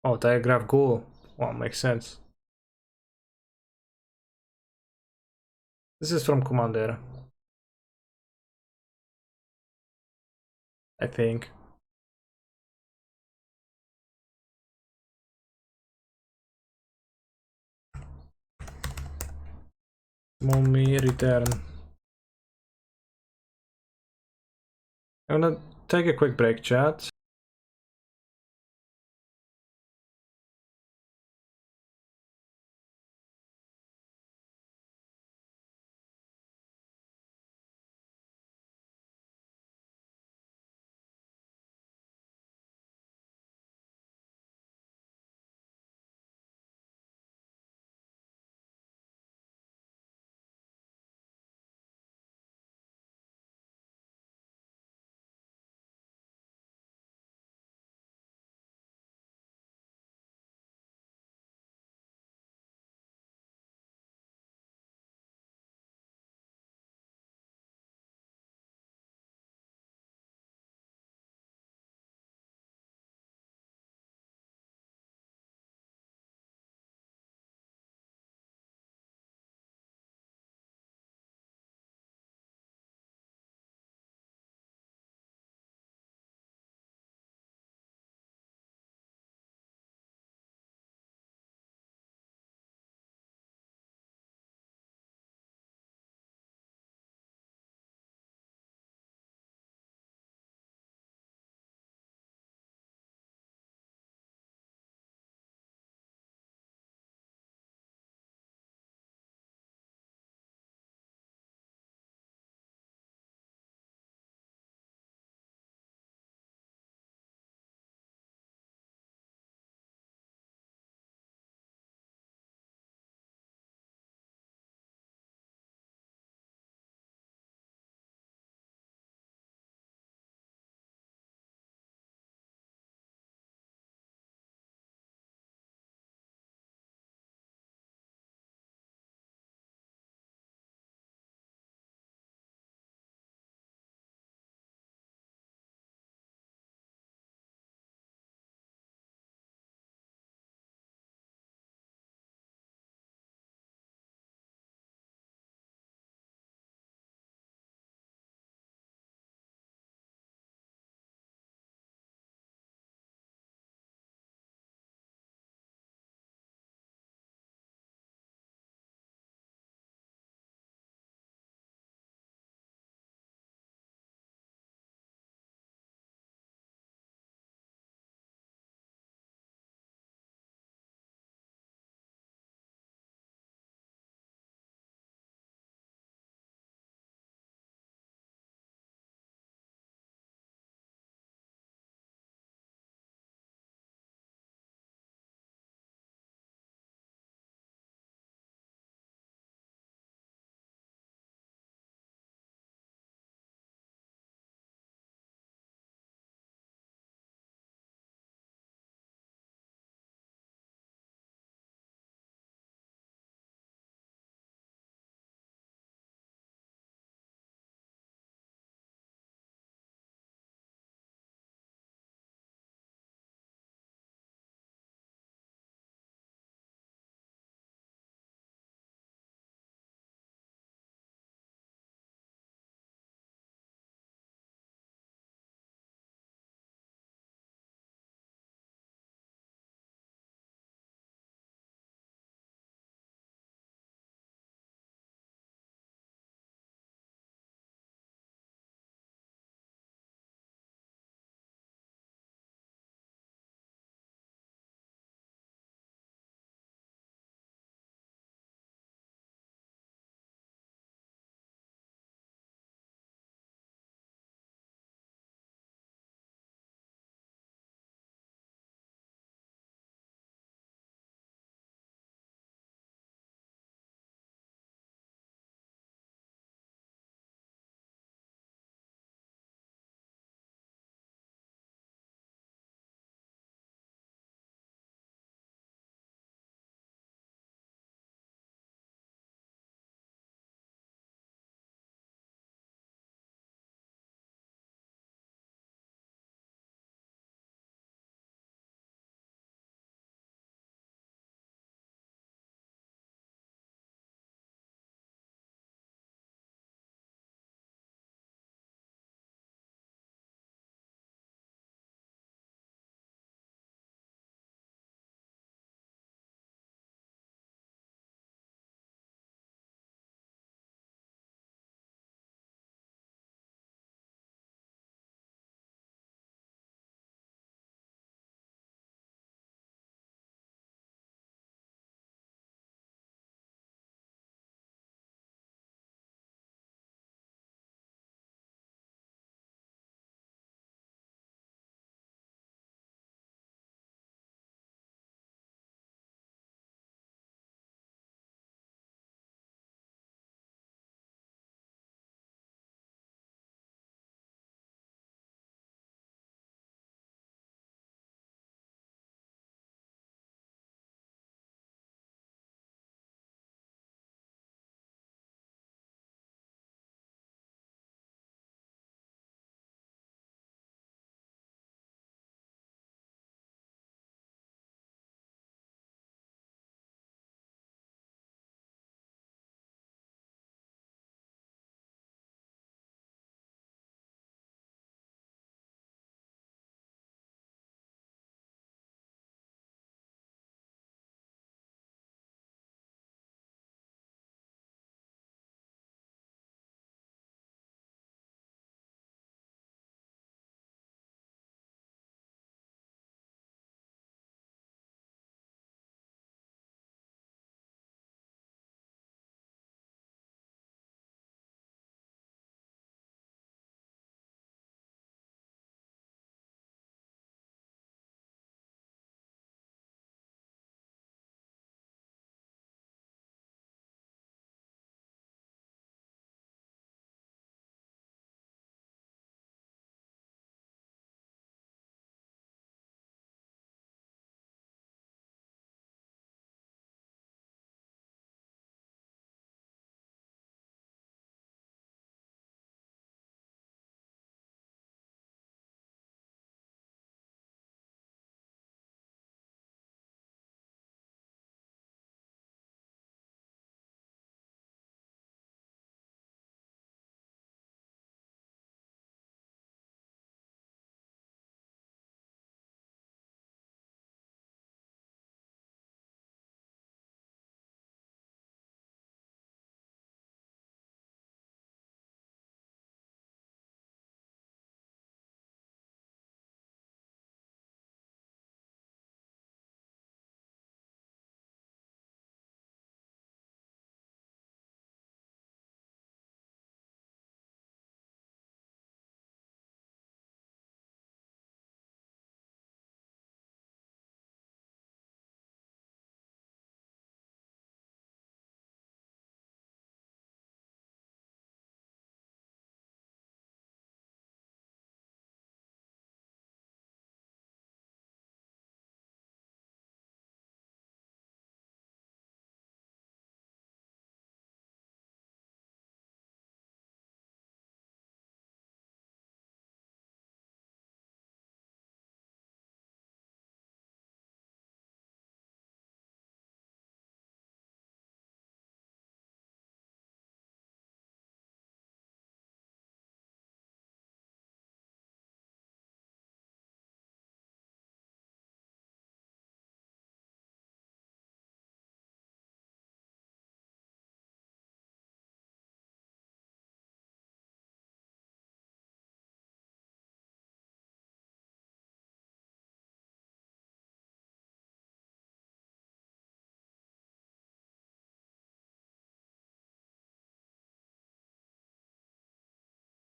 Oh, Diagraph Ghoul. Well, makes sense. This is from Commander, I think. Mummy return. I'm gonna take a quick break, chat.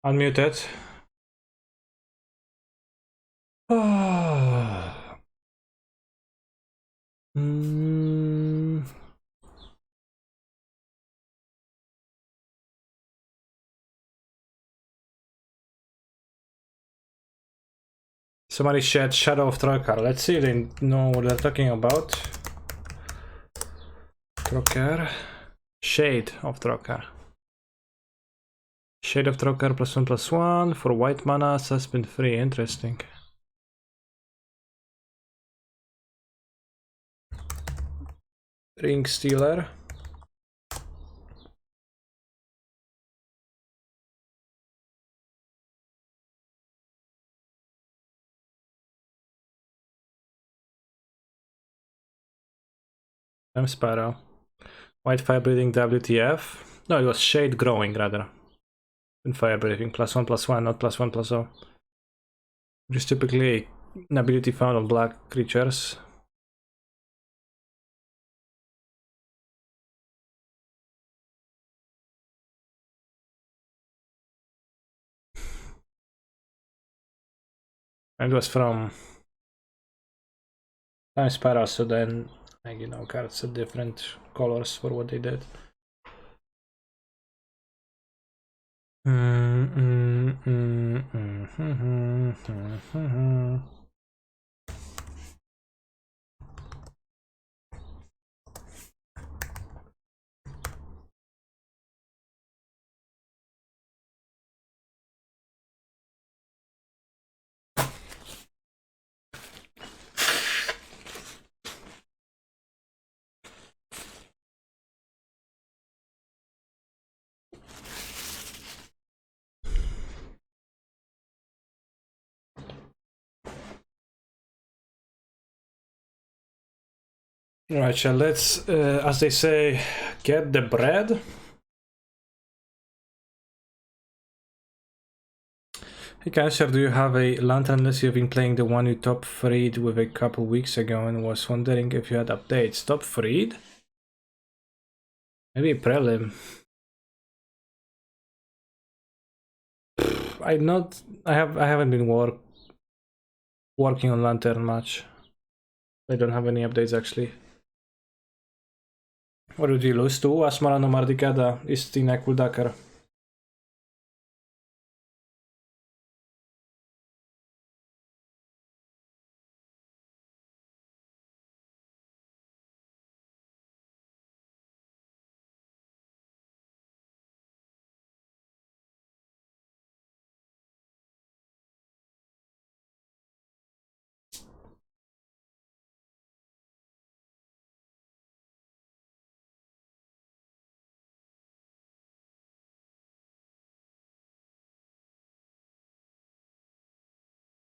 Unmuted. Mm. Somebody said Shadow of Trocar. Let's see if they know what they're talking about. Trocar. Shade of Trocar. Shade of Trocar +1/+1 for white mana, suspend free. Interesting. Ring Stealer. I'm Sparrow. White Fire Breathing WTF. No, it was Shade Growing rather. And Fire Breathing +1/+1, not +1/+0. Which is typically an ability found on black creatures. And it was from Time Sparrow, so then, like, you know, cards are different colors for what they did. Right, so let's, as they say, get the bread. Hey Cancer, do you have a lantern unless you've been playing the one you top freed with a couple weeks ago and was wondering if you had updates? Top freed? Maybe prelim. I haven't been working on lantern much. I don't have any updates actually. What did you lose to? Asmara no Mardikada, Istina Kuldakar.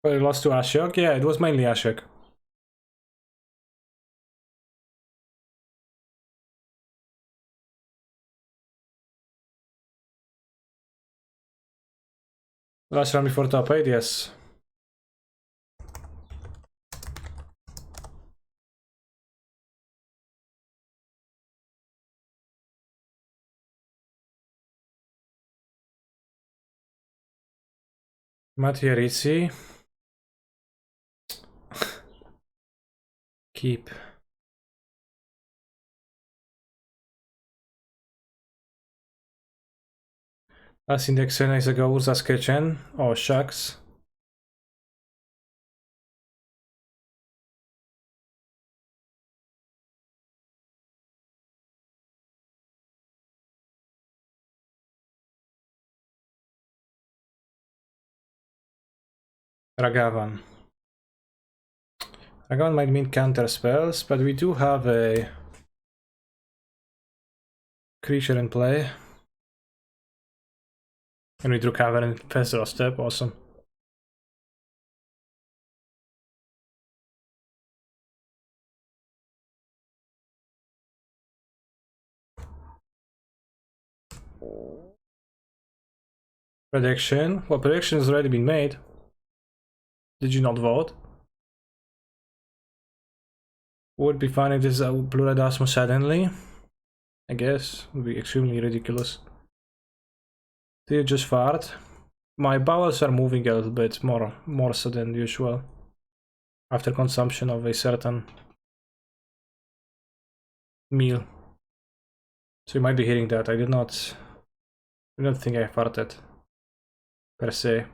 Well, you lost to Ashok? Yeah, it was mainly Ashok. Last round before top 8, yes. Mattia Keep. Last index nice ago, Urza's Kitchen. Oh, shucks. Ragavan. Ragavan might mean counter spells, but we do have a creature in play. And we drew Cavern and Festival Step, awesome. Prediction. Well, prediction has already been made. Did you not vote? Would be fine if this is a Blue-Red Asmo suddenly. I guess. Would be extremely ridiculous. Did you just fart? My bowels are moving a little bit more so than usual after consumption of a certain meal. So you might be hearing that. I did not think I farted per se.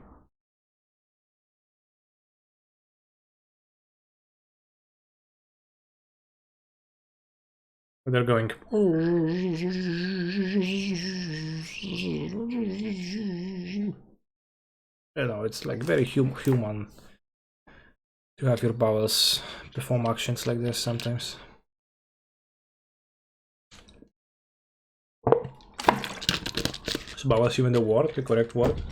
But they're going. You know, it's like very human to have your bowels perform actions like this sometimes. Is bowels even the correct word?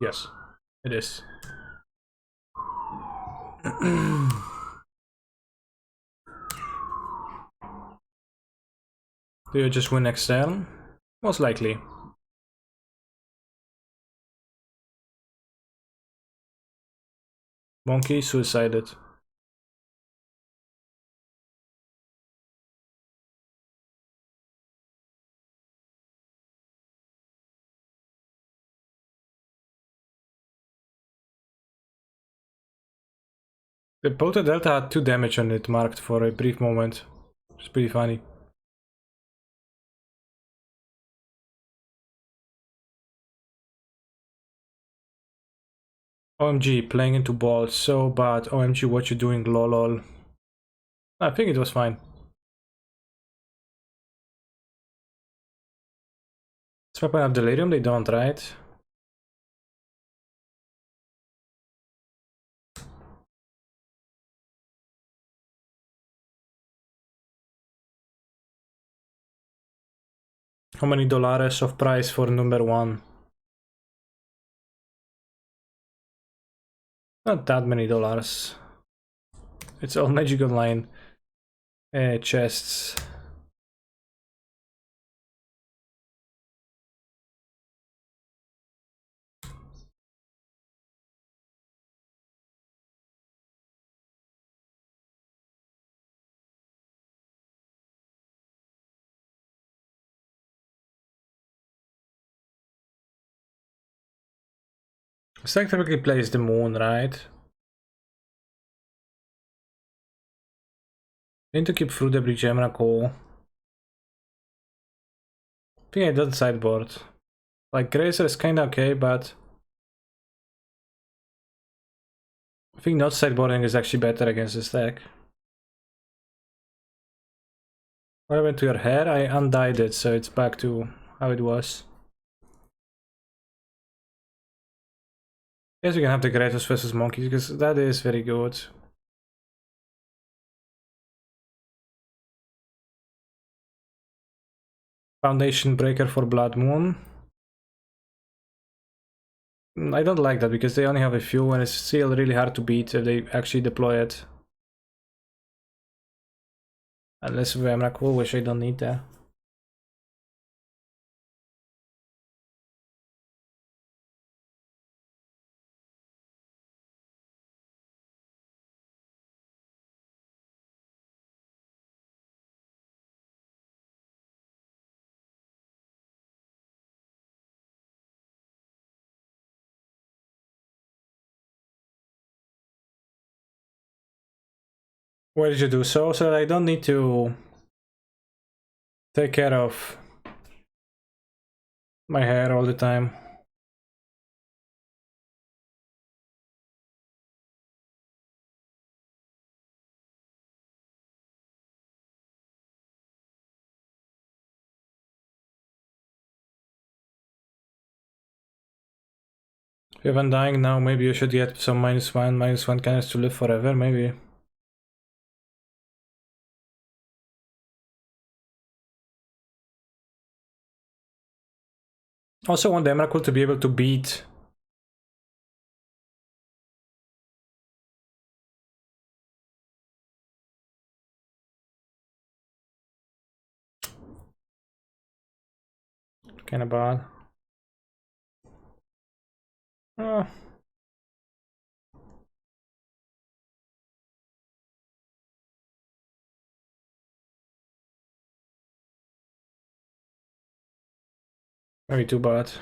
Yes, it is. Do you just win next turn? Most likely. Monkey suicided. The Pota Delta had 2 damage on it marked for a brief moment. It's pretty funny. OMG, playing into balls, so bad. OMG, what you doing, lol. I think it was fine. Does weapon have delirium? They don't, right? How many dollars of price for number 1? Not that many dollars. It's all Magic Online chests. Stack typically plays the moon, right? Need to keep Fruit Debris Gemina cool. I think I did sideboard. Like, Grazer is kinda okay, but I think not sideboarding is actually better against this deck. What happened to your hair? I undyed it, so it's back to how it was. Yes, we can have the Gratos versus Monkeys, because that is very good. Foundation Breaker for Blood Moon. I don't like that, because they only have a few, and it's still really hard to beat if they actually deploy it. Unless with Emrakul, which I don't need there. Why did you do so? So that I don't need to take care of my hair all the time. If I'm dying now, maybe you should get some -1 cannons to live forever, maybe. Also want the Emrakul to be able to beat kinda bad. Oh. Maybe too bad.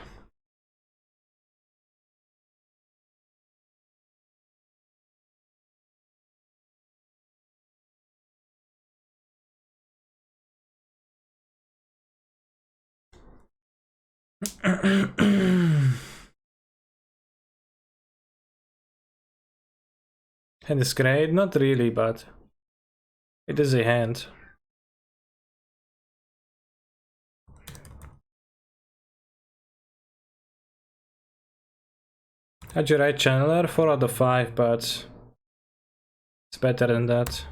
Hand is great, not really, but it is a hand. Had you right channeler? 4 out of 5, but it's better than that,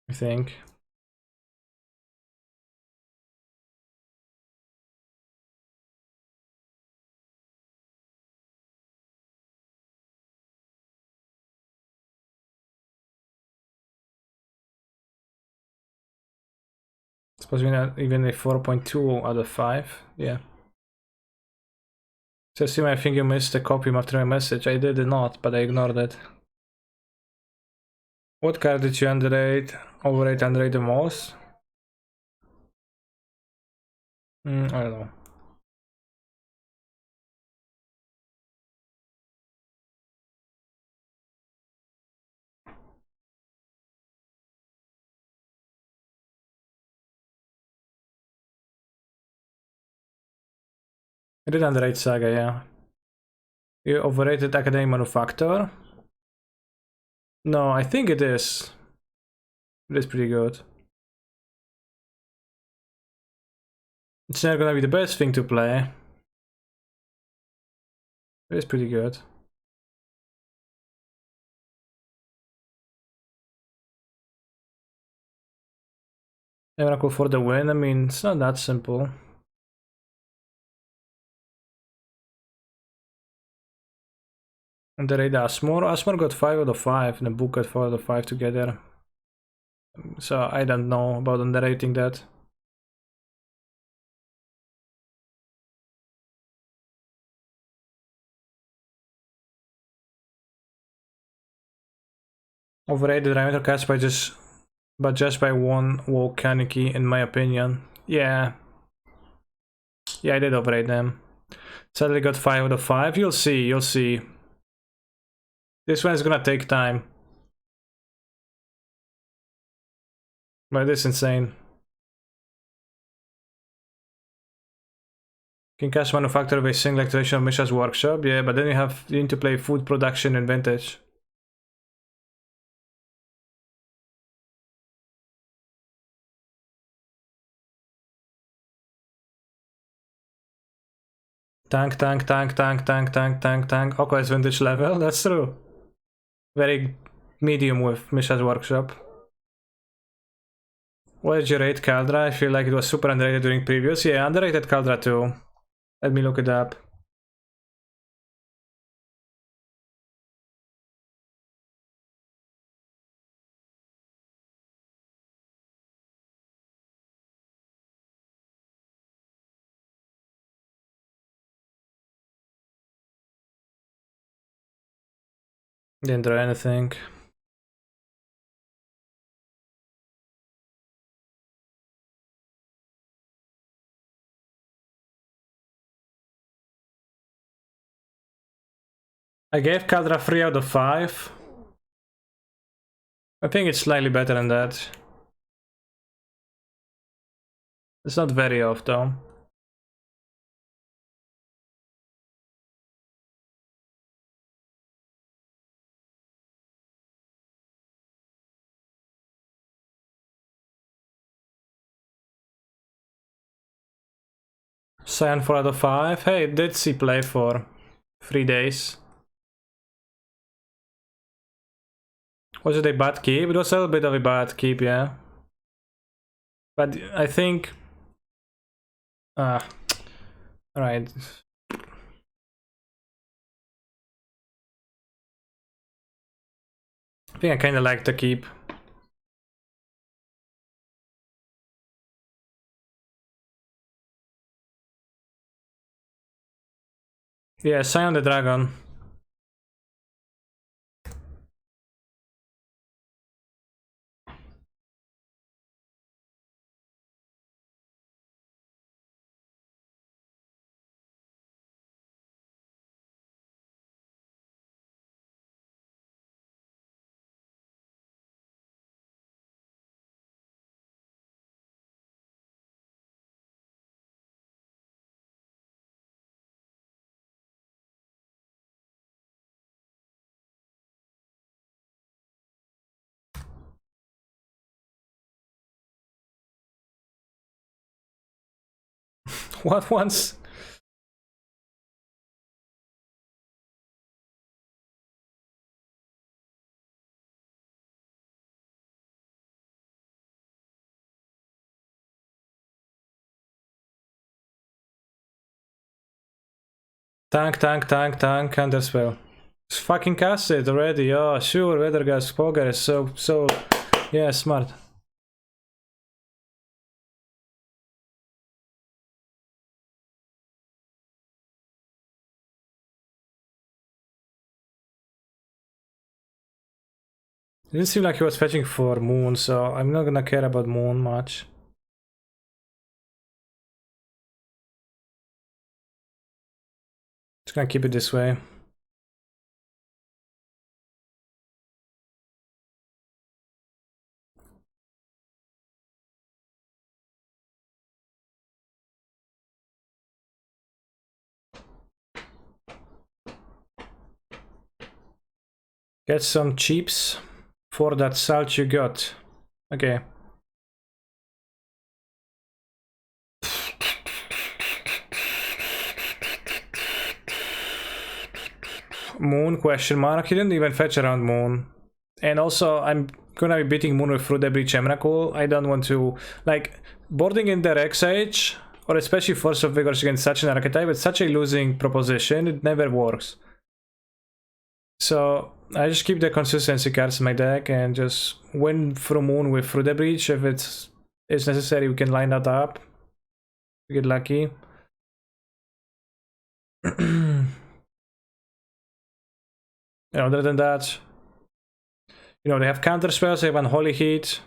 I think. Suppose we not even a 4.2 out of 5, yeah. So assume I think you missed the copy after my message. I did not, but I ignored it. What card did you underrate, underrate the most? I don't know. I did underrate Saga, yeah. You overrated Academic Manufacturer? No, I think it is. It is pretty good. It's not gonna be the best thing to play. It is pretty good. Miracle for the win, I mean, it's not that simple. Underrate Asmore. Asmore got 5 out of 5, and the book got 4 out of 5 together. So I don't know about underrating that. Overrated Diameter cast by just by one Volcanic, in my opinion. Yeah. Yeah, I did overrate them. Sadly got 5 out of 5. You'll see, you'll see. This one is gonna take time. But it is insane. Can cast Manufacturer with a single activation of Misha's Workshop? Yeah, but then you need to play Food Production and Vintage. Tank, tank, tank, tank, tank, tank, tank, tank. Aqua is Vintage level, that's true. Very medium with Misha's Workshop. What did you rate Caldra? I feel like it was super underrated during previews. Yeah, underrated Caldra too. Let me look it up. Didn't draw anything. I gave Caldra 3 out of 5. I think it's slightly better than that. It's not very off though. Cyan 4 out of 5. Hey, did see play for 3 days. Was it a bad keep? It was a little bit of a bad keep, yeah. But I think... Alright. I think I kinda like the keep. Yeah, Scion the Dragon. What once? Tank, tank, tank, tank, counterspell. It's fucking cast it already. Oh, sure, Weathergas, Poker is so, yeah, smart. It didn't seem like he was fetching for Moon, so I'm not gonna care about Moon much. Just gonna keep it this way. Get some cheaps for that salt you got. Okay. Moon question mark. He didn't even fetch around Moon. And also I'm gonna be beating Moon with Fruit Debris Emrakul. I don't want to like boarding in the Rex Age or especially Force of Vigors against such an archetype, it's such a losing proposition, it never works. So I just keep the consistency cards in my deck and just win through Moon with Fruit Debris. If it's necessary, we can line that up. We get lucky. Other than that, you know, they have counter spells, they have Unholy Heat.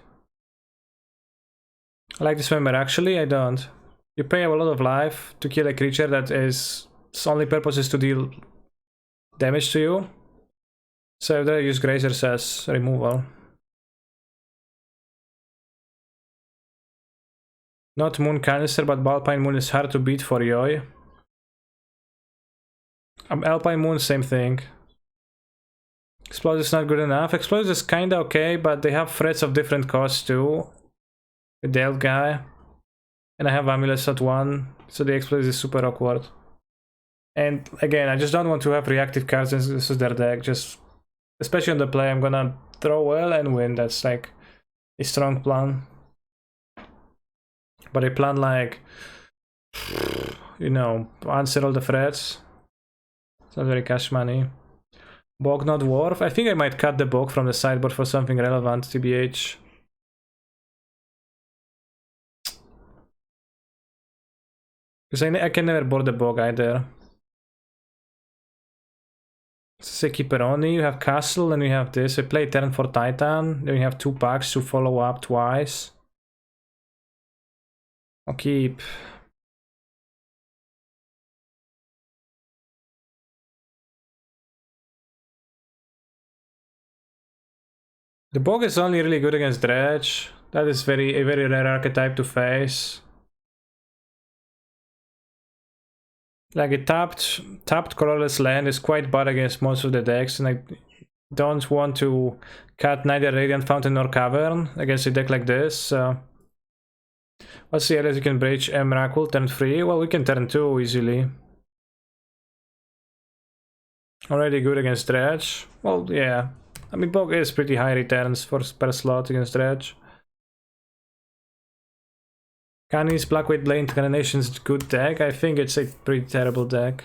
I like this member actually, I don't. You pay a lot of life to kill a creature that its only purpose is to deal damage to you. So they use Grazers as removal. Not Moon Canister, but Alpine Moon is hard to beat for Yoi. Alpine Moon, same thing. Explode is not good enough. Explode is kinda okay, but they have threats of different costs too. With the elf guy. And I have Amulet at 1, so the explode is super awkward. And again, I just don't want to have reactive cards since this is their deck. Just, especially on the play, I'm gonna throw well and win. That's like a strong plan. But a plan like, you know, answer all the threats. It's not very cash money. Bog not Dwarf. I think I might cut the Bog from the sideboard for something relevant, TBH. Because I can never board the Bog either. Say Keeperoni, you have Castle, and you have this. I play turn for Titan, then you have 2 packs to follow up twice. I'll keep. The Bog is only really good against Dredge. That is a very rare archetype to face. Like a tapped colorless land is quite bad against most of the decks, and I don't want to cut neither Radiant Fountain nor Cavern against a deck like this. What's the earliest you can breach Emrakul? Turn 3? Well, we can turn 2 easily. Already good against Dredge. Well, yeah. I mean, Bog is pretty high returns per slot against Dredge. Canis, Black White Blade Incarnation's good deck. I think it's a pretty terrible deck.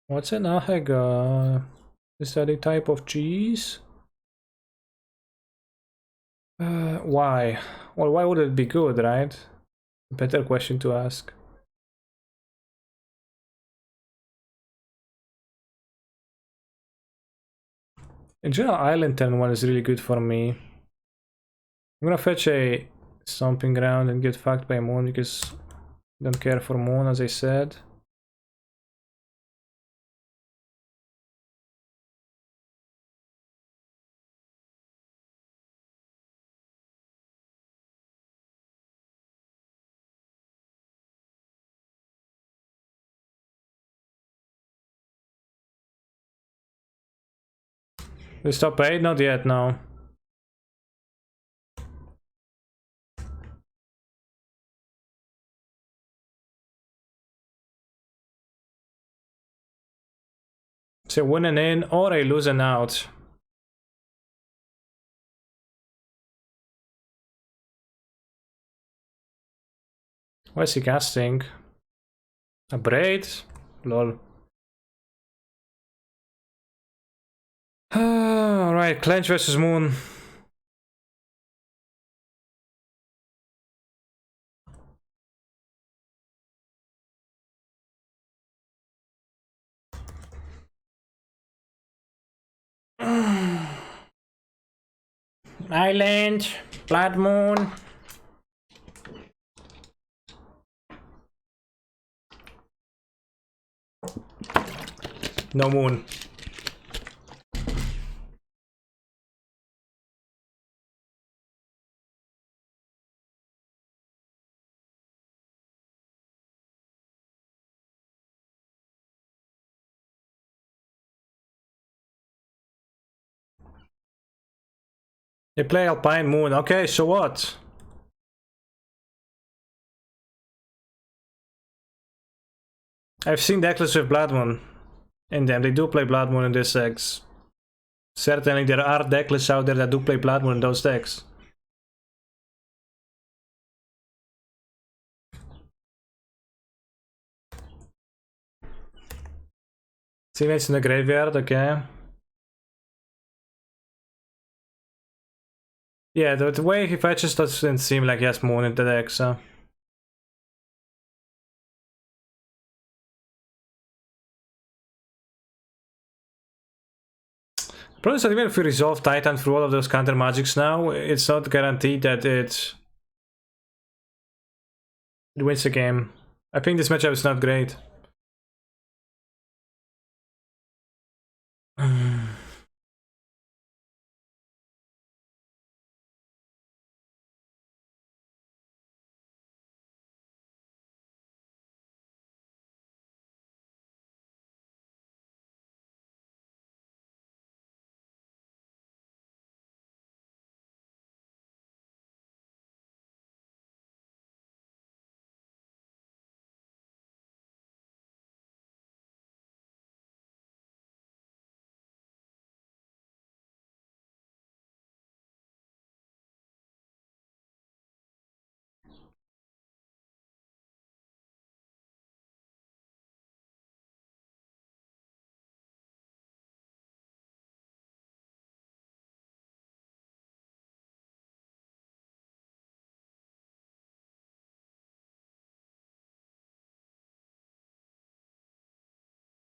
What's an Ahega? Is that a type of cheese? Why? Well, why would it be good, right? Better question to ask. In general, Island turn 1 is really good for me. I'm gonna fetch a Stomping Ground and get fucked by Moon because I don't care for Moon, as I said. We stop 8? Not yet, no. So winning in or a losing out. Why is he casting? A braid? Lol. Alright, Clench versus Moon. Island, Blood Moon. No moon. They play Alpine Moon. Okay, so what? I've seen decklists with Blood Moon in them. They do play Blood Moon in this decks. Certainly there are decklists out there that do play Blood Moon in those decks. Teammates in the graveyard, okay. Yeah, the way he fetches doesn't seem like he has Moon in the deck, so... Problem is that even if we resolve Titan through all of those counter magics now, it's not guaranteed that it wins the game. I think this matchup is not great.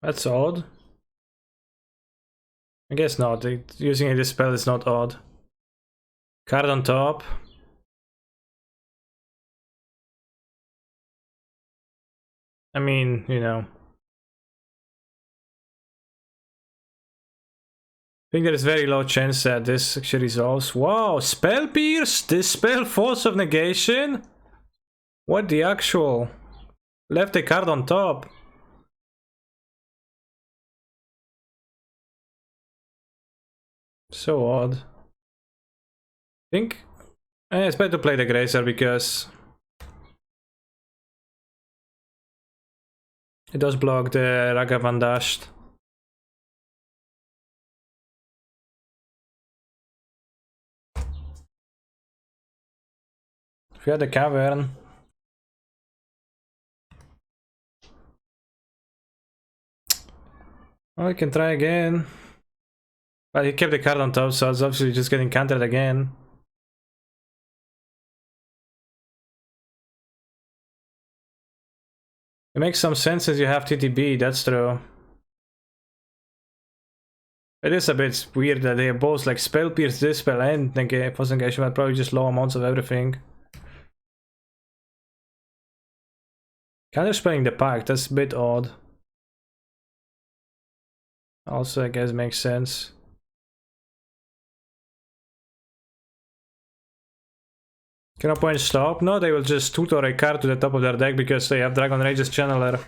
That's odd. I guess not. Using this spell is not odd. Card on top. I mean, you know. I think there is very low chance that this actually resolves. Wow, Spell Pierce! Dispel Force of Negation? What the actual? Left a card on top. So odd. I think it's better to play the Grazer because it does block the Ragavan Dashed. If you had the Cavern. Well, we can try again. But he kept the card on top, so it's obviously just getting countered again. It makes some sense as you have TTB, that's true. It is a bit weird that they have both like Spell Pierce, Dispel, and Force Negation, but probably just low amounts of everything. Counterspelling the Pact, that's a bit odd. Also, I guess makes sense. Can opponents stop? No, they will just tutor a card to the top of their deck because they have Dragon Rage's Channeler.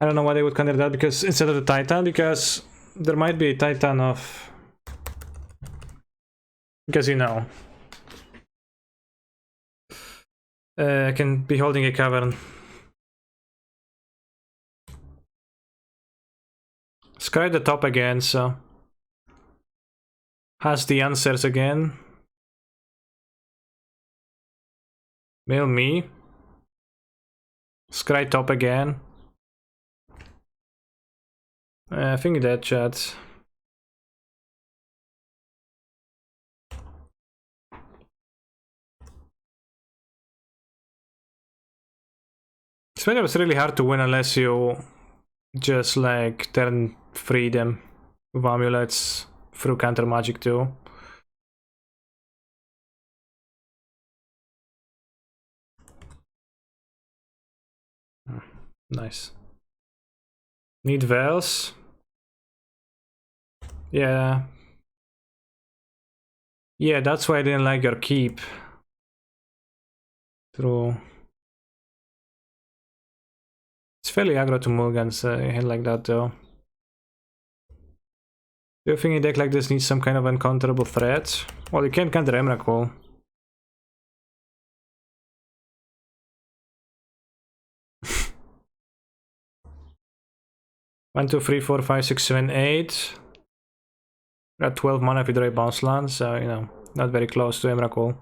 I don't know why they would counter that because instead of the Titan, because there might be a Titan of... Because, you know... can be holding a cavern. Scry the top again, so... Has the answers again. Mail me. Scry top again. I think that chat. This matchup is really hard to win unless you just like turn freedom with amulets through counter magic too. Nice. Need Veils. Yeah. Yeah, that's why I didn't like your keep. True. It's fairly aggro to Mulligan's hand like that though. Do you think a deck like this needs some kind of uncounterable threat? Well, you can't counter Emrakul. 1, 2, 3, 4, 5, 6, 7, 8. Got 12 mana if you draw a bounce land, so you know, not very close to Emrakul.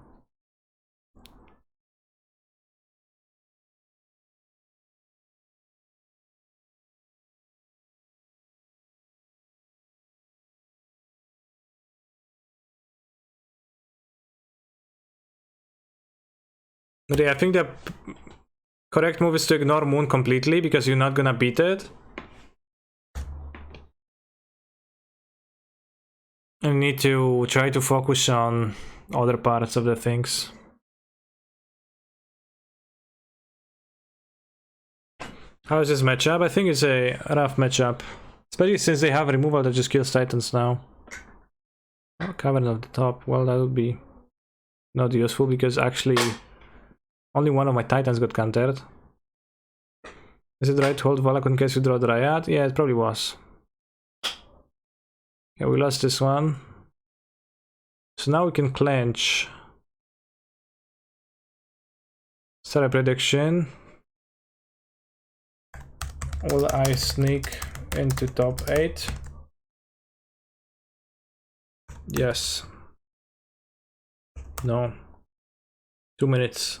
But yeah, I think the correct move is to ignore Moon completely because you're not gonna beat it. You need to try to focus on other parts of the things. How is this matchup? I think it's a rough matchup. Especially since they have removal that just kills Titans now. Oh, Cavern of the top. Well, that would be not useful because actually only one of my Titans got countered. Is it right to hold Valak in case you draw Dryad? Yeah, it probably was. Yeah, we lost this one. So now we can clench. Start a prediction. Will I sneak into top 8? Yes. No. 2 minutes.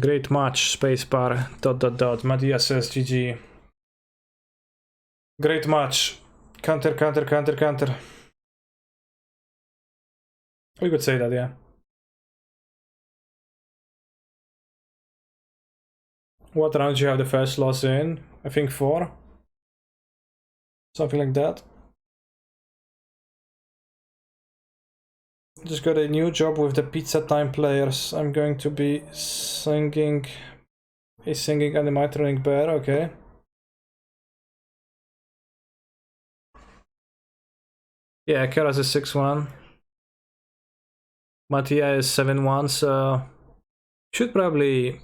Great match, spacebar, ... Matthias says GG. Great match. Counter, counter, counter, counter. We could say that, yeah. What round do you have the first loss in? I think 4. Something like that. Just got a new job with the Pizza Time players. I'm going to be singing a singing animatronic bear, okay. Yeah, Keras is 6-1. Mattia is 7-1, so should probably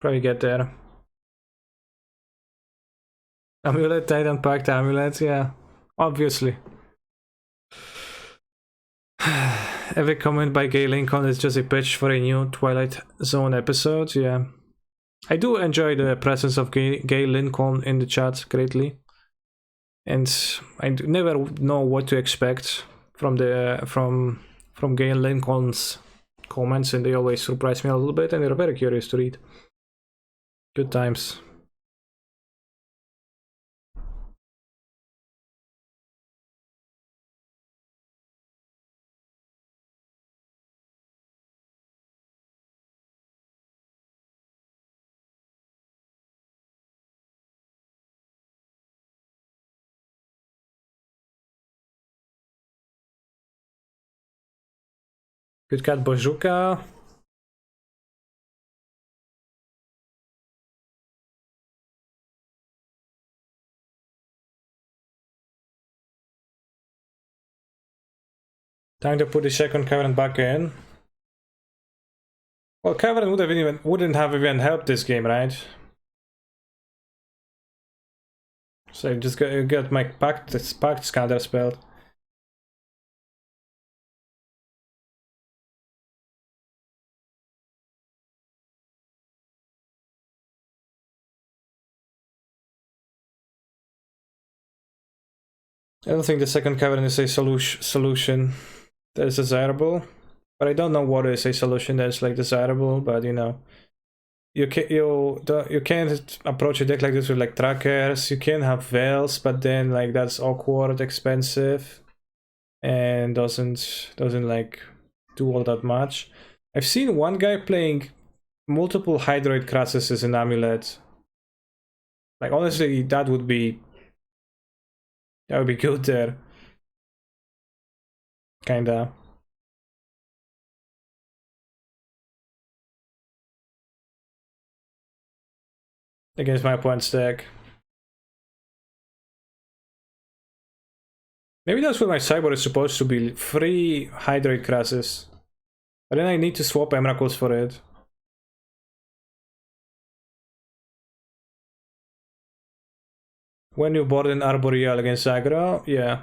get there. Amulet, Titan Pact, Amulet, yeah, obviously. Every comment by Gay Lincoln is just a pitch for a new Twilight Zone episode, yeah. I do enjoy the presence of Gay Lincoln in the chat greatly. And I never know what to expect from the from Gay Lincoln's comments, and they always surprise me a little bit, and they're very curious to read. Good times. Good cat Bojuka. Time to put the second cavern back in. Well, cavern wouldn't have even helped this game, right? So I just got my pact counter spelled. I don't think the second cavern is a solution that is desirable, but I don't know what is a solution that is like desirable. But you know, you can't approach a deck like this with like trackers. You can have veils, but then like that's awkward, expensive, and doesn't like do all that much. I've seen one guy playing multiple Hydroid Crassuses in Amulet. Like honestly, that would be good there. Kinda. Against my opponent's deck. Maybe that's what my sideboard is supposed to be. 3 Hydroid Crassus. But then I need to swap Emrakuls for it. When you board an Arboreal against aggro, yeah.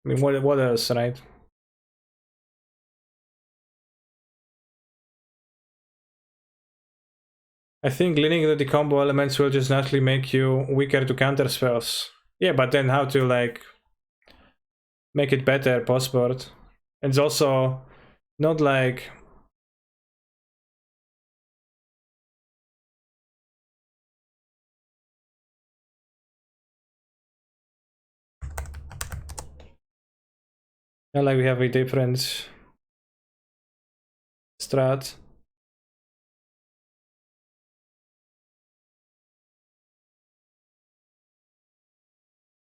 I mean, what else, right? I think leaning into the combo elements will just naturally make you weaker to counter spells. Yeah, but then how to like make it better post-board? It's also not like not like we have a different strat.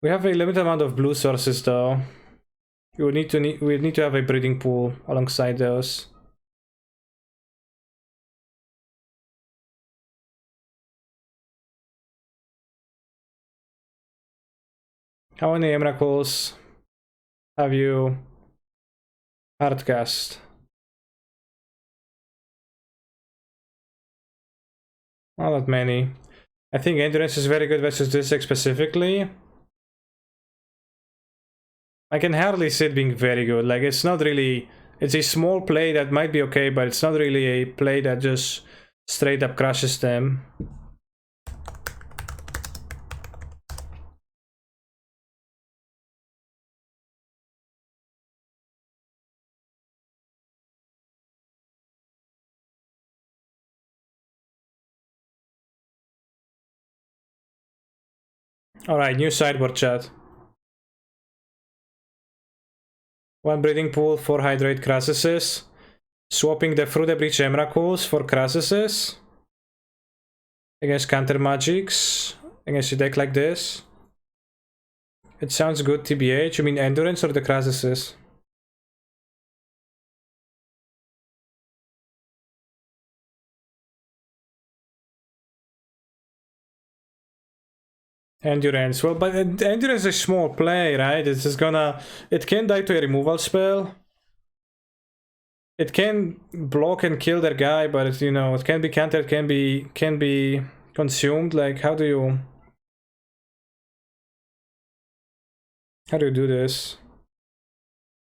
We have a limited amount of blue sources though. We need to have a breeding pool alongside those. How many Emrakuls have you hardcast? Not that many. I think Endurance is very good versus this deck specifically. I can hardly see it being very good. Like, it's not really... It's a small play that might be okay, but it's not really a play that just straight up crushes them. Alright, new sideboard chat. 1 breeding pool, 4 Hydrate Crassuses. Swapping the Through the Breach Emrakuls for Crassuses. Against counter magics. Against a deck like this. It sounds good, TBH. You mean Endurance or the Crassuses? Endurance. Well, but Endurance is a small play, right? It's just gonna... It can die to a removal spell. It can block and kill their guy, but you know, it can be countered, can be consumed. Like, how do you do this?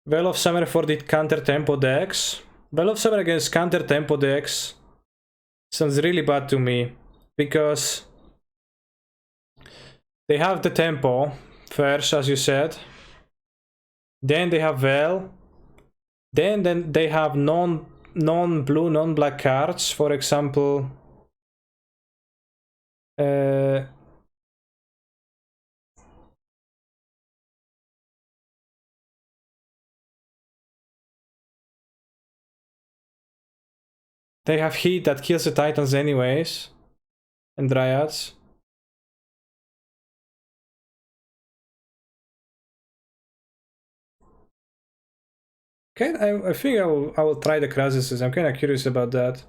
Veil of Summer for the counter tempo decks. Veil of Summer against counter tempo decks sounds really bad to me, because they have the tempo first, as you said. Then they have Veil. Then they have non-blue, non-black cards. For example, they have Heat that kills the Titans anyways, and Dryads. Okay, I think I will try the Crassuses. I'm kind of curious about that.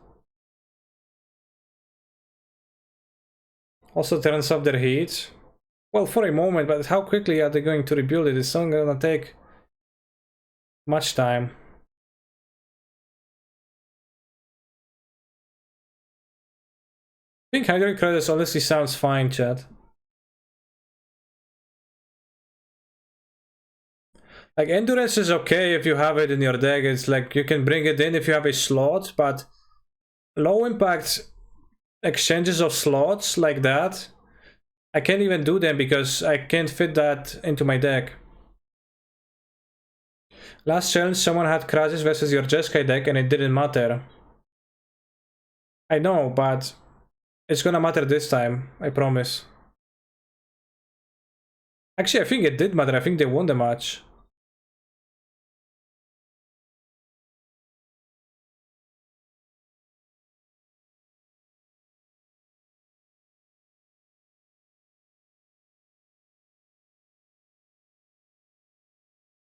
Also turns up their heat. Well, for a moment, but how quickly are they going to rebuild it? It's not gonna take Much time. I think Hydraulic Credits honestly sounds fine, chat. Like, Endurance is okay if you have it in your deck. It's like you can bring it in if you have a slot, but low impact exchanges of slots like that, I can't even do them because I can't fit that into my deck. Last challenge, someone had Krasis versus your Jeskai deck and it didn't matter. I know, but it's gonna matter this time, I promise. Actually, I think it did matter. I think they won the match.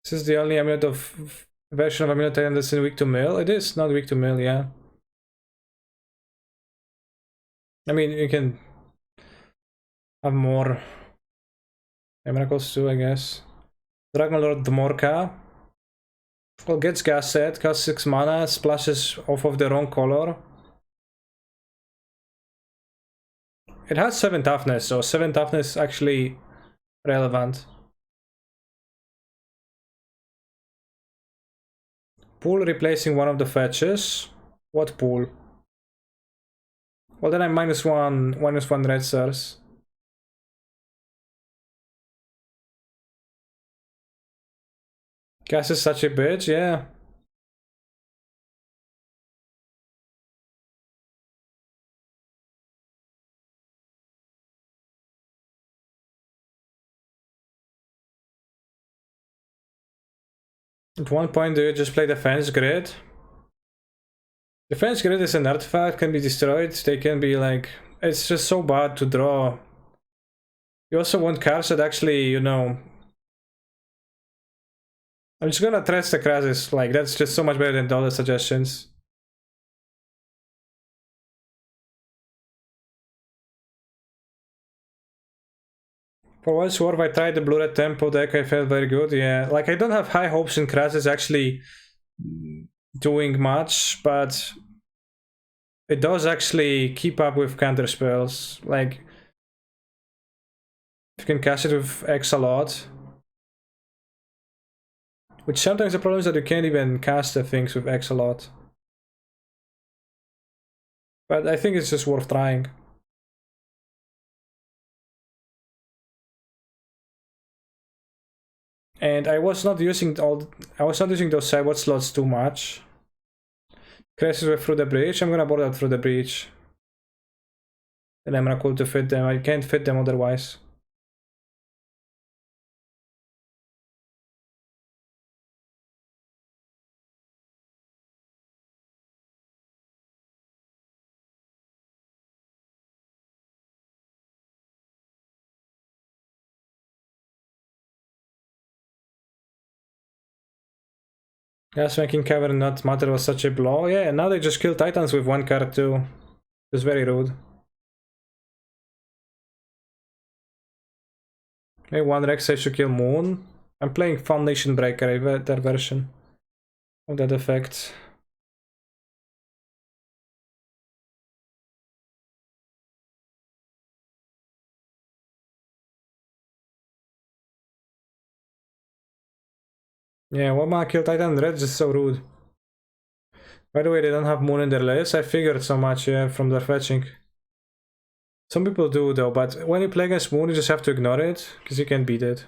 This is the only amulet of version of Amulet that's in weak to mill. It is not weak to mill, yeah. I mean, you can have more miracles too, I guess. Dragon Lord Dmorka. Well, gets gas set, costs 6 mana, splashes off of the wrong color. It has 7 toughness, so 7 toughness actually relevant. Pool replacing one of the fetches. What pool? Well, then I'm -1 red stars. Gas is such a bitch, yeah. At one point, do you just play Defense Grid? Defense Grid is an artifact, can be destroyed. They can be like... It's just so bad to draw. You also want cards that actually, you know... I'm just gonna trust the Krasis, like, that's just so much better than the other suggestions. For what's worth, I tried the Blue-Red Tempo deck, I felt very good, yeah. Like, I don't have high hopes in Krasis actually doing much, but it does actually keep up with counter spells. Like, you can cast it with X a lot. Which sometimes the problem is that you can't even cast the things with X a lot. But I think it's just worth trying. And I was not using those sideboard slots too much. Crashes were through the breach. I'm gonna board out through the breach. And I'm gonna cool to fit them. I can't fit them otherwise. Yes, making Cavern not matter was such a blow. Yeah, and now they just kill Titans with 1 card too. It's very rude. Maybe 1 Rex I should kill Moon. I'm playing Foundation Breaker, their version of that effect. Yeah, 1 mana kill Titan Red is so rude. By the way, they don't have Moon in their list. I figured so much, yeah, from their fetching. Some people do though, but when you play against Moon, you just have to ignore it, because you can beat it.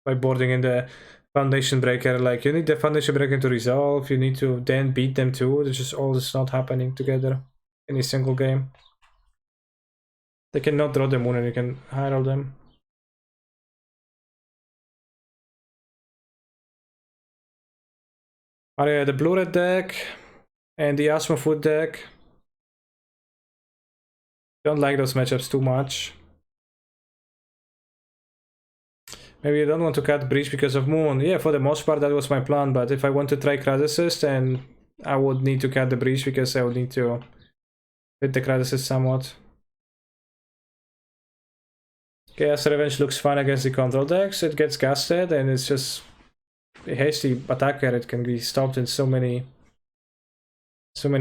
By boarding in the Foundation Breaker, like, you need the Foundation Breaker to resolve, you need to then beat them too. It's just all this not happening together in a single game. They cannot draw the Moon and you can herald them. Oh yeah, the Blue-Red deck and the Asthma Food deck. Don't like those matchups too much. Maybe you don't want to cut Breach because of Moon. Yeah, for the most part that was my plan, but if I want to try Crowd Assist, then I would need to cut the Breach because I would need to hit the Crowd Assist somewhat. Chaos Revenge looks fine against the control decks. It gets casted and it's just a hasty attacker, it can be stopped in so many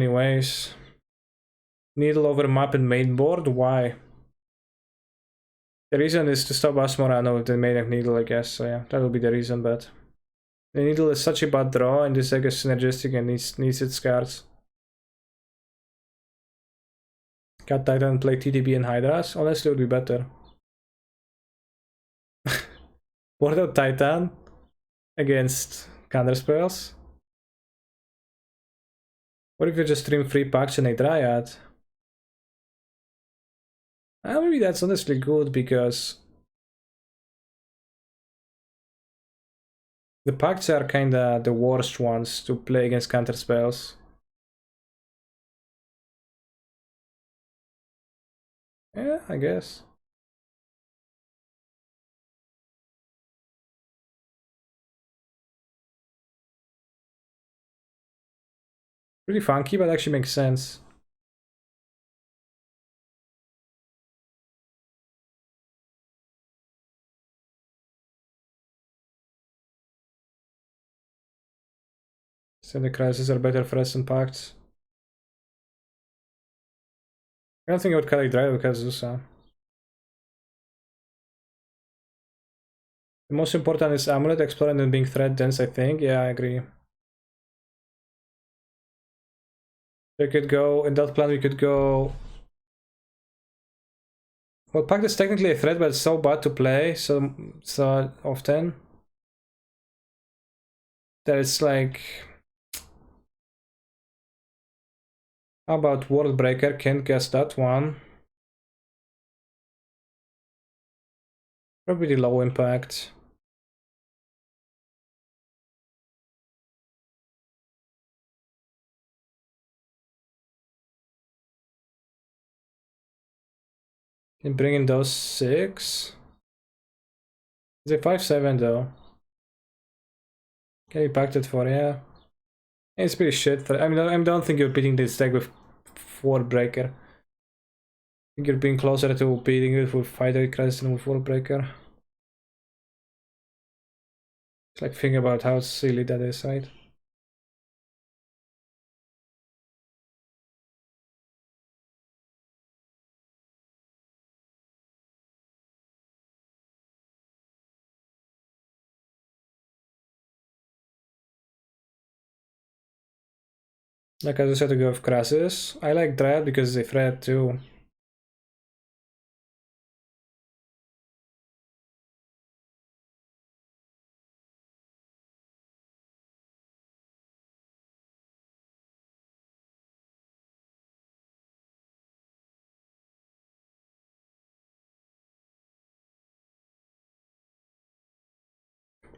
ways. Needle over map and main board? Why? The reason is to stop Asmorano with the Maniac Needle, I guess. So yeah, that will be the reason, but the Needle is such a bad draw, and this deck is synergistic and needs its cards. Cat Titan play TTB and Hydras? Honestly, it would be better. Board out Titan against counter spells? What if you just stream 3 packs and a Dryad? Maybe that's honestly good, because the packs are kinda the worst ones to play against counter spells. Yeah, I guess. Pretty funky, but actually makes sense. So the crises are better for us than packs. I don't think I would cut a Dryad with Kazusa. The most important is Amulet, Explorer, and then being threat dense, I think. Yeah, I agree. We could go, in that plan we could go... Well, Pact is technically a threat, but it's so bad to play so often that it's like... How about World Breaker? Can't guess that one. Probably low impact. Can bring in those 6. It's a 5/7 though. Can be packed it for, yeah. It's pretty shit. For, I mean, I don't think you're beating this deck with World Breaker. I think you're being closer to beating it with Fighter Crisis than with World Breaker. It's like, think about how silly that is, right? Like, I just had to go with Crassus. I like Dryad because they threat too.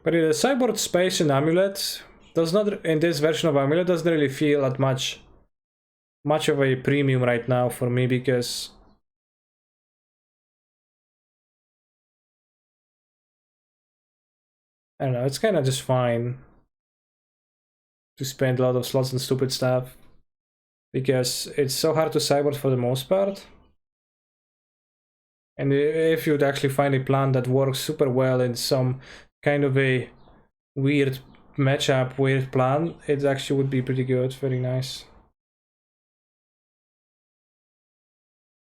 But in the sideboard space in Amulet does not, in this version of Amulet, doesn't really feel that much of a premium right now for me, because I don't know, it's kind of just fine to spend a lot of slots on stupid stuff, because it's so hard to sideboard for the most part. And if you'd actually find a plan that works super well in some kind of a weird matchup, weird plan, it actually would be pretty good, very nice.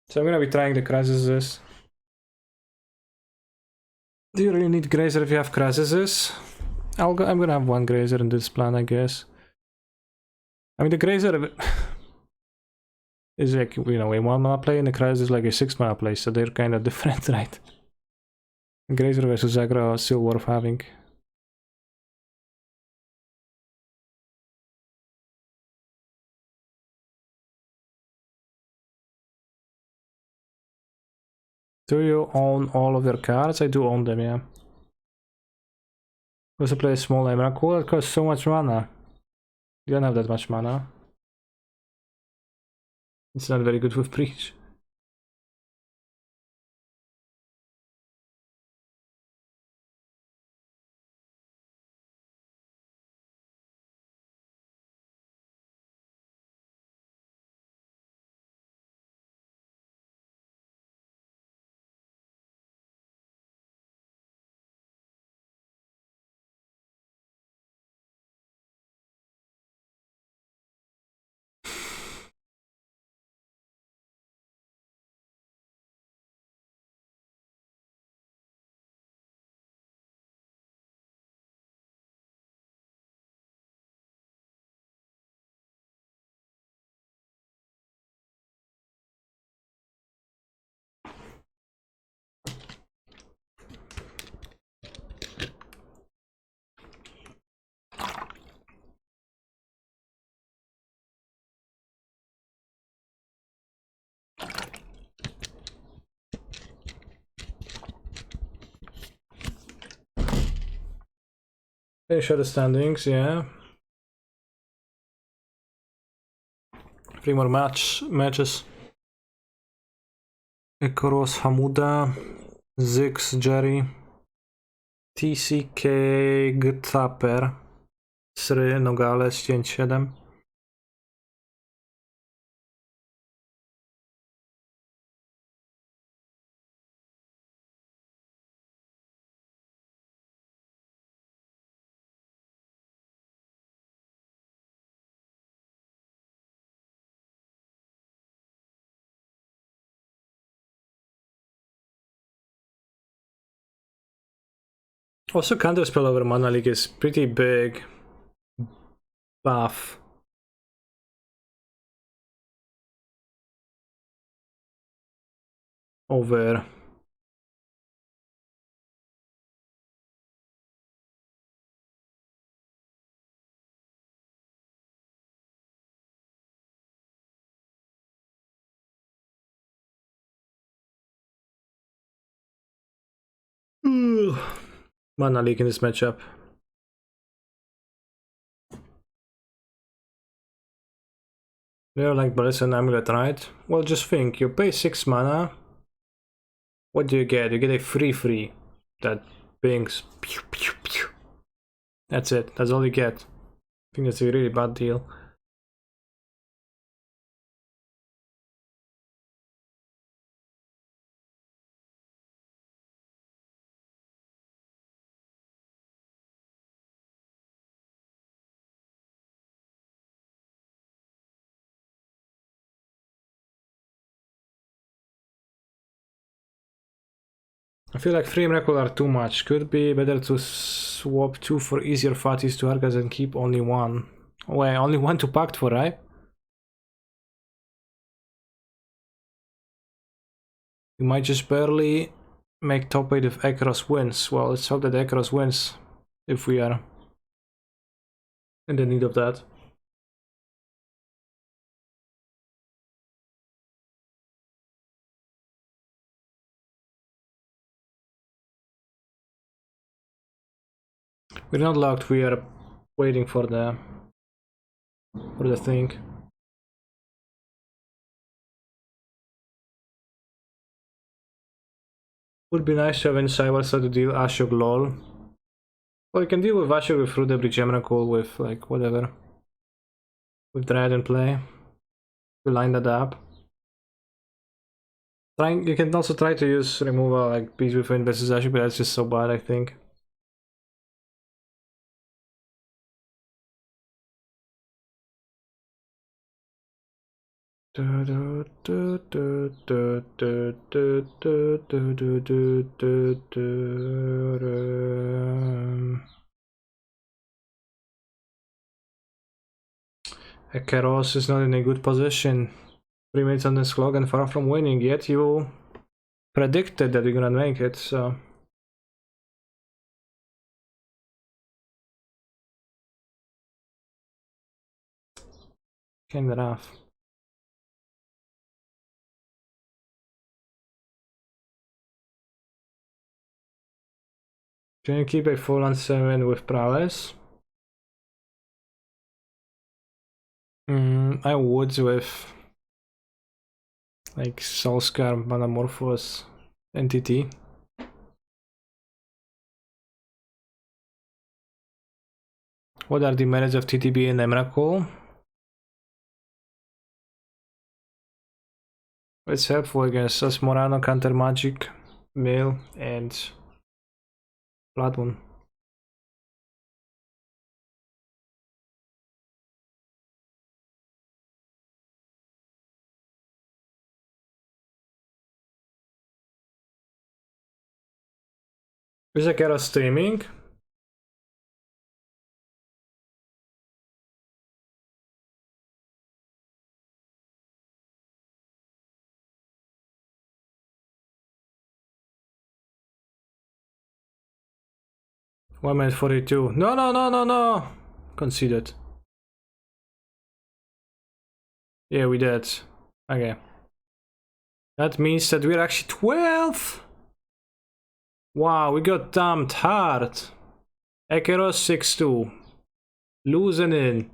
So I'm gonna be trying the Crassus. Do you really need Grazer if you have Crassus? I'm gonna have one Grazer in this plan, I guess. I mean, the Grazer is like, you know, a 1-mana play, and the Crassus is like a 6-mana play, so they're kind of different, right? Grazer versus aggro is still worth having. Do you own all of your cards? I do own them, yeah. Also play a small Emrakul, it costs so much mana. You don't have that much mana. It's not very good with Preach. Finish the standings, yeah. 3 more matches. Ekoros, Hamuda, Zix, Jerry, TCK, Gtaper, Sry, Nogales, Cięć 7. Also, counterspell over Mana League is pretty big buff. Over Mana League in this matchup. They're like Ballis and Amulet, right? Well, just think, you pay 6 mana. What do you get? You get a free that pings. Pew, pew, pew. That's it. That's all you get. I think that's a really bad deal. I feel like 3 Miracle are too much. Could be better to swap 2 for easier Fatis to Argas and keep only 1. Wait, only 1 to Pact for, right? We might just barely make top 8 if Ekros wins. Well, let's hope that Ekros wins if we are in the need of that. We're not locked, we are waiting for the thing. Would be nice to have in Cyber to deal Ashok LOL. Well, you can deal with Ashok with Fruit Debris Gemracool with like whatever. With Dread and play. To line that up. You can also try to use removal like Beast Within versus Ashok, but that's just so bad, I think. Keros is not in a good position. 3 minutes on this clock and far from winning, yet you predicted that we're gonna make it, so... Kinda rough. Can you keep a full on 7 with prowess? I would with like Soulscar, Manamorphose, Entity. What are the merits of TTB and Emrakul? It's helpful against us Morano, Counter Magic, Mail, and Blood one. Is Akira streaming? One minute 42. No. Conceded. Yeah, we did. Okay. That means that we're actually 12. Wow, we got dumped hard. Ekeros 6-2. Losing in.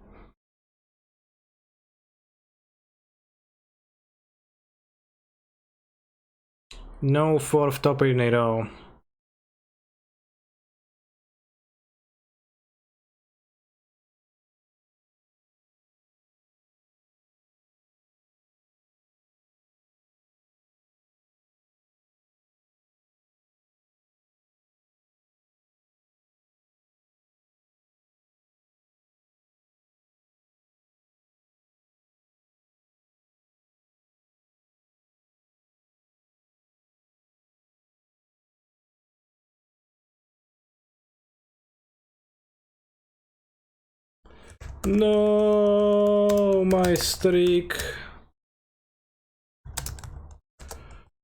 No fourth top in a row. No, my streak.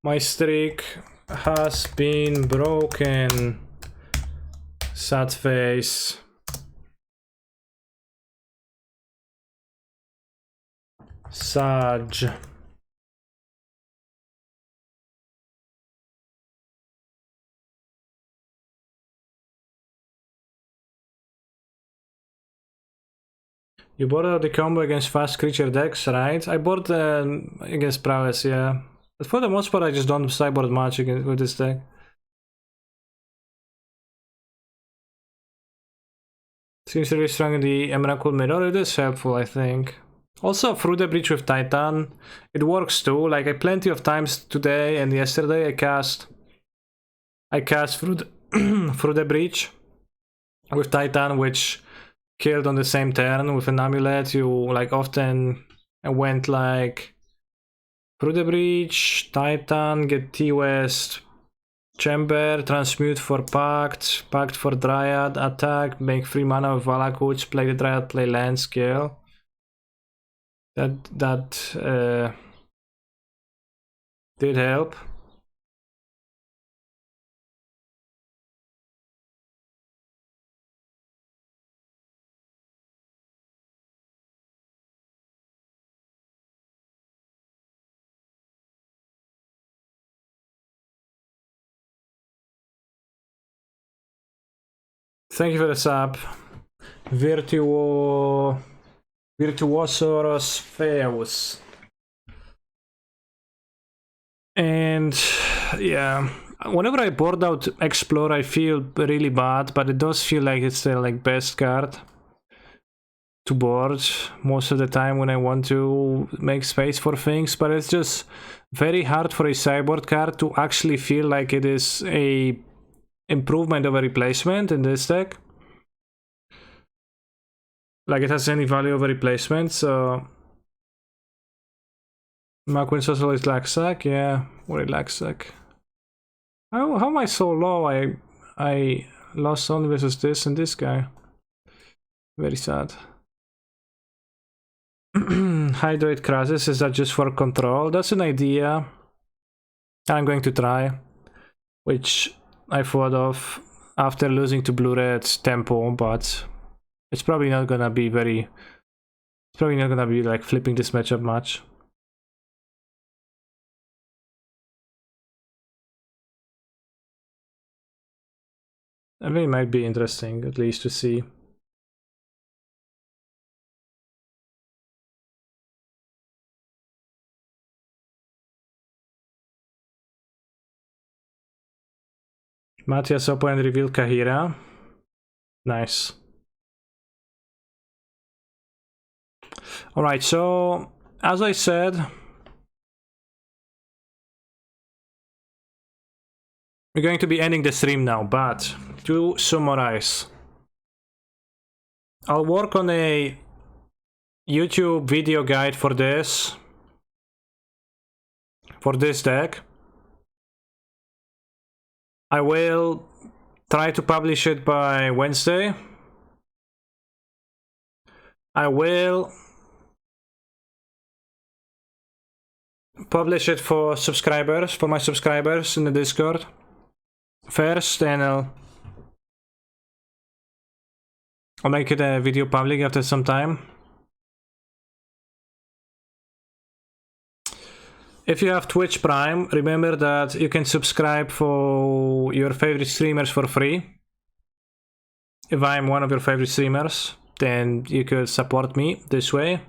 My streak has been broken. Sad face. Saj. You bought out the combo against fast creature decks, right? I bought against prowess, yeah. But for the most part, I just don't sideboard much with this deck. Seems really strong in the Emrakul Mirror. It is helpful, I think. Also, through the breach with Titan, it works too. Like, I plenty of times today and yesterday I cast through the through the breach with Titan, which killed on the same turn with an amulet. You like often went like through the breach, Titan, get T-West, Chamber, transmute for Pact, Pact for Dryad, attack, make 3 mana with Valakuts, play the Dryad, play land, scale. That did help. Thank you for the sub. Virtuosoros Feus. And yeah, whenever I board out Explore, I feel really bad, but it does feel like it's the like best card to board most of the time when I want to make space for things. But it's just very hard for a sideboard card to actually feel like it is a improvement of a replacement in this deck. Like it has any value of a replacement, so Maquin Social is Laxac, yeah, what a Laxac. How am I so low? I lost only versus this and this guy. Very sad. Hydrate Krasis, is that just for control? That's an idea I'm going to try, which I thought of after losing to Blue-Red Tempo, but it's probably not gonna be like flipping this matchup much. I mean, it might be interesting, at least to see. Matthias opponent revealed Kahira. Nice. Alright, so as I said, we're going to be ending the stream now, but to summarize, I'll work on a YouTube video guide for this deck. I will try to publish it by Wednesday. I will publish it for subscribers, for my subscribers in the Discord first, and I'll make it a video public after some time. If you have Twitch Prime, remember that you can subscribe for your favorite streamers for free. if I'm one of your favorite streamers, then you could support me this way.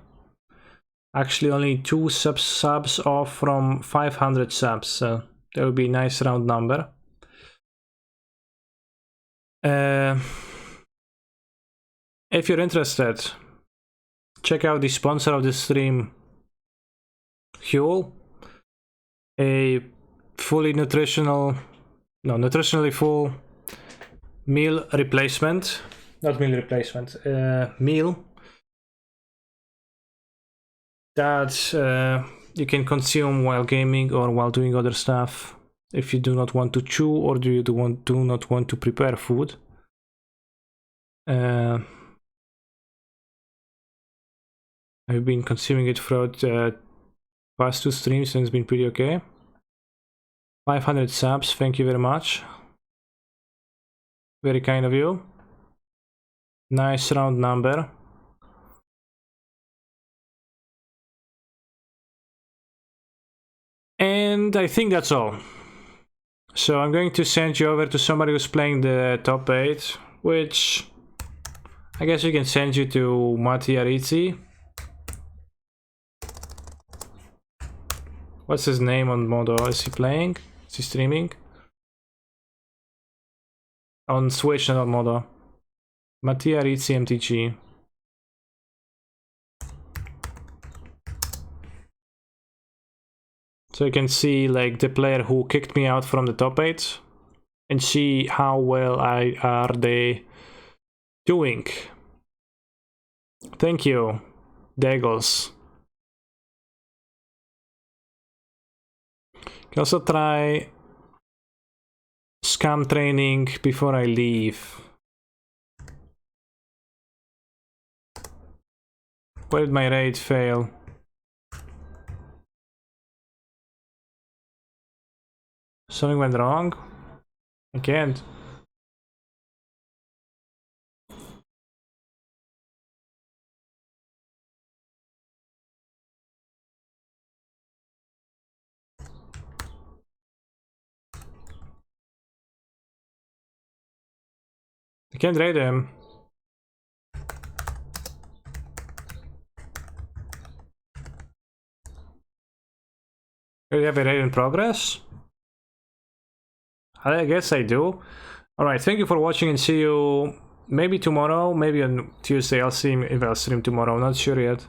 Actually, only 2 subs off from 500 subs, so that would be a nice round number. If you're interested, check out the sponsor of the stream, Huel, a nutritionally full meal replacement. Not meal replacement, meal that you can consume while gaming or while doing other stuff if you do not want to chew or do not want to prepare food. I've been consuming it throughout past 2 streams and it's been pretty okay. 500 subs, thank you very much. Very kind of you. Nice round number. And I think that's all. So I'm going to send you over to somebody who's playing the top 8, which I guess we can send you to Matti Arizzi. What's his name on Modo? Is he playing? Is he streaming? On Switch, not on Modo. Matti Arizzi MTG. So you can see like the player who kicked me out from the top 8 and see how well are they doing. Thank you, Dagos. You can also try scam training before I leave. Where did my raid fail? Something went wrong? I can't. I can't raid him. Do you have a raid in progress? I guess I do. Alright, thank you for watching and see you maybe tomorrow, maybe on Tuesday. I'll see if I'll stream tomorrow, not sure yet.